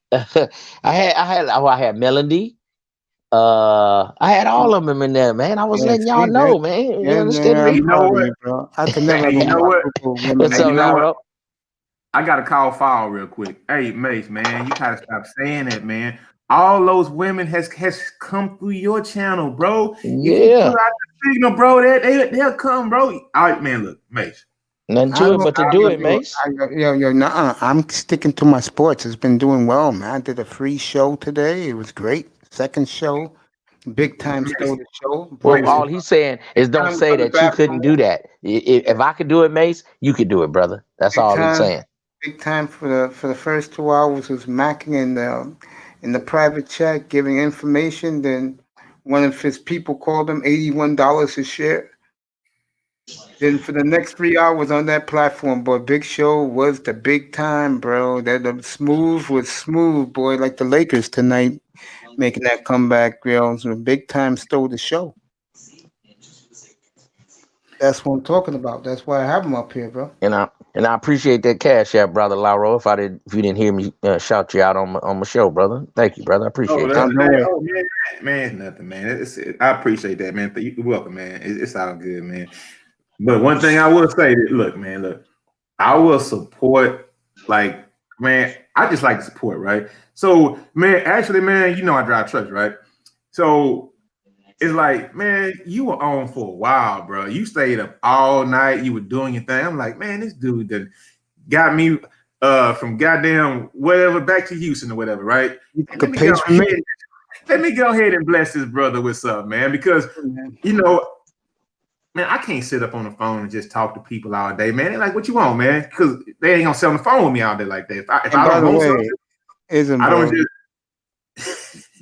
S15: I had Melody. I had all of them in there, man. I was letting y'all know, man. You understand me?
S13: You know what?
S1: Bro. I can never
S13: Hey,
S1: have
S13: you know what?
S15: What's
S13: Hey,
S15: up,
S13: you know
S15: Lyro?
S13: what? I got to call foul real quick. Hey, Mace, man, you gotta stop saying that, man. All those women has come through your channel, bro. If you put out the signal, bro, they'll come, bro. All right, man. Look, Mace.
S15: Nothing to it but to do it, Mace.
S1: I'm sticking to my sports. It's been doing well, man. I did a free show today. It was great. Second show, big time stole the show.
S15: Well, all he's saying is don't say that you couldn't do that. If I could do it, Mace, you could do it, brother. That's all he's saying.
S1: Big time for the first 2 hours was macking in the private chat, giving information. Then one of his people called him $81 a share. Then for the next 3 hours on that platform, boy, Big Show was the big time, bro. That the smooth was smooth, boy, like the Lakers tonight, making that comeback, yo. So big time stole the show. That's what I'm talking about. That's why I have him up here, bro.
S15: And I appreciate that cash out, brother Lyro. If you didn't hear me shout you out on my show, brother. Thank you, brother. I appreciate that.
S13: Man, nothing, man. I appreciate that, man. You're welcome, man. It's all good, man. But one thing I will say, look, I will support, man, I just like to support, right? So, man, actually, man, I drive trucks, right? So it's like, man, you were on for a while, bro. You stayed up all night. You were doing your thing. I'm like, man, this dude that got me from goddamn whatever back to Houston or whatever, right? Let me go ahead and bless this brother with something, man, because, man, I can't sit up on the phone and just talk to people all day, man. They're like, what you want, man? Because they ain't gonna sit on the phone with me all day like that. If I don't want something, I don't just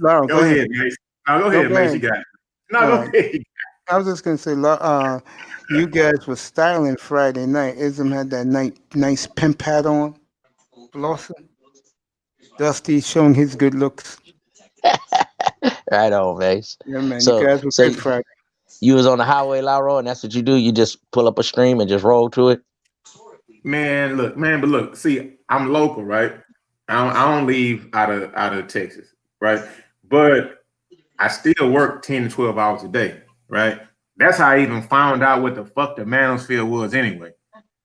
S13: go ahead, Mace. No, go ahead, Mace. You got it. No, go ahead.
S1: I was just gonna say, you guys were styling Friday night. Ism had that nice pimp hat on, flossing. Dusty showing his good looks.
S15: Right on, Mace.
S1: Yeah, man. You guys were good Friday.
S15: You was on the highway, Lyro, and that's what you do. You just pull up a stream and just roll to it.
S13: Man, look. See, I'm local, right? I don't leave out of Texas, right? But I still work 10 to 12 hours a day, right? That's how I even found out what the fuck the manosphere was anyway.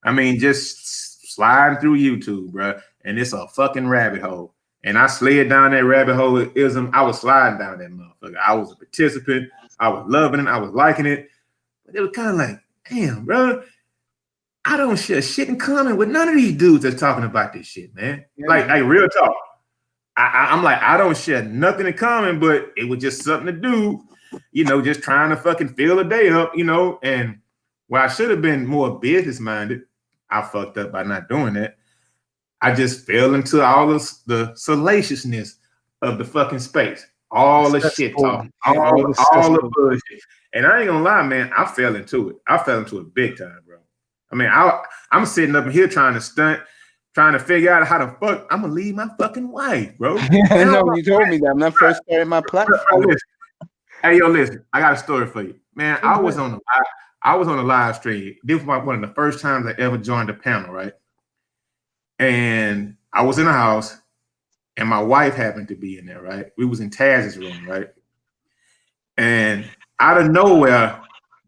S13: I mean, just sliding through YouTube, bro, and it's a fucking rabbit hole. And I slid down that rabbit hole with Ism. I was sliding down that motherfucker. I was a participant. I was loving it. I was liking it. But it was kind of like, damn, bro, I don't share shit in common with none of these dudes that's talking about this shit, man. Yeah, like real talk. I'm like, I don't share nothing in common, but it was just something to do, just trying to fucking fill a day up, and where I should have been more business minded, I fucked up by not doing that. I just fell into all the salaciousness of the fucking space, all the shit talk, all the bullshit. And I ain't gonna lie, man, I fell into it. I fell into it big time, bro. I mean, I'm sitting up here trying to stunt, trying to figure out how the fuck I'm gonna leave my fucking wife, bro.
S1: I know you told me that when I first started my platform.
S13: Hey, yo, listen, I got a story for you, man. I was on a live stream. This was one of the first times I ever joined a panel, right? And I was in the house, and my wife happened to be in there, right? We was in Taz's room, right? And out of nowhere,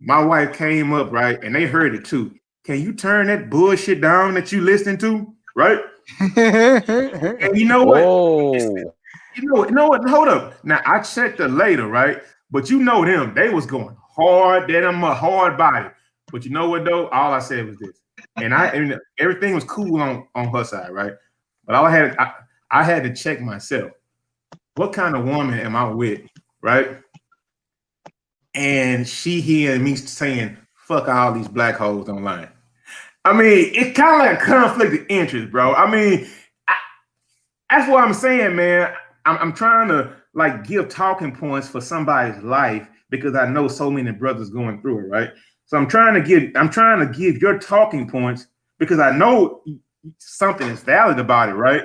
S13: my wife came up, right, and they heard it too. Can you turn that bullshit down that you listening to, right? And you know what?
S15: Oh,
S13: You know what? Hold up. Now I checked her later, right? But you know them, they was going hard. They them a hard body. But you know what though? All I said was this, and everything was cool on her side, right? But I had to check myself. What kind of woman am I with, right? And she hearing me saying, "Fuck all these black hoes online." I mean, it's kind of like a conflict of interest, bro. I mean, that's what I'm saying, man. I'm trying to like give talking points for somebody's life because I know so many brothers going through it, right? So I'm trying to give your talking points because I know something is valid about it, right?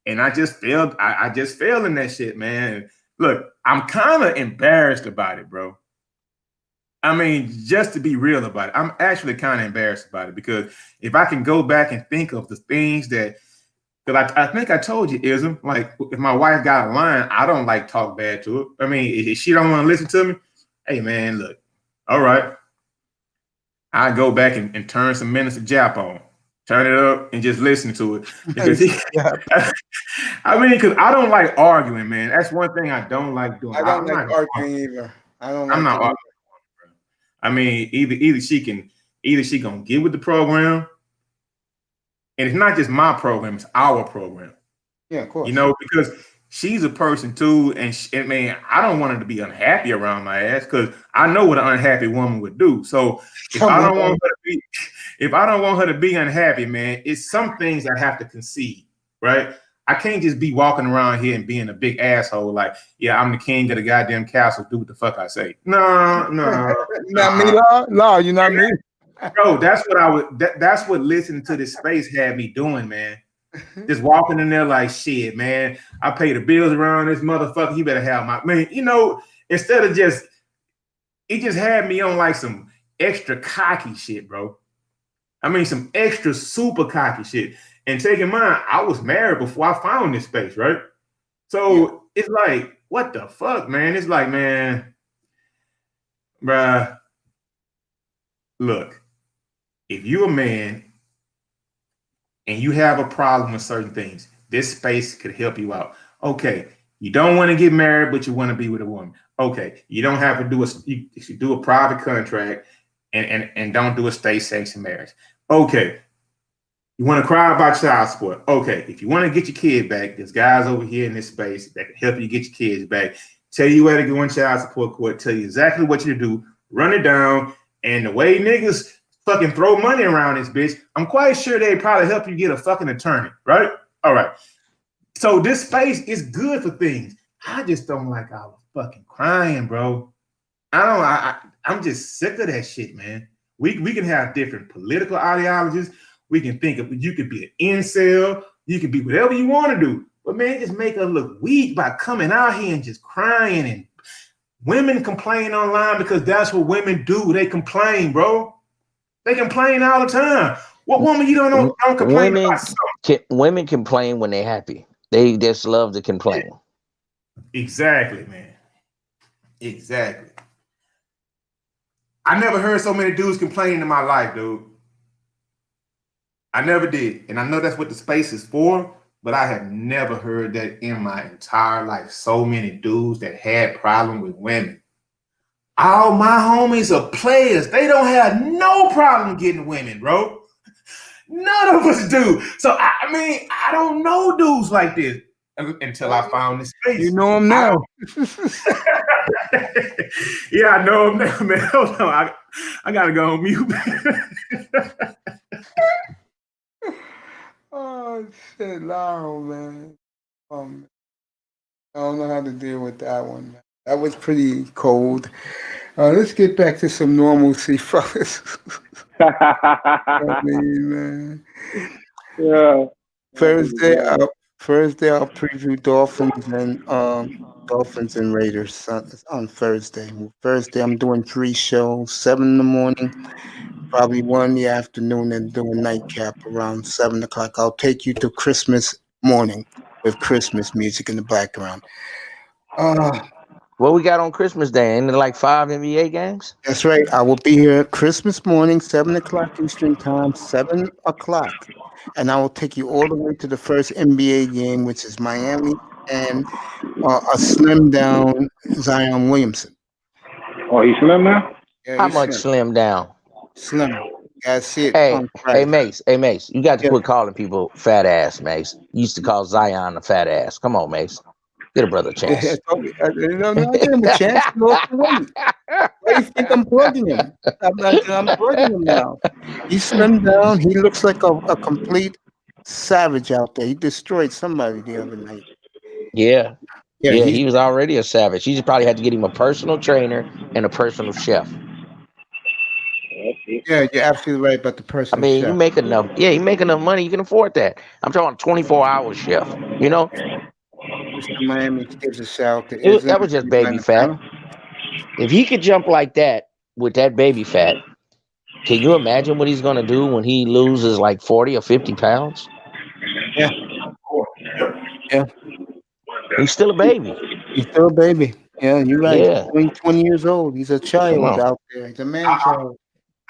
S13: And I just failed. I just failed in that shit, man. Look, I'm kind of embarrassed about it, bro. I mean, just to be real about it, I'm actually kind of embarrassed about it because if I can go back and think of the things that I think I told you, Ism, like if my wife got a line, I don't like talk bad to her. I mean, if she don't want to listen to me, hey man, look, all right, I go back and turn some minutes of Jap on, turn it up and just listen to it because I mean, because I don't like arguing, man. That's one thing I don't like doing.
S1: I don't like arguing either.
S13: I'm not arguing. I mean, either she gonna get with the program, and it's not just my program; it's our program.
S1: Yeah, of course.
S13: You know, because she's a person too, and man, I don't want her to be unhappy around my ass because I know what an unhappy woman would do. So if I don't want her to be unhappy, man, it's some things I have to concede, right? I can't just be walking around here and being a big asshole, like, yeah, I'm the king of the goddamn castle. Do what the fuck I say. No.
S1: Not me, Law. You're not me.
S13: Bro, that's what that's what listening to this space had me doing, man. Just walking in there like shit, man. I pay the bills around this motherfucker. He better have my man. You know, instead of it just had me on like some extra cocky shit, bro. I mean, some extra super cocky shit. And take in mind, I was married before I found this space, right? So it's like, what the fuck, man? It's like, man, bruh, look, if you're a man and you have a problem with certain things, this space could help you out. Okay, you don't want to get married, but you want to be with a woman. Okay, you don't have to do a private contract and don't do a state sanctioned marriage. Okay, you want to cry about child support. Okay, if you want to get your kid back, there's guys over here in this space that can help you get your kids back. Tell you where to go in child support court. Tell you exactly what you do. Run it down. And the way niggas fucking throw money around this bitch, I'm quite sure they probably help you get a fucking attorney, right? All right. So this space is good for things. I just don't like all the fucking crying, bro. I'm just sick of that shit, man. We can have different political ideologies. We can think of you could be an incel, you could be whatever you want to do. But man, just make us look weak by coming out here and just crying. And women complain online because that's what women do. They complain, bro. They complain all the time. What woman you don't complain about something?
S15: Women complain when they're happy. They just love to complain.
S13: Exactly, man. Exactly. I never heard so many dudes complaining in my life, dude. I never did. And I know that's what the space is for, but I have never heard that in my entire life. So many dudes that had problems with women. All my homies are players. They don't have no problem getting women, bro. None of us do. So, I mean, I don't know dudes like this until I found this space.
S1: You know them now.
S13: Yeah, I know them now, man. Hold on. I got to go on mute.
S1: Oh, shit, Laurel, man. Man. I don't know how to deal with that one, man. That was pretty cold. Let's get back to some normalcy, fellas. I mean, man.
S12: Yeah.
S1: Thursday, I'll preview Dolphins and Raiders on Thursday. Thursday, I'm doing 3 shows, 7 in the morning, probably 1 in the afternoon, and doing nightcap around 7 o'clock. I'll take you to Christmas morning with Christmas music in the background.
S15: What we got on Christmas Day? Ain't it like 5 NBA games?
S1: That's right. I will be here Christmas morning, 7 o'clock Eastern time, 7 o'clock, and I will take you all the way to the first NBA game, which is Miami and a slim down Zion Williamson.
S12: Oh, he's slim now?
S1: Yeah,
S15: How
S1: he's
S15: much
S1: slim.
S15: slim down?
S1: Slim. Gotta see it
S15: Hey,
S1: on
S15: hey,
S1: Friday.
S15: Mace, you got to
S1: Yeah.
S15: quit calling people fat ass, Mace. You used to call Zion a fat ass. Come on, Mace. Get a brother a
S1: I
S15: chance.
S1: gave him a chance. He lost the weight. Why do you think I'm plugging him? I'm plugging him now. He's slimmed down. He looks like a complete savage out there. He destroyed somebody the other night.
S15: Yeah,
S1: Yeah,
S15: yeah,
S1: he's
S15: he was already a savage. You just probably had to get him a personal trainer and a personal chef.
S1: yeah, you're absolutely right about the
S15: I
S1: personal
S15: mean, you
S1: chef.
S15: make enough. Yeah, you make enough money. You can afford that. I'm talking 24-hour chef. You know,
S1: Mr. Miami gives a shout to Ism.
S15: that was just baby fat. If he could jump like that with that baby fat, can you imagine what he's gonna do when he loses like 40 or 50 pounds?
S1: Yeah. Yeah.
S15: He's still a baby.
S1: He's still a baby. Yeah, you're right.
S15: Yeah.
S1: He's 20 years old. He's a
S15: Come
S1: child
S15: on.
S1: out there. He's a man child.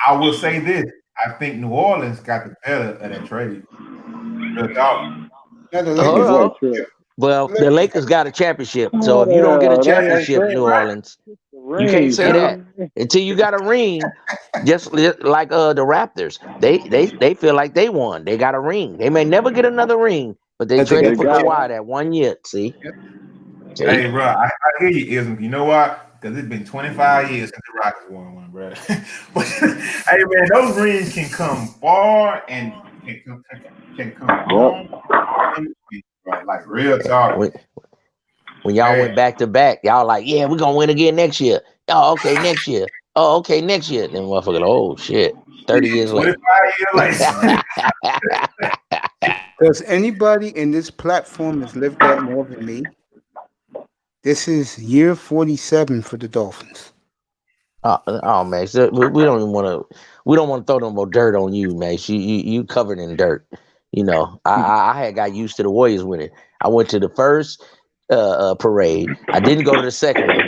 S13: I will say this. I think New Orleans got the better of that trade. Real talk.
S1: Yeah, the
S15: Hold
S1: Lakers.
S15: on. Well, the Lakers got a championship. So if you don't get a championship, New Orleans, you can't say that until you got a ring. Just like the Raptors, they feel like they won. They got a ring. They may never get another ring, but they traded for Kawhi that 1 year. See?
S13: Hey, bro, I hear you, Ism. You know what? Because it's been 25 years since the Rockets won one, bro. But hey, man, those rings can come far and can come far. Bro. Like real talk.
S15: When y'all went back to back, y'all like, yeah, we're gonna win again next year. Oh, okay, next year. Oh, okay, next year. Then motherfucker, oh shit, 30 years later.
S13: 25 years later.
S1: Does anybody in this platform has lived that more than me? This is year 47 for the Dolphins.
S15: Oh man, so we don't even want to. We don't want to throw no more dirt on you, man. You covered in dirt. You know, I had got used to the Warriors winning. I went to the first parade. I didn't go to the second one,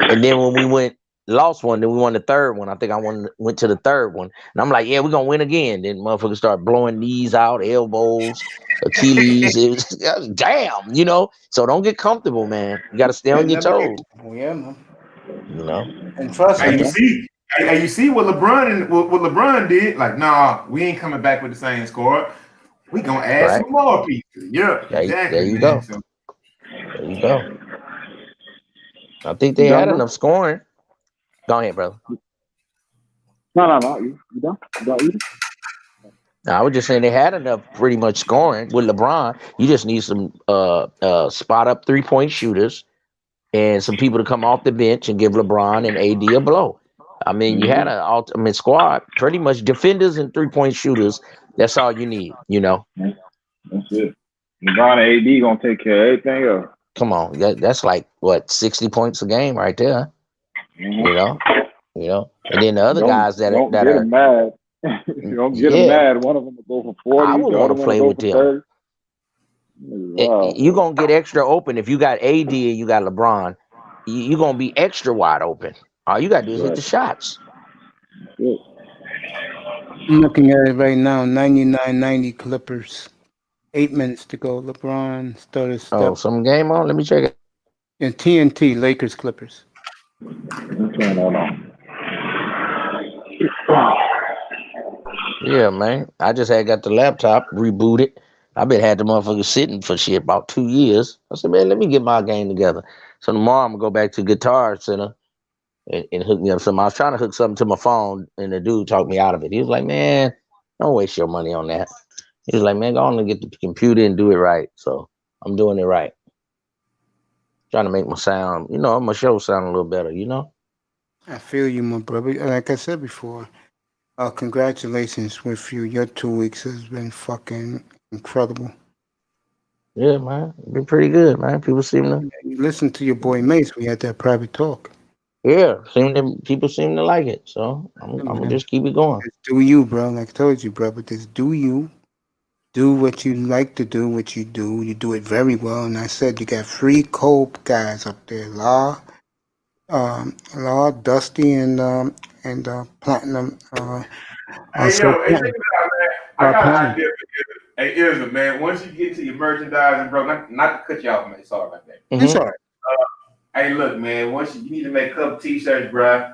S15: and then when we lost one, then we won the third one. I think I went to the third one, and I'm like, yeah, we're gonna win again. Then motherfuckers start blowing knees out, elbows, Achilles. It was damn, you know. So don't get comfortable, man. You got to stay on your toes.
S1: Yeah, man.
S15: You know.
S1: And trust me.
S13: You see what LeBron did? Like, nah, we ain't coming back with the same score. We gonna add some more pieces. Yeah, exactly.
S15: There you go.
S13: So,
S15: there you go. I think they had enough scoring. Go ahead, brother.
S12: No. You done? You done eating?
S15: I was just saying they had enough pretty much scoring with LeBron. You just need some spot up 3-point shooters and some people to come off the bench and give LeBron and AD a blow. I mean, you had an ultimate squad, pretty much defenders and 3-point shooters. That's all you need, you know.
S12: That's it. LeBron and AD gonna take care of everything else.
S15: Come on, that's like what 60 points a game right there. You know, and then the other guys that
S12: don't
S15: are
S12: get them mad. You don't get them mad. One of them will go for 40.
S15: I would want to play with them. You're gonna get extra open if you got AD and you got LeBron. You're gonna be extra wide open. All you gotta do is hit the shots.
S1: I'm looking at it right now. 99-90 Clippers. 8 minutes to go. LeBron started step.
S15: Oh, some game on? Let me check it.
S1: And TNT, Lakers, Clippers.
S15: Yeah, man. I just got the laptop rebooted. I've been had the motherfucker sitting for shit about 2 years. I said, man, let me get my game together. So tomorrow I'm gonna go back to Guitar Center and hook me up something. I was trying to hook something to my phone, and the dude talked me out of it. He was like, man, don't waste your money on that. He was like, man, go on and get the computer and do it right. So I'm doing it right. Trying to make my sound, my show sound a little better,
S1: I feel you, my brother. Like I said before, congratulations with you. Your 2 weeks has been fucking incredible.
S15: Yeah, man. It's been pretty good, man. People seem to
S1: listen to your boy Mace. We had that private talk.
S15: Yeah, people seem to like it. So I'm gonna just keep it going.
S1: Just do you, bro. Like I told you, bro. But just do you. Do what you like to do, what you do. You do it very well. And I said you got free cold guys up there. Law, Law, Dusty, and Platinum.
S13: Hey
S1: So
S13: yo, hey, check
S1: Platinum.
S13: it out, man. I got an
S1: Platinum.
S13: idea for you. Hey, Izza, man. Once you get to your merchandising, bro, not to cut you off, man. Sorry about that.
S1: It's
S15: Mm-hmm.
S1: all right.
S13: Hey, look, man. Once you need to make a couple t-shirts, bro.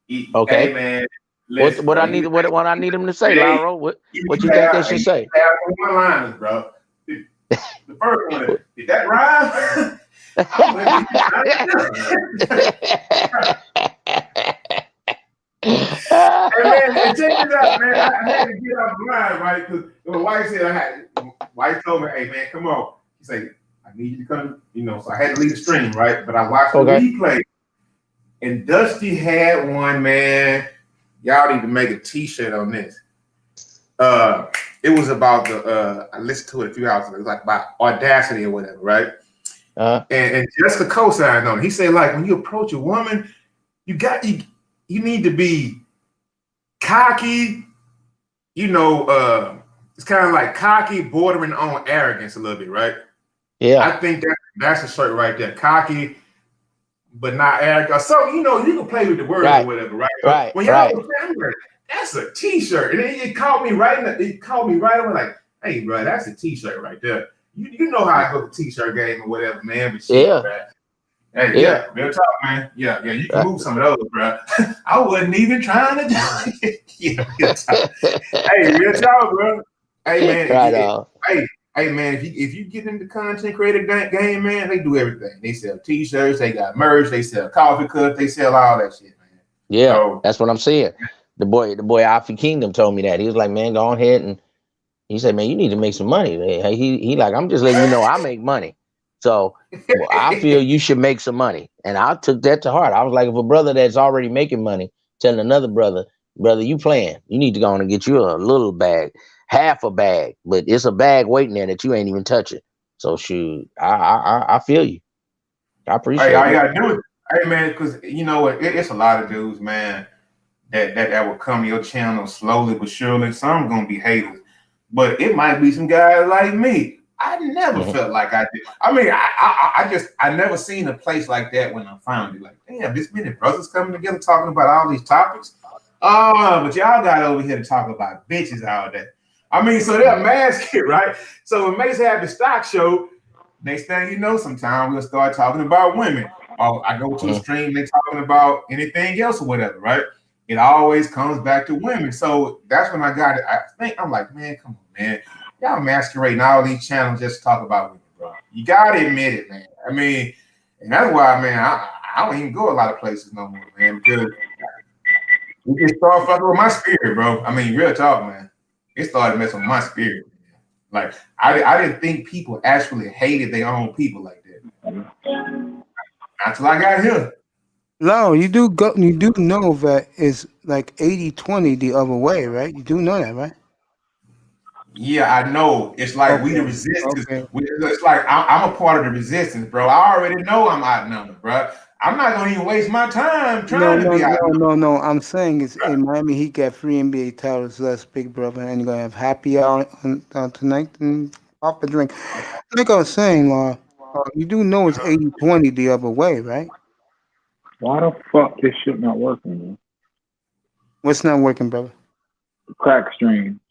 S13: Hey,
S15: Okay.
S13: man.
S15: What
S13: Listen,
S15: what
S13: bro.
S15: I need what I need them to say,
S13: Hey,
S15: Lyro? What you think they should say?
S13: you have one-liners, bro. The first one, did that rhyme? I'm gonna be trying to do it. Hey man, and check this out, man. I had to get off the line, right? Because my wife said wife told me, hey man, come on. She said, I need you to come, so I had to leave the stream, right? But I watched the
S15: Okay.
S13: replay. And Dusty had one, man. Y'all need to make a t-shirt on this. It was about I listened to it a few hours ago. It was like about audacity or whatever, right? And Jessica co-signed on it. He said, like, when you approach a woman, you need to be cocky, it's kind of like cocky, bordering on arrogance a little bit, right?
S15: Yeah.
S13: I think that's a shirt right there. Cocky, but not arrogant. So, you can play with the words or whatever, right?
S15: Right.
S13: When y'all was saying, that's a t-shirt. And then it called me right over like, hey, bro, that's a t-shirt right there. You know how I go to t-shirt game or whatever, man. But shit, bro. Hey, yeah, real talk, man. Yeah, you can move some of those, bro. I wasn't even trying to do it. Yeah, real talk. Hey, real talk, bro. Hey, man. Hey, man. If you get into content creator game, man, they do everything. They sell t-shirts, they got merch, they sell coffee cups, they sell all that shit, man.
S15: Yeah,
S13: so,
S15: that's what I'm saying. The boy Alfie Kingdom told me that. He was like, man, go ahead, and he said, man, you need to make some money. He like, I'm just letting you know I make money. So I feel you should make some money. And I took that to heart. I was like, if a brother that's already making money telling another brother, you playing, you need to go on and get you a little bag, half a bag, but it's a bag waiting there that you ain't even touching. So shoot, I feel you. I appreciate
S13: hey, all you
S15: it.
S13: gotta do it. Hey, man, because you know what? It's a lot of dudes, man, that will come to your channel slowly but surely. Some gonna be haters, but it might be some guys like me. I never felt like I did. I mean, I never seen a place like that when I found it. Like, damn, this many brothers coming together talking about all these topics. But y'all got over here to talk about bitches all day. I mean, so they'll mask it, right? So when Mace had the stock show, next thing you know, sometime we'll start talking about women. Or I go to a stream, they talking about anything else or whatever, right? It always comes back to women. So that's when I got it. I'm like, man, come on, man. Y'all masquerading all these channels just to talk about women, bro. You gotta admit it, man. I mean, and that's why, man, I don't even go a lot of places no more, man, because it just started fucking with my spirit, bro. I mean, real talk, man. It started messing with my spirit. Like, I didn't think people actually hated their own people like that. Not till I got here.
S1: No, you do know that it's like 80-20 the other way, right? You do know that, right?
S13: Yeah, I know. It's like we the resistance. It's like I'm a part of the resistance, bro. I already know I'm outnumbered, bro. I'm not gonna even waste my time trying to be outnumbered.
S1: No. I'm saying it's in Miami Heat got 3 NBA titles less, big brother, and you're gonna have happy hour tonight and pop a drink. Like I was saying, you do know it's 80-20 the other way, right?
S12: Why the fuck this shit not working, man?
S1: What's not working, brother?
S12: Crack stream.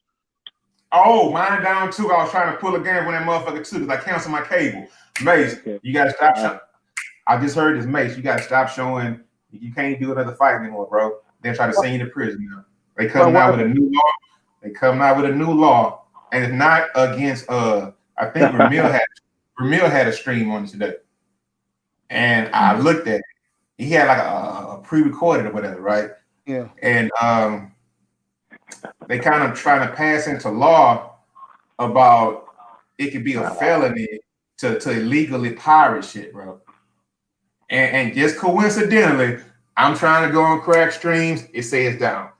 S13: Oh, mine down too. I was trying to pull a game when that motherfucker too, because I canceled my cable. Mace, you gotta stop showing. I just heard this, Mace. You gotta stop showing. You can't do another fight anymore, bro. They're trying to send you to prison now. They coming out with a new law. They coming out with a new law, and it's not against. I think Ramil had a stream on it today, and I looked at it. He had like a pre-recorded or whatever, right?
S1: Yeah.
S13: And they kind of trying to pass into law about it could be a felony to illegally pirate shit, bro. And just coincidentally, I'm trying to go on crack streams. It says down.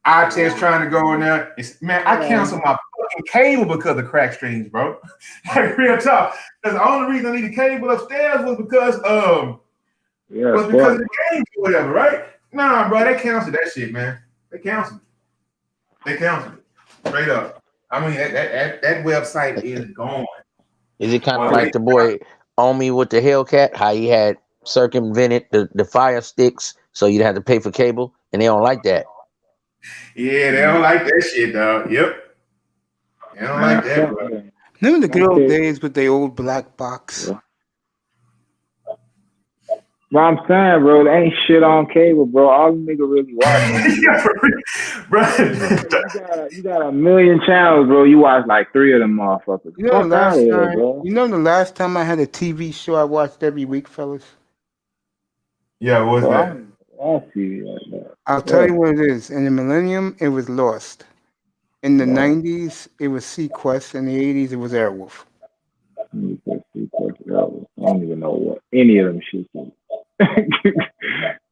S13: I test trying to go in there. I canceled my fucking cable because of crack streams, bro. Like real talk. Because the only reason I needed cable upstairs was because of the game or whatever, right? Nah, bro, they canceled that shit, man. They canceled it. Straight up. I mean, that website is gone.
S15: Is it kind of like the boy on me with the Hellcat? How he had circumvented the fire sticks, so you'd have to pay for cable, and they don't like that.
S13: Yeah, they don't like that shit, dog. Yep. They don't like that, bro.
S1: Remember the good old days with the old black box?
S12: Yeah. Well, I'm saying, bro, there ain't shit on cable, bro. All you nigga really watch,
S13: bro.
S12: You got a million channels, bro. You watch like 3 of them motherfuckers.
S1: You know the last time I had a TV show I watched every week, fellas?
S13: Yeah, what was that?
S1: I'll tell you what it is. In the millennium, it was Lost. In the 90s, it was Sequest. In the 80s, it was Airwolf.
S12: I don't even know what any of them shit is.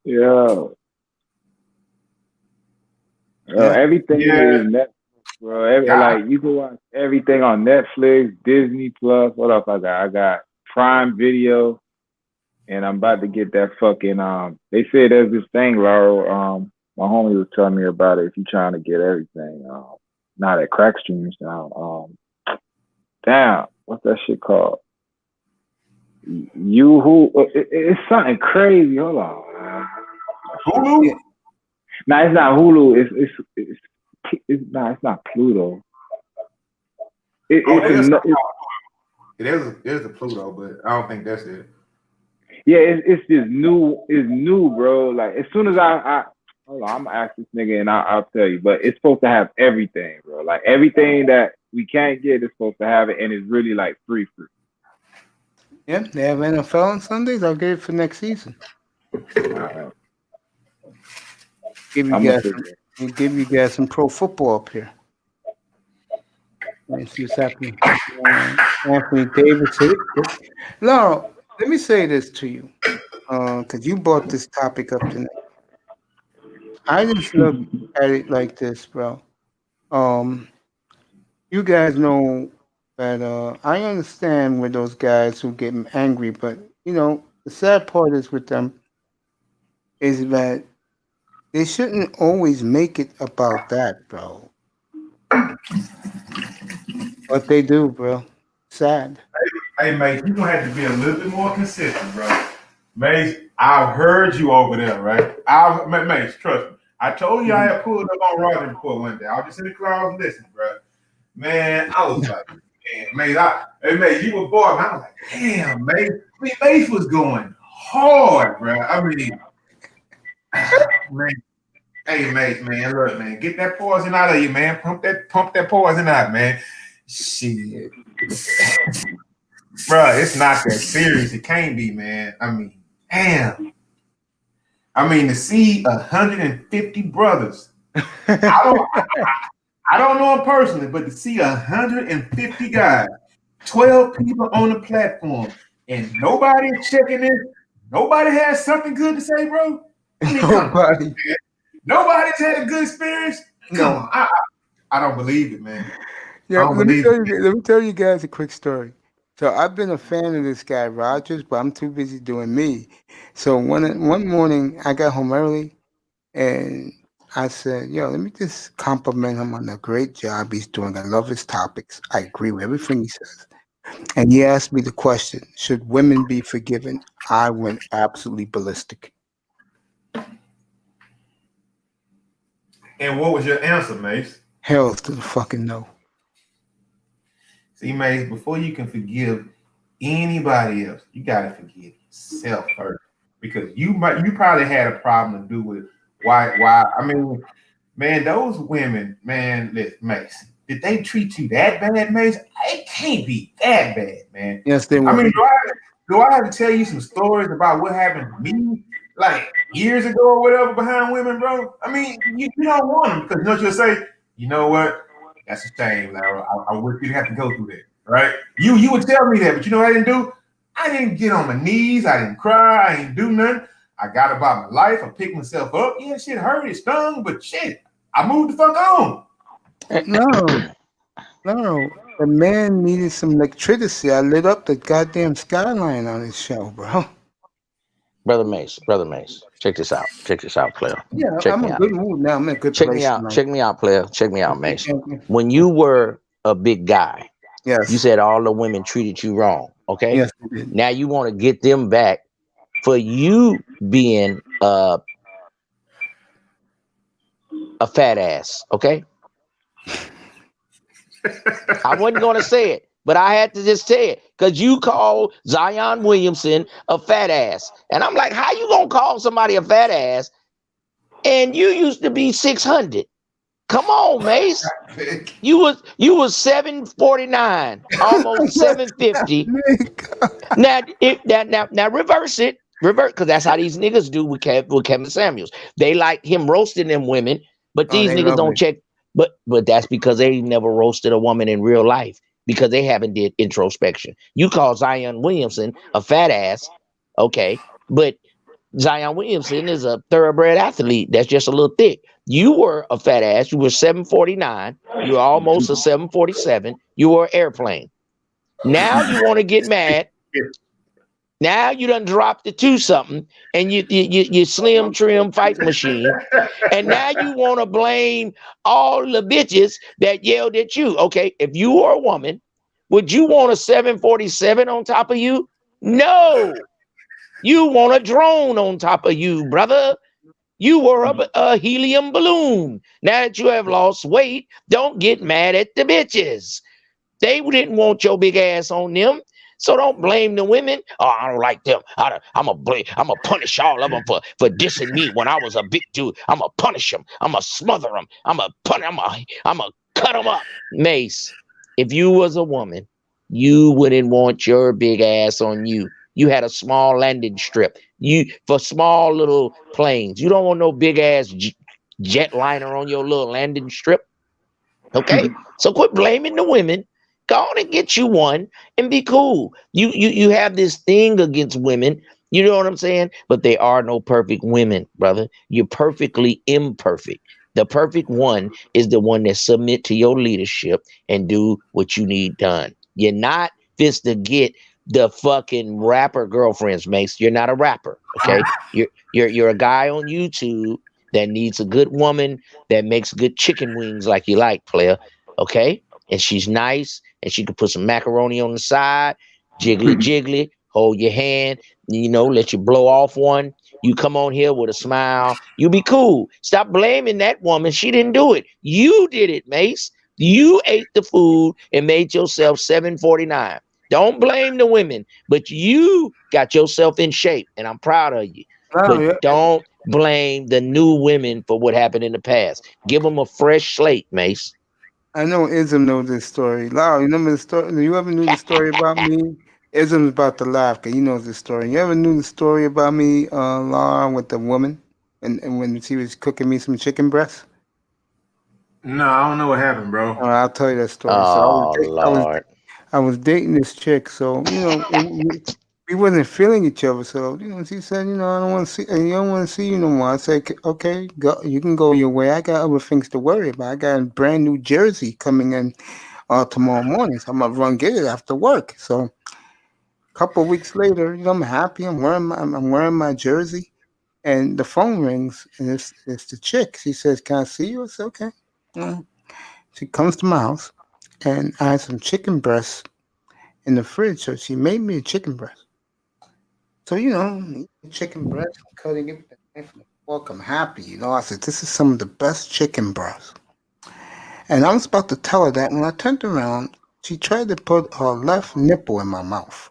S12: Yo. Everything is Netflix, bro. Like you can watch everything on Netflix, Disney Plus. What else I got? I got Prime Video, and I'm about to get that fucking they say there's this thing, Laurel. My homie was telling me about it. If you're trying to get everything, now that crack streams now. Damn, what's that shit called? It's something crazy. Hold on.
S13: Hulu?
S12: No, it's not Hulu. It's not Pluto.
S13: There's a Pluto, but I don't think that's it.
S12: Yeah, it's just new. It's new, bro. Like as soon as I hold on, I'm gonna ask this nigga and I'll tell you. But it's supposed to have everything, bro. Like everything that we can't get is supposed to have it, and it's really like free.
S1: Yeah, they have NFL on Sundays. I'll get it for next season.
S12: Right.
S1: Give you guys some pro football up here. Let's see what's happening. Anthony Davis hit it. Laura, let me say this to you, because you brought this topic up tonight. I just look at it like this, bro. You guys know that I understand with those guys who get angry, but you know the sad part is with them is that they shouldn't always make it about that, bro. But they do, bro. Sad.
S13: Hey, mate, you're gonna have to be a little bit more consistent, bro. Mate, I've heard you over there, right? Mate, trust me. I told you I had pulled up on Roger Report one day. I was just in the crowd listening, bro. Man, I was like, mate, you were bored. I was like, damn, mate. I mean, Mace was going hard, bro. I mean, man. Hey, mate, man, look, man, get that poison out of you, man. Pump that poison out, man. Shit. Bro, it's not that serious. It can't be, man. I mean, damn. I mean, to see 150 brothers. I don't know him personally, but to see 150 guys, 12 people on the platform, and nobody is checking in, nobody has something good to say, bro. I mean,
S1: nobody.
S13: Nobody's had a good experience. Come on, I don't believe it, man.
S1: Yeah, let me tell you guys a quick story. So I've been a fan of this guy Rogers, but I'm too busy doing me. So one morning I got home early, and I said, "Yo, let me just compliment him on the great job he's doing. I love his topics. I agree with everything he says." And he asked me the question, "Should women be forgiven?" I went absolutely ballistic.
S13: And what was your answer, Mace?
S1: Hell to the fucking no.
S13: See, Mace, before you can forgive anybody else, you gotta forgive yourself first, because you probably had a problem to do with why. I mean, man, those women, man, listen, Mace, did they treat you that bad, Mace? It can't be that bad, man.
S1: Yes, they were.
S13: I mean, do I have to tell you some stories about what happened to me, like years ago or whatever, behind women, bro? I mean, you don't want them, because you know what you'll say? You know what? That's a shame, Lara. I wish you'd have to go through that, right? You would tell me that, but you know what I didn't do? I didn't get on my knees. I didn't cry. I didn't do nothing. I got about my life. I picked myself up. Yeah, shit hurt. It stung, but shit, I moved the fuck on.
S1: No. The man needed some electricity. I lit up the goddamn skyline on his show, bro.
S15: Brother Mace, check this out, player.
S1: Yeah,
S15: check
S1: I'm
S15: me
S1: in a
S15: out.
S1: good mood now. I'm in a good
S15: Check
S1: place
S15: me out,
S1: tonight.
S15: check me out, player. Check me out, Mace. When you were a big guy,
S1: yes,
S15: you said all the women treated you wrong. Okay,
S1: yes, they did.
S15: Now you want to get them back for you being a fat ass. Okay, I wasn't gonna say it, but I had to just say it because you call Zion Williamson a fat ass, and I'm like, how you gonna call somebody a fat ass? And you used to be 600. Come on, Mace. You was 749, almost 750. Now reverse it. Reverse, because that's how these niggas do with Kevin Samuels. They like him roasting them women, but these niggas don't check. But that's because they never roasted a woman in real life because they haven't did introspection. You call Zion Williamson a fat ass, okay, but Zion Williamson is a thoroughbred athlete that's just a little thick. You were a fat ass. You were 749. You were almost a 747. You were an airplane. Now you want to get mad. Now you done dropped the 2-something and you slim trim fighting machine. And now you want to blame all the bitches that yelled at you. Okay, if you were a woman, would you want a 747 on top of you? No. You want a drone on top of you, brother. You were a helium balloon. Now that you have lost weight, don't get mad at the bitches. They didn't want your big ass on them. So don't blame the women. Oh, I don't like them. I'm gonna punish all of them for dissing me when I was a big dude. I'm gonna punish them. I'm gonna smother them. I'm gonna cut them up. Mace, if you was a woman, you wouldn't want your big ass on you. You had a small landing strip. For small little planes. You don't want no big ass jetliner on your little landing strip. Okay, so quit blaming the women. Go on and get you one and be cool. You have this thing against women. You know what I'm saying? But there are no perfect women, brother. You're perfectly imperfect. The perfect one is the one that submit to your leadership and do what you need done. You're not just to get the fucking rapper girlfriends, Mace. You're not a rapper, okay? You're a guy on YouTube that needs a good woman that makes good chicken wings like you like, player, okay? And she's nice, and she can put some macaroni on the side, jiggly, hold your hand, let you blow off one. You come on here with a smile. You be cool. Stop blaming that woman. She didn't do it. You did it, Mace. You ate the food and made yourself 749. Don't blame the women, but you got yourself in shape, and I'm proud of you. But don't blame the new women for what happened in the past. Give them a fresh slate, Mace.
S1: I know Ism knows this story. Lau, you remember the story? You ever knew the story about me? Ism's about to laugh because he knows the story. You ever knew the story about me, Lau, with the woman, and when she was cooking me some chicken breast?
S13: No, I don't know what happened, bro.
S1: I'll tell you that story.
S15: Oh, Lord.
S1: I was dating this chick, so we wasn't feeling each other. So she said, I don't want to see, you don't want to see you no more. I said, okay, go. You can go your way. I got other things to worry about. I got a brand new jersey coming in tomorrow morning, so I'm gonna run get it after work. So a couple of weeks later, I'm happy. I'm wearing my jersey, and the phone rings, and it's the chick. She says, "Can I see you?" I said, "Okay." She comes to my house, and I had some chicken breasts in the fridge, so she made me a chicken breast. So chicken breast, cutting it with the knife and the fork. I'm happy, I said, "This is some of the best chicken breast." And I was about to tell her that when I turned around, she tried to put her left nipple in my mouth.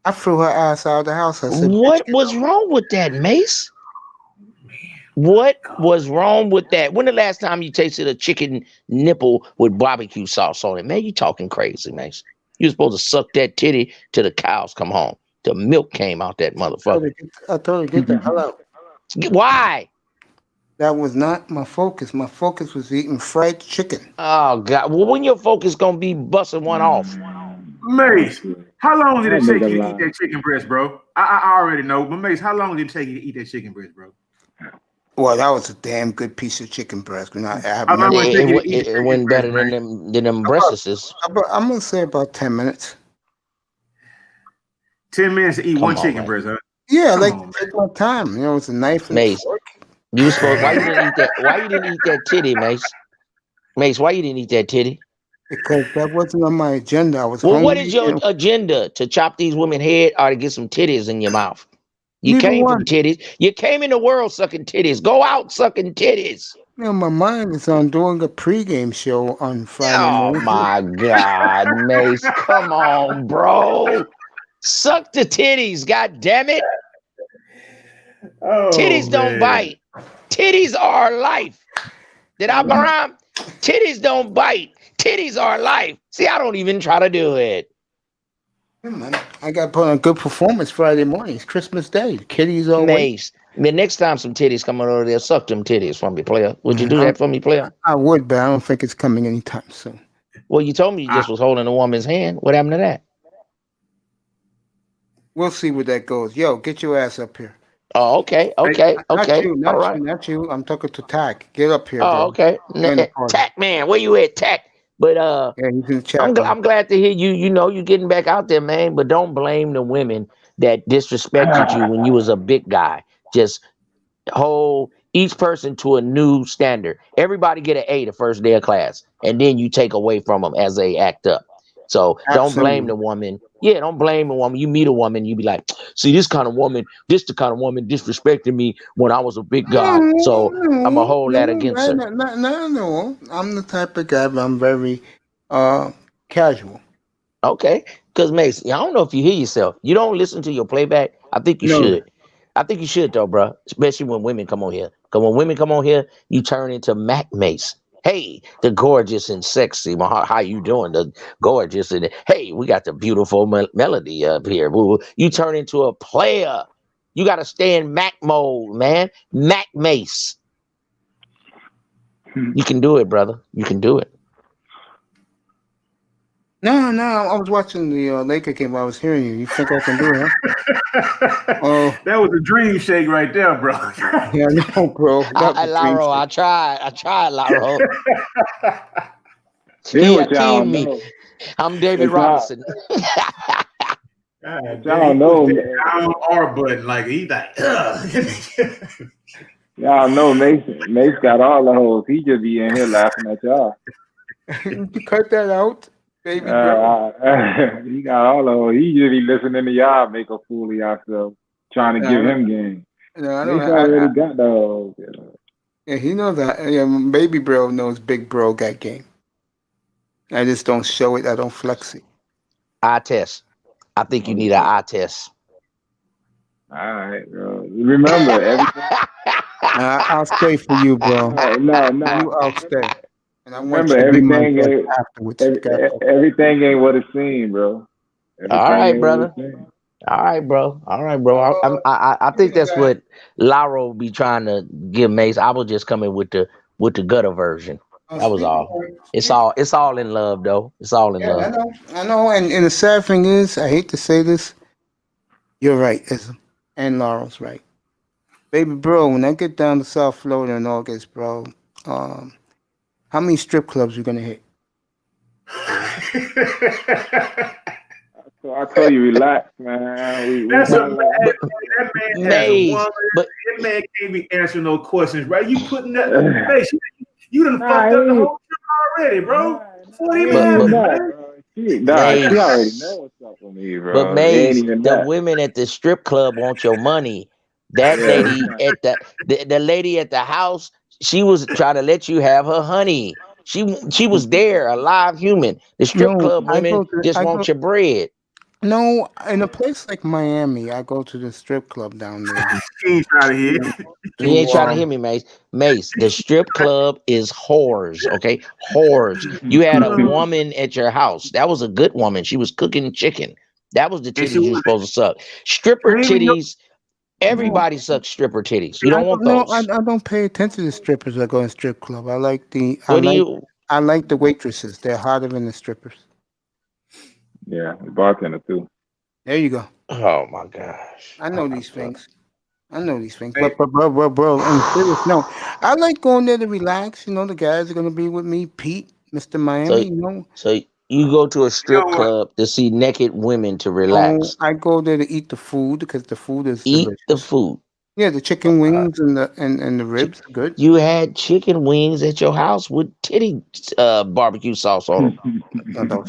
S1: I threw her ass out of the house. I said,
S15: "What was wrong with that, Mace? What was wrong with that? When the last time you tasted a chicken nipple with barbecue sauce on it? Man, you talking crazy, Mace. You were supposed to suck that titty till the cows come home. The milk came out that motherfucker.
S1: I told her, get the hell out.
S15: Why?
S1: That was not my focus. My focus was eating fried chicken.
S15: Oh, God. Well, when your focus going to be busting one off?
S13: Mace, how long did it take you to eat that chicken breast, bro? I already know, but Mace, how long did it take you to eat that chicken breast, bro?
S1: Well, that was a damn good piece of chicken breast.
S15: It went better than them breasts.
S1: I'm going to say about 10 minutes.
S13: 10 minutes to eat one chicken breast, huh?
S1: Yeah, take my time. It's a knife and
S15: Mace,
S1: fork.
S15: You supposed why you didn't eat that? Why you didn't eat that titty, Mace? Mace, why you didn't eat that titty?
S1: because that wasn't on my agenda. I was
S15: Well, what
S1: hungry
S15: is your
S1: and
S15: agenda? To chop these women head or to get some titties in your mouth? You
S1: neither
S15: came from
S1: one.
S15: titties. You came in the world sucking titties. Go out sucking titties.
S1: You know, my mind is on doing a pregame show on Friday
S15: Oh
S1: morning.
S15: my God, Mace. Come on, bro. Suck the titties, god damn it.
S13: Oh
S15: Titties don't
S13: man.
S15: bite. Titties are life. Did I rhyme? Titties don't bite. Titties are life. See, I don't even try to do it.
S1: Yeah, man. I got to put on a good performance Friday morning. It's Christmas Day. The kiddies all wait.
S15: Mace. Man, next time some titties come over there, suck them titties for me, player. Would you
S1: Man,
S15: do that for me, player?
S1: I would, but I don't think it's coming anytime soon.
S15: Well, you told me you just was holding a woman's hand. What happened to that?
S1: We'll see where that goes. Yo, get your ass up here.
S15: Oh, okay,
S13: Hey,
S15: okay,
S1: Not
S15: okay.
S1: you,
S15: All
S1: not
S15: right.
S1: you, not you. I'm talking to Tack. Get up here,
S15: Oh,
S1: bro.
S15: okay.
S1: Join the party.
S15: Tack man, where you at, Tack? But
S1: Yeah, he's in the chat
S15: I'm
S1: room.
S15: I'm glad to hear you. You know, you getting back out there, man. But don't blame the women that disrespected you when you was a big guy. Just hold each person to a new standard. Everybody get an A the first day of class, and then you take away from them as they act up. So don't blame the
S1: Absolutely.
S15: woman. Yeah, don't blame the woman. You meet a woman, you be like, see, this kind of woman, this the kind of woman disrespected me when I was a big guy. So I'm gonna hold that against her.
S1: No. I'm the type of guy, but I'm very casual.
S15: Okay, because Mace, I don't know if you hear yourself. You don't listen to your playback. I think you
S1: No.
S15: should. I think you should though, bro. Especially when women come on here. Because when women come on here, you turn into Mac Mace. Hey, the gorgeous and sexy. How you doing? The gorgeous and hey, we got the beautiful melody up here. Woo. You turn into a player. You got to stay in Mac mode, man. Mac Mace. You can do it, brother. You can do it.
S1: No, I was watching the Laker game. I was hearing you. You think I can do it, huh? Oh,
S13: That was a dream shake right there, bro.
S1: yeah, no, bro. That was a dream
S15: Laro,
S1: shake.
S15: I tried, Laro.
S12: Here's
S15: He
S12: what y'all
S15: team me.
S12: know.
S15: I'm David
S12: What y'all,
S15: Robinson.
S13: God,
S12: what
S13: damn,
S12: y'all
S13: he
S12: know,
S13: pushed that
S12: man.
S13: down R button like he like.
S12: Y'all know Mace got all the hoes. He just be in here laughing at y'all.
S1: You cut that out, baby, bro.
S12: He got all the hoes. He just be listening to y'all make a fool of yourself, trying to
S1: No,
S12: give him game.
S1: I
S12: Mace
S1: don't.
S12: already got the hoes. You know.
S1: Yeah, he knows that. Yeah, baby, bro knows big bro got game. I just don't show it. I don't flex it.
S15: Eye test. I think you need an eye test.
S12: All right, bro. Remember everything.
S1: I'll stay for you, bro.
S12: No.
S1: You, I'll stay. And I want
S12: Remember
S1: you to be my
S12: everything
S1: guest
S12: ain't
S1: afterwards.
S12: everything ain't what it seems, bro. Everything
S15: All right,
S12: ain't
S15: brother.
S12: what it seems.
S15: All right, bro. All right, bro. I think that's what Laro be trying to give Mace. I was just coming with the gutter version. That was all. It's all in love, though. It's all in
S1: Yeah,
S15: love.
S1: I know. And the sad thing is, I hate to say this, you're right, Ism. And Laurel's right. Baby bro, when I get down to South Florida in August, bro, how many strip clubs you gonna hit?
S12: So I told you, relax, man. We
S13: That's a
S12: not
S13: man.
S12: like,
S13: That man has a
S15: Maze,
S13: woman.
S15: but
S13: That man can't be answering no questions, right? You putting that face. You done
S12: nah,
S13: fucked up the
S12: he,
S13: whole trip already, bro. What
S12: he
S13: even
S12: ain't
S15: but
S12: even
S13: happened,
S12: that,
S13: man?
S12: bro. She already
S15: Maze,
S12: know what's up with me,
S15: but
S12: bro. It ain't
S15: Maze,
S12: even
S15: the
S12: that.
S15: women at the strip club want your money. That
S12: Yeah,
S15: lady at the lady at the house, she was trying to let you have her honey. She was there, a live human. The strip
S1: No,
S15: club women just want your bread.
S1: No, in a place like Miami, I go to the strip club down there.
S13: She ain't trying to hear.
S15: You ain't
S1: To
S15: trying to hear me, Mace. Mace, the strip club is whores, okay? Whores. You had a woman at your house. That was a good woman. She was cooking chicken. That was the
S13: And she
S15: titties you were
S13: was.
S15: supposed to suck. Stripper
S13: I ain't even know.
S15: titties. Everybody sucks stripper titties. You
S1: I
S15: don't
S1: don't
S15: want
S1: know.
S15: those.
S1: I don't pay attention to strippers that go in strip club.
S15: What do you?
S1: I like the waitresses. They're hotter than the strippers.
S12: yeah, the bartender too.
S1: There you go.
S15: Oh my gosh.
S1: I know these things.
S13: Hey,
S1: But bro, on a serious note, I like going there to relax. You know, the guys are gonna be with me, Pete, Mr.
S15: So
S1: Miami. You know,
S15: so you go to a
S13: you know
S15: strip
S13: what?
S15: club to see naked women to
S1: no,
S15: relax.
S1: I go there to eat the food because the food is
S15: Eat the
S1: delicious.
S15: food.
S1: Yeah, the chicken wings and the ribs are good.
S15: You had chicken wings at your house with titty barbecue sauce on them.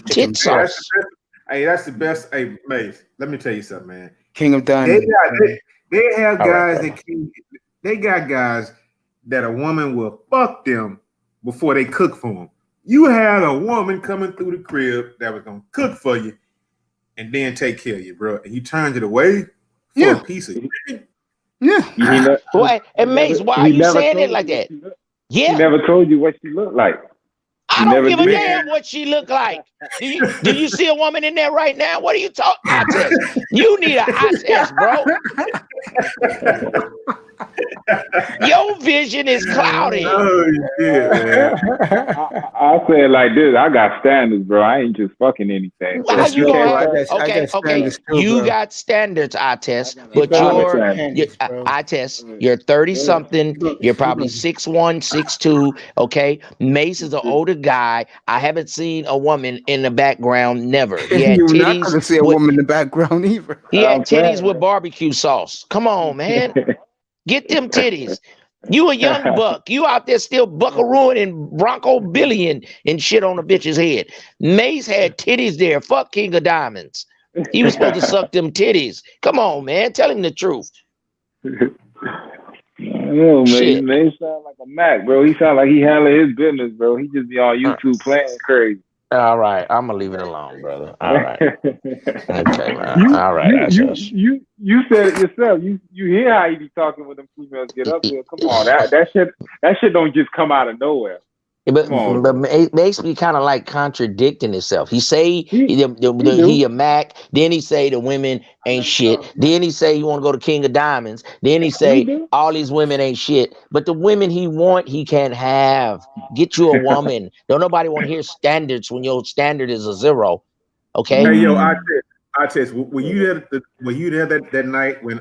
S15: Tit
S13: Hey, that's
S15: sauce.
S13: the best. Hey, that's the best. Hey, Mace, let me tell you something, man.
S1: King of
S13: They
S1: Diamonds.
S13: got they have
S15: All right,
S13: guys
S15: brother.
S13: that can. They got guys that a woman will fuck them before they cook for them. You had a woman coming through the crib that was gonna cook for you and then take care of you, bro. And you turned it away for a piece of chicken.
S1: Yeah.
S15: Why? And Mace, why are
S12: He
S15: you
S12: never
S15: saying it
S12: told
S15: like
S12: you
S15: that?
S12: He
S15: Yeah.
S12: never told you what she looked like.
S15: I
S12: He
S15: don't
S12: never
S15: give a
S12: did.
S15: damn what she look like. Do you see a woman in there right now? What are you talking? Eye test. You need an eye test, bro. Your vision is cloudy.
S13: Oh shit, man.
S12: I say it like this. I got standards, bro. I ain't just fucking anything. So
S15: How
S12: if
S15: you
S12: you
S15: gonna
S12: can't
S15: have?
S12: fuck,
S15: Okay.
S1: standards too,
S15: You
S1: bro.
S15: got standards, eye test, but
S12: I
S15: you're
S12: understand.
S15: eye test. You're 30 something. You're probably 6'1", 6'2". Okay. Mace is an older guy. I haven't seen a woman in the background. Never. He had
S1: You're not
S15: titties.
S1: gonna see a woman in the background either.
S15: He had
S12: I'm
S15: titties
S12: saying.
S15: with barbecue sauce. Come on, man. Get them titties. You a young buck. You out there still buckarooing and Bronco Billy and shit on the bitch's head. Mace had titties there. Fuck King of Diamonds. He was supposed to suck them titties. Come on, man. Tell him the truth.
S12: I don't know, man.
S15: Shit.
S12: He sound like a Mac, bro. He sound like he handling his business, bro. He just be on YouTube playing crazy.
S15: All right. I'm gonna leave it alone, brother. All right. Okay, man. All right.
S12: You said it yourself. You hear how he be talking when them females get up there. Come on, that shit don't just come out of nowhere.
S15: But
S12: Come on,
S15: it makes me kind of like contradicting himself. He say he a Mac, then he say the women ain't shit. Then he say he want to go to King of Diamonds. Then he say all these women ain't shit. But the women he want, he can't have. Get you a woman. Don't nobody want to hear standards when your standard is a 0. Okay.
S13: Hey yo, I test. Were you there that night when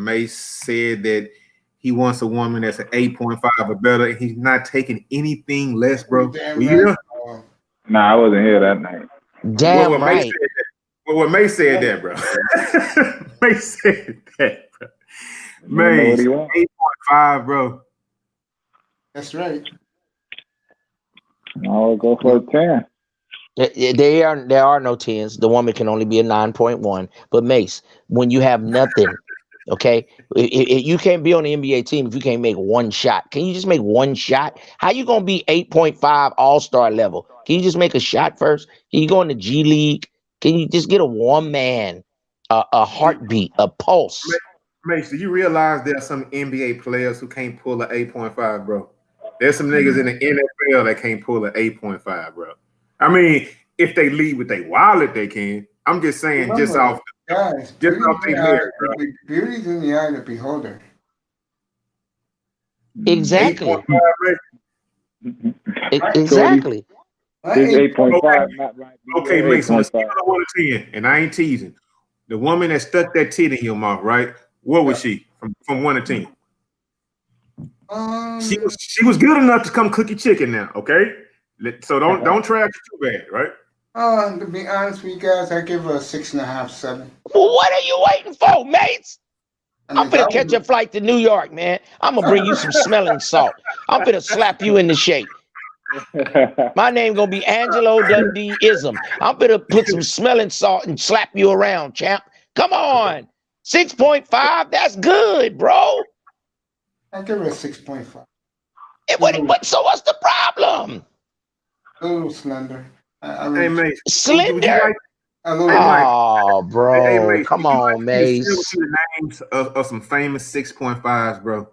S13: Mace said that he wants a woman that's an 8.5 or better, and he's not taking anything less, bro? Were you there?
S12: Nah, I wasn't here that night.
S15: Damn right.
S13: Well, Mace said that, bro. Mace said that, bro.
S12: Mace,
S13: 8.5, bro.
S1: That's right.
S12: I'll go for a 10.
S15: There are no 10s. The woman can only be a 9.1. But Mace, when you have nothing, okay, you can't be on the NBA team if you can't make one shot. Can you just make one shot? How you gonna be 8.5 all-star level? Can you just make a shot first? Can you go in the G League? Can you just get a one man, a heartbeat, a pulse?
S13: Mace, do you realize there are some NBA players who can't pull an 8.5, bro? There's some niggas in the NFL that can't pull an 8.5, bro. I mean, if they lead with their wallet, they can. I'm just saying, just off
S1: their
S13: head, bro.
S1: Beauty's in the eye of the beholder.
S15: Exactly.
S13: 8.5,
S15: exactly.
S12: It's 8.5, not right.
S13: Okay, Mace, on a scale of 1 to 10, and I ain't teasing, the woman that stuck that tit in your mouth, right? What was she from 1 to 10? She was good enough to come cook your chicken now, okay? So don't trash it too bad, right?
S1: To be honest with you guys, I give her a 6.5, 7.
S15: Well, what are you waiting for, mates? I'm finna catch a flight to New York, man. I'm gonna bring you some smelling salt. I'm finna slap you in the shape. My name gonna be Angelo Dundee-ism. I'm gonna put some smelling salt and slap you around, champ. Come on. 6.5, that's good, bro.
S1: I give her a 6.5.
S15: But so what's the problem?
S1: A little slender.
S13: Hey, Mace.
S15: Slender?
S13: Bro.
S15: Hey, Mace, come on, Mace.
S13: The names of some famous 6.5s, bro.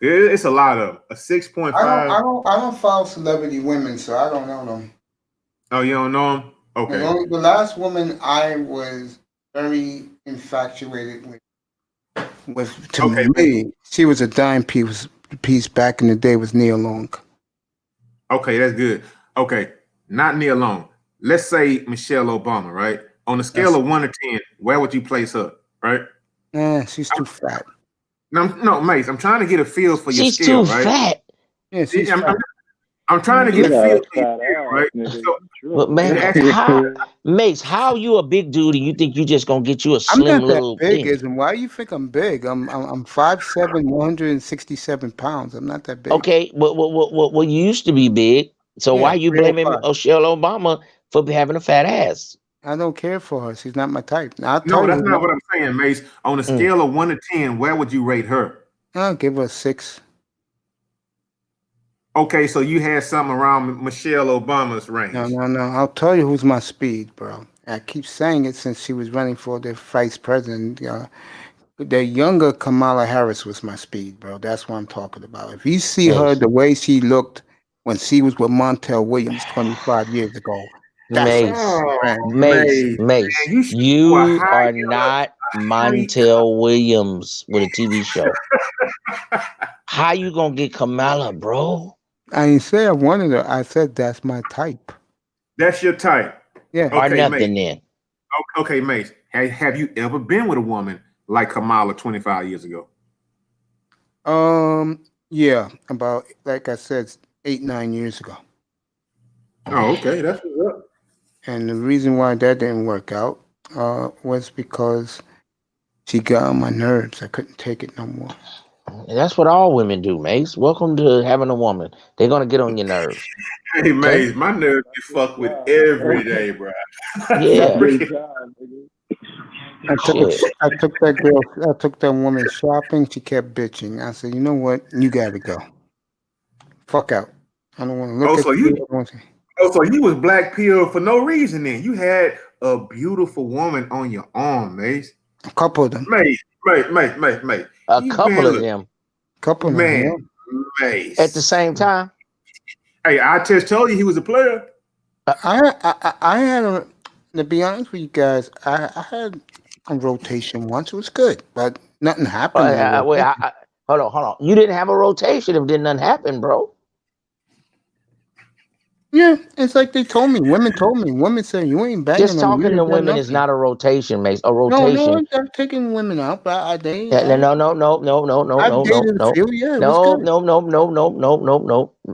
S13: It's a lot of them. A 6.5.
S1: I don't follow celebrity women, so I don't know them.
S13: Oh, you don't know them? Okay.
S1: The last woman I was very infatuated with, to me, she was a dime piece back in the day, was Nia Long.
S13: Okay, that's good. Okay, not Nia Long. Let's say Michelle Obama, right? On a scale of 1 to 10, where would you place her, right?
S1: She's too fat.
S13: No, Mace, I'm trying to get a feel for your
S15: She's
S13: scale,
S15: too
S13: right?
S15: fat.
S1: Yeah, she's fat.
S13: I'm trying to get a feel for you, right?
S15: But man, Mace, how you a big dude and you think you just gonna get you a
S1: I'm
S15: slim
S1: not that
S15: little
S1: big,
S15: thing?
S1: isn't? Why you think I'm big? I'm 5'7", 167 pounds. I'm not that big.
S15: Okay, well, you used to be big, so
S1: Yeah,
S15: why you blaming
S1: 305.
S15: Michelle Obama for having a fat ass?
S1: I don't care for her. She's not my type. Now, I'll
S13: No,
S1: tell
S13: that's
S1: you.
S13: not what I'm saying, Mace. On a scale of 1 to 10, where would you rate her?
S1: I'll give her a 6.
S13: Okay, so you had something around Michelle Obama's range.
S1: No. I'll tell you who's my speed, bro. I keep saying it since she was running for the vice president. The younger Kamala Harris was my speed, bro. That's what I'm talking about. If you see her the way she looked when she was with Montel Williams 25 years ago, that's
S15: Mace, you are not Montel Williams with a TV show. How you gonna get Kamala, bro?
S1: I didn't say I wanted her. I said that's my type.
S13: That's your type.
S1: Yeah.
S15: Or
S13: Okay,
S15: nothing
S13: Mace.
S15: then.
S13: Okay, Mace. Have you ever been with a woman like Kamala 25 years ago?
S1: Yeah, about, like I said, 8-9 years ago.
S13: Oh, okay, that's what's up.
S1: And the reason why that didn't work out was because she got on my nerves. I couldn't take it no more.
S15: And that's what all women do, Mace. Welcome to having a woman. They're gonna get on your nerves.
S13: Hey, Mace, my nerves get fucked with every day, bro.
S15: Yeah.
S1: I took that woman shopping. She kept bitching. I said, you know what? You gotta go. Fuck out. I don't want to look at you.
S13: So you was black pill for no reason then. You had a beautiful woman on your arm, Mace.
S1: A couple of them.
S13: Mace.
S15: A couple of them.
S1: Couple of them.
S13: Mace.
S15: At the same time.
S13: Hey, I just told you he was a player.
S1: I had to be honest with you guys, I had a rotation once. It was good, but nothing happened.
S15: Hold on. You didn't have a rotation if nothing happen, bro.
S1: Yeah, it's like they told me. Women told me. Women say you ain't banging.
S15: Just talking to women is not a rotation, Mace. A rotation.
S1: No, I'm taking women out, but
S15: No.
S1: I've dated a few. Yeah, it was good.
S15: No.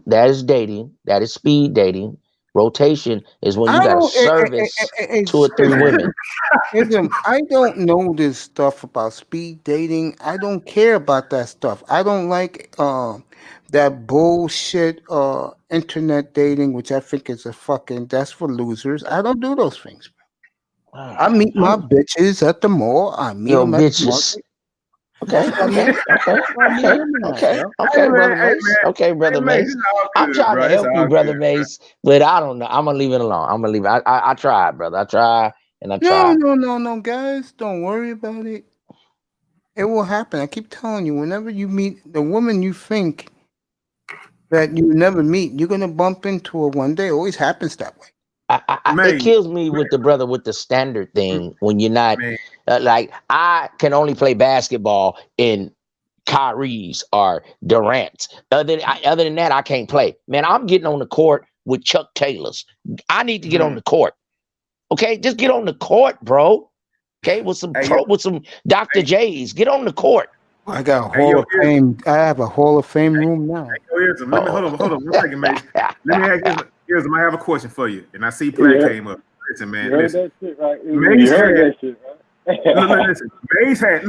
S15: That is dating. That is speed dating. Rotation is when you got to service 2 or 3 women.
S1: I don't know this stuff about speed dating. I don't care about that stuff. I don't like that bullshit internet dating, which I think is that's for losers. I don't do those things. I meet my bitches at the mall. I meet them at the market.
S15: Okay, brother Mace. I'm trying to help you, brother Mace, but I don't know. I'm gonna leave it alone. I'm gonna leave it. I tried, brother. I tried.
S1: No, guys, don't worry about it. It will happen. I keep telling you, whenever you meet the woman you think that you never meet, you're gonna bump into her one day. It always happens that way.
S15: It kills me with the brother with the standard thing when you're not like I can only play basketball in Kyrie's or Durant's. Other than that, I can't play. Man, I'm getting on the court with Chuck Taylor's. I need to get on the court. Okay, just get on the court, bro. Okay, with some Dr. J's. Get on the court.
S1: I got a Hall of Fame. I have a Hall of Fame room now.
S13: Hold on 1 second, Mace. Let me ask you. I have a question for you, and I see Platt came up. Listen, man. Listen.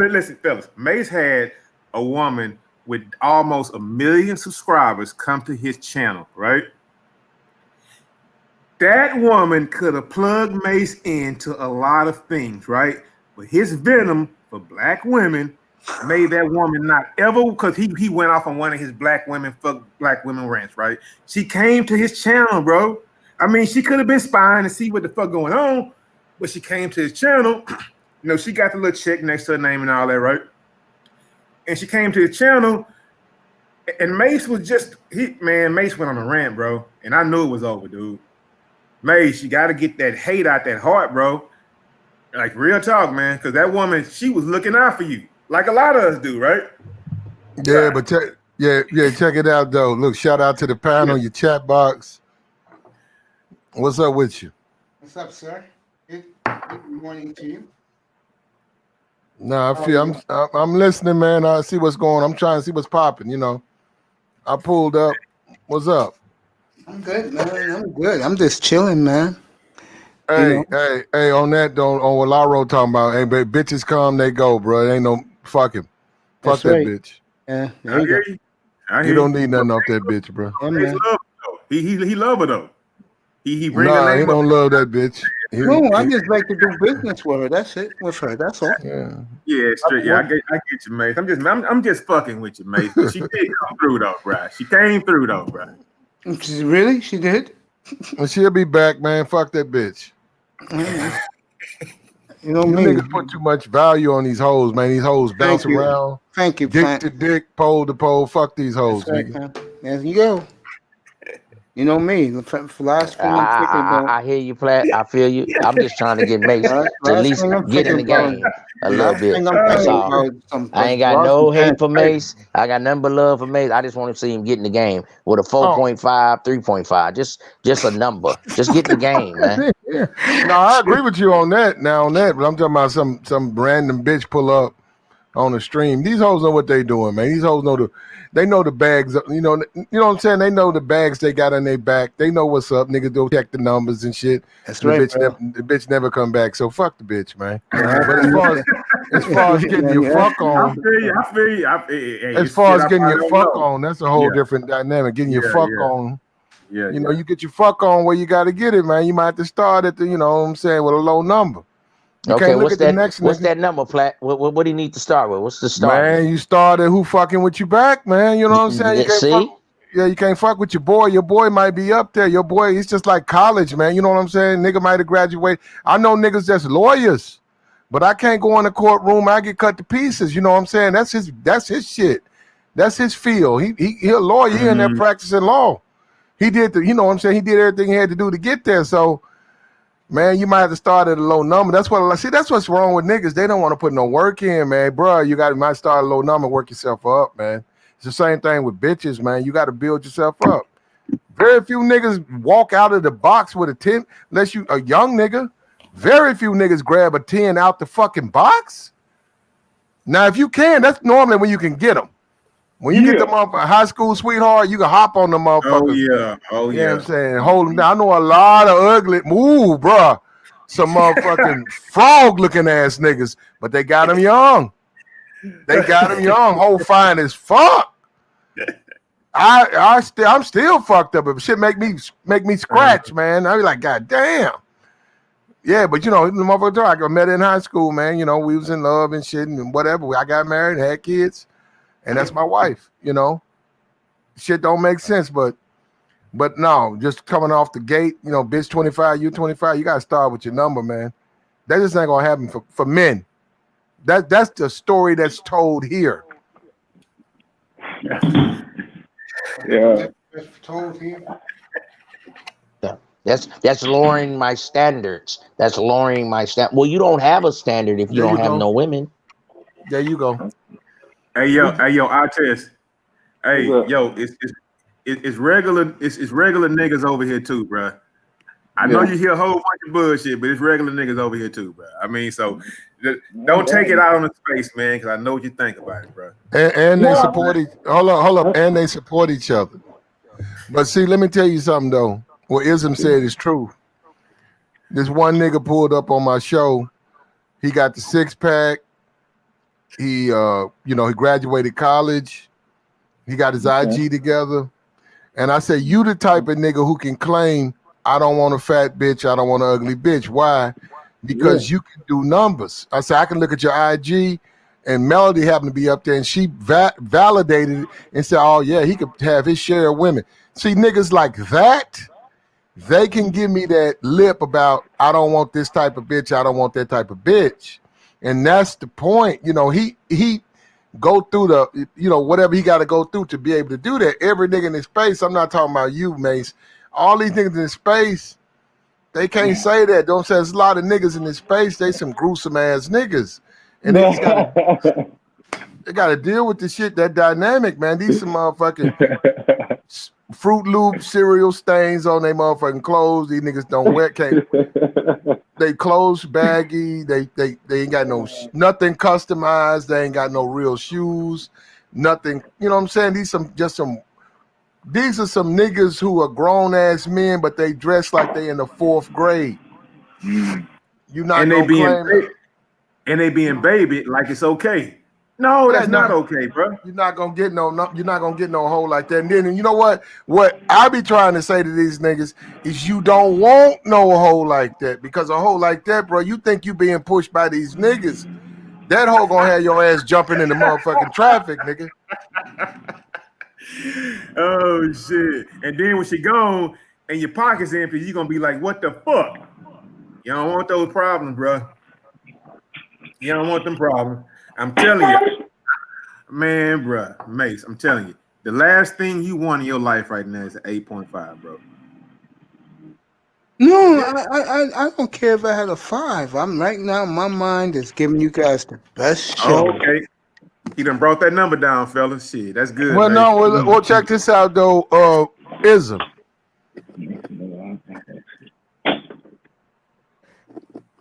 S13: Listen, fellas. Mace had a woman with almost 1 million subscribers come to his channel, right? That woman could have plugged Mace into a lot of things, right? But his venom for black women made that woman not ever, because he went off on one of his black women rants, right? She came to his channel, bro. I mean, she could have been spying to see what the fuck going on, but she came to his channel. You know, she got the little chick next to her name and all that, right? And she came to his channel, and Mace was just, Mace went on a rant, bro. And I knew it was over, dude. Mace, you got to get that hate out that heart, bro. Like, real talk, man. Because that woman, she was looking out for you. Like a lot of us do, right?
S16: Yeah, but check it out, though. Look, shout out to the panel, your chat box. What's up with you?
S1: What's up, sir? Good morning to you.
S16: No, I'm listening, man. I see what's going on. I'm trying to see what's popping, you know. I pulled up. What's up?
S1: I'm good, man. I'm good. I'm just chilling, man.
S16: Hey, on that, on what Laro talking about, hey, bitches come, they go, bro. It ain't no fucking. Fuck
S1: That's
S16: that
S1: right.
S16: bitch.
S1: Yeah, there
S13: I
S1: you go.
S13: hear you. I
S16: You
S13: hear
S16: don't
S13: you.
S16: need nothing off that bitch, bro.
S1: Yeah,
S13: He
S1: man.
S13: love her though. He love her though. He bring her
S16: Nah, he
S13: name up.
S16: don't love that bitch.
S1: No, I just like to do business with her. That's it. With her. That's all.
S16: Yeah.
S13: Yeah, straight. Yeah, I get you, Mace. I'm just fucking with you, Mace. But she did come through though, bruh. She came through though, bruh.
S1: Really? She did?
S16: Well, she'll be back, man. Fuck that bitch.
S1: You know
S16: You
S1: me.
S16: niggas put too much value on these hoes, man. These hoes bounce
S1: Thank you.
S16: around.
S1: Thank you,
S16: Dick
S1: Plant.
S16: to dick, pole to pole. Fuck these hoes,
S1: That's right,
S16: nigga.
S1: man. There you go. You know me. The last thing I'm thinking about.
S15: I hear you, Plat. I feel you. I'm just trying to get Mace to at
S1: Last
S15: least
S1: thing I'm
S15: get in the
S1: thinking about.
S15: game a little
S1: Last
S15: bit.
S1: thing I'm
S15: That's
S1: thinking
S15: all.
S1: about is some
S15: I ain't got
S1: draw
S15: no
S1: some
S15: hate
S1: pants.
S15: for Mace. I got nothing but love for Mace. I just want to see him get in the game with a 4.5, 3.5. Just a number. Just get in the game, man.
S16: No, I agree with you on that. Now on that, but I'm talking about some random bitch pull up on the stream. These hoes know what they doing, man. These hoes know they know the bags. You know what I'm saying? They know the bags they got on their back. They know what's up. Niggas go check the numbers and shit.
S1: That's
S16: And
S1: right,
S16: the bitch never come back. So fuck the bitch, man.
S1: Yeah,
S16: But as far as getting your fuck
S13: I
S16: on,
S13: feel you. Hey,
S16: as
S13: it's
S16: far
S13: shit
S16: as
S13: I
S16: getting your
S13: don't
S16: fuck
S13: know.
S16: on, that's a whole
S13: Yeah.
S16: different dynamic. Getting your
S13: Yeah,
S16: fuck
S13: yeah.
S16: on.
S13: Yeah,
S16: You know, you get your fuck on where you got to get it, man. You might have to start at the, you know what I'm saying, with a low number. You
S15: Okay,
S16: can't look
S15: what's
S16: at the
S15: that?
S16: next
S15: What's
S16: nigga.
S15: that number, Plat? What do you need to start with? What's the starting?
S16: Man, you started who fucking with you back, man. You know what I'm saying? You can't
S15: See?
S16: fuck. Yeah, you can't fuck with your boy. Your boy might be up there. Your boy, it's just like college, man. You know what I'm saying? Nigga might have graduated. I know niggas that's lawyers, but I can't go in the courtroom. I get cut to pieces. You know what I'm saying? That's his shit. That's his field. He a lawyer. He in there practicing law. He did you know what I'm saying? He did everything he had to do to get there. So, man, you might have to start at a low number. That's what's wrong with niggas. They don't want to put no work in, man. Bro, might start at a low number, work yourself up, man. It's the same thing with bitches, man. You got to build yourself up. Very few niggas walk out of the box with a 10, unless you a young nigga. Very few niggas grab a 10 out the fucking box. Now, if you can, that's normally when you can get them. When you get the motherfucker high school sweetheart, you can hop on the motherfuckers.
S13: Oh,
S16: You know what I'm saying? Hold them down. I know a lot of ugly, bruh. Some motherfucking frog-looking ass niggas, but they got them young. They got them young. Whole fine as fuck. I'm still fucked up. If shit make me scratch, man. I be like, God damn. Yeah, but you know, the motherfucker, I met in high school, man. You know, we was in love and shit and whatever. I got married, had kids, and that's my wife. You know, shit don't make sense, but no, just coming off the gate, you know, bitch 25, you 25, you gotta start with your number, man. That just ain't gonna happen for men. That's the story that's told here.
S12: Yeah.
S1: Told here.
S15: That's lowering my standards. That's lowering my standard. Well, you don't have a standard if you don't have no women.
S16: There you go.
S13: Hey yo, I test. Hey yo, it's regular. It's regular niggas over here too, bro. I know you hear a whole bunch of bullshit, but it's regular niggas over here too, bro. I mean, so don't take it out on the space, man, because I know what you think about it, bro.
S16: And they support hold up, and they support each other. But see, let me tell you something though. What Ism said is true. This one nigga pulled up on my show. He got the 6-pack. He he graduated college. He got his IG together. And I said, you the type of nigga who can claim, I don't want a fat bitch, I don't want an ugly bitch. Why? Because you can do numbers. I said, I can look at your IG, and Melody happened to be up there, and she validated it and said, oh yeah, he could have his share of women. See, niggas like that, they can give me that lip about, I don't want this type of bitch, I don't want that type of bitch. And that's the point. You know, he go through the, whatever he got to go through to be able to do that. Every nigga in his space, I'm not talking about you, Mace. All these niggas in his space, they can't say that. Don't say there's a lot of niggas in this space. They some gruesome ass niggas. And they just gotta deal with the shit, that dynamic, man. These some motherfucking Fruit Loop cereal stains on their motherfucking clothes. These niggas don't wear, they clothes baggy. They ain't got nothing customized. They ain't got no real shoes. Nothing. You know what I'm saying? These some These are some niggas who are grown ass men, but they dress like they in the 4th grade. You're not
S17: And they
S16: gonna
S17: being
S16: claim that.
S17: and they being baby like it's okay. No, that's not okay, bro.
S16: You're not gonna get no. You're not gonna get no hole like that. And then you know what? What I be trying to say to these niggas is you don't want no hole like that, because a hole like that, bro, you think you being pushed by these niggas. That hole gonna have your ass jumping in the motherfucking traffic, nigga.
S17: Oh shit! And then when she gone and your pocket's empty, you gonna be like, "What the fuck?" You don't want those problems, bro. You don't want them problems. I'm telling you, man, bro, Mace. I'm telling you, the last thing you want in your life right now is an 8.5, bro.
S1: No, I don't care if I had a 5. I'm right now. My mind is giving you guys the best show.
S17: Oh, okay. He done brought that number down, fellas. Shit, that's good.
S16: Well,
S17: Mace.
S16: no, well, check this out though. Ism.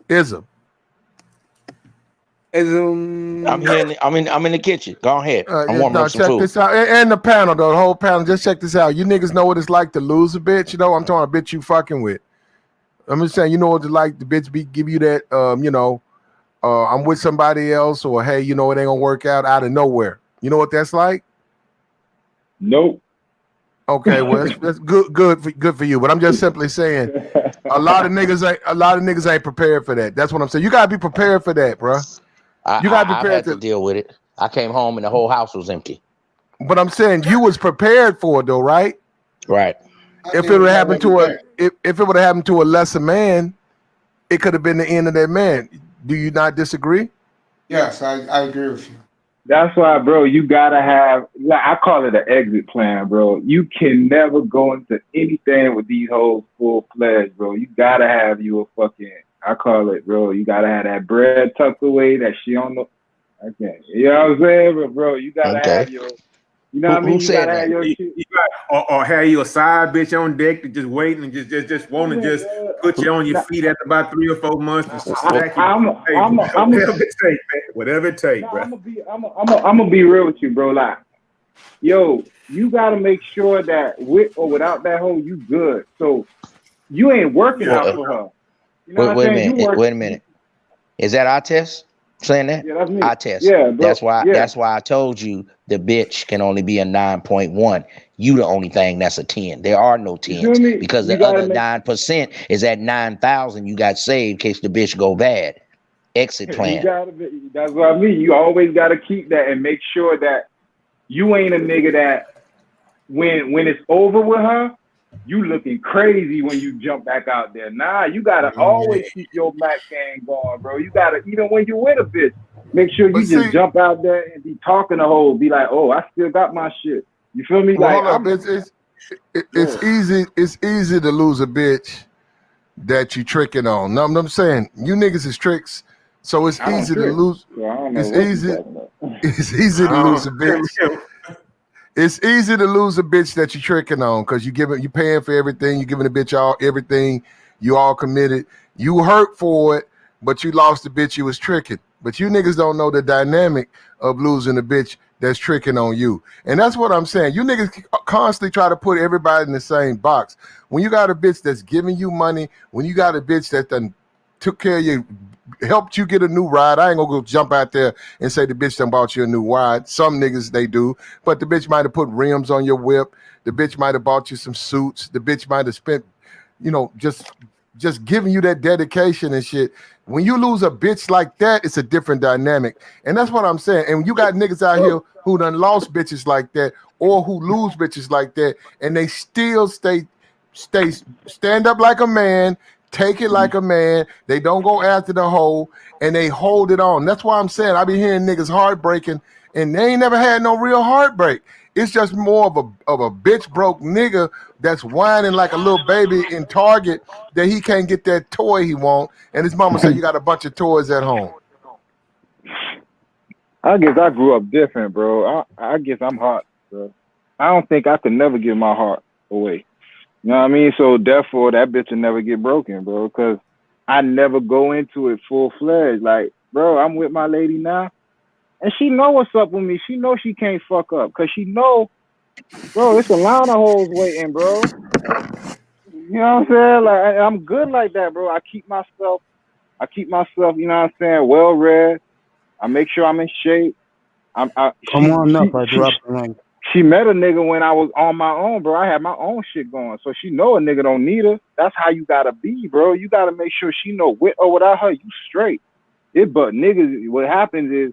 S16: Ism.
S15: I'm here. I'm in the kitchen. Go ahead. I'm warming up some
S16: check
S15: food.
S16: this out. And the panel, though, the whole panel. Just check this out. You niggas know what it's like to lose a bitch. You know, I'm talking a bitch you fucking with. I'm just saying, you know what it's like. The bitch give you that. I'm with somebody else, or hey, you know it ain't gonna work out of nowhere. You know what that's like?
S12: Nope.
S16: Okay, well that's good for you. But I'm just simply saying, a lot of niggas ain't prepared for that. That's what I'm saying. You gotta be prepared for that, bro. You gotta be
S15: I've
S16: prepared
S15: had to deal with it. I came home and the whole house was empty.
S16: But I'm saying you was prepared for it though, right?
S15: Right.
S16: If it would happen to if it would have happened to a lesser man, it could have been the end of that man. Do you not disagree?
S1: Yes, I agree with you.
S12: That's why, bro, you gotta have, like, I call it an exit plan, bro. You can never go into anything with these hoes full-fledged, bro. You gotta have you a fucking, I call it, bro, you gotta have that bread tucked away that she on the, okay, you know what I'm saying? But, bro, you gotta have your, you know what I mean? You gotta have your shit.
S17: Or have you a side bitch on deck to just waiting and just want to just put you on your feet after about 3 or 4 months and smack you. Whatever it takes, bro.
S12: I'm gonna be real with you, bro. Like, yo, you gotta make sure that with or without that hoe, you good. So you ain't working out for her. You know
S15: wait a minute. Is that our test? Saying that?
S12: Yeah, that's me.
S15: I test.
S12: Yeah, bro.
S15: That's why I told you the bitch can only be a 9.1. You the only thing that's a 10. There are no 10s because the other 9% is at 9,000 you got saved in case the bitch go bad. Exit plan.
S12: That's what I mean. You always gotta keep that and make sure that you ain't a nigga that when it's over with her, you looking crazy when you jump back out there. Nah, you gotta always keep your Mac game going, bro. You gotta, even when you with a bitch, make sure you just jump out there and be talking the whole, be like, oh, I still got my shit. You feel me?
S16: Well, like, it's easy. It's easy to lose a bitch that you tricking on. No, I'm saying you niggas is tricks, so it's easy to lose. It's easy. It's easy to lose a bitch. It's easy to lose a bitch that you tricking on because you paying for everything. You giving a bitch everything. You all committed. You hurt for it, but you lost the bitch you was tricking. But you niggas don't know the dynamic of losing a bitch that's tricking on you. And that's what I'm saying. You niggas constantly try to put everybody in the same box. When you got a bitch that's giving you money, when you got a bitch that done took care of you, helped you get a new ride. I ain't gonna go jump out there and say the bitch done bought you a new ride. Some niggas, they do. But the bitch might have put rims on your whip. The bitch might have bought you some suits. The bitch might have spent, just giving you that dedication and shit. When you lose a bitch like that, it's a different dynamic. And that's what I'm saying. And you got niggas out here who done lost bitches like that or who lose bitches like that, and they still stand up like a man, take it like a man. They don't go after the hoe, and they hold it on. That's why I'm saying I be hearing niggas heartbreaking, and they ain't never had no real heartbreak. It's just more of a bitch broke nigga that's whining like a little baby in Target that he can't get that toy he want, and his mama said you got a bunch of toys at home.
S12: I guess I grew up different, bro. I guess I'm hot, bro. I don't think I could never give my heart away. You know what I mean? So therefore, that bitch will never get broken, bro, because I never go into it full-fledged. Like, bro, I'm with my lady now, and she know what's up with me. She know she can't fuck up because she know Bro, it's a line of hoes waiting, bro. You know what I'm saying? Like I'm good like that, bro. I keep myself, you know what I'm saying, well read. I make sure I'm in shape.
S1: Come on up. I dropped the link.
S12: She met a nigga when I was on my own, bro. I had my own shit going. So she know a nigga don't need her. That's how you gotta be, bro. You gotta make sure she know with or without her, you straight. But niggas, what happens is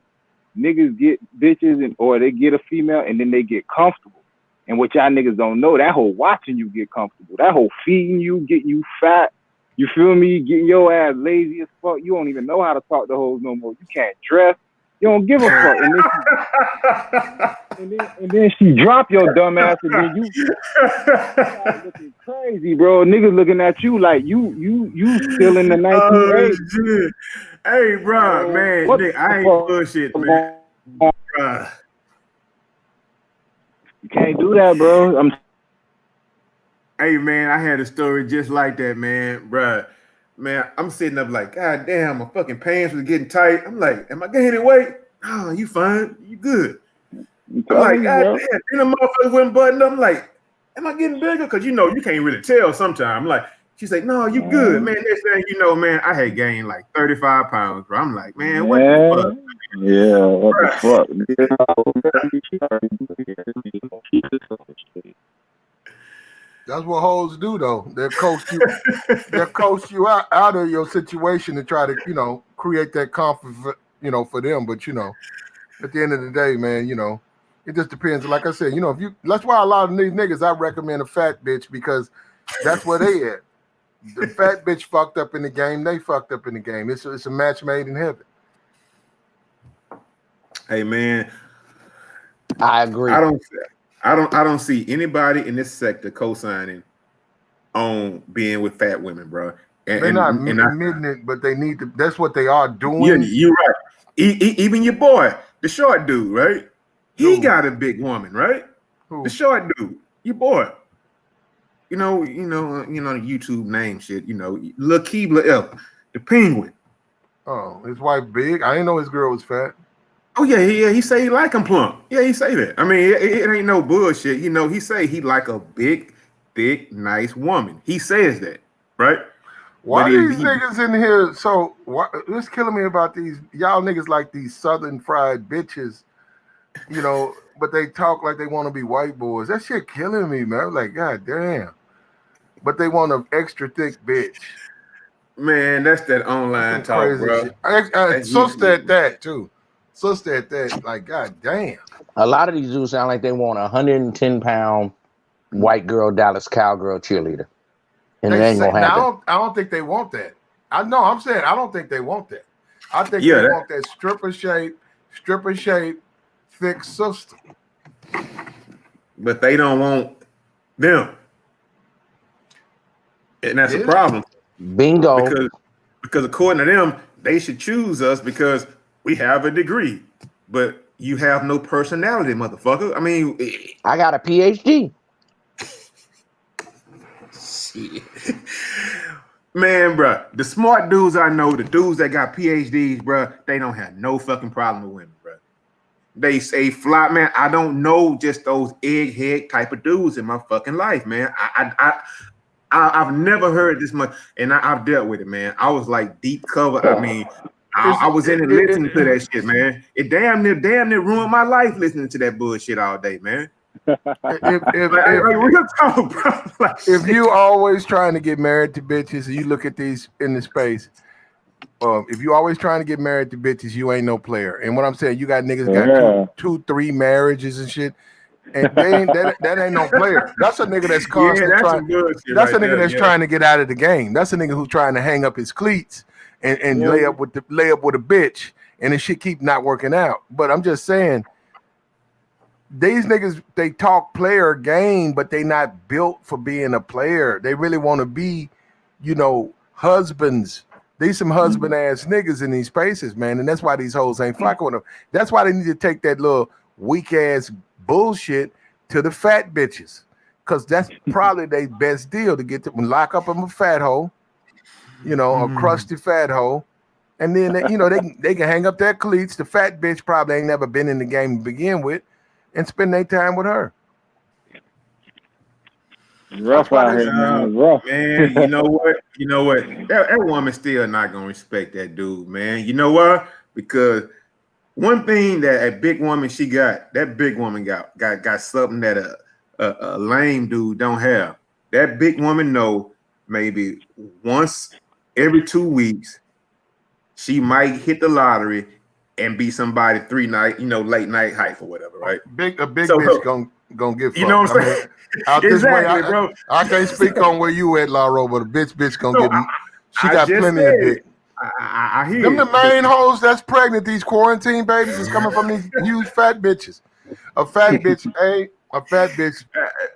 S12: niggas get bitches or they get a female and then they get comfortable. And what y'all niggas don't know, that whole watching you get comfortable, that whole feeding you, getting you fat, you feel me, getting your ass lazy as fuck. You don't even know how to talk to hoes no more. You can't dress. You don't give a fuck. And then she drop your dumb ass and then you start looking crazy, bro. Niggas looking at you like you still in the 1980s.
S17: Shit. Hey, bro, man, Nick, I ain't bullshit, man. Bruh.
S12: You can't do that, bro.
S17: Hey, man, I had a story just like that, man, bruh. Man, I'm sitting up like, God damn, my fucking pants was getting tight. I'm like, am I gaining weight? Oh, you fine. You good. I'm like, God damn. Then the motherfucker went buttoned up. I'm like, am I getting bigger? Because, you know, you can't really tell sometimes. I'm like, she's like, no, you good. Man, next thing you know, man, I had gained like 35 pounds, bro. I'm like, man, what the fuck?
S12: Yeah, what the fuck?
S16: That's what hoes do, though. They'll coach you out of your situation to try to, you know, create that comfort, you know, for them. But, you know, at the end of the day, man, you know, it just depends. Like I said, you know, that's why a lot of these niggas, I recommend a fat bitch because that's where they at. The fat bitch fucked up in the game. They fucked up in the game. It's a match made in heaven.
S17: Hey, man,
S15: I agree.
S17: I don't see anybody in this sector co-signing on being with fat women, bro.
S16: They're not admitting it, but they need to. That's what they are doing.
S17: Yeah, you're right. Even your boy, the short dude, right? He got a big woman, right? The short dude, your boy. You know the YouTube name shit. You know, Lil Keebler F, the penguin.
S16: Oh, his wife big. I didn't know his girl was fat.
S17: Oh yeah. He say he like him plump. Yeah, he say that. I mean, it ain't no bullshit. You know, he say he like a big, thick, nice woman. He says that, right?
S16: Why these niggas in here? So what's killing me about these y'all niggas like these Southern fried bitches, you know? But they talk like they want to be white boys. That shit killing me, man. I'm like, God damn. But they want an extra thick bitch.
S17: Man, that's that online talk, bro.
S16: Sister at that too. Sister at that, like, God damn.
S15: A lot of these dudes sound like they want a 110-pound white girl Dallas Cowgirl cheerleader. And it ain't gonna happen.
S16: I don't think they want that. I'm saying I don't think they want that. I think they want that stripper shape, thick sister.
S17: But they don't want them. And that's a problem.
S15: Bingo.
S17: Because according to them, they should choose us because we have a degree. But you have no personality, motherfucker. I mean,
S15: I got a PhD.
S17: Shit. Man, bro, the smart dudes I know, the dudes that got PhDs, bro, they don't have no fucking problem with women, bro. They say fly, man. I don't know just those egghead type of dudes in my fucking life, man. I've never heard this much, and I've dealt with it, man. I was like deep cover. I mean, I was in it listening to that shit, man. It damn near ruined my life listening to that bullshit all day, man.
S16: If you always trying to get married to bitches, and you look at these in the space, if you always trying to get married to bitches, you ain't no player. And what I'm saying, you got niggas got two, 3 marriages and shit, and that ain't no player. That's a nigga that's constantly trying. That's a nigga that's trying to get out of the game. That's a nigga who's trying to hang up his cleats and lay up with a bitch, and the shit keep not working out. But I'm just saying. These niggas, they talk player game, but they not built for being a player. They really want to be, you know, husbands. These some husband ass niggas in these spaces, man. And that's why these hoes ain't fucking with them. That's why they need to take that little weak ass bullshit to the fat bitches. Cause that's probably their best deal to get them lock up them a fat hoe, you know, a crusty fat hoe. And then they can hang up their cleats. The fat bitch probably ain't never been in the game to begin with. And spend their time with her.
S12: Rough out here, man. Rough.
S17: Man, you know what? You know what? That woman still not gonna respect that dude, man. You know why? Because one thing that a big woman that big woman got something that a lame dude don't have. That big woman know maybe once every 2 weeks she might hit the lottery and be somebody 3 night, late night hype or whatever, right?
S16: A big bitch gonna get fucked.
S17: You know what I'm saying?
S16: Out this
S17: Exactly,
S16: way,
S17: bro.
S16: I can't speak on where you at, Laro, but a bitch gonna
S17: So
S16: get. She
S17: I
S16: got
S17: just
S16: plenty
S17: said
S16: of dick.
S17: I hear
S16: Them the
S17: you.
S16: main hoes that's pregnant. These quarantine babies is coming from these huge fat bitches. A fat bitch, a fat bitch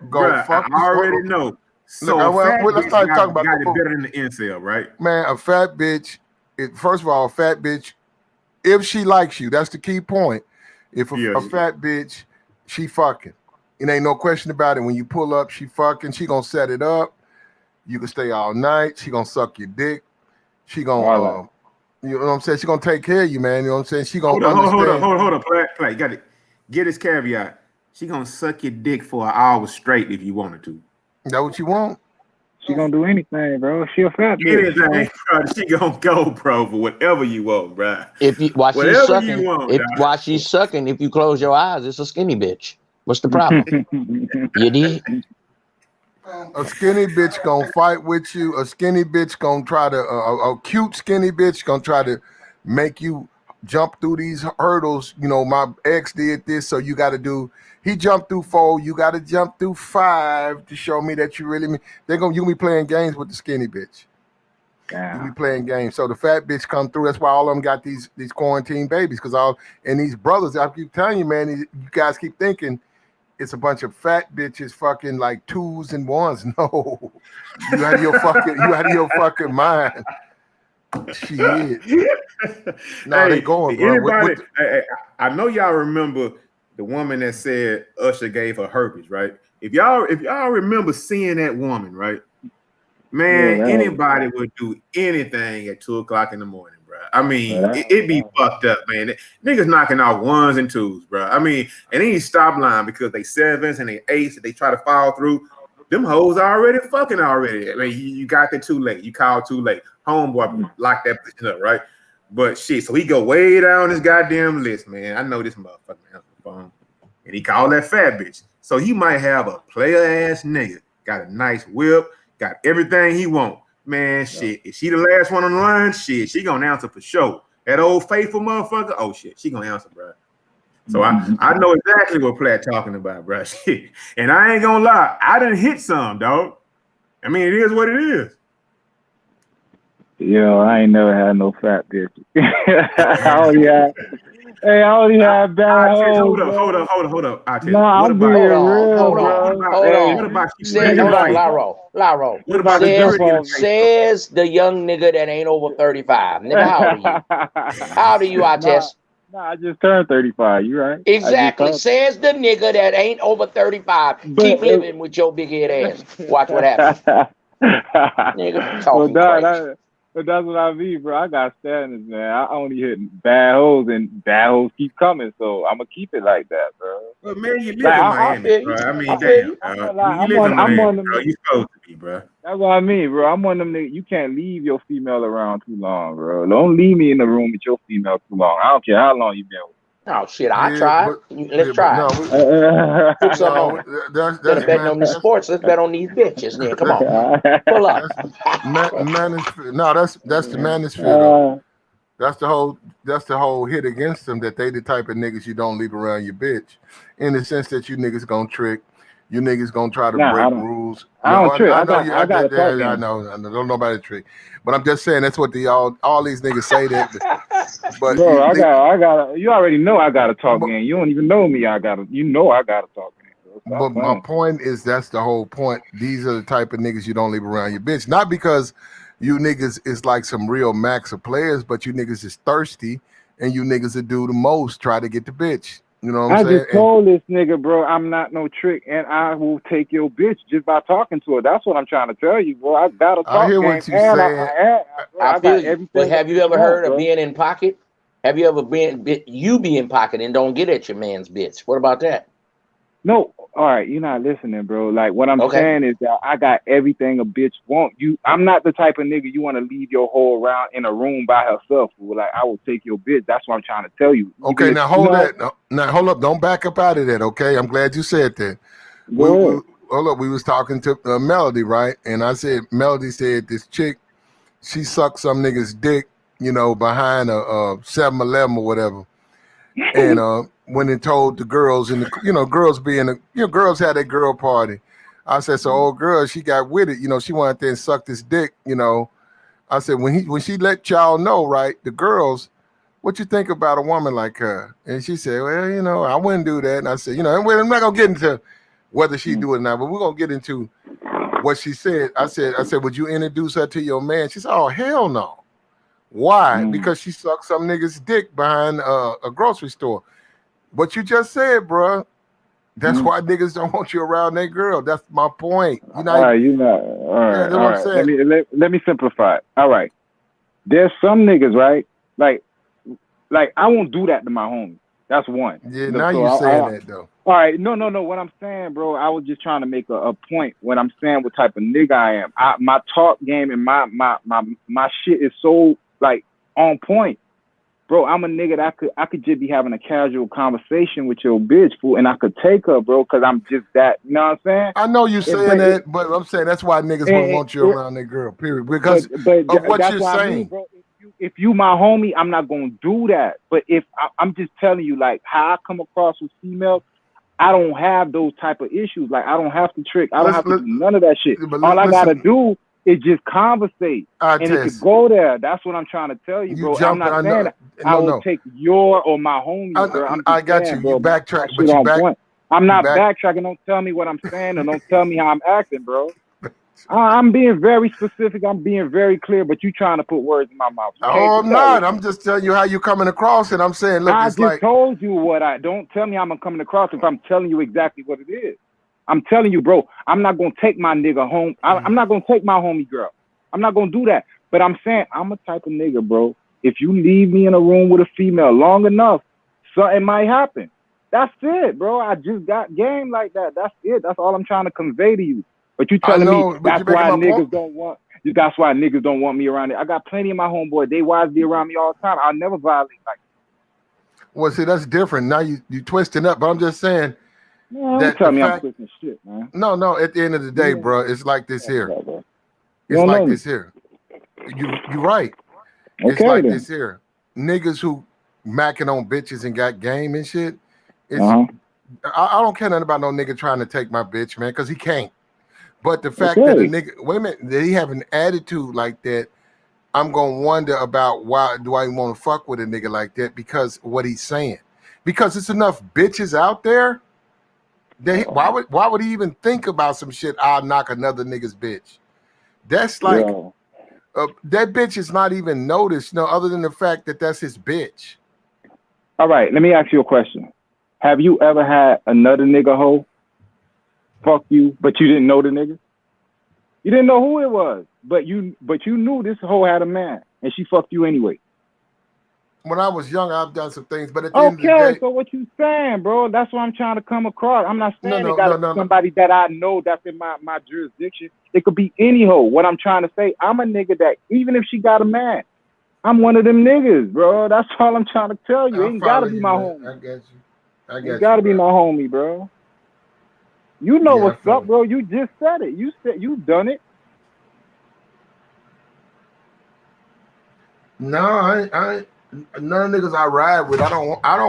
S16: go
S17: Bruh,
S16: fuck.
S17: I already know. So
S16: Look,
S17: a fat
S16: let's
S17: bitch
S16: start
S17: got
S16: talking about
S17: it
S16: the food.
S17: better than the incel, right?
S16: Man, a fat bitch. First of all, a fat bitch. If she likes you, that's the key point. If a fat bitch, she fucking. It ain't no question about it. When you pull up, she fucking. She gonna set it up. You can stay all night. She gonna suck your dick. She gonna, you know what I'm saying? She gonna take care of you, man. You know what I'm saying? She gonna understand.
S17: Hold up. Play. You got to get this caveat. She gonna suck your dick for an hour straight if you wanted to.
S16: Is that what you want?
S12: She gonna do anything, bro. She a fat bitch.
S17: Anything, bro. She gonna go, bro, for whatever you want, bro.
S15: While she's sucking,
S17: you want,
S15: while she's sucking, if you close your eyes, it's a skinny bitch. What's the problem? You did?
S16: A skinny bitch gonna fight with you. A skinny bitch gonna try to a cute skinny bitch gonna try to make you jump through these hurdles. You know, my ex did this, so you got to do. He jumped through 4. You got to jump through 5 to show me that you really mean. You be playing games with the skinny bitch. You be playing games. So the fat bitch come through. That's why all of them got these quarantine babies. And these brothers, I keep telling you, man, you guys keep thinking it's a bunch of fat bitches fucking like 2s and 1s. No, you out of your fucking mind. Shit. No, they going, bro.
S17: Anybody, I know y'all remember the woman that said Usher gave her herpes, right? If y'all remember seeing that woman, right? Man, anybody would do anything at 2 o'clock in the morning, bro. I mean, it be fucked up, man. Niggas knocking out 1s and 2s, bro. I mean, and they ain't stop line because they 7s and they 8s. They try to follow through. Them hoes already fucking already. I mean, you got there too late. You called too late. Homeboy locked that bitch up, right? But shit, so he go way down this goddamn list, man. I know this motherfucker answer the phone, and he called that fat bitch. So he might have a player ass nigga, got a nice whip, got everything he want. Man, shit. If she the last one on the line, shit, she gonna answer for sure. That old faithful motherfucker, oh shit, she gonna answer, bro. So I know exactly what Platt talking about, bro. Shit. And I ain't gonna lie, I done hit some, dog. I mean, it is what it is.
S12: Yo, I ain't never had no fat bitch. I only had bad hoes.
S17: Hold up.
S12: No, I'm being real, bro.
S15: Hold on. Laro.
S17: What about
S15: says the young nigga that ain't over 35. Nigga, how old are you? How old are you, Artest?
S12: Nah, I just turned 35. You right?
S15: Exactly. Says the nigga that ain't over 35. Keep living with your big head ass. Watch what happens. Nigga, talking crazy.
S12: But that's what I mean, bro. I got standards, man. I only hit bad hoes, and bad hoes keep coming, so I'm gonna keep it like that, bro.
S17: But man, you live in Miami, bro. I mean, damn, bro. You live in Miami, bro. You supposed to be, bro.
S12: That's what I mean, bro. I'm one of them niggas. You can't leave your female around too long, bro. Don't leave me in the room with your female too long. I don't care how long you been with.
S15: Oh shit, I tried. Let's try. Put some on. Instead of betting on these sports, let's bet on these bitches. Yeah, come on. Pull up.
S16: That's the manosphere. That's the whole hit against them, that they the type of niggas you don't leave around your bitch. In the sense that you niggas gonna trick. You niggas gonna try to break rules.
S12: I don't trick. I
S16: know. Don't nobody trick. But I'm just saying that's what all these niggas say that. But
S12: bro, I got. You already know I got to talk game. You don't even know me. I got to talk game.
S16: But my point is that's the whole point. These are the type of niggas you don't leave around your bitch. Not because you niggas is like some real max of players, but you niggas is thirsty and you niggas that do the most try to get the bitch. You know what I'm saying?
S12: I just told this nigga, bro, I'm not no trick, and I will take your bitch just by talking to her. That's what I'm trying to tell you, bro. I gotta talk.
S16: I hear what you saying.
S15: I feel you. But have you ever heard of being in pocket? Have you ever been in pocket and don't get at your man's bitch? What about that?
S12: No, all right, you're not listening, bro. Like what I'm
S15: Okay.
S12: saying is that I got everything a bitch want. I'm not the type of nigga you want to leave your whole around in a room by herself. Fool. Like I will take your bitch. That's what I'm trying to tell you.
S16: Okay,
S12: Even if
S16: now
S12: you
S16: hold
S12: know,
S16: that. Now hold up. Don't back up out of that. Okay, I'm glad you said that.
S12: go ahead.
S16: Hold up. We was talking to Melody, right? And I said Melody said this chick, she sucked some nigga's dick, behind a 7-Eleven or whatever, and went and told the girls, and girls girls had a girl party. I said, so old girl, she got with it. She went there and sucked his dick. I said when she let y'all know, right, the girls, what you think about a woman like her? And she said, well, I wouldn't do that. And I said, I'm not gonna get into whether she do it or not, but we're gonna get into what she said. I said, would you introduce her to your man? She said, oh hell no. Why? Because she sucked some nigga's dick behind a grocery store. What you just said, bruh. That's why niggas don't want you around that girl. That's my point.
S12: All right, you not all right.
S16: that's
S12: All
S16: what I'm
S12: right.
S16: saying.
S12: Let me simplify it. All right. There's some niggas, right? Like I won't do that to my homie. That's one.
S16: Yeah, now you're saying that though.
S12: All right, no. What I'm saying, bro, I was just trying to make a point when I'm saying what type of nigga I am. My talk game and my shit is so like on point, bro. I'm a nigga that I could just be having a casual conversation with your bitch, fool, and I could take her, bro, because I'm just that. You know what I'm saying?
S16: I know you saying that, but I'm saying that's why niggas won't want you around that girl. Period. Because of what
S12: that's
S16: you're
S12: what
S16: saying,
S12: I mean, bro. If you my homie, I'm not gonna do that. But if I'm just telling you, like how I come across with females, I don't have those type of issues. Like I don't have to trick. I don't have to do none of that shit. All I gotta do is just conversate, and it could go there. That's what I'm trying to tell you, bro. I'm not saying I will take your or my homie, bro.
S16: I got you.
S12: Bro,
S16: You backtrack,
S12: but
S16: you back.
S12: Point. I'm not backtracking. Don't tell me what I'm saying, and don't tell me how I'm acting, bro. I'm being very specific. I'm being very clear, but you trying to put words in my mouth.
S16: Oh, I'm not. I'm just telling you how you coming across, and I'm saying, look,
S12: I
S16: it's like
S12: told you what I. Don't tell me how I'm coming across if I'm telling you exactly what it is. I'm telling you, bro. I'm not gonna take my nigga home. I'm not gonna take my homie girl. I'm not gonna do that. But I'm saying I'm a type of nigga, bro. If you leave me in a room with a female long enough, something might happen. That's it, bro. I just got game like that. That's it. That's all I'm trying to convey to you. But you telling me that's why niggas don't want. That's why niggas don't want me around it. I got plenty of my homeboys. They wives be around me all the time. I'll never violate like that.
S16: Well, see, that's different. Now you twisting up, but I'm just saying.
S12: Don't tell me I'm twisting shit, man.
S16: No. At the end of the day, bro, it's like this here. It's like this here. You're right. It's like this here. Niggas who macking on bitches and got game and shit. I don't care nothing about no nigga trying to take my bitch, man, because he can't. But the fact that a nigga, women, that he have an attitude like that, I'm gonna wonder about why do I want to fuck with a nigga like that, because what he's saying. Because it's enough bitches out there. Why would he even think about some shit? I'll knock another nigga's bitch. That's like that bitch is not even noticed, other than the fact that that's his bitch.
S12: All right, let me ask you a question. Have you ever had another nigga hoe fuck you, but you didn't know the nigga? You didn't know who it was, but you knew this hoe had a man, and she fucked you anyway.
S16: When I was young, I've done some things, but at the end of the day,
S12: so what you saying, bro? That's what I'm trying to come across. I'm not saying it got to be somebody that I know that's in my jurisdiction. It could be any hoe. What I'm trying to say, I'm a nigga that even if she got a man, I'm one of them niggas, bro. That's all I'm trying to tell you. It ain't gotta be my homie.
S16: I got you.
S12: It gotta be my homie, bro. You know what's up, bro. You just said it. You said you done it.
S16: No, I none of niggas I ride with. I don't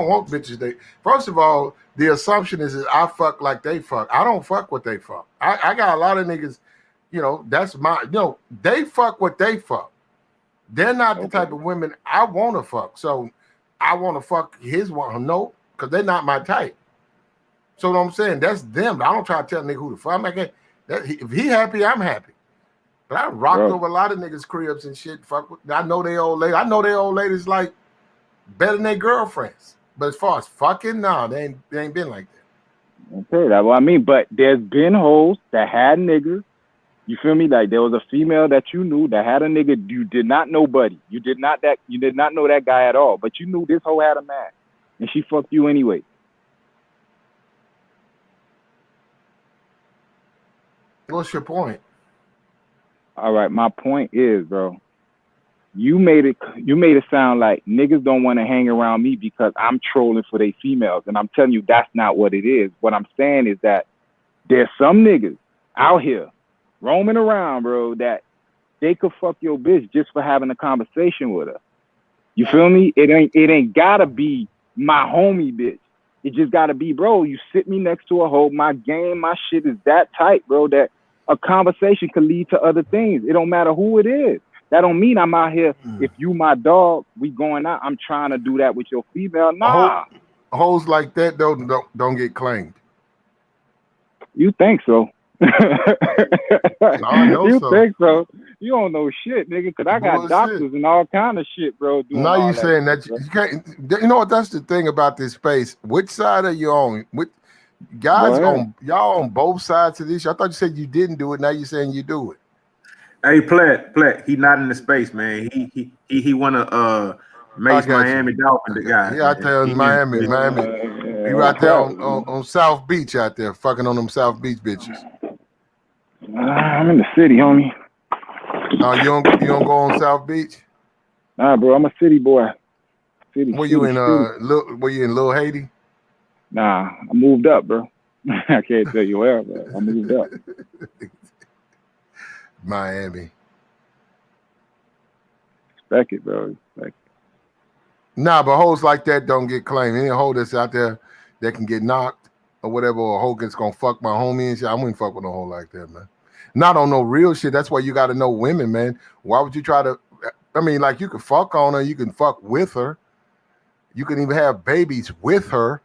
S16: want bitches. First of all, the assumption is that I fuck like they fuck. I don't fuck what they fuck. I got a lot of niggas, that's my, they fuck what they fuck. They're not the type of women I want to fuck. So I want to fuck his one. No, because they're not my type. So what I'm saying, that's them. I don't try to tell a nigga who to fuck. I'm like, if he happy, I'm happy. But I rocked over a lot of niggas' cribs and shit. Fuck with, I know they old lady. I know they old ladies like better than their girlfriends. But as far as fucking, no, they ain't been like that.
S12: Okay, that's what I mean. But there's been hoes that had niggas. You feel me? Like there was a female that you knew that had a nigga. You did not know buddy. You did not know that guy at all. But you knew this hoe had a man, and she fucked you anyway.
S16: What's your point?
S12: All right, my point is, bro, you made it sound like niggas don't want to hang around me because I'm trolling for they females, and I'm telling you that's not what it is. What I'm saying is that there's some niggas out here roaming around, bro, that they could fuck your bitch just for having a conversation with her. You feel me? It ain't gotta be my homie bitch. It just gotta be, bro, you sit me next to a hoe, my game, my shit is that tight, bro, that a conversation could lead to other things. It don't matter who it is. That don't mean I'm out here, if you my dog, we going out, I'm trying to do that with your female. Nah.
S16: Hoes like that, though, don't get claimed.
S12: You think so?
S16: I know
S12: you
S16: so.
S12: think so? You don't know shit, nigga, because I got doctors and all kind of shit, bro. Doing
S16: Now
S12: all
S16: you saying that
S12: shit,
S16: you can't. You know what? That's the thing about this space. Which side are you on? Which guys on? Y'all on both sides of this? I thought you said you didn't do it. Now you're saying you do it.
S17: Hey, Platt, he not in the space, man. He wanna Mace Miami Dolphin the guy.
S16: Yeah, I tell you, Miami. He right there on South Beach out there, fucking on them South Beach bitches.
S12: I'm in the city, homie.
S16: Oh, you don't go on South Beach?
S12: Nah, bro, I'm a city boy. City.
S16: Were you in were you in Little Haiti?
S12: Nah, I moved up, bro. I can't tell you where, but I moved up.
S16: Miami.
S12: Respect it, bro. Respect it.
S16: Nah, but hoes like that don't get claimed. Any hoe that's out there that can get knocked or whatever, or a hoe that's gonna fuck my homie and shit, I wouldn't fuck with a hoe like that, man. Not on no real shit. That's why you got to know women, man. Why would you try to? I mean, like, you can fuck on her, you can fuck with her, you can even have babies with her.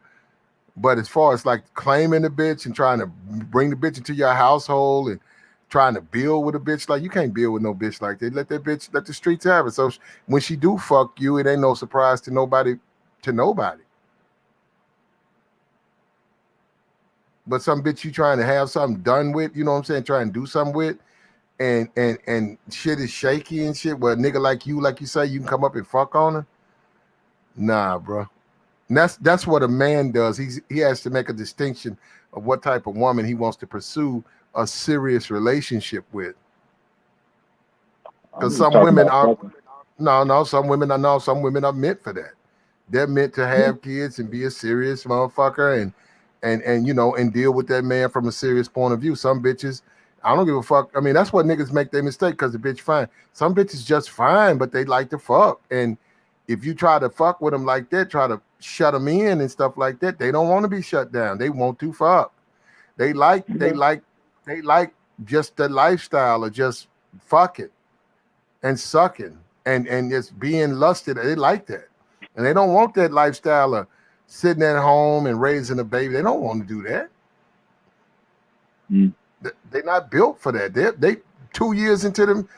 S16: But as far as like claiming the bitch and trying to bring the bitch into your household and trying to build with a bitch, like, you can't build with no bitch like that. Let the streets have it. So when she do fuck you, it ain't no surprise to nobody. But some bitch you trying to have something done with, you know what I'm saying, trying to do something with, and shit is shaky and shit, where a nigga like you say, you can come up and fuck on her. Nah, bro. And that's what a man does. He has to make a distinction of what type of woman he wants to pursue a serious relationship with. Because some women are some women are meant for that. They're meant to have kids and be a serious motherfucker and you know, and deal with that man from a serious point of view. Some bitches, I don't give a fuck. I mean, that's what niggas make their mistake, because the bitch fine. Some bitches just fine, but they like to fuck. And if you try to fuck with them like that, try to shut them in and stuff like that, they don't want to be shut down. They want to fuck. They like just the lifestyle of just fucking and sucking and just being lusted. They like that. And they don't want that lifestyle of sitting at home and raising a baby. They don't want to do that. They're not built for that. They 2 years into them,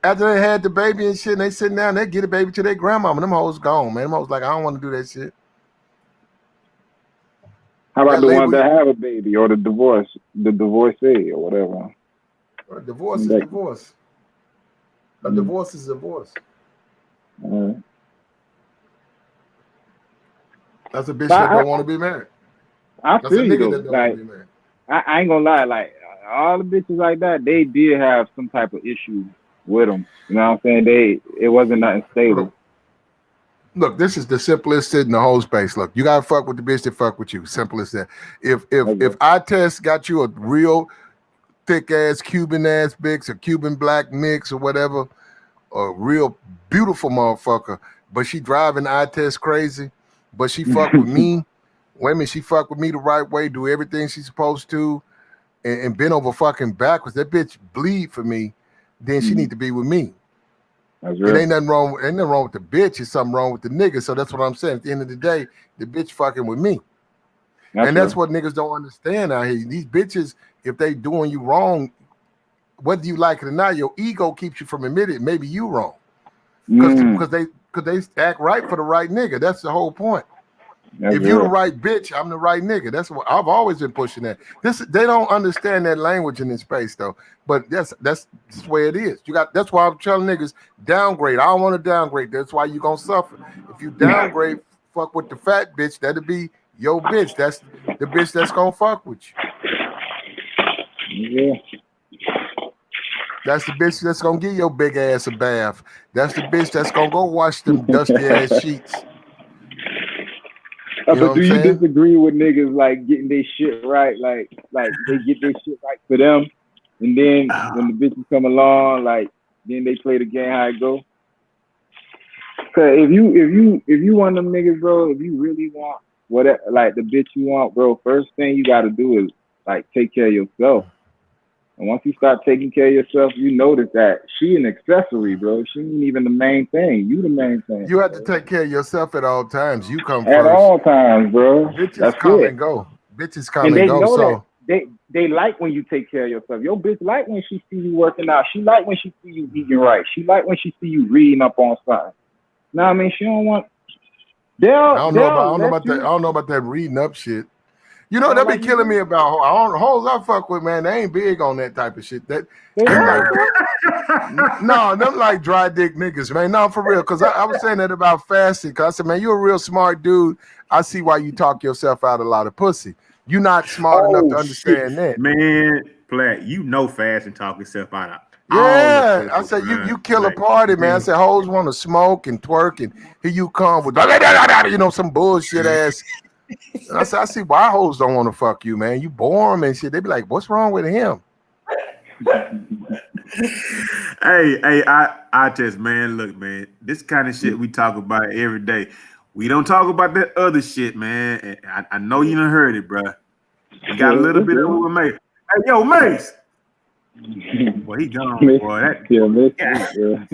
S16: after they had the baby and shit, and they sitting down, they get a baby to their grandmama. Them hoes gone, man. Them hoes like, I don't want to do that shit.
S12: How about the ones that have a baby, or the divorcee, or whatever?
S16: Divorce is divorce. A divorce is divorce. That's a bitch that don't want to be married.
S12: I feel you though. Like, I ain't gonna lie, like, all the bitches like that, they did have some type of issue with them. You know what I'm saying? It wasn't nothing stable.
S16: Look, this is the simplest shit in the whole space. Look, you gotta fuck with the bitch that fuck with you. Simple as that. If I test got you a real thick ass Cuban ass mix, or Cuban black mix, or whatever, a real beautiful motherfucker, but she driving eye test crazy, but she fuck with me. Women, she fuck with me the right way, do everything she's supposed to, and bend over fucking backwards. That bitch bleed for me, then she need to be with me.
S12: That's
S16: It ain't nothing wrong with the bitch. It's something wrong with the nigga. So that's what I'm saying. At the end of the day, the bitch fucking with me. That's what niggas don't understand out here. These bitches, if they doing you wrong, whether you like it or not, your ego keeps you from admitting maybe you wrong. Because they act right for the right nigga. That's the whole point. If you're the right bitch, I'm the right nigga. That's what I've always been pushing that. They don't understand that language in this space though. But that's the way it is. That's why I'm telling niggas, downgrade. I don't want to downgrade. That's why you're gonna suffer. If you downgrade, fuck with the fat bitch, that'll be your bitch. That's the bitch that's gonna fuck with you.
S12: Yeah.
S16: That's the bitch that's gonna give your big ass a bath. That's the bitch that's gonna go wash them dusty ass sheets. You know
S12: But
S16: what
S12: do
S16: I'm
S12: you
S16: saying?
S12: disagree with niggas like getting their shit right? Like they get their shit right for them, and then when the bitches come along, like then they play the game how it go. Cause if you one of them niggas, bro, if you really want whatever, like the bitch you want, bro, first thing you gotta do is like take care of yourself. And once you start taking care of yourself, you notice that she an accessory, bro. She ain't even the main thing. You the main thing.
S16: You have to take care of yourself at all times. You come
S12: At
S16: first.
S12: all times, bro.
S16: Bitches
S12: That's
S16: come
S12: it.
S16: and go. Bitches come
S12: And
S16: and
S12: they
S16: go.
S12: know
S16: So
S12: that they like when you take care of yourself. Your bitch like when she see you working out. She like when she see you eating right. She like when she see you reading up on something. No, I mean she don't want.
S16: I don't know about
S12: you,
S16: that. I don't know about that reading up shit. You know,
S12: Sound
S16: they be
S12: like you
S16: killing
S12: do.
S16: me about hoes I fuck with, man. They ain't big on that type of shit. That
S12: They
S16: them
S12: not,
S16: like no, them like dry dick niggas, man. No, for real. Cause I was saying that about fasting. Cause I said, man, you a real smart dude. I see why you talk yourself out a lot of pussy. You not smart enough to
S17: Oh shit,
S16: understand that.
S17: man, Platt, you know fast and talk yourself out of all the
S16: Yeah, I
S17: pussy,
S16: said you
S17: bruh.
S16: kill a
S17: Like,
S16: party, man. I
S17: man.
S16: said hoes want to smoke and twerk, and here you come with some bullshit ass. And I said, I see why hoes don't want to fuck you, man. You bore them and shit. They be like, what's wrong with him?
S17: Hey, I just, man, look, man, this kind of shit we talk about every day. We don't talk about that other shit, man. And I know you done heard it, bruh. We got a little bit of it with Mace. Hey, yo, Mace. Boy, he gone, boy.
S12: Mace, bro.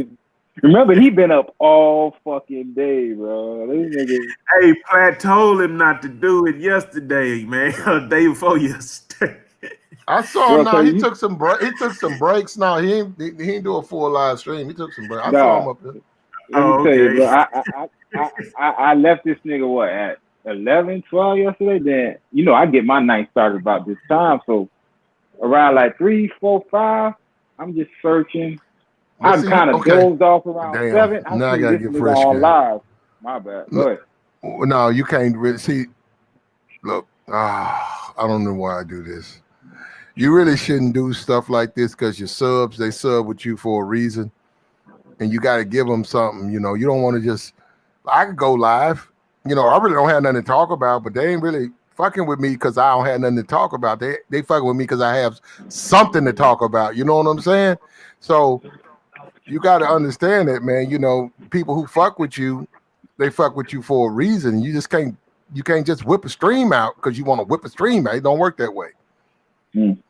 S12: Remember, he been up all fucking day, bro. This nigga.
S17: Hey, Platt told him not to do it yesterday, man. Or day before yesterday.
S16: I saw him now. He took some breaks. Now he ain't do a full live stream. He took some breaks. I saw him up there.
S12: Let me tell you, bro. I left this nigga what at 11, 12 yesterday. Then you know I get my night started about this time. So around like 3, 4, 5, I'm just searching. I kind of dozed off around 7. I
S16: Now I
S12: see
S16: gotta
S12: this
S16: get
S12: nigga
S16: fresh
S12: on
S16: game.
S12: live. My bad. Go ahead.
S16: No, you can't really see. Look, I don't know why I do this. You really shouldn't do stuff like this because your subs, they sub with you for a reason. And you got to give them something. You know, you don't want to just, I could go live. You know, I really don't have nothing to talk about, but they ain't really fucking with me because I don't have nothing to talk about. They fucking with me because I have something to talk about. You know what I'm saying? So you got to understand that, man. You know, people who fuck with you, they fuck with you for a reason. You can't just whip a stream out because you want to whip a stream out. It don't work that way.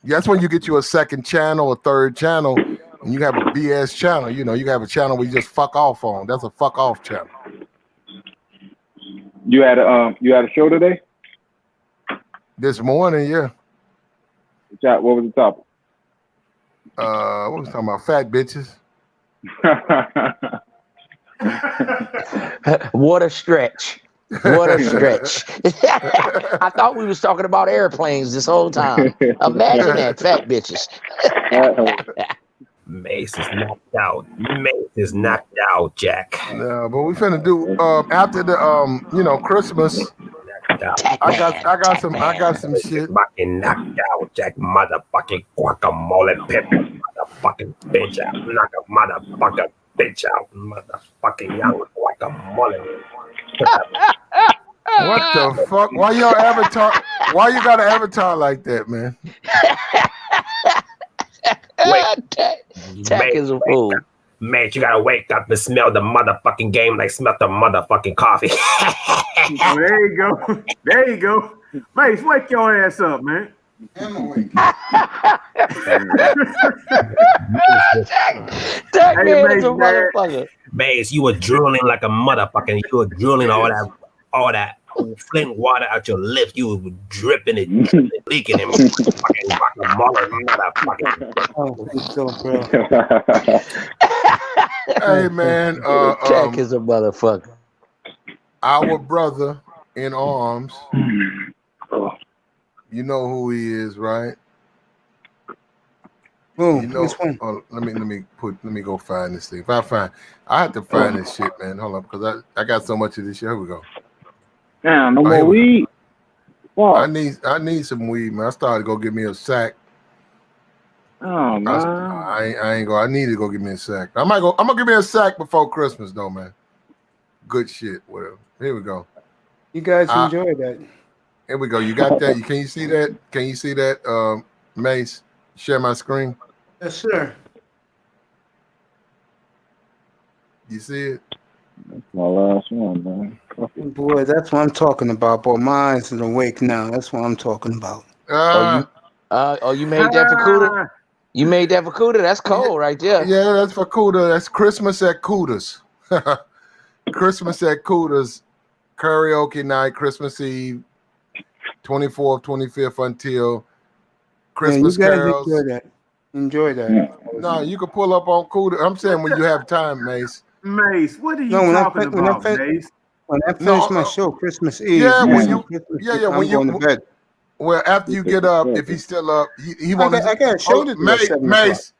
S16: That's when you get you a second channel, a third channel, and you have a BS channel. You know, you have a channel where you just fuck off on. That's a fuck off channel.
S12: You had a show today?
S16: This morning, yeah.
S12: What was the topic?
S16: What was talking about? Fat bitches.
S15: What a stretch. What a stretch. I thought we was talking about airplanes this whole time. Imagine that, fat bitches.
S18: Mace is knocked out. Mace is knocked out, Jack.
S16: No, but we finna do after the Christmas. I got some shit.
S18: Fucking knocked out, Jack. Motherfucking guacamole pepper. Motherfucking bitch out. Knock a motherfucking bitch out. Motherfucking young guacamole.
S16: What the fuck? Why y'all avatar? Why you got an avatar like that, man?
S15: Jack is a fool.
S18: Mate, you gotta wake up and smell the motherfucking game like smell the motherfucking coffee.
S17: There you go. There you go. Mace, wake your ass up, man.
S15: Jack man is a motherfucker.
S18: Mace, you were drooling like a motherfucking. You were drooling all that Flint water out your lips. You were dripping it, leaking it. Fucking motherfucking.
S16: Hey man,
S15: Jack is a motherfucker.
S16: Our brother in arms. You know who he is, right?
S1: Boom.
S16: You know, let me go find this thing. I have to find this shit, man. Hold up, because I got so much of this shit. Here we go.
S12: Damn, no more weed.
S16: I need some weed, man. I started to go get me a sack.
S12: Oh man.
S16: I ain't go. I need to go get me a sack. I'm gonna give me a sack before Christmas though, man. Good shit. Whatever. Here we go.
S1: You guys enjoy that.
S16: Here we go. You got that? Can you see that? Can you see that, Mace? Share my screen.
S1: Yes, sir.
S16: You see it?
S12: That's my last one, man.
S1: Boy, that's what I'm talking about. Boy, mine's awake now. That's what I'm talking about.
S15: You made that for Cuda? You made that for Cuda? That's cold right there.
S16: Yeah, that's for Cuda. That's Christmas at Cuda's. Christmas at Cuda's karaoke night, Christmas Eve, 24th, 25th until Christmas
S1: you guys
S16: carols.
S1: Enjoy that.
S16: No, you can pull up on Cuda. I'm saying when you have time, Mace.
S17: Mace, what are you talking about, Mace?
S1: When I finish my show, Christmas Eve.
S16: Yeah, when
S1: I'm going to bed.
S16: Well, after you get up, if he's still up, he wants.
S1: I got a show to do at 7 o'clock.
S16: Mace,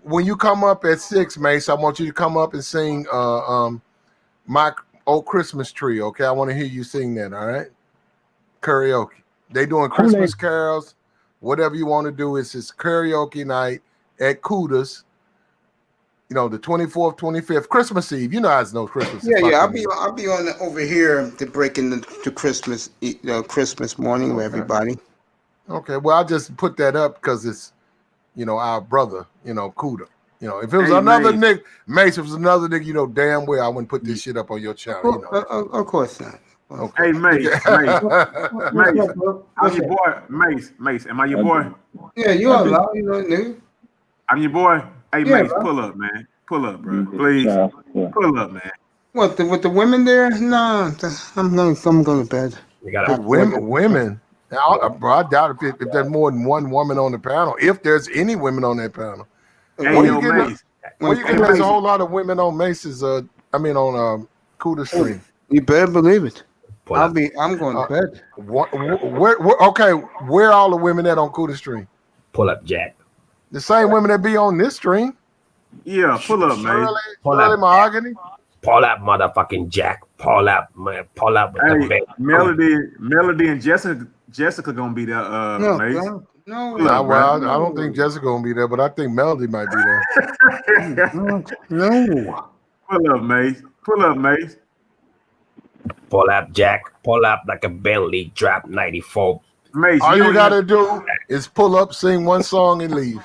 S16: when you come up at 6, Mace, I want you to come up and sing "My Old Christmas Tree." Okay, I want to hear you sing that. All right, karaoke. They doing Christmas carols. Whatever you want to do, it's karaoke night at Cuda's. You know, the 24th, 25th, Christmas Eve. You know how it's no Christmas.
S1: Yeah. I'll be on over here to break into Christmas, Christmas morning with everybody.
S16: Okay, well, I just put that up because it's, our brother, Cuda. If it was another nigga, Mace, if it was another nigga, you know damn well I wouldn't put this shit up on your channel.
S1: Of course not.
S16: Okay.
S17: Hey, Mace, I'm your boy, Mace. Am I your boy?
S1: Yeah, you are loud. You know, nigga.
S17: I'm your boy. Hey,
S1: Yeah,
S17: Mace,
S1: bro.
S17: pull up, man. Pull up, bro. Please. Pull up, man.
S1: What, with the women there? No, I'm going to bed.
S16: Women. Now, bro, I doubt if there's more than one woman on the panel. If there's any women on that panel.
S17: Hey,
S16: When
S17: yo,
S16: you get
S17: Mace.
S16: there's a whole lot of women on Mace's, on Cuda stream.
S1: You better believe it. I'm going to bed.
S16: Where all the women at on Cuda stream?
S18: Pull up, Jack.
S16: The same women that be on this stream.
S17: Yeah, pull up, man.
S16: Shirley Mahogany.
S18: Pull up, motherfucking Jack. Pull up, man. Pull up with the
S17: Hey, Melody and Jessica gonna be there. Mace.
S1: No,
S16: I don't think Jessica gonna be there, but I think Melody might be there.
S1: No.
S17: Pull up, Mace. Pull up, Mace.
S18: Pull up, Jack. Pull up like a Bentley. Drop 94.
S17: Mace,
S16: all you gotta do is pull up, sing one song, and leave.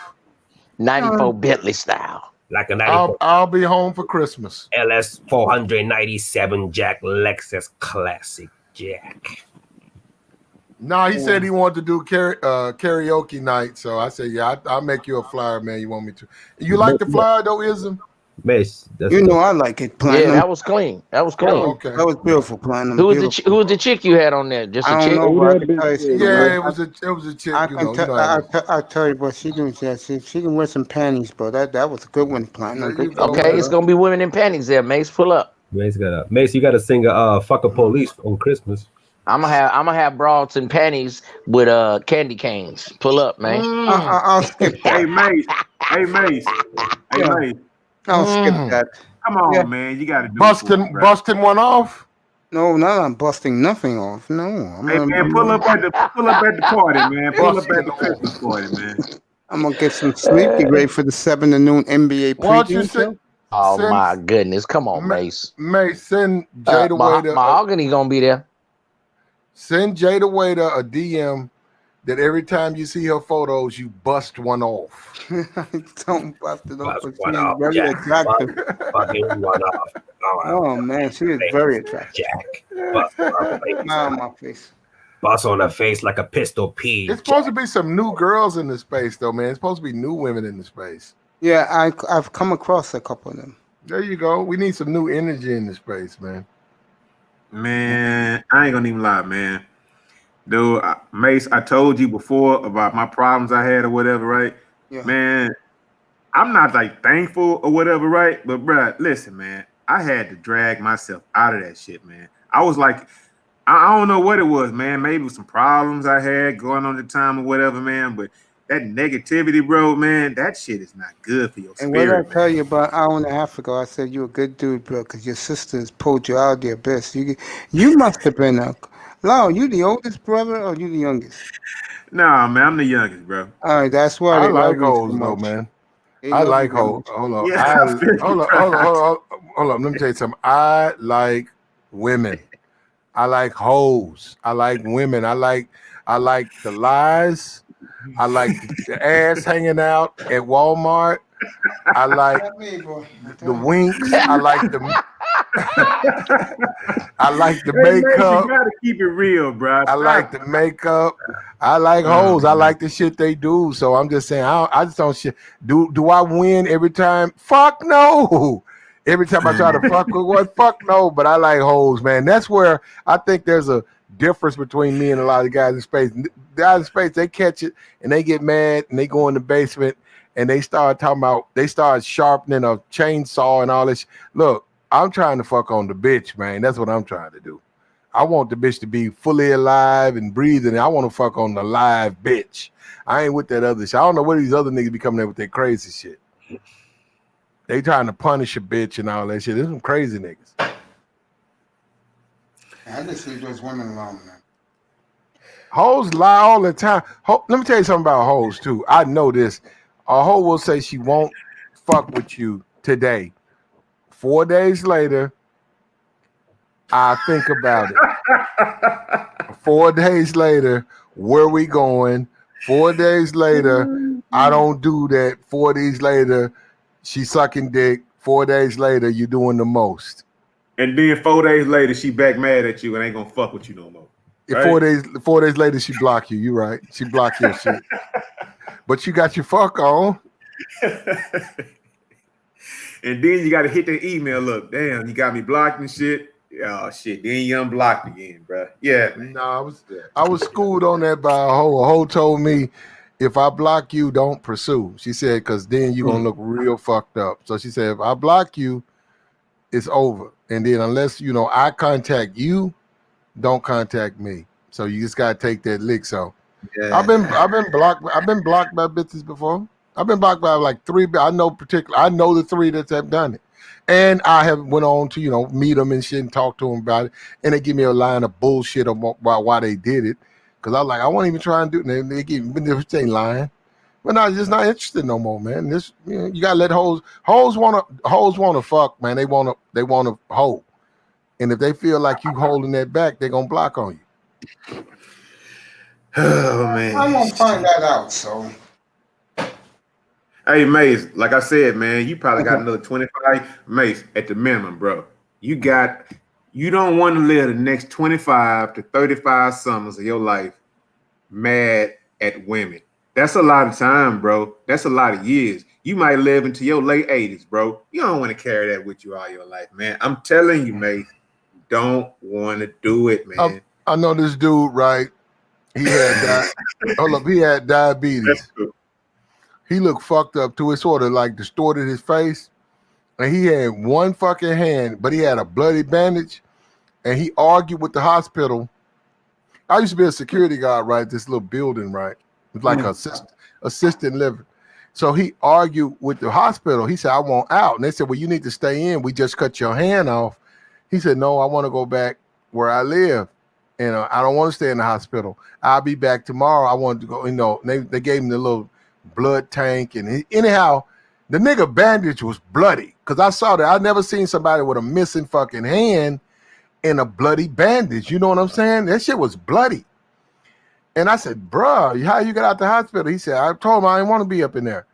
S15: 94 Bentley style.
S18: Like a 94.
S16: I'll be home for Christmas.
S18: LS 497 Jack Lexus Classic Jack.
S16: No, he said he wanted to do karaoke night, so I said, yeah, I'll make you a flyer, man. You want me to? You like the flyer though, Ism?
S18: Miss,
S1: I like it. Platinum.
S15: Yeah, that was clean. That was clean.
S16: Okay.
S1: That was beautiful, Platinum.
S15: Who was the chick you had on there? Just a
S1: I
S15: chick?
S1: don't know, bro. I can tell you,
S16: Yeah, it was a chick.
S1: I'll tell you, bro. She can wear some panties, bro. That was a good one, Platinum.
S15: Okay, it's gonna be women in panties there, Mace. Pull up.
S19: Mace, you gotta sing a "Fuck a Police" on Christmas.
S15: I'm gonna have broads and panties with candy canes. Pull up, man.
S1: I'll skip that.
S17: Hey, Mace. Hey, Mace.
S1: I'll skip that.
S17: Come on, man. You gotta do
S16: busting one off.
S1: No, I'm busting nothing off. No.
S17: Hey, man, pull up at the party, man. Pull up at the Christmas party, man.
S1: I'm gonna get some sleep. Get ready for the 7 to noon NBA pregame show.
S15: Oh my goodness! Come on, Mace.
S16: Mace, send Jada Waiter.
S15: Mahogany gonna be there.
S16: Send Jada Waiter a DM that every time you see her photos, you bust one off.
S1: Don't bust it off.
S18: Bust
S1: She's
S18: one off,
S1: very
S18: Jack.
S1: attractive.
S18: Fucking one off.
S1: Oh man, she is very attractive.
S18: Jack. Bust on her face.
S1: Smile on my face.
S18: Bust on her face like a pistol pea.
S16: It's supposed to be some new girls in the space, though, man. It's supposed to be new women in the space.
S1: Yeah, I've come across a couple of them.
S16: There you go. We need some new energy in the space, man.
S17: Man, I ain't gonna even lie, man. Dude, Mace, I told you before about my problems I had or whatever, right?
S1: Yeah.
S17: Man, I'm not like thankful or whatever, right? But bruh, listen, man, I had to drag myself out of that shit, man. I was like, I don't know what it was, man. Maybe it was some problems I had going on at the time or whatever, man. But that negativity, bro, man, that shit is not good for your
S1: And what
S17: spirit.
S1: did I tell you about an hour and a half ago? I said you're a good dude, bro, because your sisters pulled you out of the abyss. You must have been Bro, you the oldest brother or you the youngest?
S17: Nah, man, I'm the youngest, bro.
S1: All right, that's why
S16: I
S1: they love
S16: like
S1: you so
S16: hoes though,
S1: much.
S16: man.
S1: They
S16: I
S1: love you
S16: like
S1: that
S16: hoes.
S1: much.
S16: Hold on.
S17: Yeah, I feel you,
S16: Hold on.
S17: bro.
S16: Hold on. Let me tell you something. I like women. I like hoes. I like women. I like the lies. I like the ass hanging out at Walmart. I like
S1: Not me, boy.
S16: the winks. I like the I like the
S17: Hey, Mace, you
S16: makeup.
S17: gotta keep it real, bro.
S16: I like
S17: Stop.
S16: the makeup. I like hoes. I like the shit they do. So I'm just saying, I just don't shit. Do I win every time? Fuck no. Every time I try to fuck with one, fuck no. But I like hoes, man. That's where I think there's a difference between me and a lot of guys in space. The guys in space, they catch it and they get mad and they go in the basement and they start talking about, they start sharpening a chainsaw and all this. Look, I'm trying to fuck on the bitch, man. That's what I'm trying to do. I want the bitch to be fully alive and breathing. I want to fuck on the live bitch. I ain't with that other shit. I don't know what these other niggas be coming there with their crazy shit. They trying to punish a bitch and all that shit. There's some crazy niggas.
S1: I just leave those women alone, man.
S16: Hoes lie all the time. Let me tell you something about hoes too. I know this. A hoe will say she won't fuck with you today. 4 days later, I think about it. 4 days later, where we going? 4 days later, I don't do that. 4 days later, she sucking dick. 4 days later, you doing the most.
S17: And then 4 days later, she back mad at you and ain't gonna fuck with you no more.
S16: Right? 4 days later, she block you. You right. She block your shit. But you got your fuck on.
S17: And then you got to hit the email up. Damn, you got me blocked and shit. Oh shit, then you unblocked again, bro. Yeah, man.
S16: No, I was schooled on that by a hoe. A hoe told me, if I block you, don't pursue. She said, because then you're gonna look real fucked up. So she said, if I block you, it's over. And then unless I contact you, don't contact me. So you just gotta take that lick. So yeah. I've been blocked. I've been blocked by bitches before. I've been blocked by like 3. I know the 3 that have done it. And I have went on to, meet them and shit and talk to them about it. And they give me a line of bullshit about why they did it. Because I'm like, I won't even try and do it. They give me this thing lying. But no, just not interested no more, man. This you gotta let hoes wanna fuck, man. They wanna hoe. And if they feel like you holding that back, they're gonna block on you.
S17: Oh man.
S1: I won't find that out, so.
S17: Hey, Mace, like I said, man, you probably got another 25. Mace, at the minimum, bro. You don't want to live the next 25 to 35 summers of your life mad at women. That's a lot of time, bro. That's a lot of years. You might live into your late 80s, bro. You don't want to carry that with you all your life, man. I'm telling you, Mace, don't want to do it, man.
S16: I know this dude, right? He had he had diabetes. He looked fucked up too. It sort of like distorted his face. And he had one fucking hand, but he had a bloody bandage. And he argued with the hospital. I used to be a security guard, right? This little building, right? It's like assistant living. So he argued with the hospital. He said, I want out. And they said, well, you need to stay in. We just cut your hand off. He said, no, I want to go back where I live. And I don't want to stay in the hospital. I'll be back tomorrow. I want to go, they gave him the little blood tank. And anyhow, the nigga bandage was bloody. Because I saw that. I never seen somebody with a missing fucking hand and a bloody bandage. You know what I'm saying? That shit was bloody. And I said, bruh, how you got out the hospital? He said, I told him I didn't want to be up in there.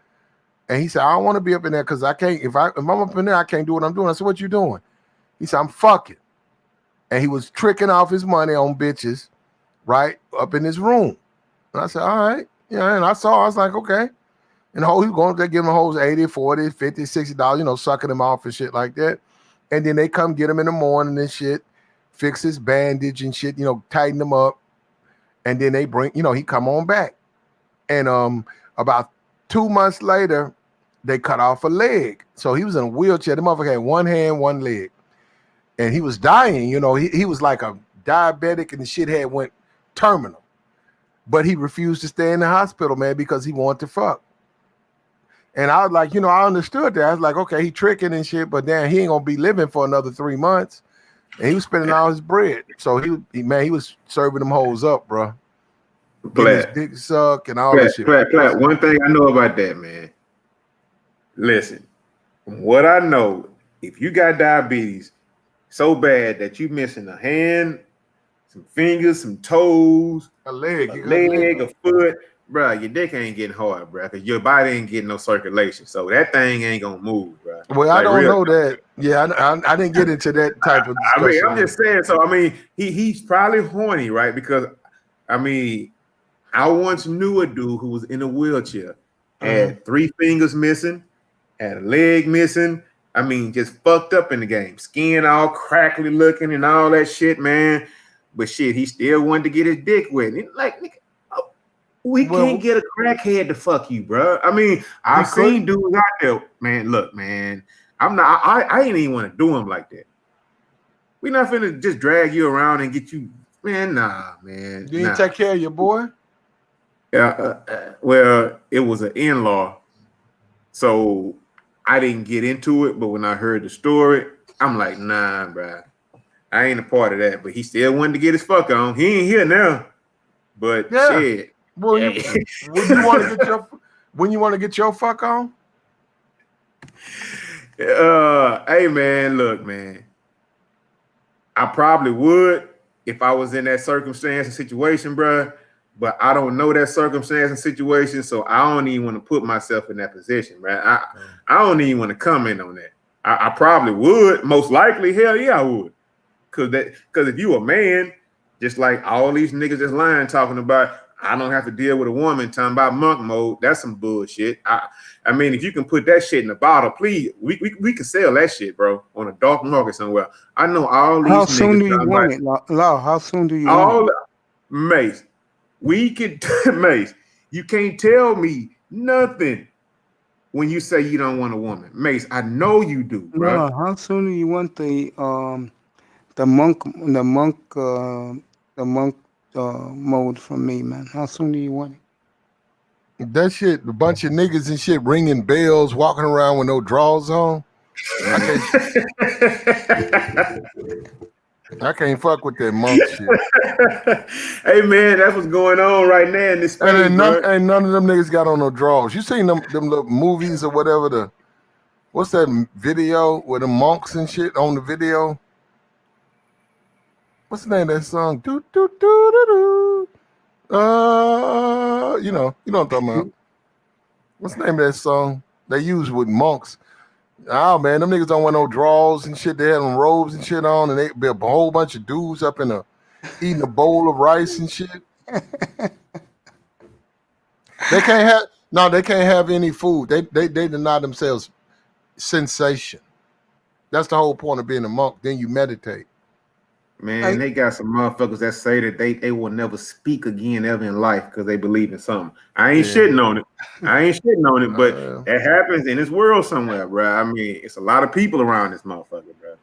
S16: And he said, I don't want to be up in there because I can't, if I'm up in there, I can't do what I'm doing. I said, what you doing? He said, I'm fucking. And he was tricking off his money on bitches, right, up in his room. And I said, all right. Yeah, and I was like, okay. And he was going to give him hoes $80, $40, $50, $60, sucking him off and shit like that. And then they come get him in the morning and shit, fix his bandage and shit, tighten him up. And then they bring, he come on back. And about 2 months later, they cut off a leg. So he was in a wheelchair. The motherfucker had one hand, one leg. And he was dying, he was like a diabetic and the shit went terminal. But he refused to stay in the hospital, man, because he wanted to fuck. And I was like, I understood that. I was like, okay, he tricking and shit, but then he ain't gonna be living for another 3 months. And he was spending all his bread. So he was serving them hoes up, bro. Getting his
S17: Platt,
S16: dick sucked and all that shit.
S17: Platt. One thing I know about that, man. Listen, from what I know, if you got diabetes so bad that you missing a hand, some fingers, some toes,
S16: a leg,
S17: a foot, bro, your dick ain't getting hard, bro, because your body ain't getting no circulation. So that thing ain't gonna move, bro.
S16: Well, I don't know that. Yeah, I didn't get into that type of discussion.
S17: I mean, I'm just saying. So I mean, he's probably horny, right? Because I mean, I once knew a dude who was in a wheelchair, had 3 fingers missing, had a leg missing. I mean, just fucked up in the game, skin all crackly looking and all that shit, man. But shit, he still wanted to get his dick wet. And like, nigga, we can't get a crackhead to fuck you, bro. I mean, I've seen dudes out there, man. Look, man, I ain't even want to do him like that. We not finna just drag you around and get you, man. Nah, man.
S16: You didn't take care of your boy?
S17: Yeah. Well, it was an in-law, so I didn't get into it. But when I heard the story, I'm like, nah, bro. I ain't a part of that. But he still wanted to get his fuck on. He ain't here now. But shit.
S16: Well, when you want to get your fuck on?
S17: Hey man, look, man. I probably would if I was in that circumstance and situation, bro. But I don't know that circumstance and situation, so I don't even want to put myself in that position, bro. I don't even want to comment on that. I probably would, most likely. Hell yeah, I would. Cause if you a man, just like all these niggas that's lying talking about, I don't have to deal with a woman talking about monk mode. That's some bullshit. I mean, if you can put that shit in a bottle, please, we can sell that shit, bro, on a dark market somewhere. I know all these
S1: How
S17: niggas.
S1: soon do you want it, Law? How soon do you want it?
S17: Mace, we could Mace, you can't tell me nothing when you say you don't want a woman. Mace, I know you do, bro.
S1: No, how soon do you want the monk mode from me, man? How soon do you want it?
S16: That shit, a bunch of niggas and shit ringing bells, walking around with no drawers on. I can't fuck with that monk shit.
S17: Hey man, that's what's going on right now in this space,
S16: and none of them niggas got on no drawers. You seen them little movies or whatever? What's that video with the monks and shit on the video? What's the name of that song? Do do do do do. You know what I'm talking about. What's the name of that song they use with monks? Oh man, them niggas don't wear no drawers and shit. They had them robes and shit on, and they be a whole bunch of dudes up in eating a bowl of rice and shit. They can't have any food. They deny themselves sensation. That's the whole point of being a monk. Then you meditate.
S17: Man, they got some motherfuckers that say that they will never speak again ever in life because they believe in something. I ain't shitting on it. But that happens in this world somewhere, bro. I mean, it's a lot of people around this motherfucker, bro.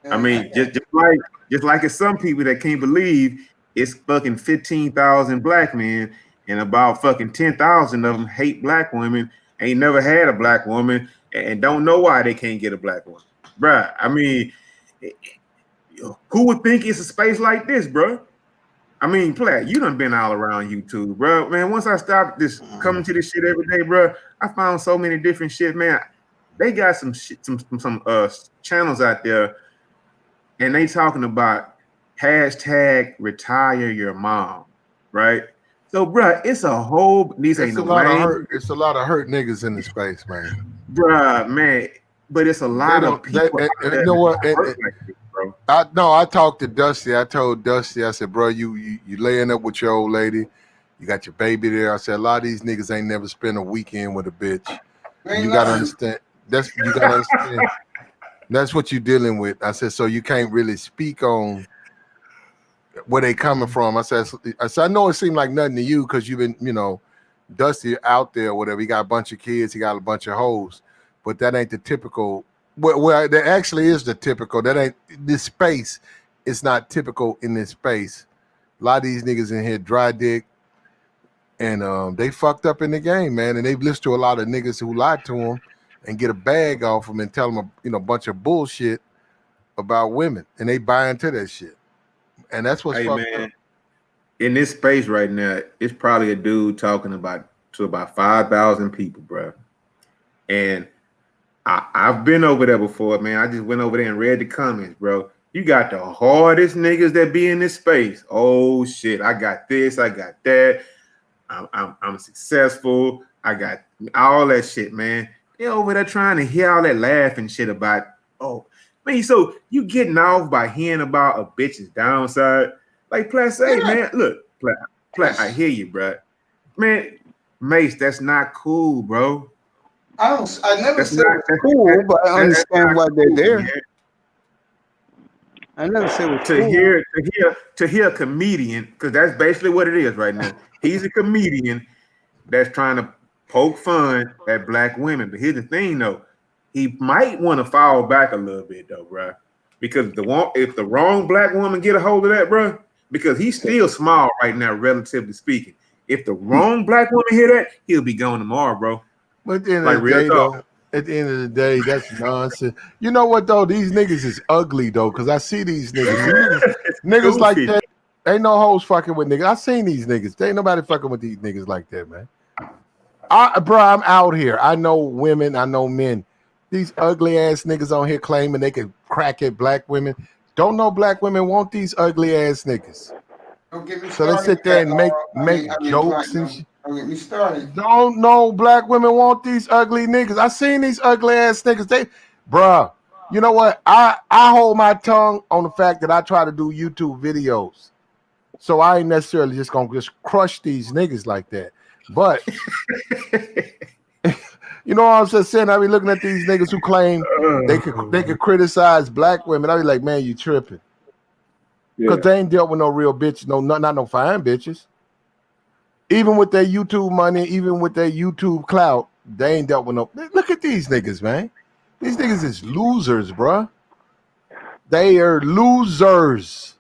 S17: I mean, just like it's some people that can't believe it's fucking 15,000 black men and about fucking 10,000 of them hate black women, ain't never had a black woman, and don't know why they can't get a black woman, bro. I mean, who would think it's a space like this, bro? I mean, Platt, you done been all around YouTube, bro. Man, once I stopped this coming to this shit every day, bro, I found so many different shit, man. They got some shit, some channels out there, and they talking about hashtag retire your mom, right? So, bro, it's a whole. It's a lot
S16: of hurt niggas in the space, man.
S17: Bro, man, but it's a lot of people.
S16: You know what? I talked to Dusty. I told Dusty, I said, bro, you laying up with your old lady. You got your baby there. I said, a lot of these niggas ain't never spent a weekend with a bitch. You gotta understand. That's what you're dealing with. I said, so you can't really speak on where they coming from. I said, I know it seemed like nothing to you because you've been, Dusty out there or whatever. He got a bunch of kids. He got a bunch of hoes. But that ain't the typical. Well, that actually is the typical. That ain't this space. It's not typical in this space. A lot of these niggas in here dry dick, and they fucked up in the game, man. And they've listened to a lot of niggas who lied to them and get a bag off them and tell them a bunch of bullshit. about women, and they buy into that shit, and that's what's
S17: Hey
S16: fucked
S17: man,
S16: up.
S17: in this space right now, it's probably a dude talking to about 5,000 people, bro. And I've been over there before, man. I just went over there and read the comments, bro. You got the hardest niggas that be in this space. Oh shit, I got this, I got that. I'm successful. I got all that shit, man. They over there trying to hear all that laughing shit about, oh man, so you getting off by hearing about a bitch's downside? Like Plat say, man, look, Plat, I hear you, bro. Man, Mace, that's not cool, bro.
S1: I never
S17: That's
S1: said
S17: not-
S1: it was cool, but I
S17: that's
S1: understand
S17: not
S1: why they're
S17: cool,
S1: there.
S17: man.
S1: I never said it was
S17: To
S1: cool.
S17: hear a comedian, because that's basically what it is right now. He's a comedian that's trying to poke fun at black women. But here's the thing, though, he might want to fall back a little bit, though, bro, because if the wrong black woman get a hold of that, bro, because he's still small right now, relatively speaking. If the wrong black woman hear that, he'll be gone tomorrow, bro.
S16: But at the end
S17: Like
S16: of the
S17: real
S16: day,
S17: talk.
S16: though, at the end of the day, that's nonsense. You know what though? These niggas is ugly though, because I see these niggas. Niggas like
S17: goofy.
S16: that. Ain't no hoes fucking with niggas. I seen these niggas. There ain't nobody fucking with these niggas like that, man. Bro, I'm out here. I know women. I know men. These ugly ass niggas on here claiming they can crack at black women. Don't know black women want these ugly ass niggas.
S1: Don't get me
S16: So they
S1: started.
S16: sit there and make jokes and shit.
S1: Don't get me started.
S16: Don't know black women want these ugly niggas. I seen these ugly ass niggas. Bruh, you know what? I hold my tongue on the fact that I try to do YouTube videos. So I ain't necessarily just gonna just crush these niggas like that. But you know what I'm just saying? I be looking at these niggas who claim they could criticize black women. I be like, man, you tripping. Because they ain't dealt with no real bitch, not no fine bitches. Even with their YouTube money, even with their YouTube clout, they ain't dealt with no. Look at these niggas, man. These niggas is losers, bruh. They are losers.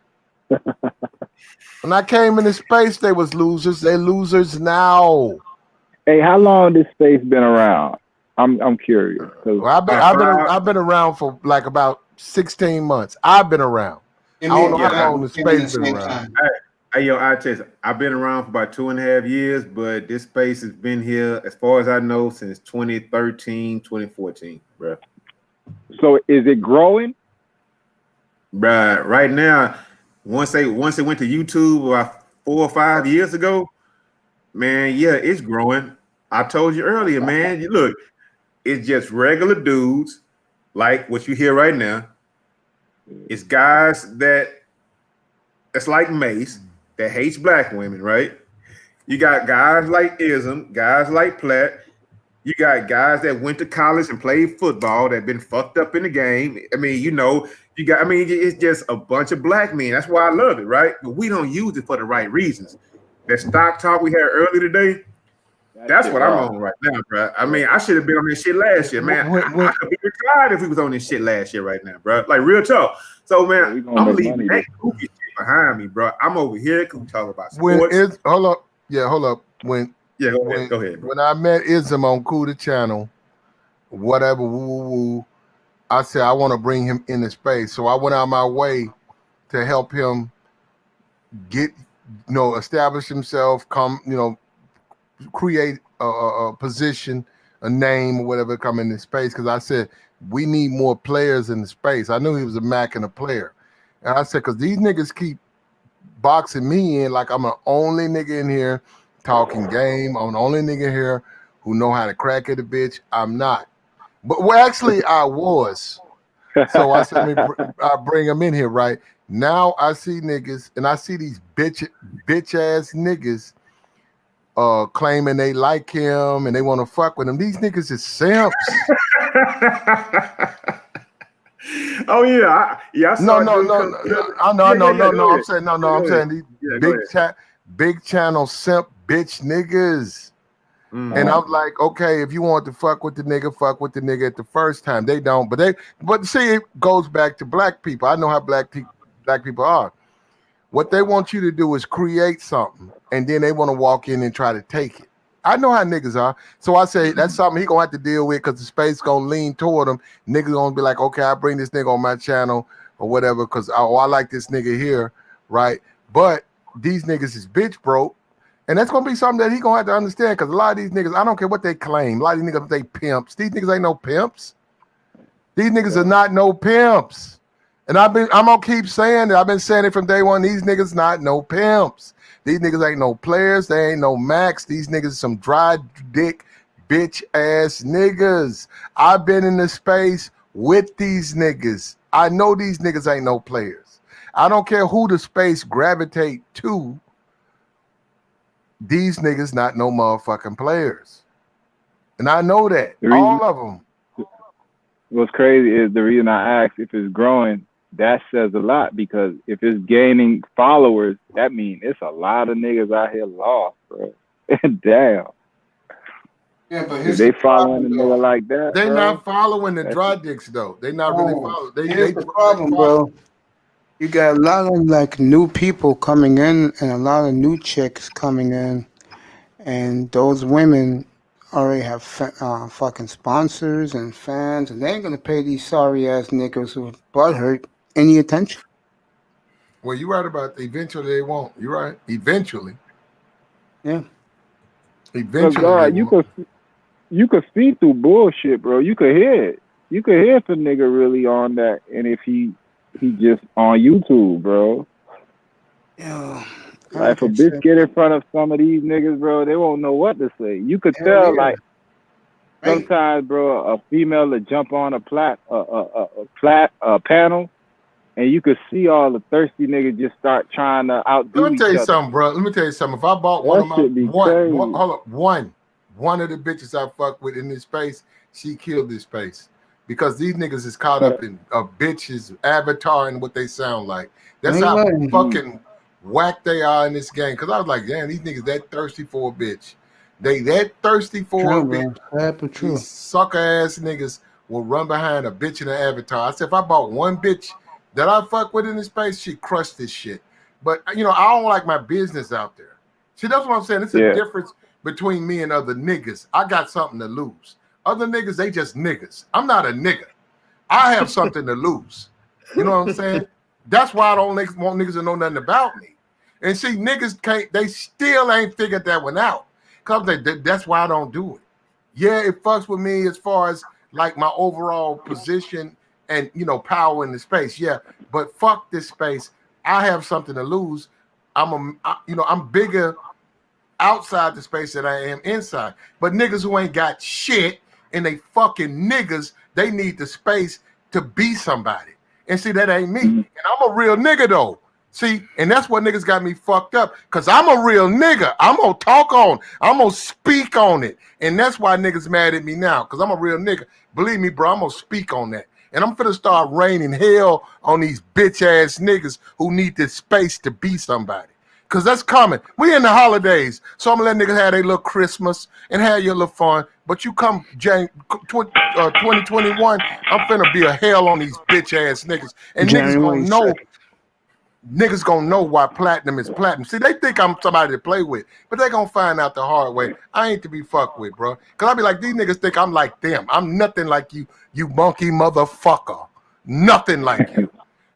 S16: When I came into space, they was losers. They losers now.
S12: Hey, how long this space been around? I'm curious.
S16: Well, I've been around for like about 16 months. I've been around. I don't know how long the space been around.
S17: Hey, yo, I tell you, I've been around for about 2.5 years, but this space has been here, as far as I know, since 2013, 2014, bro.
S12: So is it growing?
S17: Bruh, right now, once it went to YouTube about 4 or 5 years ago, man, yeah, it's growing. I told you earlier, man. Look, it's just regular dudes like what you hear right now. It's guys that's like Mace that hates black women, right? You got guys like Ism, guys like Platt. You got guys that went to college and played football that been fucked up in the game. I mean, it's just a bunch of black men. That's why I love it, right? But we don't use it for the right reasons. That stock talk we had earlier today, that's what I'm on right now, bro. I mean, I should have been on this shit last year, man. I could be retired if we was on this shit last year right now, bro. Like real talk. So, man, I'm gonna leave that goofy shit behind me, bro. I'm over here because we talk about sports.
S16: Hold up.
S17: Go ahead.
S16: When I met Ism on Kuda channel, whatever, woo, I said I want to bring him into space. So I went out my way to help him get, establish himself, create a position, a name, or whatever, come into space. Because I said we need more players in the space. I knew he was a Mac and a player, and I said because these niggas keep boxing me in like I'm the only nigga in here talking game. I'm the only nigga here who know how to crack at a bitch. I'm not. But actually I was. So I said, I bring them in here, right? Now I see niggas, and I see these bitch ass niggas claiming they like him and they want to fuck with him. These niggas is simps.
S17: Oh yeah, I saw.
S16: I'm saying these big channel simp bitch niggas. And I'm like, okay, if you want to fuck with the nigga at the first time. They don't, but see, it goes back to black people. I know how black people are. What they want you to do is create something, and then they want to walk in and try to take it. I know how niggas are. So I say that's something he gonna have to deal with because the space gonna lean toward him. Niggas gonna be like, okay, I bring this nigga on my channel or whatever, because I like this nigga here, right? But these niggas is bitch broke. And that's gonna be something that he gonna have to understand, because a lot of these niggas, I don't care what they claim, a lot of these niggas, they pimps. These niggas ain't no pimps. These niggas are not no pimps. And I'm gonna keep saying it. I've been saying it from day one. These niggas not no pimps. These niggas ain't no players. They ain't no max. These niggas are some dry dick bitch ass niggas. I've been in the space with these niggas. I know these niggas ain't no players. I don't care who the space gravitate to. These niggas not no motherfucking players. And I know that. All of them.
S12: What's crazy is the reason I asked if it's growing, that says a lot, because if it's gaining followers, that means it's a lot of niggas out here lost, bro. Damn.
S1: Yeah, but
S12: if they following a nigga like that,
S16: They
S12: bro,
S16: not following the dry dicks though. They not really following.
S1: Here's the problem, bro. You got a lot of like new people coming in and a lot of new chicks coming in, and those women already have fucking sponsors and fans, and they ain't gonna pay these sorry ass niggas who butthurt any attention.
S16: Well, you right about eventually they won't. You're right. Eventually.
S1: Yeah.
S16: Eventually.
S12: God, you could see through bullshit, bro. You could hear it. You could hear if a nigga really on that, and if he just on YouTube, bro.
S1: Yeah.
S12: Like, if a bitch get in front of some of these niggas, bro, they won't know what to say. You could tell, like, sometimes, bro, a female will jump on a panel, and you could see all the thirsty niggas just start trying to outdo
S16: Let me tell you
S12: each other.
S16: something, bro. Let me tell you something. If I bought
S12: That
S16: one of my
S12: shit be crazy.
S16: one of the bitches I fuck with in this space, she killed this space. Because these niggas is caught up in a bitch's avatar and what they sound like. That's how fucking whack they are in this game. Because I was like, damn, these niggas that thirsty for a bitch. They that thirsty for a bitch. These sucker ass niggas will run behind a bitch in an avatar. I said, if I bought one bitch that I fuck with in this space, she crushed this shit. But, you know, I don't like my business out there. See, that's what I'm saying. It's a difference between me and other niggas. I got something to lose. Other niggas, they just niggas. I'm not a nigga. I have something to lose. You know what I'm saying? That's why I don't want niggas to know nothing about me. And see, niggas can't, they still ain't figured that one out. Because that's why I don't do it. Yeah, it fucks with me as far as like my overall position and, you know, power in the space. Yeah, but fuck this space. I have something to lose. I'm bigger outside the space than I am inside. But niggas who ain't got shit and they fucking niggas, they need the space to be somebody. And see, that ain't me. And I'm a real nigga though. See, and that's what niggas got me fucked up. Cause I'm a real nigga. I'm gonna talk on, I'm gonna speak on it. And that's why niggas mad at me now. Cause I'm a real nigga. Believe me, bro, I'm gonna speak on that. And I'm finna start raining hell on these bitch ass niggas who need this space to be somebody. Cause that's coming. We in the holidays. So I'm gonna let niggas have their little Christmas and have your little fun. But you come 2021, I'm finna be a hell on these bitch ass niggas. And niggas gonna know why platinum is platinum. See, they think I'm somebody to play with, but they gonna find out the hard way. I ain't to be fucked with, bro. Cause I be like, these niggas think I'm like them. I'm nothing like you, you monkey motherfucker. Nothing like you.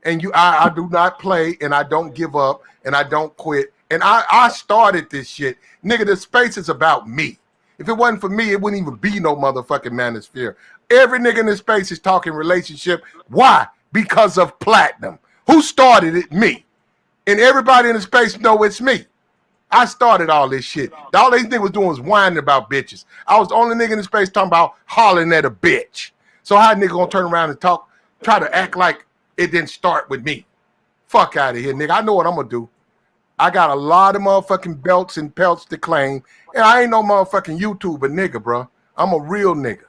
S16: And I do not play, and I don't give up, and I don't quit. And I started this shit. Nigga, the space is about me. If it wasn't for me, it wouldn't even be no motherfucking manosphere. Every nigga in this space is talking relationship. Why? Because of platinum. Who started it? Me. And everybody in the space know it's me. I started all this shit. All these niggas was doing was whining about bitches. I was the only nigga in the space talking about hollering at a bitch. So how nigga gonna turn around and try to act like it didn't start with me? Fuck out of here, nigga. I know what I'm gonna do. I got a lot of motherfucking belts and pelts to claim. And I ain't no motherfucking YouTuber nigga, bro. I'm a real nigga.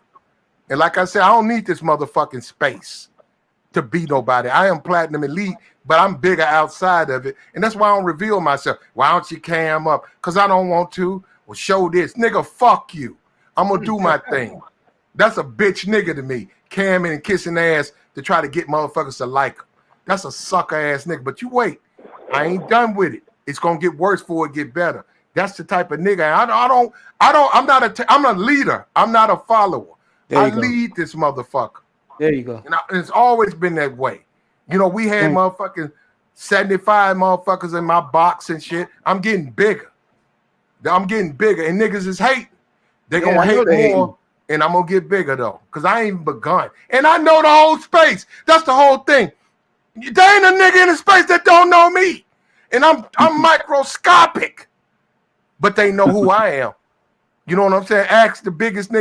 S16: And like I said, I don't need this motherfucking space to be nobody. I am platinum elite, but I'm bigger outside of it. And that's why I don't reveal myself. Why don't you cam up? Because I don't want to. Well, show this. Nigga, fuck you. I'm going to do my thing. That's a bitch nigga to me. Camming and kissing ass to try to get motherfuckers to like him. That's a sucker ass nigga. But you wait. I ain't done with it. It's going to get worse before it get better. That's the type of nigga. I'm a leader. I'm not a follower. I lead this motherfucker.
S1: There you go.
S16: And it's always been that way. You know, we had motherfucking 75 motherfuckers in my box and shit. I'm getting bigger. And niggas is hating. They gonna hate more, and I'm gonna get bigger though, because I ain't begun. And I know the whole space. That's the whole thing. There ain't a nigga in the space that don't know me. And I'm microscopic. But they know who I am. You know what I'm saying? Ask the biggest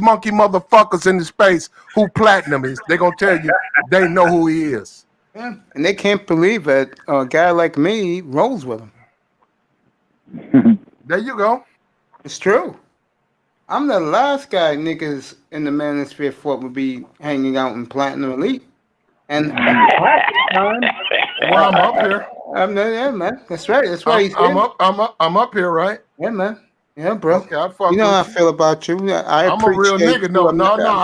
S16: monkey motherfuckers in the space who platinum is. They gonna tell you they know who he is.
S1: Yeah. And they can't believe that a guy like me rolls with him.
S16: There you go.
S1: It's true. I'm the last guy niggas in the manosphere thought would be hanging out in Platinum Elite. And
S16: well, I'm up here.
S1: Yeah, man. That's right. That's why he's
S16: I'm up here, right?
S1: Yeah, man. Yeah, bro.
S16: Okay, I fuck
S1: you know
S16: with
S1: how I
S16: you.
S1: feel about you.
S16: I'm a real nigga. No, I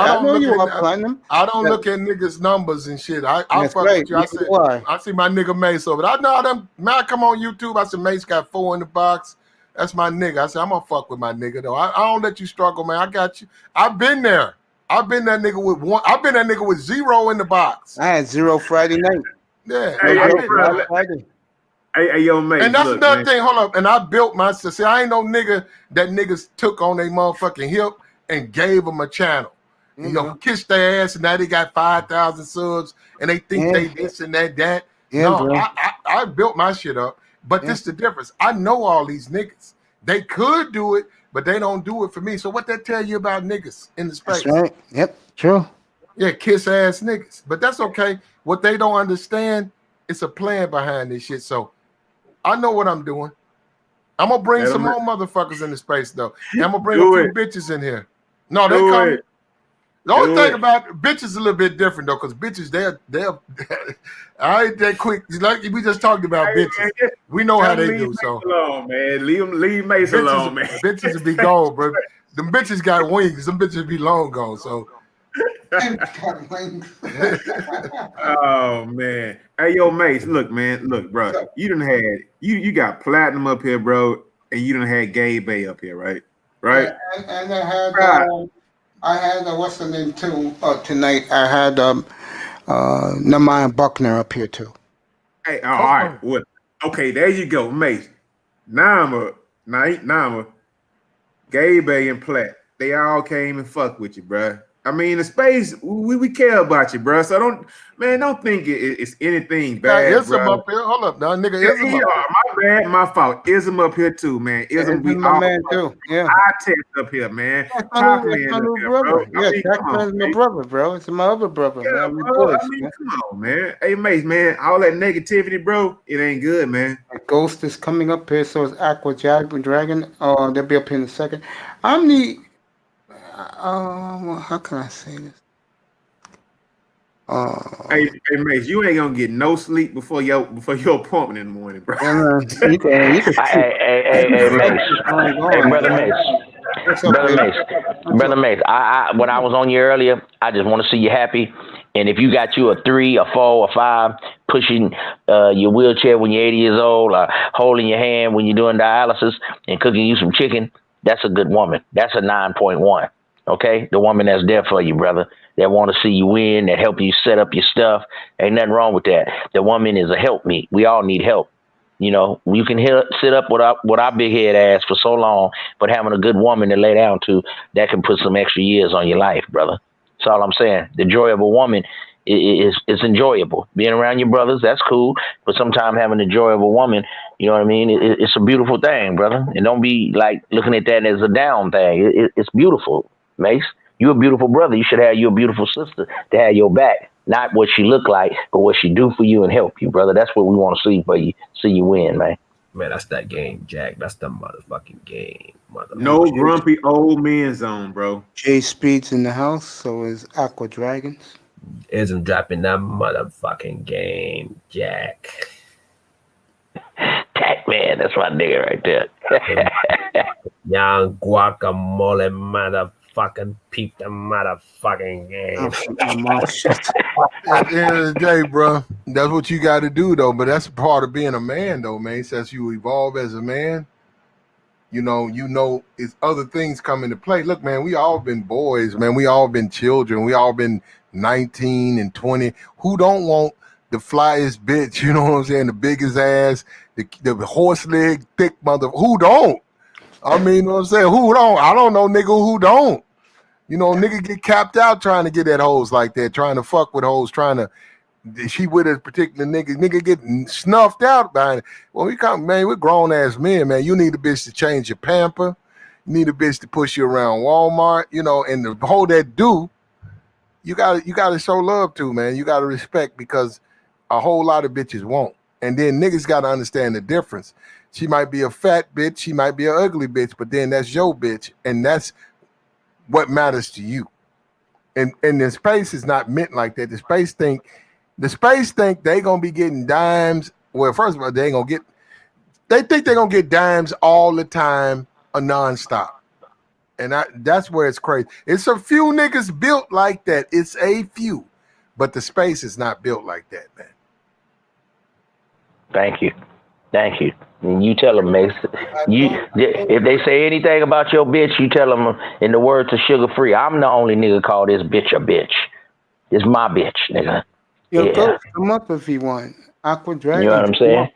S16: don't
S1: know
S16: look
S1: you
S16: at
S1: are Platinum.
S16: I don't look at niggas' numbers and shit. I
S1: That's
S16: fuck
S1: right.
S16: with you. I see my nigga Mace over there. I know them. Man, I come on YouTube. I said Mace got 4 in the box. That's my nigga. I said I'm gonna fuck with my nigga though. I don't let you struggle, man. I got you. I've been there. I've been that nigga with 1. I've been that nigga with 0 in the box.
S1: I had 0 Friday night.
S16: Yeah.
S17: Hey, yo, mate.
S16: And that's another thing. Hold up. And I built myself. See, I ain't no nigga that niggas took on their motherfucking hip and gave them a channel. You know, kissed their ass and now they got 5,000 subs and they think they this and that.
S1: Yeah,
S16: no,
S1: bro.
S16: I built my shit up. But this the difference. I know all these niggas. They could do it, but they don't do it for me. So what that tell you about niggas in the space?
S1: That's right. Yep, true.
S16: Yeah, kiss ass niggas. But that's okay. What they don't understand, it's a plan behind this shit. So I know what I'm doing. I'm gonna bring some more motherfuckers in the space though. And I'm gonna bring a few bitches in here. No, they come. The only thing about bitches a little bit different though, because bitches they're I ain't that quick. Like we just talked about bitches. We know how they do. So
S17: alone, man. Leave Mace alone, man.
S16: Bitches will be gone, bro. Them bitches got wings. Them bitches be long gone. So
S17: oh man. Hey yo, Mace, look, bro. You got Platinum up here, bro, and you done had N.B.A up here, right? Right?
S1: Yeah, and I had what's the name too tonight. I had N.B.A. Buckner up here too.
S17: Hey, all right. Well, okay, there you go, Mace. Nama, N.B.A and Platt. They all came and fuck with you, bro. I mean, the space, we care about you, bro. So don't think it's anything bad,
S16: Ism
S17: bro.
S16: up here. Hold up, now, nigga. Ism up here.
S17: My bad, my fault. Ism up here too, man. Ism, we
S1: my
S17: all
S1: man too. Yeah.
S17: I test up here, man.
S1: That's my new brother. Yeah,
S17: Jackman's
S1: my brother, bro. It's my other brother.
S17: Yeah,
S1: man.
S17: bro. I mean, come on, man. Hey, Mace, man. All that negativity, bro, it ain't good, man.
S1: Ghost is coming up here, so is Aqua Dragon. They'll be up here in a second. I'm the how can I say this?
S17: Hey, Mace, you ain't gonna get no sleep before your appointment in the morning, bro.
S15: Hey, Mace. Hey, Brother Mace. I when I was on you earlier, I just want to see you happy. And if you got you a 3, a 4, a 5, pushing your wheelchair when you're 80 years old, or holding your hand when you're doing dialysis and cooking you some chicken, that's a good woman. That's a 9.1. Okay, the woman that's there for you, brother, that want to see you win, that help you set up your stuff. Ain't nothing wrong with that. The woman is a helpmeet. We all need help. You know, you can sit up with our big head ass for so long, but having a good woman to lay down to, that can put some extra years on your life, brother. That's all I'm saying. The joy of a woman is enjoyable. Being around your brothers, that's cool. But sometimes having the joy of a woman, you know what I mean? It's a beautiful thing, brother. And don't be like looking at that as a down thing. It's beautiful. Mace, you're a beautiful brother. You should have your beautiful sister to have your back. Not what she look like, but what she do for you and help you, brother. That's what we want to see for you. See you win, man.
S18: Man, that's that game, Jack. That's the motherfucking game.
S17: No grumpy old men zone, bro.
S1: Jay Speed's in the house, so is Aqua Dragons.
S18: Isn't dropping that motherfucking game, Jack.
S15: Tack man, that's my nigga right there.
S18: Young guacamole motherfucking peep the motherfucking game.
S16: At the end of the day, bro, that's what you got to do, though. But that's part of being a man, though, man. Since you evolve as a man, you know, it's other things come into play. Look, man, we all been boys, man. We all been children. We all been 19 and 20. Who don't want the flyest bitch? You know what I'm saying? The biggest ass, the horse leg, thick mother. Who don't? I mean, you know what I'm saying? Who don't? I don't know, nigga, who don't. You know, nigga get capped out trying to get at hoes like that, trying to fuck with hoes, trying to. She with a particular nigga get snuffed out behind it. Well, we come, man, we're grown ass men, man. You need a bitch to change your pamper. You need a bitch to push you around Walmart, you know, and the whole that do, you gotta show love to, man. You gotta respect, because a whole lot of bitches won't. And then niggas gotta understand the difference. She might be a fat bitch, she might be an ugly bitch, but then that's your bitch, and that's what matters to you. And the space is not meant like that. The space think they gonna be getting dimes. Well, first of all, they think they're gonna get dimes all the time, a nonstop. And that's where it's crazy. It's a few niggas built like that. It's a few, but the space is not built like that, man.
S15: Thank you. And you tell them, Mace. If they say anything about your bitch, you tell them in the words of Sugar Free, I'm the only nigga call this bitch a bitch. It's my bitch, nigga.
S1: Yo,
S15: Yeah.
S1: go come up if you want. Aqua Dragon.
S15: You know what I'm saying?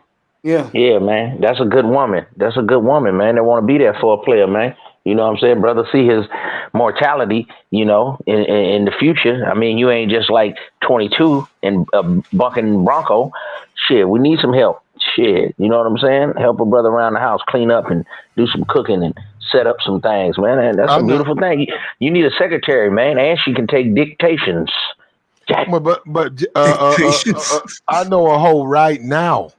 S1: Yeah.
S15: Yeah, man. That's a good woman. That's a good woman, man. They want to be there for a player, man. You know what I'm saying? Brother, see his mortality, you know, in the future. I mean, you ain't just like 22 and bucking Bronco. Shit, we need some help. Shit, you know what I'm saying? Help a brother around the house, clean up and do some cooking and set up some things, man. And that's a beautiful thing. You need a secretary, man, and she can take dictations. Jack.
S16: But I know a hoe right now.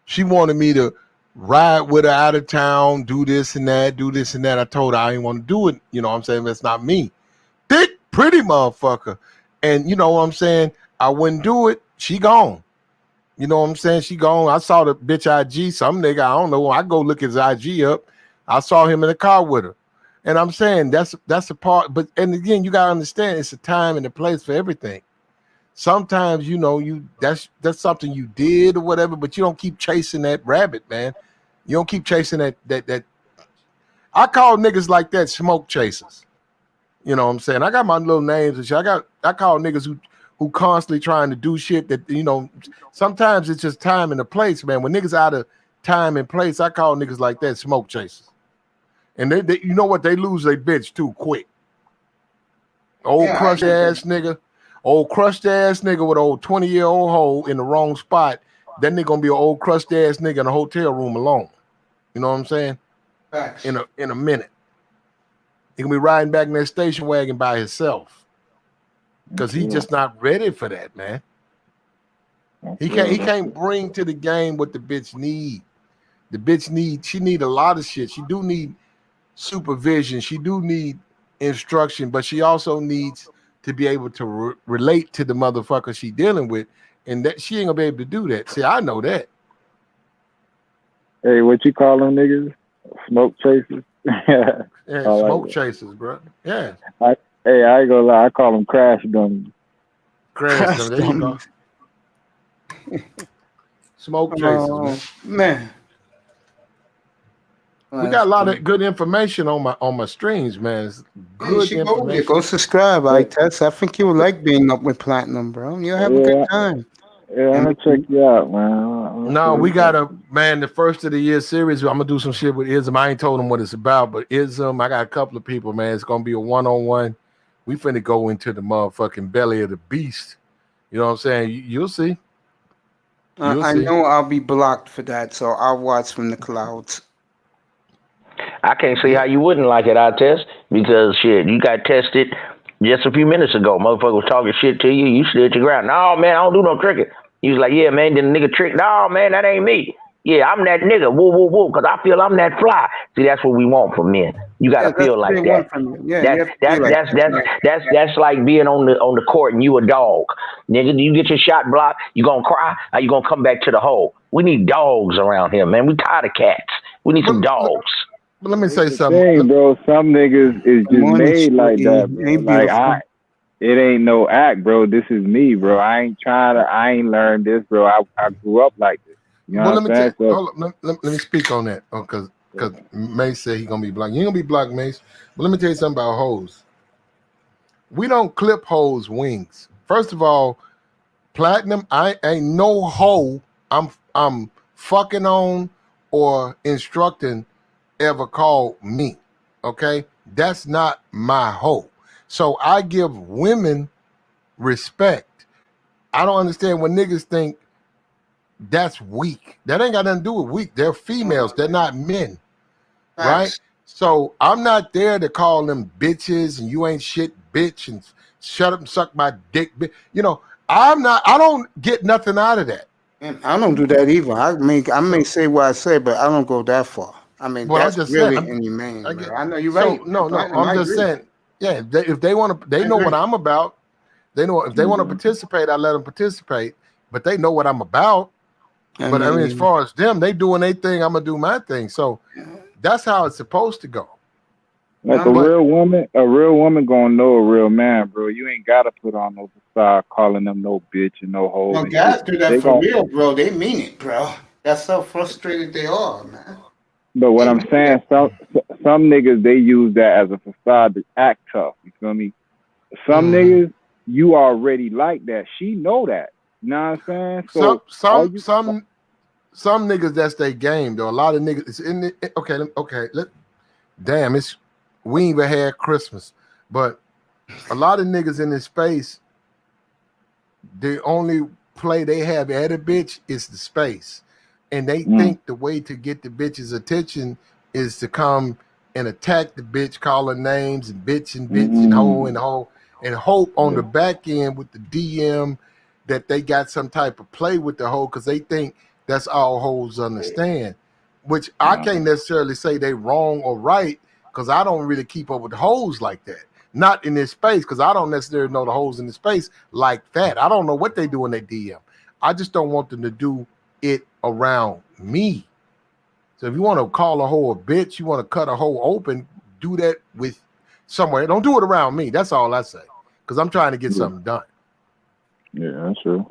S16: She wanted me to ride with her out of town, do this and that. I told her I didn't want to do it. You know what I'm saying? That's not me. Thick, pretty motherfucker. And you know what I'm saying? I wouldn't do it. She gone. You know what I'm saying? She gone. I saw the bitch IG. Some nigga, I don't know. I go look his IG up. I saw him in the car with her. And I'm saying that's a part. But and again, you gotta understand it's a time and a place for everything. Sometimes, you know, that's something you did or whatever, but you don't keep chasing that rabbit, man. You don't keep chasing that. I call niggas like that smoke chasers. You know what I'm saying? I got my little names and shit. I call niggas who constantly trying to do shit that, you know, sometimes it's just time and a place, man. When niggas out of time and place, I call niggas like that smoke chasers. And they you know what? They lose their bitch too quick. Old crushed ass nigga with old 20-year-old hoe in the wrong spot. Then they gonna be an old crushed ass nigga in a hotel room alone. You know what I'm saying?
S1: Facts.
S16: In a minute. He can be riding back in that station wagon by himself. Because he's just not ready for that, man. He can't bring to the game what the bitch need. The bitch she need a lot of shit. She do need supervision. She do need instruction, but she also needs to be able to relate to the motherfucker she dealing with, and that she ain't gonna be able to do that. See, I know that.
S12: Hey, what you call them niggas? Smoke chasers?
S16: Yeah, smoke chasers, bro. Yeah.
S12: I ain't gonna lie, I call them crash dummies.
S16: Crash dummies. There you go. Smoke chasers,
S1: man.
S16: We got a lot of good information on my streams, man. It's good information.
S1: Go subscribe, Tess. I think you would like being up with Platinum, bro. You'll have a good time.
S12: Yeah, I'm gonna check you out, man.
S16: No, we got the first of the year series. I'm gonna do some shit with Ism. I ain't told him what it's about, but Ism, I got a couple of people, man. It's gonna be a one-on-one. We finna go into the motherfucking belly of the beast. You know what I'm saying? You'll see.
S1: I know I'll be blocked for that, so I'll watch from the clouds.
S15: I can't see how you wouldn't like it, Test, because shit, you got tested just a few minutes ago. Motherfucker was talking shit to you. You stood your ground. No, man, I don't do no tricking. You was like, yeah, man, then the nigga trick. No, man, that ain't me. Yeah, I'm that nigga. Woo, woo, woo, because I feel I'm that fly. See, that's what we want from men. You gotta feel like that. That's like being on the court and you a dog. Nigga, you get your shot blocked, you gonna cry, or you gonna come back to the hole. We need dogs around here, man. We tired of cats. We need some dogs.
S16: But let me say something.
S12: Hey, bro, some niggas is just made like that, bro. Like it ain't no act, bro. This is me, bro. I ain't learned this, bro. I grew up like this. You know what I'm saying?
S16: Let me speak on that. Because Mace said he gonna be blocked. You ain't gonna be blocked, Mace. But let me tell you something about hoes. We don't clip hoes wings. First of all, Platinum, I ain't no hoe I'm fucking on or instructing ever called me. Okay? That's not my hoe. So I give women respect. I don't understand when niggas think that's weak. That ain't got nothing to do with weak. They're females. They're not men. Right?
S1: Facts.
S16: So I'm not there to call them bitches and you ain't shit bitch and shut up and suck my dick. You know, I don't get nothing out of that.
S1: And I don't do that either. I may say what I say, but I don't go that far. I mean,
S16: Well, I'm
S1: that's
S16: just
S1: really
S16: saying.
S1: inhumane,
S16: I
S1: bro.
S16: get,
S1: I know you're
S16: so
S1: right.
S16: no,
S1: Platinum, I
S16: I'm just
S1: agree.
S16: saying. Yeah, if they want to, they
S1: I
S16: know what
S1: agree.
S16: I'm about. They know if they want to participate, I let them participate. But they know what I'm about.
S1: I
S16: But I mean, as
S1: mean,
S16: far as them, they doing their thing. I'm gonna do my thing. So that's how it's supposed to go.
S12: Like a real woman gonna know a real man, bro. You ain't gotta put on no facade calling them no bitch and no hoe.
S1: no
S12: And
S1: guys
S12: shit.
S1: do that
S12: They
S1: for
S12: gon'
S1: real, bro. They mean it, bro. That's how frustrated they are, man.
S12: But what
S1: They
S12: I'm
S1: mean
S12: saying,
S1: that.
S12: some niggas they use that as a facade to act tough. You feel me? Some niggas you already like that. She know that. You know what I'm saying? So
S16: Some niggas that's their game though. A lot of niggas it's in the okay. Damn, we ain't even had Christmas, but a lot of niggas in this space, the only play they have at a bitch is the space, and they think the way to get the bitch's attention is to come and attack the bitch, call her names and bitch and hoe and hope on the back end with the DM that they got some type of play with the hoe because they think that's all hoes understand, which I can't necessarily say they wrong or right because I don't really keep up with the hoes like that. Not in this space because I don't necessarily know the hoes in the space like that. I don't know what they do in their DM. I just don't want them to do it around me. So if you want to call a hoe a bitch, you want to cut a hoe open, do that with somewhere. Don't do it around me. That's all I say because I'm trying to get something done.
S12: Yeah, that's true.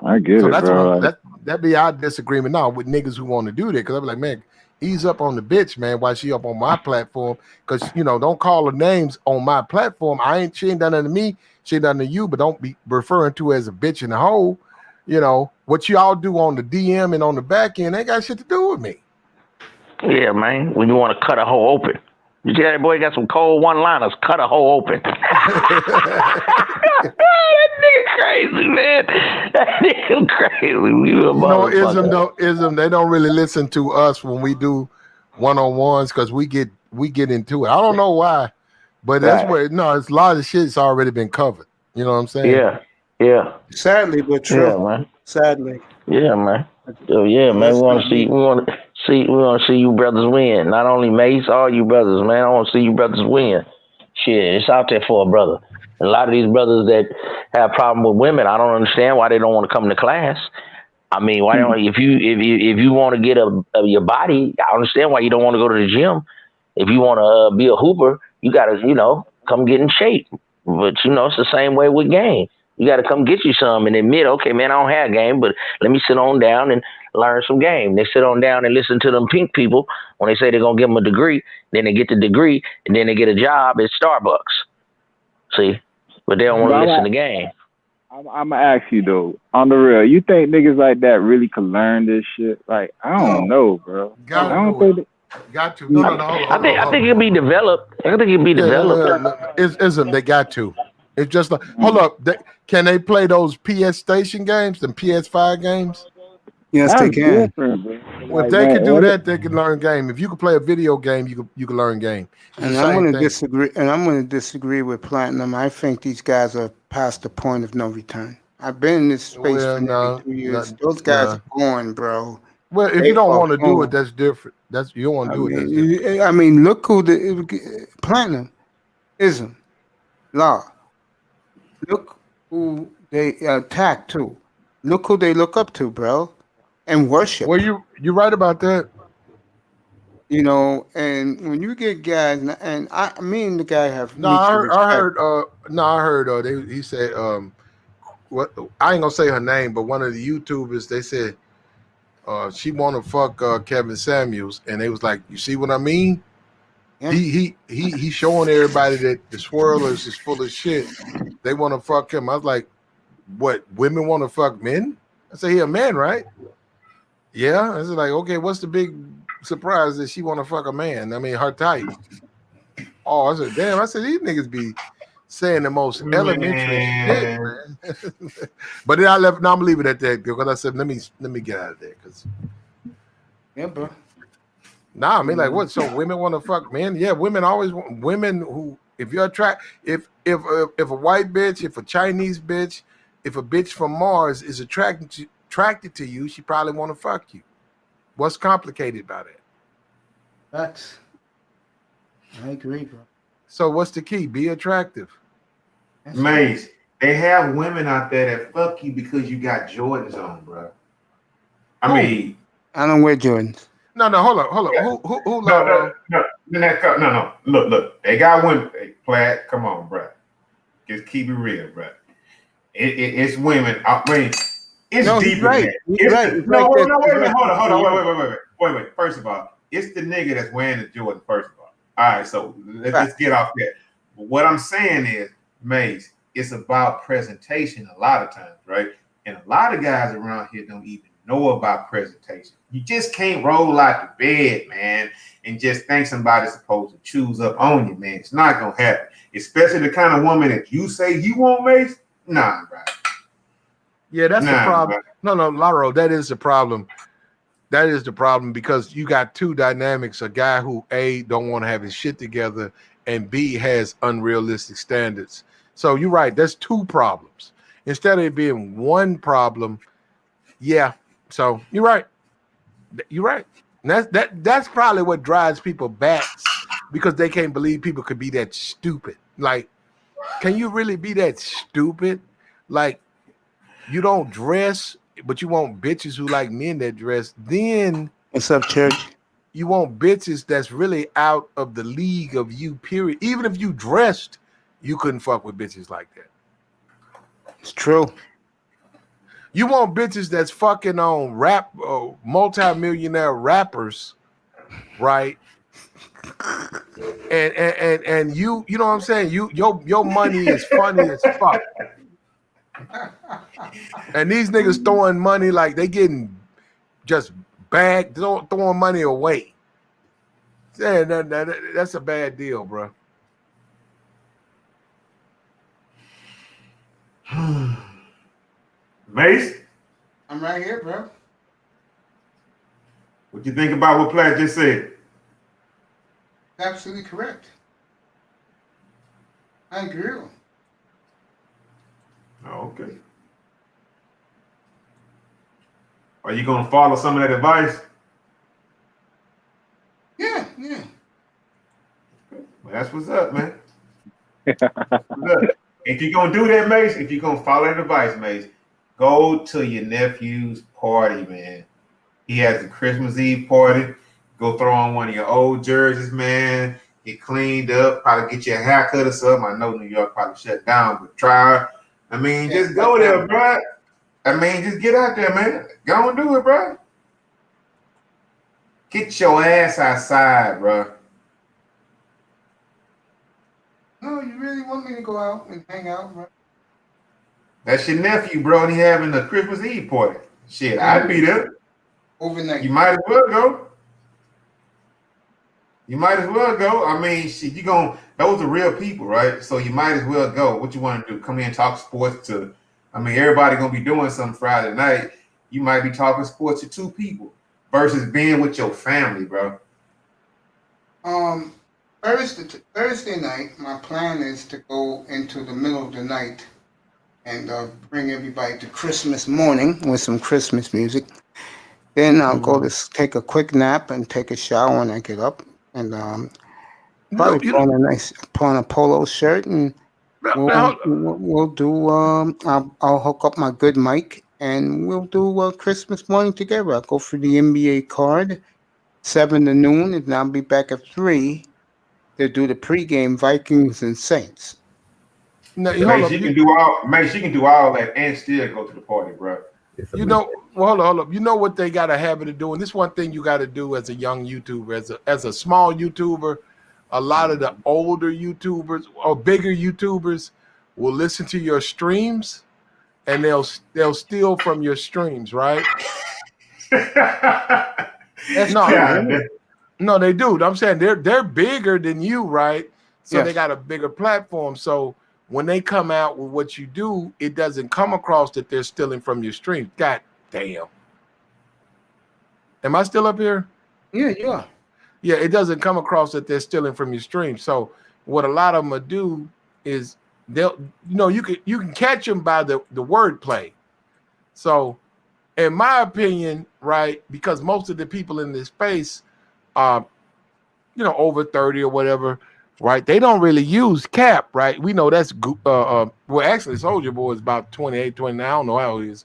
S12: I get
S16: So
S12: it,
S16: that's
S12: bro.
S16: what that be our disagreement now with niggas who want to do that. Because I'm like, man, ease up on the bitch, man, while she up on my platform. Because don't call her names on my platform. She ain't done nothing to me. She ain't done to you. But don't be referring to her as a bitch in the hole. What y'all do on the DM and on the back end ain't got shit to do with me.
S15: Yeah, man. When you want to cut a hole open. You see that boy got some cold one-liners. Cut a hole open. That nigga crazy, man. That nigga crazy.
S16: Ism, they don't really listen to us when we do one-on-ones because we get into it. I don't know why, but that's where it's a lot of shit's already been covered. You know what I'm saying?
S15: Yeah.
S1: Sadly, but true.
S15: Yeah, man.
S1: Sadly.
S15: Yeah, man. So yeah, man. We want to see you brothers win. Not only Mace, all you brothers, man. I want to see you brothers win. Shit, it's out there for a brother. A lot of these brothers that have problem with women, I don't understand why they don't want to come to class. I mean, why don't if you want to get your body, I understand why you don't want to go to the gym. If you want to be a hooper, you gotta come get in shape. But it's the same way with game. You got to come get you some and admit, okay, man, I don't have game, but let me sit on down and learn some game. They sit on down and listen to them pink people when they say they're going to give them a degree. Then they get the degree, and then they get a job at Starbucks. See? But they don't want to listen to game.
S12: I'm going to ask you, though, on the real, you think niggas like that really can learn this shit? Like, I don't know, bro.
S16: Got to. No.
S15: I think it'll be developed. I think it'll be developed.
S16: Isn't they got to? It's just like, hold up. Can they play those PS Station games and PS5 games?
S1: Yes, they can.
S16: Well, if they can do that, they can learn game. If you can play a video game, you can learn game.
S1: And I'm going to disagree. And I'm going to disagree with Platinum. I think these guys are past the point of no return. I've been in this space for nearly 2 years. Those guys are going, bro.
S16: Well, if you don't want to do it, that's different. You don't want to do it. That's different.
S1: I mean, look who the Platinum isn't. Law. Look who they attack to. Look who they look up to, bro, and worship.
S16: Well, you're right about that.
S1: And when you get guys, and me and the guy have.
S16: I heard. He said, what? I ain't gonna say her name, but one of the YouTubers, they said, she want to fuck Kevin Samuels, and they was like, you see what I mean?
S3: Yeah.
S16: He's showing everybody that the swirlers is full of shit. They want to fuck him. I was like, what? Women want to fuck men? I said, he a man, right? Yeah. I was like, okay, what's the big surprise that she want to fuck a man? I mean, her type. Oh, I said, damn. I said, these niggas be saying the most elementary shit, man. But then I left. Now I'm leaving it at that because I said, let me get out of there. Cause
S1: Yeah, bro.
S16: nah, I mean, like, what? So women want to fuck men? Yeah, women always want women who. If you're if a white bitch, if a Chinese bitch, if a bitch from Mars is attracted to you, she probably want to fuck you. What's complicated about it?
S1: Facts. I agree, bro.
S16: So what's the key? Be attractive.
S13: Mace, they have women out there that fuck you because you got Jordans on, bro. I mean,
S1: I don't wear Jordans.
S16: No, hold on.
S13: Yeah.
S16: Who
S13: No. Look. They got women. Hey, Plaid, come on, bro. Just keep it real, bro. It's women. I mean, it's
S1: No, he's
S13: deeper
S1: right.
S13: than that.
S1: He's right.
S13: Wait
S1: He's
S13: a
S1: right.
S13: minute. Hold on. Wait. First of all, it's the nigga that's wearing the Jordan. First of all. All right, so let's get off that. But what I'm saying is, Mace, it's about presentation a lot of times, right? And a lot of guys around here don't even know about presentation. You just can't roll out the bed, man, and just think somebody's supposed to choose up on you, man. It's not gonna happen. Especially the kind of woman that you say you want, Mace. Nah, bro.
S16: Yeah, that's the problem. Bro. No, Laro, that is the problem. That is the problem because you got two dynamics: a guy who A, don't want to have his shit together, and B, has unrealistic standards. So you're right. That's two problems instead of it being one problem. Yeah. So you're right. You're right. And that's probably what drives people bats because they can't believe people could be that stupid. Like, can you really be that stupid? Like, you don't dress, but you want bitches who like men that dress. Then
S1: what's up, church?
S16: You want bitches that's really out of the league of you, period. Even if you dressed, you couldn't fuck with bitches like that.
S1: It's true.
S16: You want bitches that's fucking on rap, multi-millionaire rappers, right? And you know what I'm saying? Your money is funny as fuck. And these niggas throwing money like they getting just bagged, throwing money away. Yeah, that's a bad deal, bro.
S13: Mace?
S1: I'm right here, bro.
S13: What you think about what Platt just said?
S1: Absolutely correct. I agree.
S13: Oh, okay. Are you gonna follow some of that advice?
S1: Yeah.
S13: Well, that's what's up, man. Look, if you're gonna do that, Mace, if you're gonna follow that advice, Mace, go to your nephew's party, man. He has a Christmas Eve party. Go throw on one of your old jerseys, man. Get cleaned up, probably get you a haircut or something. I know New York probably shut down, but try. I mean, just go there, bro. I mean, just get out there, man. Go and do it, bro. Get your ass outside, bro.
S1: No, you really want me to go out and hang out, bro?
S13: That's your nephew, bro, and he having a Christmas Eve party. Shit, I'd be there.
S1: Overnight.
S13: You might as well go. I mean, shit, those are real people, right? So you might as well go. What you want to do? Come here and talk sports to, I mean, everybody going to be doing something Friday night. You might be talking sports to two people versus being with your family, bro.
S1: Thursday night, my plan is to go into the middle of the night and bring everybody to Christmas morning with some Christmas music. Then I'll go to take a quick nap and take a shower when I get up, and probably put on a polo shirt, and we'll do. I'll hook up my good mic, and we'll do Christmas morning together. I'll go for the N.B.A. card, 7 to noon, and I'll be back at 3 to do the pregame Vikings and Saints.
S16: No,
S13: she can do all that and still go to the party, bro.
S16: You know, well, hold up. You know what they got a habit of doing? This one thing you got to do as a young YouTuber, as a small YouTuber, a lot of the older YouTubers or bigger YouTubers will listen to your streams, and they'll steal from your streams, right?
S1: That's
S16: No,
S1: true.
S16: no, they do. I'm saying they're bigger than you, right? So they
S1: Yes.
S16: got a bigger platform. So when they come out with what you do, it doesn't come across that they're stealing from your stream. God damn. Am I still up here?
S1: Yeah, you are.
S16: Yeah, it doesn't come across that they're stealing from your stream. So what a lot of them will do is they'll, you can catch them by the wordplay. So in my opinion, right, because most of the people in this space are, over 30 or whatever, right? They don't really use cap, right? We know that's well, actually Soldier Boy is about 28, 29. I don't know how he is,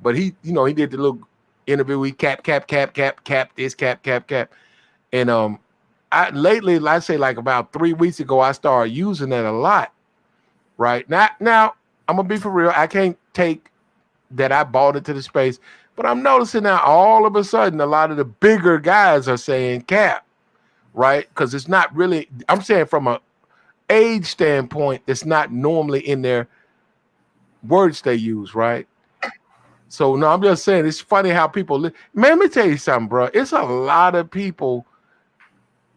S16: but he did the little interview. We cap this, cap. And lately, let's say like about 3 weeks ago, I started using that a lot. Right now, I'm gonna be for real. I can't take that I bought into the space, but I'm noticing now all of a sudden a lot of the bigger guys are saying cap, right? Because it's not really. I'm saying from a age standpoint, it's not normally in their words they use, right? So no, I'm just saying it's funny how people. Man, let me tell you something, bro. It's a lot of people.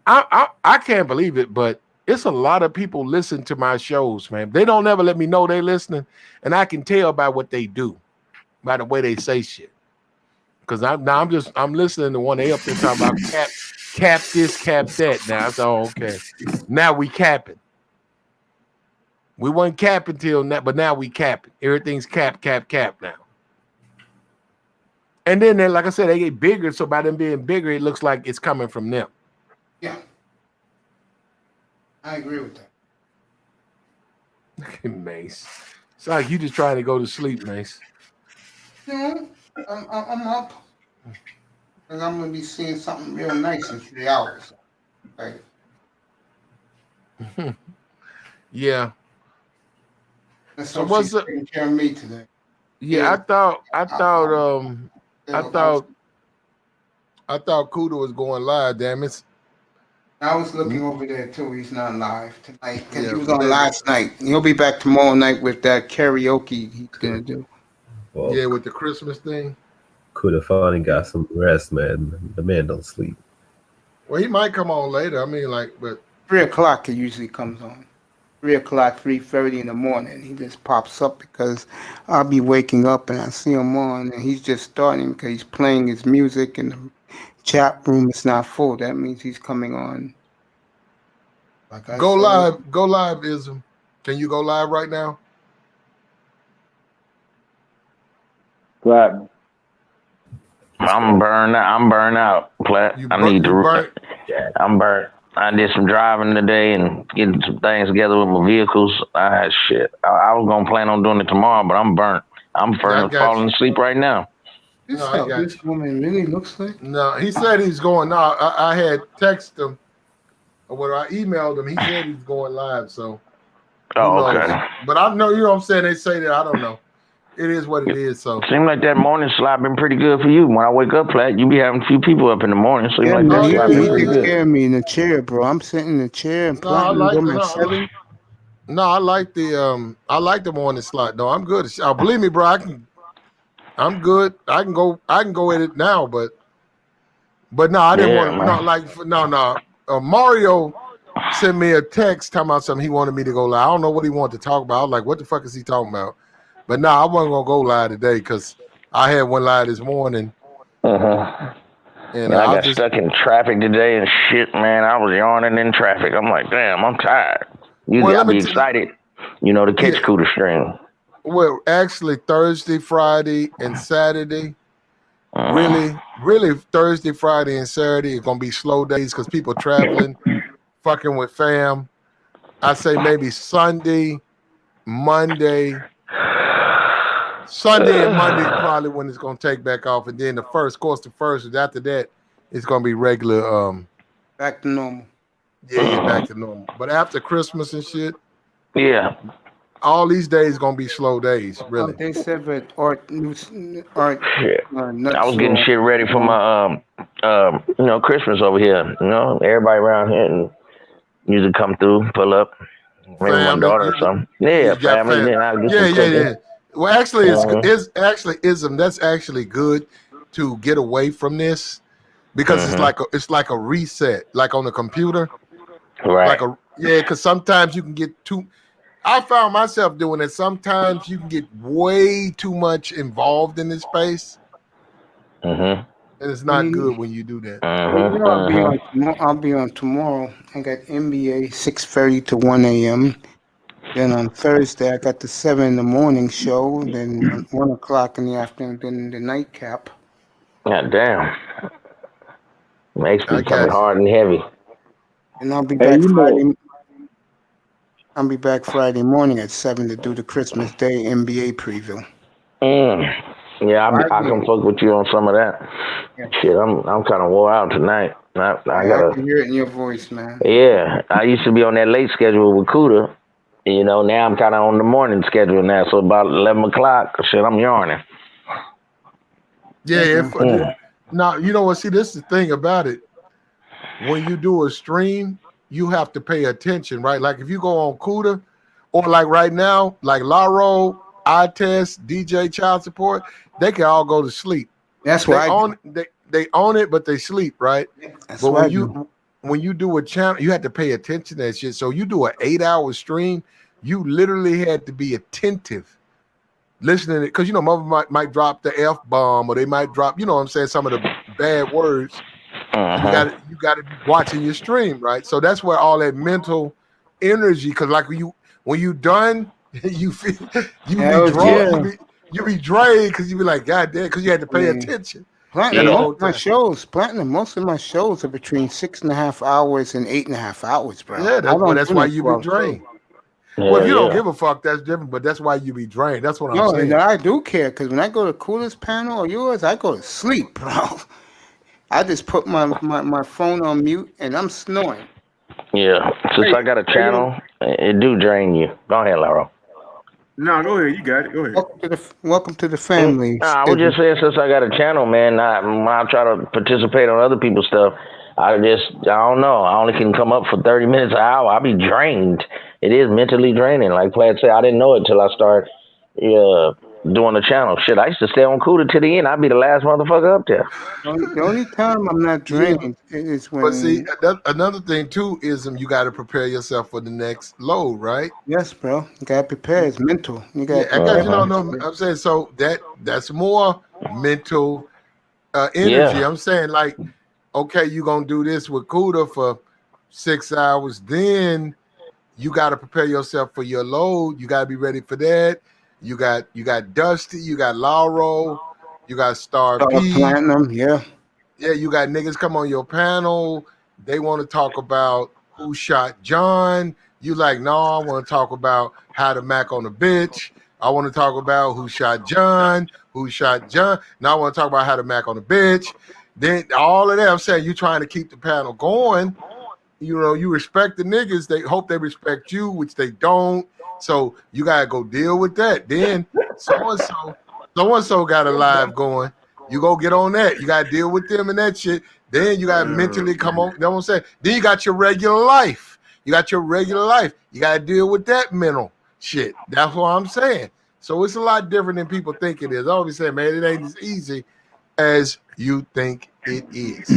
S16: I can't believe it, but it's a lot of people listen to my shows, man. They don't ever let me know they listening, and I can tell by what they do, by the way they say shit. Because I'm listening to one they up there talking about cap this, cap that. Now I said, oh, okay. Now we capping. We weren't capping till now, but now we capping. Everything's cap now. And then like I said, they get bigger. So by them being bigger, it looks like it's coming from them.
S1: Yeah. I agree with that.
S16: Look at Mace. It's like you just trying to go to sleep, Mace.
S1: No, I'm up. And I'm going to be seeing something real nice in 3 hours. Right.
S16: Yeah.
S1: Let's
S16: So
S1: hope
S16: what's
S1: she's
S16: up?
S1: taking care of me today.
S16: Yeah, I thought Kuda was going live, damn it.
S1: I was looking over there too. He's not live tonight because
S16: Yeah,
S1: he was on
S16: maybe.
S1: last night. He'll be back tomorrow night with that karaoke he's gonna do.
S19: Well,
S16: Yeah, with the Christmas thing.
S19: could have finally got some rest, man. The man don't sleep.
S16: Well, he might come on later. I mean, but
S1: 3 o'clock he usually comes on. 3 o'clock, 3:30 in the morning. He just pops up because I'll be waking up and I see him on, and he's just starting because he's playing his music and the chat room is not full. That means he's coming on. Like I
S16: go
S1: said,
S16: live, Ism. Can you go live right now?
S12: Platinum.
S20: I'm burned out, Plat. I'm burnt. I did some driving today and getting some things together with my vehicles. I was gonna plan on doing it tomorrow, but I'm burnt. I'm falling asleep right now.
S1: This is how this woman really looks like.
S16: No, he said he's going. No, I had texted him, or when I emailed him, he said he's going live. So,
S20: oh, okay.
S16: But I know, what I'm saying. They say that. I don't know. It is what it is. So,
S20: seems like that morning slot been pretty good for you. When I wake up, Plat, you be having a few people up in the morning. Seems like that slot been pretty
S1: He
S20: good.
S1: scared me in the chair, bro. I'm sitting in the chair and platinum them at 7.
S16: No, I like the morning slot. No, I'm good. Believe me, bro. I'm good. I can go at it now, but no, I didn't want to. No. Mario sent me a text talking about something he wanted me to go live. I don't know what he wanted to talk about. I was like, what the fuck is he talking about? But no, I wasn't gonna go live today because I had one live this morning.
S20: And I got stuck in traffic today and shit, man. I was yawning in traffic. I'm like, damn, I'm tired. Usually I'll be excited, to catch Kuda stream.
S16: Well, actually, Thursday, Friday, and Saturday. Really, Thursday, Friday, and Saturday is gonna be slow days because people traveling, fucking with fam. I say maybe Sunday, Monday. Sunday and Monday is probably when it's gonna take back off, and then the first, after that, it's gonna be regular.
S1: Back to normal.
S16: Yeah, back to normal. But after Christmas and shit,
S20: yeah,
S16: all these days gonna be slow days. Really.
S1: They said that art.
S20: Shit. I was getting shit ready for my Christmas over here. Everybody around here, and usually come through, pull up. Maybe my
S16: Family.
S20: daughter or something. Yeah,
S16: You got
S20: family. Then I get some
S16: Yeah.
S20: cooking.
S16: Well, actually,
S20: Mhm.
S16: it's actually ism. That's actually good to get away from this because
S20: Mhm.
S16: it's like a reset, like on the computer.
S20: Right.
S16: Because sometimes you can get too. I found myself doing it. Sometimes you can get way too much involved in this space,
S20: Mhm.
S16: and it's not good when you do that.
S1: You know, I'll be on tomorrow. I got NBA 6:30 to 1 a.m. Then on Thursday I got the 7 in the morning show. Then on 1 o'clock in the afternoon, then the nightcap.
S20: God damn. Makes
S16: I
S20: me coming
S16: got you.
S20: hard and heavy.
S1: And I'll be
S12: Hey,
S1: back
S12: you know,
S1: Friday. I'll be back Friday morning at 7 to do the Christmas Day NBA preview.
S20: Yeah, I can fuck with you on some of that.
S1: Yeah.
S20: Shit, I'm kind of wore out tonight. I
S1: I
S20: gotta.
S1: can hear it in your voice, man.
S20: Yeah, I used to be on that late schedule with Cuda. You know, now I'm kind of on the morning schedule now. So about 11 o'clock, shit, I'm yarning.
S16: Yeah. Now you know what? See, this is the thing about it. When you do a stream, you have to pay attention, right? Like if you go on Cuda, or like right now, like Laro, iTest, DJ Child Support, they can all go to sleep.
S1: That's
S16: They
S1: why
S16: own they own it, but they sleep, right?
S1: That's
S16: But
S1: what
S16: when you do a channel, you have to pay attention to that shit. So you do an 8-hour stream, you literally had to be attentive, listening to it, because you know, mother might drop the F-bomb, or they might drop, you know what I'm saying, some of the bad words. And you got to be watching your stream, right? So that's where all that mental energy, because like when you done, you feel you be drawn, you be drained because you be like, God damn, because you had to pay attention.
S1: Platinum, most of my shows are between 6.5 hours and 8.5 hours, bro.
S16: Yeah, that's why you be drained. Well, if you don't give a fuck, that's different. But that's why you be drained. That's what I'm saying.
S1: No, I do care because when I go to Coolest panel or yours, I go to sleep, bro. I just put my phone on mute and I'm snoring.
S20: Yeah, since I got a channel, it do drain you. Go ahead, Laro.
S17: No, go ahead. You got it. Go ahead.
S1: Welcome to the family.
S20: I was just saying, since I got a channel, man, I try to participate on other people's stuff. I don't know. I only can come up for 30 minutes an hour. I'll be drained. It is mentally draining. Like Plaid said, I didn't know it till I started doing the channel. Shit, I used to stay on Cuda to the end. I'd be the last motherfucker up there.
S1: The only time I'm not drained is when.
S16: But see, another thing too is you got to prepare yourself for the next load, right?
S1: Yes, bro. You got to prepare. It's mental. You got.
S16: I got you know. I'm saying so that's more mental energy.
S20: Yeah.
S16: I'm saying like, okay, you gonna do this with Cuda for 6 hours, then you got to prepare yourself for your load. You got to be ready for that. You got Dusty, you got Lauro, you got Star P.
S1: Platinum, yeah.
S16: Yeah, you got niggas come on your panel. They want to talk about who shot John. You like, no, I want to talk about how to Mac on a bitch. I want to talk about who shot John, Now I want to talk about how to Mac on a bitch. Then all of that, I'm saying you trying to keep the panel going. You know, you respect the niggas. They hope they respect you, which they don't. So you gotta go deal with that. Then so and so got a live going. You go get on that. You gotta deal with them and that shit. Then you gotta mentally come on. You know what I'm saying? Then you got your regular life. You gotta deal with that mental shit. That's what I'm saying. So it's a lot different than people think it is. I always say, man, it ain't as easy as you think it is.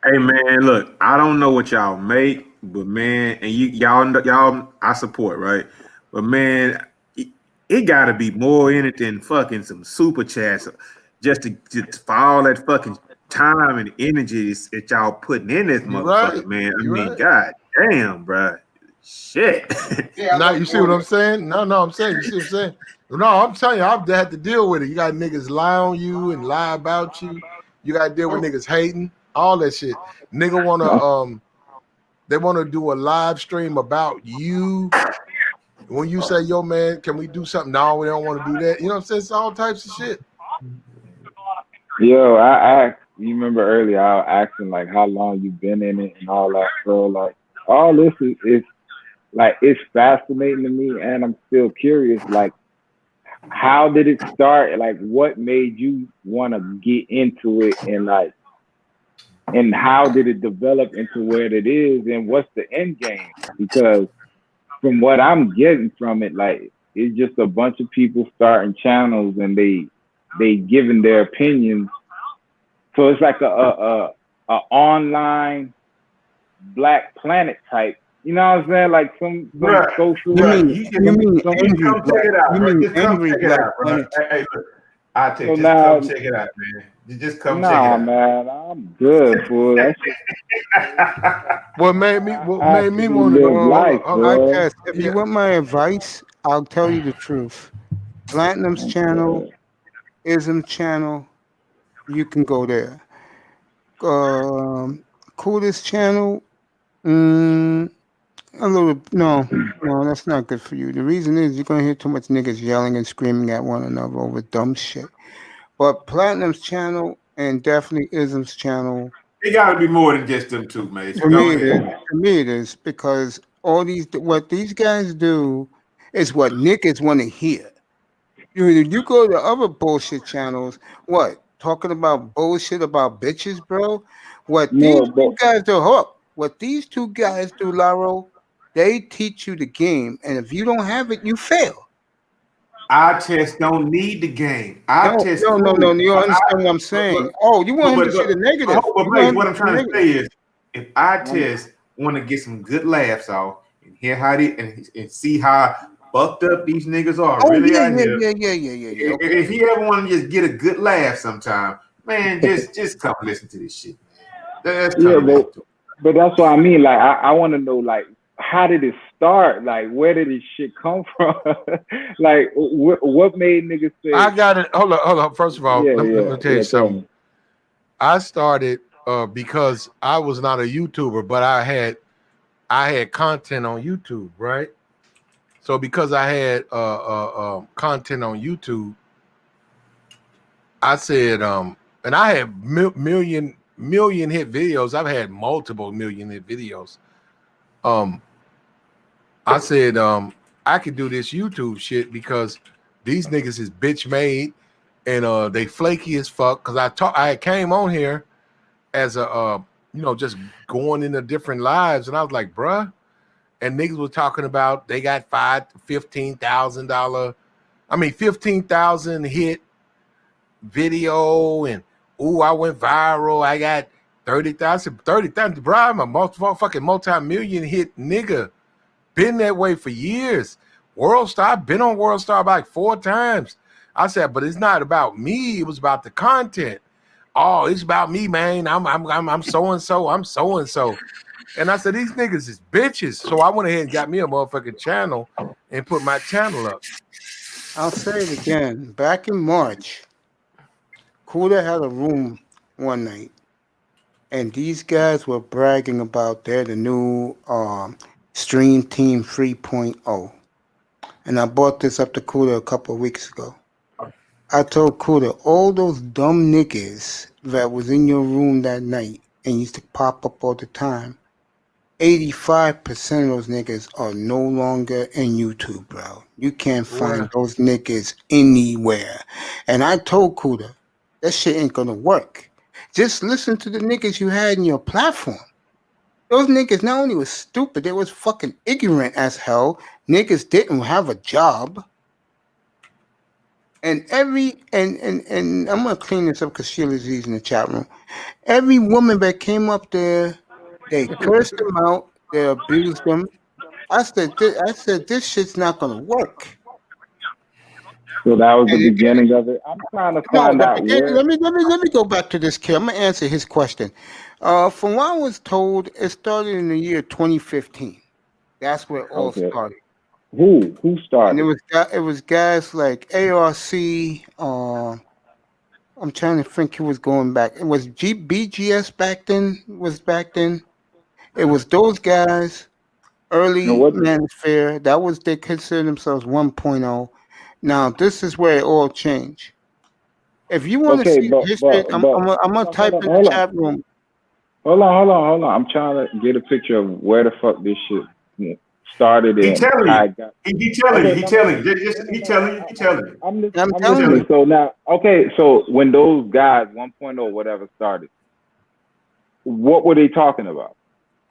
S17: Hey man, look, I don't know what y'all make, but man, and y'all, I support, right? But man, it got to be more in it than fucking some super chats, just for all that fucking time and energy that y'all putting in this motherfucker, man. I mean, god damn, bro, shit.
S16: Now you see what I'm saying? No, I'm saying, you see what I'm saying? No, I'm telling you, I've had to deal with it. You got niggas lie on you and lie about you. You got to deal with niggas hating. All that shit. Nigga they wanna do a live stream about you. When you say, yo man, can we do something? No, we don't want to do that. You know what I'm saying? It's all types of shit.
S12: Yo, I asked, you remember earlier, I was asking like how long you been in it and all that. So like all this is like it's fascinating to me, and I'm still curious. Like, how did it start? Like, what made you want to get into it and like and how did it develop into where it is, and what's the end game? Because from what I'm getting from it, like it's just a bunch of people starting channels and they giving their opinions. So it's like a online Black Planet type. You know what I'm saying? Like some social.
S1: You mean angry
S17: come
S1: black?
S17: check it out,
S1: You
S17: bro.
S1: mean
S17: Just come
S1: angry
S17: check it
S1: black
S17: out, bro.
S1: planet?
S17: Hey, look, I tell
S12: So
S17: you, just
S12: now,
S17: come check it out, man. You just come check it
S12: nah,
S17: out.
S12: man, I'm good, fool. That shit,
S16: What made me
S12: I have to
S16: want to
S12: live
S16: know?
S12: life,
S1: I
S12: bro.
S1: guess if you want my advice, I'll tell you the truth. Platinum's
S12: I'm
S1: channel,
S12: good.
S1: Ism channel, you can go there. Coolest channel, a little no, that's not good for you. The reason is you're gonna hear too much niggas yelling and screaming at one another over dumb shit. But Platinum's channel and definitely Ism's channel.
S17: It got to be more than just them two, man. So
S1: To
S17: go
S1: me, it is.
S17: ahead.
S1: To me, it is because what these guys do is what niggas want to hear. You go to other bullshit channels, what talking about bullshit about bitches, bro. What these
S12: No,
S1: two
S12: but
S1: guys do, hook. What these two guys do, Laro, they teach you the game, and if you don't have it, you fail.
S17: Our test don't need the game. Our test
S1: No.
S17: cool.
S1: You don't understand what I'm saying? Oh, you want him to see the negative. You
S17: Blaze,
S1: want him
S17: what
S1: to
S17: I'm
S1: see the
S17: trying to
S1: negative.
S17: say is, if our test want to get some good laughs off and hear how they and see how fucked up these niggas are
S1: Oh
S17: really
S1: yeah,
S17: out
S1: yeah,
S17: here.
S1: yeah, yeah, yeah, yeah, yeah. Okay.
S17: If you ever want to just get a good laugh sometime, man, just come listen to this shit. Let's
S12: yeah,
S17: come listen to it.
S12: but that's what I mean. Like I want to know, like, how did it start? Like, where did this shit come from? Like, what made niggas say?
S16: I got it. Hold on. First of all, let me tell you something. I started because I was not a YouTuber, but I had content on YouTube, right? So because I had content on YouTube, I said, and I had million hit videos. I've had multiple million hit videos. I said, I could do this YouTube shit because these niggas is bitch made and they flaky as fuck. Cause I came on here as a just going into different lives, and I was like, bruh. And niggas were talking about they got $15,000. I mean, 15,000 hit video, and I went viral. I got 30,000, 30,000. Bro, I'm a multi-million hit nigga. Been that way for years. World Star, I've been on World Star like 4 times. I said, but it's not about me. It was about the content. Oh, it's about me, man. I'm so and so. I'm so and so. And I said, these niggas is bitches. So I went ahead and got me a motherfucking channel and put my channel up.
S1: I'll say it again. Back in March, Kuda had a room one night, and these guys were bragging about they're the new Stream Team 3.0. And I brought this up to Kuda a couple of weeks ago. I told Kuda, all those dumb niggas that was in your room that night and used to pop up all the time, 85% of those niggas are no longer in YouTube, bro. You can't find those niggas anywhere. And I told Kuda, that shit ain't gonna work. Just listen to the niggas you had in your platform. Those niggas not only was stupid, they was fucking ignorant as hell. Niggas didn't have a job. And and I'm gonna clean this up because Sheila's in the chat room. Every woman that came up there, they cursed them out, they abused them. I said this shit's not gonna work.
S12: So that was the
S1: And it,
S12: beginning of it. I'm trying to
S1: no,
S12: find out where.
S1: let me go back to this kid. I'm gonna answer his question. From what I was told, it started in the year 2015. That's where it all started.
S12: Who started?
S1: And it was guys like ARC. I'm trying to think who was going back. It was BGS back then. It was those guys. Early Manosphere. That was they consider themselves 1.0. Now this is where it all changed. If you want to see the history, I'm gonna type in the chat room.
S12: Hold on. I'm trying to get a picture of where the fuck this shit started.
S17: He telling
S12: I
S17: you.
S12: got.
S17: He telling you. He telling you. He telling you.
S12: I'm
S1: telling you.
S12: So now, okay. So when those guys 1.0 whatever started, what were they talking about?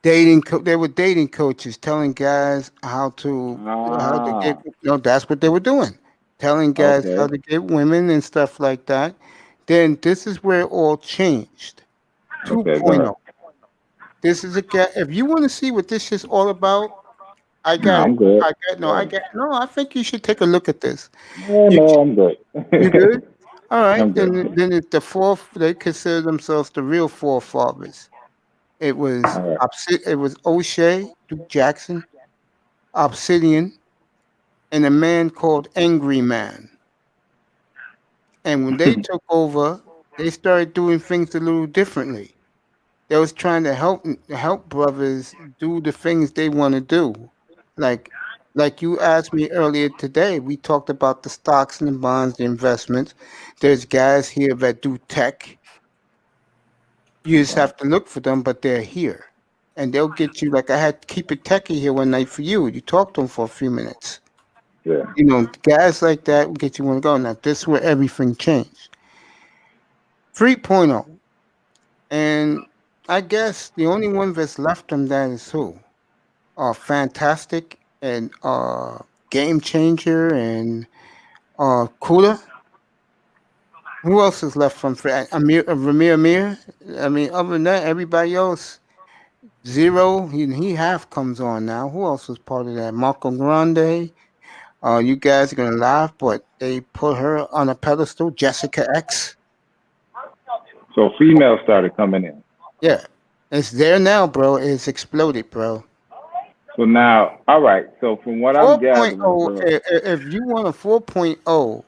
S1: They were dating coaches telling guys how to get. No, that's what they were doing. Telling guys how to get women and stuff like that. Then this is where it all changed. 2.0. This is a guy. If you want to see what this is all about, I think you should take a look at this.
S12: No, I'm good.
S1: You good? All right.
S12: I'm good.
S1: Then it's the fourth. They consider themselves the real forefathers. It was O'Shea, Duke Jackson, Obsidian, and a man called Angry Man. And when they took over, they started doing things a little differently. They was trying to help brothers do the things they want to do. Like you asked me earlier today, we talked about the stocks and the bonds, the investments. There's guys here that do tech. You just have to look for them, but they're here. And they'll get you, like I had Keep It Techie here one night for you. You talked to them for a few minutes.
S12: Yeah.
S1: You know, guys like that will get you one to go. Now, this is where everything changed. 3.0. And I guess the only one that's left on that is who? Fantastic and Game Changer and Kuda. Who else is left from Ramir Amir? I mean, other than that, everybody else, zero. He half comes on now. Who else was part of that? Marco Grande. You guys are gonna laugh, but they put her on a pedestal. Jessica X.
S12: So females started coming in.
S1: Yeah, it's there now, bro. It's exploded, bro.
S12: So now, all right. So from what I'm gathering,
S1: 4.0, if you want a 4.0,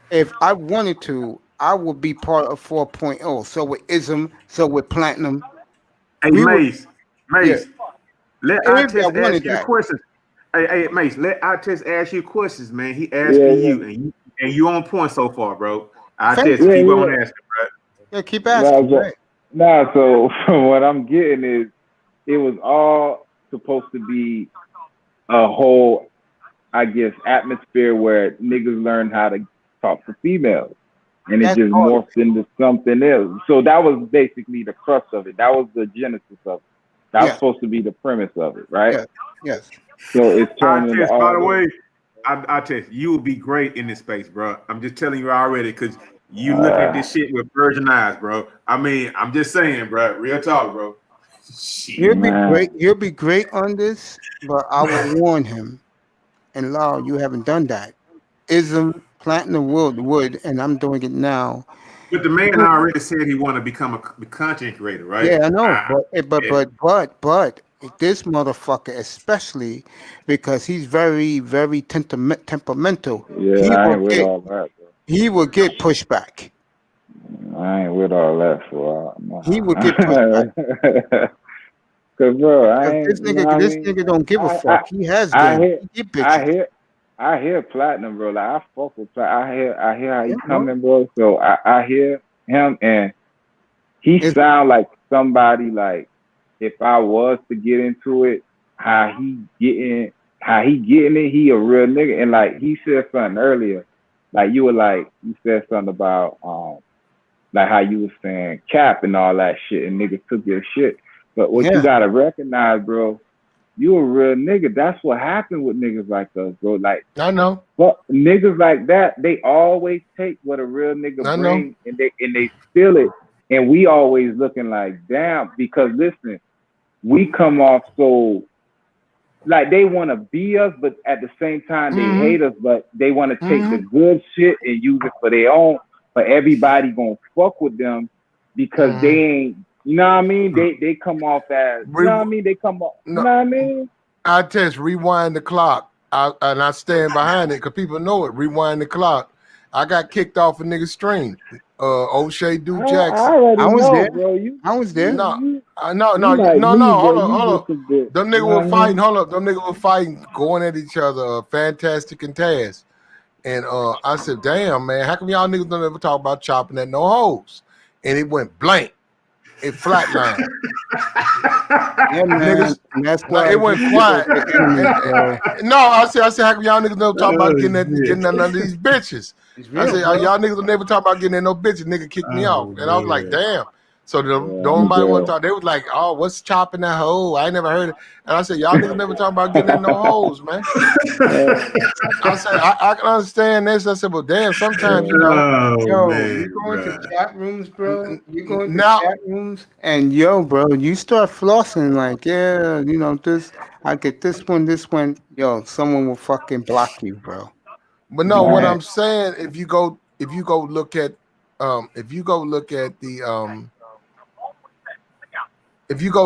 S1: if I wanted to, I would be part of 4.0. So with Ism, so with Platinum.
S17: Hey, Mace. Let Artist ask you questions. Hey, Mace, let Artist ask you questions, man. He asking you, and you on point so far, bro. Artist, keep on asking, bro.
S1: Yeah, keep asking.
S12: So from what I'm getting is, it was all supposed to be a whole, I guess, atmosphere where niggas learn how to talk to females, and it just morphed into something else. So that was basically the crux of it. That was the genesis of it. That was supposed to be the premise of it, right?
S1: Yes.
S12: So it's turning into all.
S17: By the way, I tell you, you will be great in this space, bro. I'm just telling you already, because you look at this shit with virgin eyes, bro. I mean, I'm just saying, bro. Real talk, bro.
S1: He'll be great. He'll be great on this, but I will warn him. And Law, you haven't done that. Ism, Platinum would, and I'm doing it now.
S17: But the man already said he want to become a content creator, right?
S1: Yeah, I know, but this motherfucker, especially because he's very, very temperamental.
S12: Yeah, I ain't with all that, bro.
S1: He will get pushback.
S12: I ain't with all that, so
S1: he would get pushback.
S12: Cause bro,
S1: this nigga don't give a fuck. He has game.
S12: I hear Platinum, bro. Like I fuck with Platinum. I hear how he coming, bro. So I hear him, and he sound like somebody like, if I was to get into it, how he getting it, he a real nigga. And like he said something earlier, like you said something about like how you was saying cap and all that shit, and niggas took your shit. But what you gotta recognize, bro, you a real nigga. That's what happened with niggas like us, bro. Like
S16: I know.
S12: But niggas like that, they always take what a real nigga bring and they steal it. And we always looking like, damn, because listen, we come off so like they want to be us, but at the same time they hate us, but they want to take the good shit and use it for their own. But everybody gonna fuck with them because they ain't. You know what I mean? They come off as, you know what I mean? They come off, you know what I mean?
S16: I test rewind the clock, and I stand behind it because people know it. Rewind the clock. I got kicked off a nigga's stream. O'Shea Duke Jackson.
S12: I was there, bro.
S1: I was there.
S16: No. Hold on. Them niggas were fighting. Hold up, them niggas were fighting, going at each other. Fantastic and Taz. And I said, damn, man, how come y'all niggas don't ever talk about chopping at no hoes? And it went blank. It flatlined.
S1: Yeah, man.
S16: Niggas,
S1: that's why
S16: it went quiet. No, I said, how come y'all niggas never talk about getting none of these bitches? I said, y'all niggas will never talk about getting at no bitches. Nigga kicked me off. And I was like, damn. So don't nobody want to talk. They was like, "Oh, what's chopping that hole?" I ain't never heard it. And I said, "Y'all niggas never talking about getting in no holes, man." I said, I can understand this. I said, "Well, damn, sometimes you know."
S1: You go into chat rooms, bro. You go into chat rooms, and bro, you start flossing like, yeah, you know this. I get this one. Yo, someone will fucking block you, bro.
S16: But no, what I'm saying, if you go look at if you go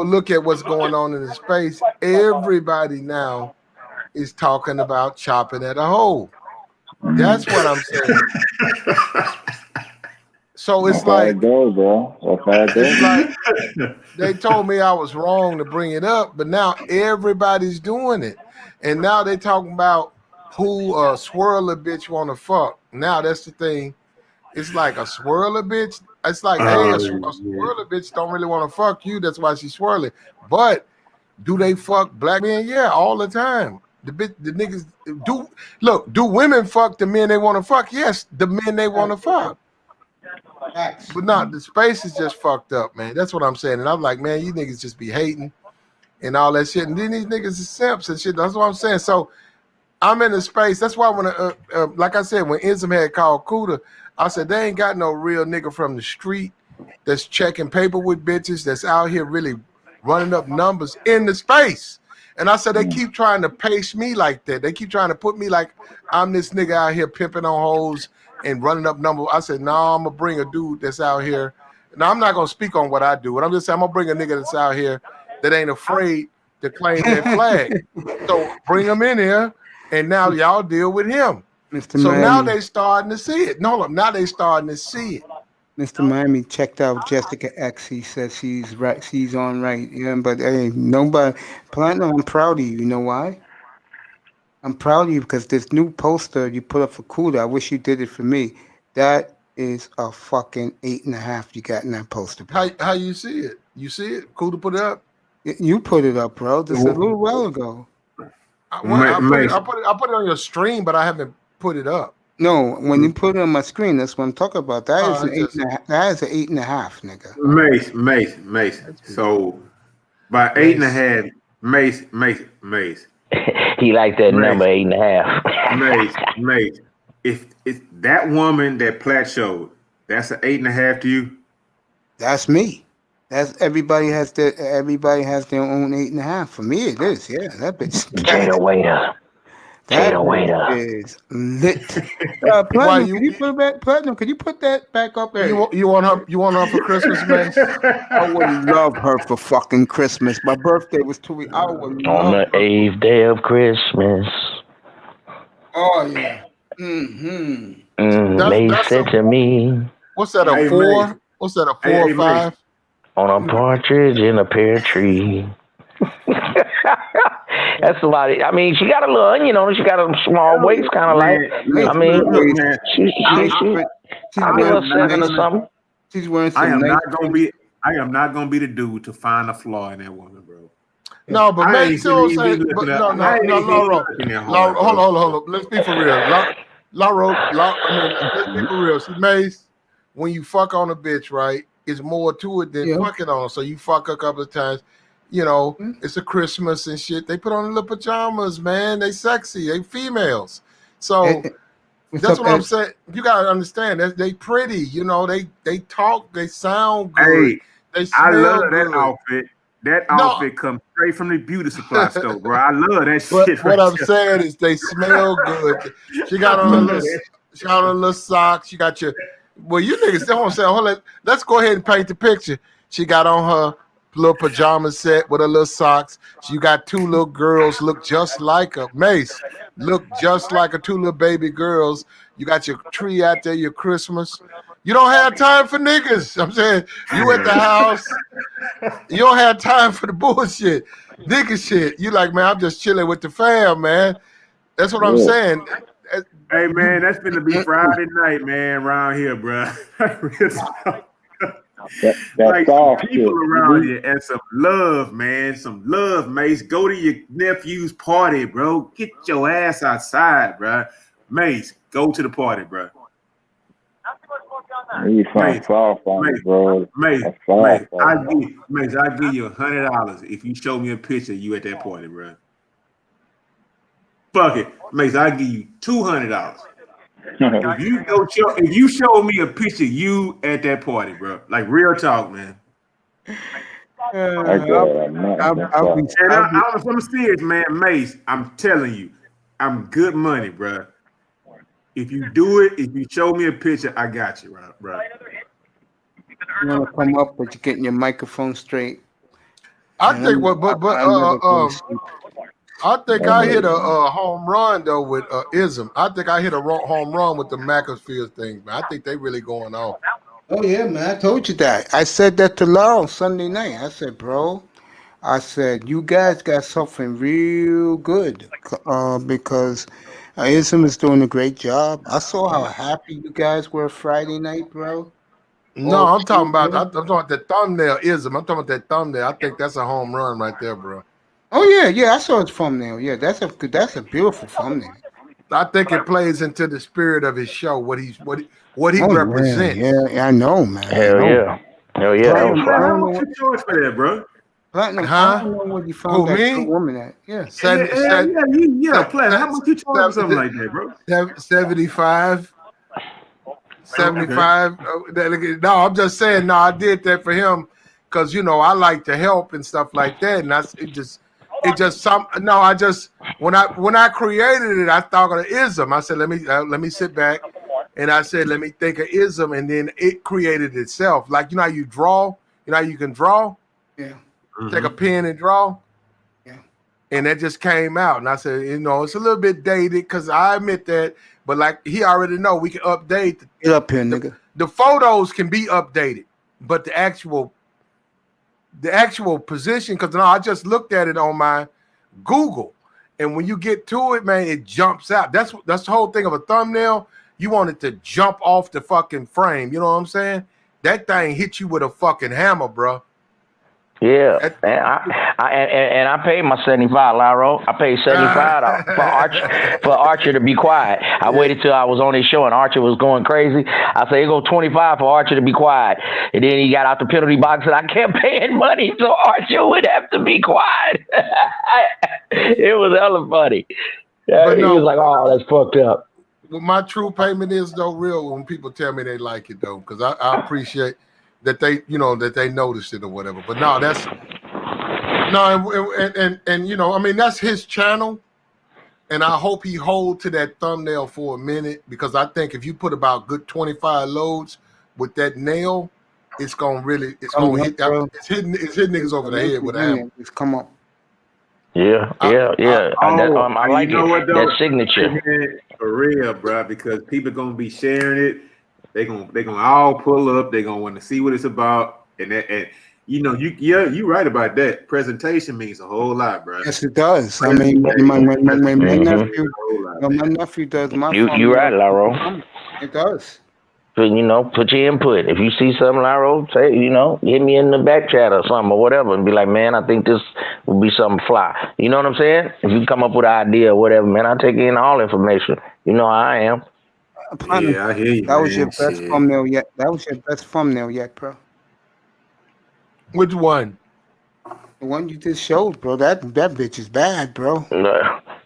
S16: look at what's going on in the space, everybody now is talking about chopping at a hole. That's what I'm saying. So it's like, it's like they told me I was wrong to bring it up, but now everybody's doing it, and now they talking about who a swirler bitch want to fuck. Now that's the thing. It's like a swirler bitch. It's like, hey, a swirler bitch don't really want to fuck you. That's why she's swirling. But do they fuck black men? Yeah, all the time. The niggas do. Look, do women fuck the men they want to fuck? Yes, the men they want to fuck. But not the space is just fucked up, man. That's what I'm saying. And I'm like, man, you niggas just be hating and all that shit. And then these niggas is simps and shit. That's what I'm saying. So I'm in the space. That's why when, like I said, when Ism had called Cuda, I said they ain't got no real nigga from the street that's checking paper with bitches that's out here really running up numbers in the space. And I said they keep trying to pace me like that. They keep trying to put me like I'm this nigga out here pimping on hoes and running up numbers. I said, no, I'm gonna bring a dude that's out here. Now I'm not gonna speak on what I do, but I'm just saying I'm gonna bring a nigga that's out here that ain't afraid to claim that flag. So bring him in here, and now y'all deal with him.
S1: Mr.
S16: So
S1: Miami.
S16: now they starting to see it. No, now they starting to see it.
S1: Mr. Miami checked out Jessica X. He says she's right. She's on right. Yeah, but hey, nobody. Platinum, I'm proud of you. You know why? I'm proud of you because this new poster you put up for Cuda, I wish you did it for me. That is a fucking 8.5 you got in that poster, bro.
S16: How you see it? You see it? Cuda put it up?
S1: You put it up, bro. This a little while ago.
S16: I put it on your stream, but I haven't put it up.
S1: No, when you put it on my screen, that's what I'm talking about. That is an 8.5. That is an 8.5, nigga.
S17: Mace. So by 8.5, Mace.
S20: He like that number 8.5.
S17: Mace. If that woman that Platt showed, that's an 8.5 to you.
S1: That's me. That's everybody has their own 8.5. For me, it is. Yeah, that bitch.
S20: Jada Waiter.
S1: That
S20: Jada Waiter
S1: is lit. Platinum, can you put it back? Platinum, can you put that back up there?
S16: You want her for Christmas, man?
S1: I would love her for fucking Christmas. My birthday was 2 weeks. I would
S20: on the 8th day of Christmas.
S1: Oh yeah.
S20: They said to me,
S16: "What's that? A 4? What's that? A 4 or 5?"
S20: On a partridge in a pear tree. That's a lot. I mean, she got a little onion on her. She got a small waist, kind of like. I mean, she's probably a 7 or something.
S1: She's wearing some.
S17: I am not gonna be the dude to find a flaw in that woman, bro.
S16: No, but man, you see what I'm saying? But no, hold on. Let's be for real. Let's be for real. See, Mace, when you fuck on a bitch, right, it's more to it than fucking on her. So you fuck a couple of times. You know, it's a Christmas and shit. They put on little pajamas, man. They sexy. They females. So that's what I'm saying. You gotta understand that they pretty. You know, they talk. They sound good. They smell
S17: I love
S16: good.
S17: that outfit. That outfit comes straight from the beauty supply store, bro. I love that shit.
S16: What I'm saying is they smell good. She got on a little socks. She got your. Well, you niggas don't say. Hold on. Let's go ahead and paint the picture. She got on her little pajama set with her little socks. She got 2 little girls look just like her. Mace look just like her 2 little baby girls. You got your tree out there, your Christmas. You don't have time for niggas. I'm saying you at the house. You don't have time for the bullshit, nigga shit. You like, man, I'm just chilling with the fam, man. That's what I'm saying.
S17: Hey, man, that's gonna be Friday night, man, around here, bro. Like some people around here and some love, man. Some love, Mace. Go to your nephew's party, bro. Get your ass outside, bro. Mace, go to the party, bro.
S12: You sound soft on me, bro.
S17: Mace,
S12: That's soft on me.
S17: I'll give you $100 if you show me a picture of you at that party, bro. Fuck it, Mace. I'll give you $200 if you show me a picture of you at that party, bro. Like real talk, man. I'm serious, man. Mace, I'm telling you, I'm good money, bro. If you do it, if you show me a picture, I got you, bro.
S1: You want to come up, but you're getting your microphone straight.
S16: I think I think I hit a home run though with Ism. I think I hit a home run with the Macclesfield thing, man. I think they really going on.
S1: Oh yeah, man. I told you that. I said that to Laurel Sunday night. I said, bro, you guys got something real good because Ism is doing a great job. I saw how happy you guys were Friday night, bro.
S16: No, I'm talking about the thumbnail Ism. I'm talking about that thumbnail. I think that's a home run right there, bro.
S1: Oh yeah. I saw his thumbnail. Yeah, that's a beautiful thumbnail.
S16: I think it plays into the spirit of his show, what he represents.
S1: Yeah, I know, man.
S20: Hell yeah.
S17: How much you charge for that, bro?
S1: Platinum, I don't know where you found that good woman at. Yeah.
S17: Platinum. How much you charge for something like that, bro?
S16: 75. 75. No, I'm just saying. No, I did that for him because I like to help and stuff like that, and when I created it, I thought of Ism. I said, let me sit back, and I said, let me think of Ism, and then it created itself. Like how you draw, how you can draw.
S1: Yeah.
S16: Take a pen and draw.
S1: Yeah.
S16: And that just came out, and I said, it's a little bit dated because I admit that, but like he already know we can update.
S1: Get up here, nigga.
S16: The photos can be updated, but the actual position, because I just looked at it on my Google, and when you get to it, man, it jumps out. That's the whole thing of a thumbnail. You want it to jump off the fucking frame. You know what I'm saying? That thing hit you with a fucking hammer, bro.
S20: Yeah, and I paid my $75, Lyro. I paid $75 for Archer to be quiet. I waited till I was on his show and Archer was going crazy. I said, "It go $25 for Archer to be quiet." And then he got out the penalty box and I kept paying money so Archer would have to be quiet. It was hella funny. He was like, "Oh, that's fucked up."
S16: What my true payment is though, real when people tell me they like it though, because I appreciate that they, that they noticed it or whatever. But no, that's that's his channel, and I hope he hold to that thumbnail for a minute, because I think if you put about good 25 loads with that nail, it's gonna hit. It's hitting niggas over the head with that.
S1: It's come up.
S20: Yeah. I like it. That signature.
S17: For real, bro, because people gonna be sharing it. They gonna all pull up. They gonna want to see what it's about, and you right about that. Presentation means a whole lot, bro.
S1: Yes, it does. I mean, my nephew does my.
S20: You right, Lyro.
S1: It does.
S20: So, put your input. If you see something, Lyro, say, hit me in the back chat or something or whatever, and be like, man, I think this would be something fly. You know what I'm saying? If you come up with an idea or whatever, man, I'll take in all information. You know how I am.
S17: Yeah, I hear you.
S1: That was your best thumbnail yet. That was your best thumbnail yet, bro.
S16: Which one?
S1: The one you just showed, bro. That bitch is bad, bro.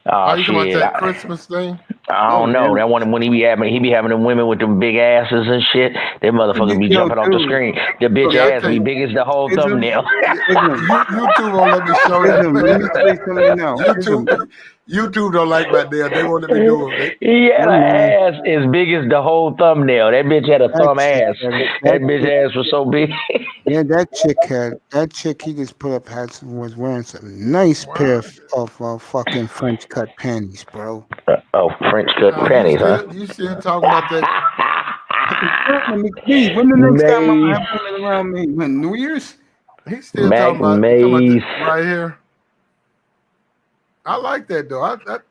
S16: Are you talking about that Christmas thing?
S20: I don't know. That one when he be having them women with them big asses and shit. That motherfucker be jumping off the screen. The bitch ass be big as the whole thumbnail.
S16: YouTube won't let me show that.
S1: Let me say something now.
S16: YouTube don't like that there. They won't let me do it.
S20: He had an ass as big as the whole thumbnail. That bitch had a thumb ass. That bitch ass was so big.
S1: Yeah, that chick he just put up was wearing some nice pair of fucking French cut panties, bro.
S20: French cut panties, huh?
S16: You still talking about that?
S1: When the next time I'm gonna have women around me? When New Year's?
S16: He's still talking about this right here. I like that though. That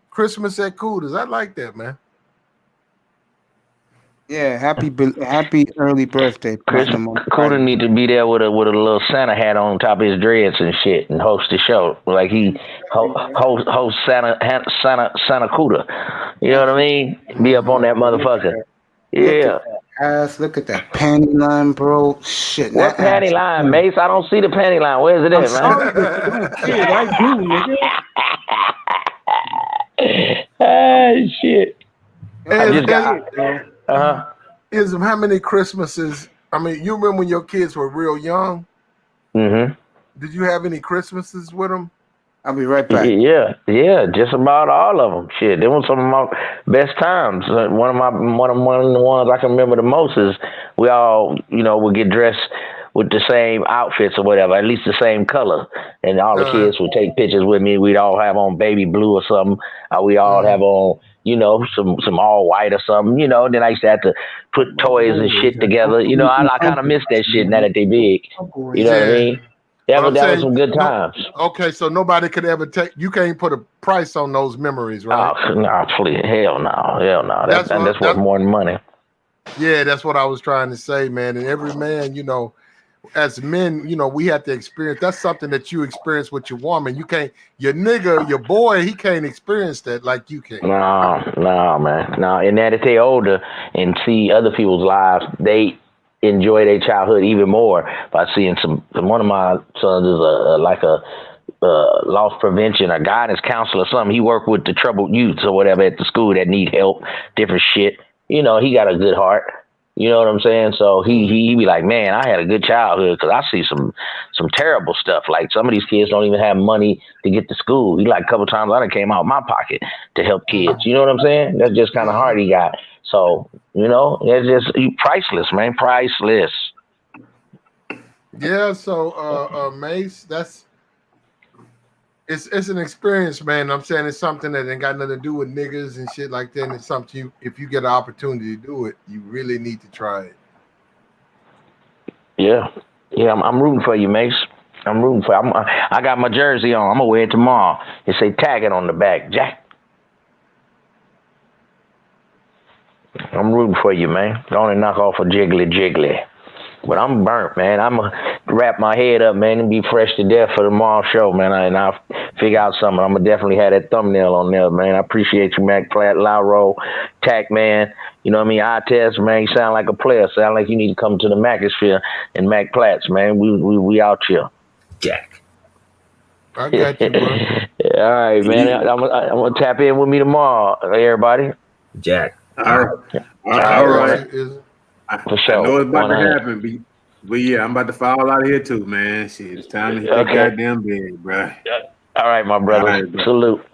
S16: Christmas at Cooters. I like that, man.
S1: Yeah, happy early birthday,
S20: Cooter need to be there with a little Santa hat on top of his dreads and shit, and host the show like he host Santa Cooter. You know what I mean? Be up on that motherfucker. Yeah.
S1: ass. Look at that panty line, bro. Shit,
S20: What
S1: that ass.
S20: panty line, Mace? I don't see the panty line. Where's it
S1: I'm
S20: at, man?
S1: sorry that you don't see it. I do, nigga.
S20: Ah, shit. I
S16: And,
S20: just got.
S16: is how many Christmases? I mean, you remember when your kids were real young?
S20: Mm-hmm.
S16: Did you have any Christmases with them?
S1: I'll be right back.
S20: Yeah, just about all of them. Shit, they were some of my best times. One of the ones I can remember the most is we all, would get dressed with the same outfits or whatever, at least the same color, and all the kids would take pictures with me. We'd all have on baby blue or something. We all have on, some all white or something. Then I used to have to put toys and shit together. I kind of miss that shit now that they big. You know what I mean? That was some good times.
S16: Okay, so nobody could ever take. You can't put a price on those memories, right?
S20: Oh, no, please, hell no. That's worth more than money.
S16: Yeah, that's what I was trying to say, man. And every man, as men, we have to experience. That's something that you experience with your woman. You can't. Your nigga, your boy, he can't experience that like you can.
S20: No, man. No, and now that they older and see other people's lives, they enjoy their childhood even more by seeing one of my sons is a loss prevention or guidance counselor or something. He worked with the troubled youths or whatever at the school that need help, different shit. He got a good heart. You know what I'm saying? So he be like, man, I had a good childhood because I see some terrible stuff. Like some of these kids don't even have money to get to school. He like a couple times I done came out of my pocket to help kids. You know what I'm saying? That's just kind of hard he got. So, it's just priceless, man. Priceless.
S16: Yeah, so Mace, it's an experience, man. I'm saying it's something that ain't got nothing to do with niggas and shit like that. And it's something if you get an opportunity to do it, you really need to try it.
S20: Yeah, I'm rooting for you, Mace. I'm rooting for you. I got my jersey on. I'm gonna wear it tomorrow. It say tag it on the back, Jack. I'm rooting for you, man. Don't knock off a jiggly. But I'm burnt, man. I'm going to wrap my head up, man, and be fresh to death for tomorrow's show, man. And I'll figure out something. I'm going to definitely have that thumbnail on there, man. I appreciate you, Mac Platt, Lauro, Tack, man. You know what I mean? I test, man. You sound like a player. Sound like you need to come to the Macosphere and Mac Platts, man. We out here.
S18: Jack.
S16: I got you, bro.
S20: All right, man. I'm going to tap in with me tomorrow, everybody.
S18: Jack.
S17: All right.
S20: For sure.
S17: I know it's about to happen, but yeah, I'm about to fall out of here too, man. Shit, it's time to hit that goddamn bed, bro.
S20: All right, my brother. All right, salute.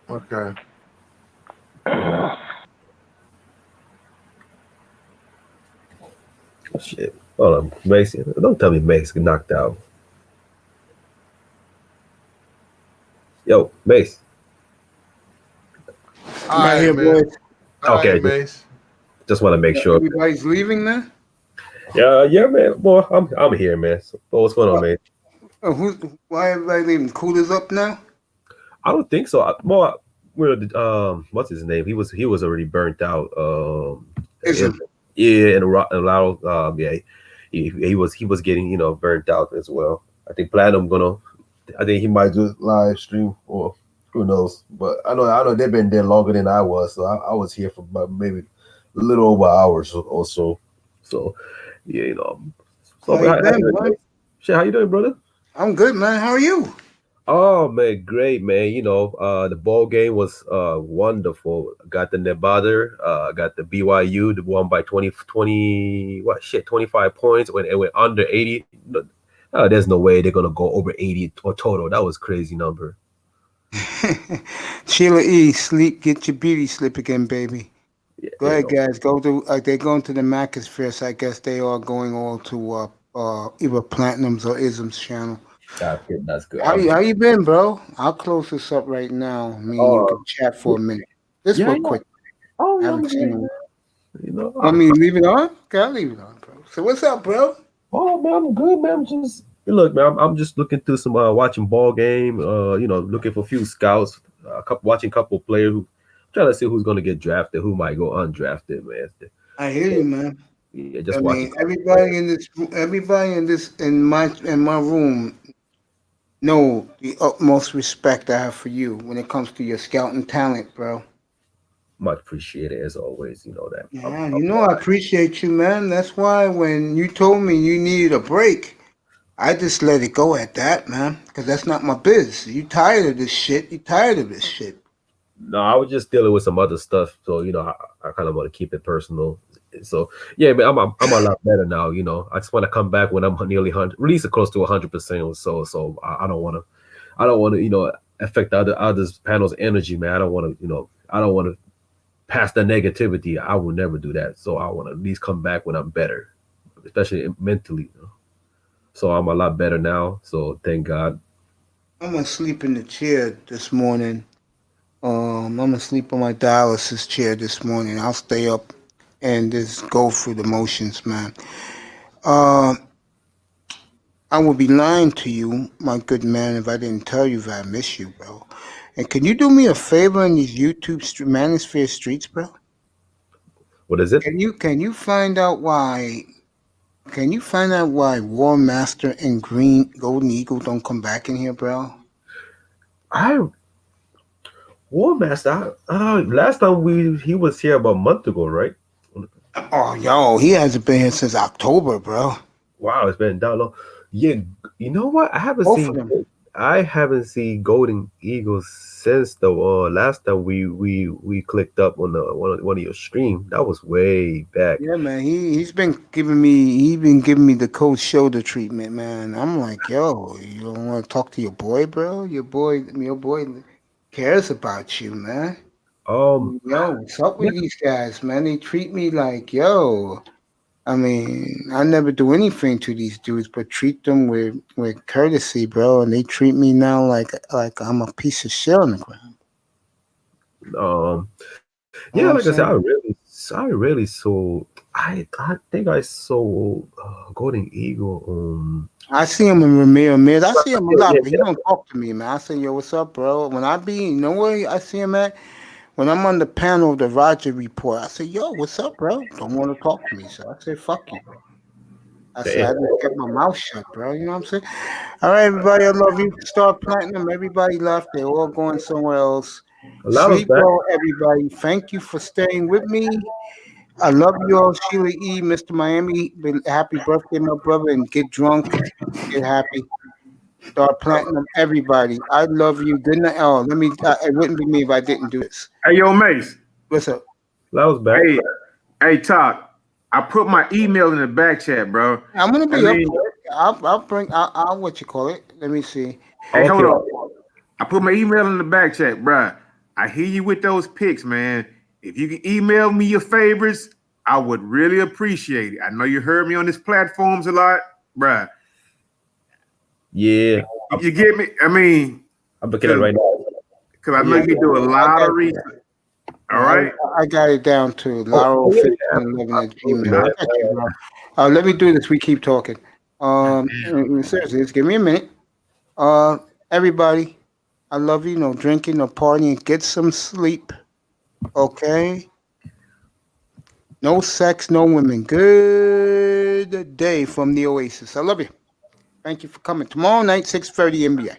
S16: Okay.
S19: Shit. Hold on, Mace. Don't tell me Mace get knocked out. Yo, Mace.
S16: All right, here, boys.
S19: Okay,
S16: Mace.
S19: Just want to make sure.
S1: Everybody's leaving now?
S19: Yeah, man. Boy, I'm here, man. So, what's going on, man?
S1: Why everybody leaving? Coolers up now?
S19: I don't think so. More, what's his name? He was already burnt out. And a lot of he was getting burnt out as well. I think Platinum I think he might just live stream or who knows. But I know they've been there longer than I was, so I was here for about maybe a little over hours or so. So yeah, So, how you doing, brother?
S1: I'm good, man. How are you?
S19: Oh man, great, man. The ball game was wonderful. Got the Nevada, got the BYU, the one by 25 points when it went under 80. No, there's no way they're gonna go over 80 or total. That was crazy number.
S1: Sheila E, get your beauty slip again, baby. Yeah, go ahead, guys. Go to they're going to the Macosphere, so I guess they are going all to either Platinum's or Ism's channel.
S19: That's good.
S1: How you been, bro? I'll close this up right now. You can chat for a minute. Just real quick.
S19: Oh,
S1: I haven't seen you. I mean, leave it on? Okay, I'll leave it on, bro. So what's up, bro?
S19: Oh man, I'm good, man. Look, man, I'm just looking through some watching ball game. Looking for a few scouts. Watching a couple of players who trying to see who's gonna get drafted, who might go undrafted, man.
S1: I hear you, man.
S19: Yeah, just watching.
S1: Everybody in my room know the utmost respect I have for you when it comes to your scouting talent, bro.
S19: Much appreciated as always. You know that.
S1: Yeah, you know I appreciate you, man. That's why when you told me you needed a break, I just let it go at that, man. Because that's not my biz. You tired of this shit? You tired of this shit?
S19: No, I was just dealing with some other stuff, so I kind of want to keep it personal. So yeah, but I'm a lot better now. I just want to come back when I'm nearly 100, at least close to 100% or so. So I don't want to affect the others panel's energy, man. I don't want to I don't want to pass the negativity. I will never do that. So I want to at least come back when I'm better, especially mentally. So I'm a lot better now. So thank God.
S1: I'm gonna sleep in the chair this morning. I'm gonna sleep on my dialysis chair this morning. I'll stay up and just go through the motions, man. Uh, I would be lying to you, my good man, if I didn't tell you that I miss you, bro. And can you do me a favor in these YouTube Manosphere streets, bro?
S19: What is it?
S1: Can you find out why? Can you find out why War Master and Green Golden Eagle don't come back in here, bro?
S19: War Master. Last time he was here about a month ago, right?
S1: Oh, yo, he hasn't been here since October, bro.
S19: Wow, it's been that long. Yeah, you know what? I haven't seen Golden Eagles since the last time we clicked up on one of your stream. That was way back.
S1: Yeah, man. He's been giving me the cold shoulder treatment, man. I'm like, yo, you don't want to talk to your boy, bro? Your boy cares about you, man. Yo, what's up with these guys, man? They treat me like, yo. I mean, I never do anything to these dudes, but treat them with courtesy, bro. And they treat me now like I'm a piece of shit on the ground.
S19: Yeah, like I said, I really saw. I think I saw Golden Eagle.
S1: I see him in Ramiro Mirrors. I see him a lot, but he don't talk to me, man. I say, yo, what's up, bro? When I be, you know where I see him at? When I'm on the panel of the Roger Report, I say, yo, what's up, bro? Don't want to talk to me. So I say, fuck you, bro. I say, I just kept my mouth shut, bro. You know what I'm saying? All right, everybody, I love you. Star Platinum, everybody left. They're all going somewhere else. Sleep well, everybody. Thank you for staying with me. I love you all, Sheila E., Mr. Miami. Happy birthday, my brother, and get drunk, get happy. Star Platinum, everybody. I love you. Good night. Oh, it wouldn't be me if I didn't do this.
S17: Hey, yo, Mace.
S1: What's up?
S19: That was back.
S17: Hey, Todd. I put my email in the back chat, bro.
S1: I'm gonna be up there. I'll what you call it. Let me see.
S17: Hey, hold on. I put my email in the back chat, bro. I hear you with those picks, man. If you can email me your favorites, I would really appreciate it. I know you heard me on these platforms a lot, bro.
S19: Yeah.
S17: You get me? I mean,
S19: I'm looking at it right now.
S17: Because I know you do a lot of research. All right.
S1: I got it down to Laurel1511 at Gmail. I got you, bro. Let me do this. We keep talking. Seriously, just give me a minute. Everybody, I love you. No drinking, no partying. Get some sleep. Okay? No sex, no women. Good day from the Oasis. I love you. Thank you for coming. Tomorrow night, 6:30 N.B.A.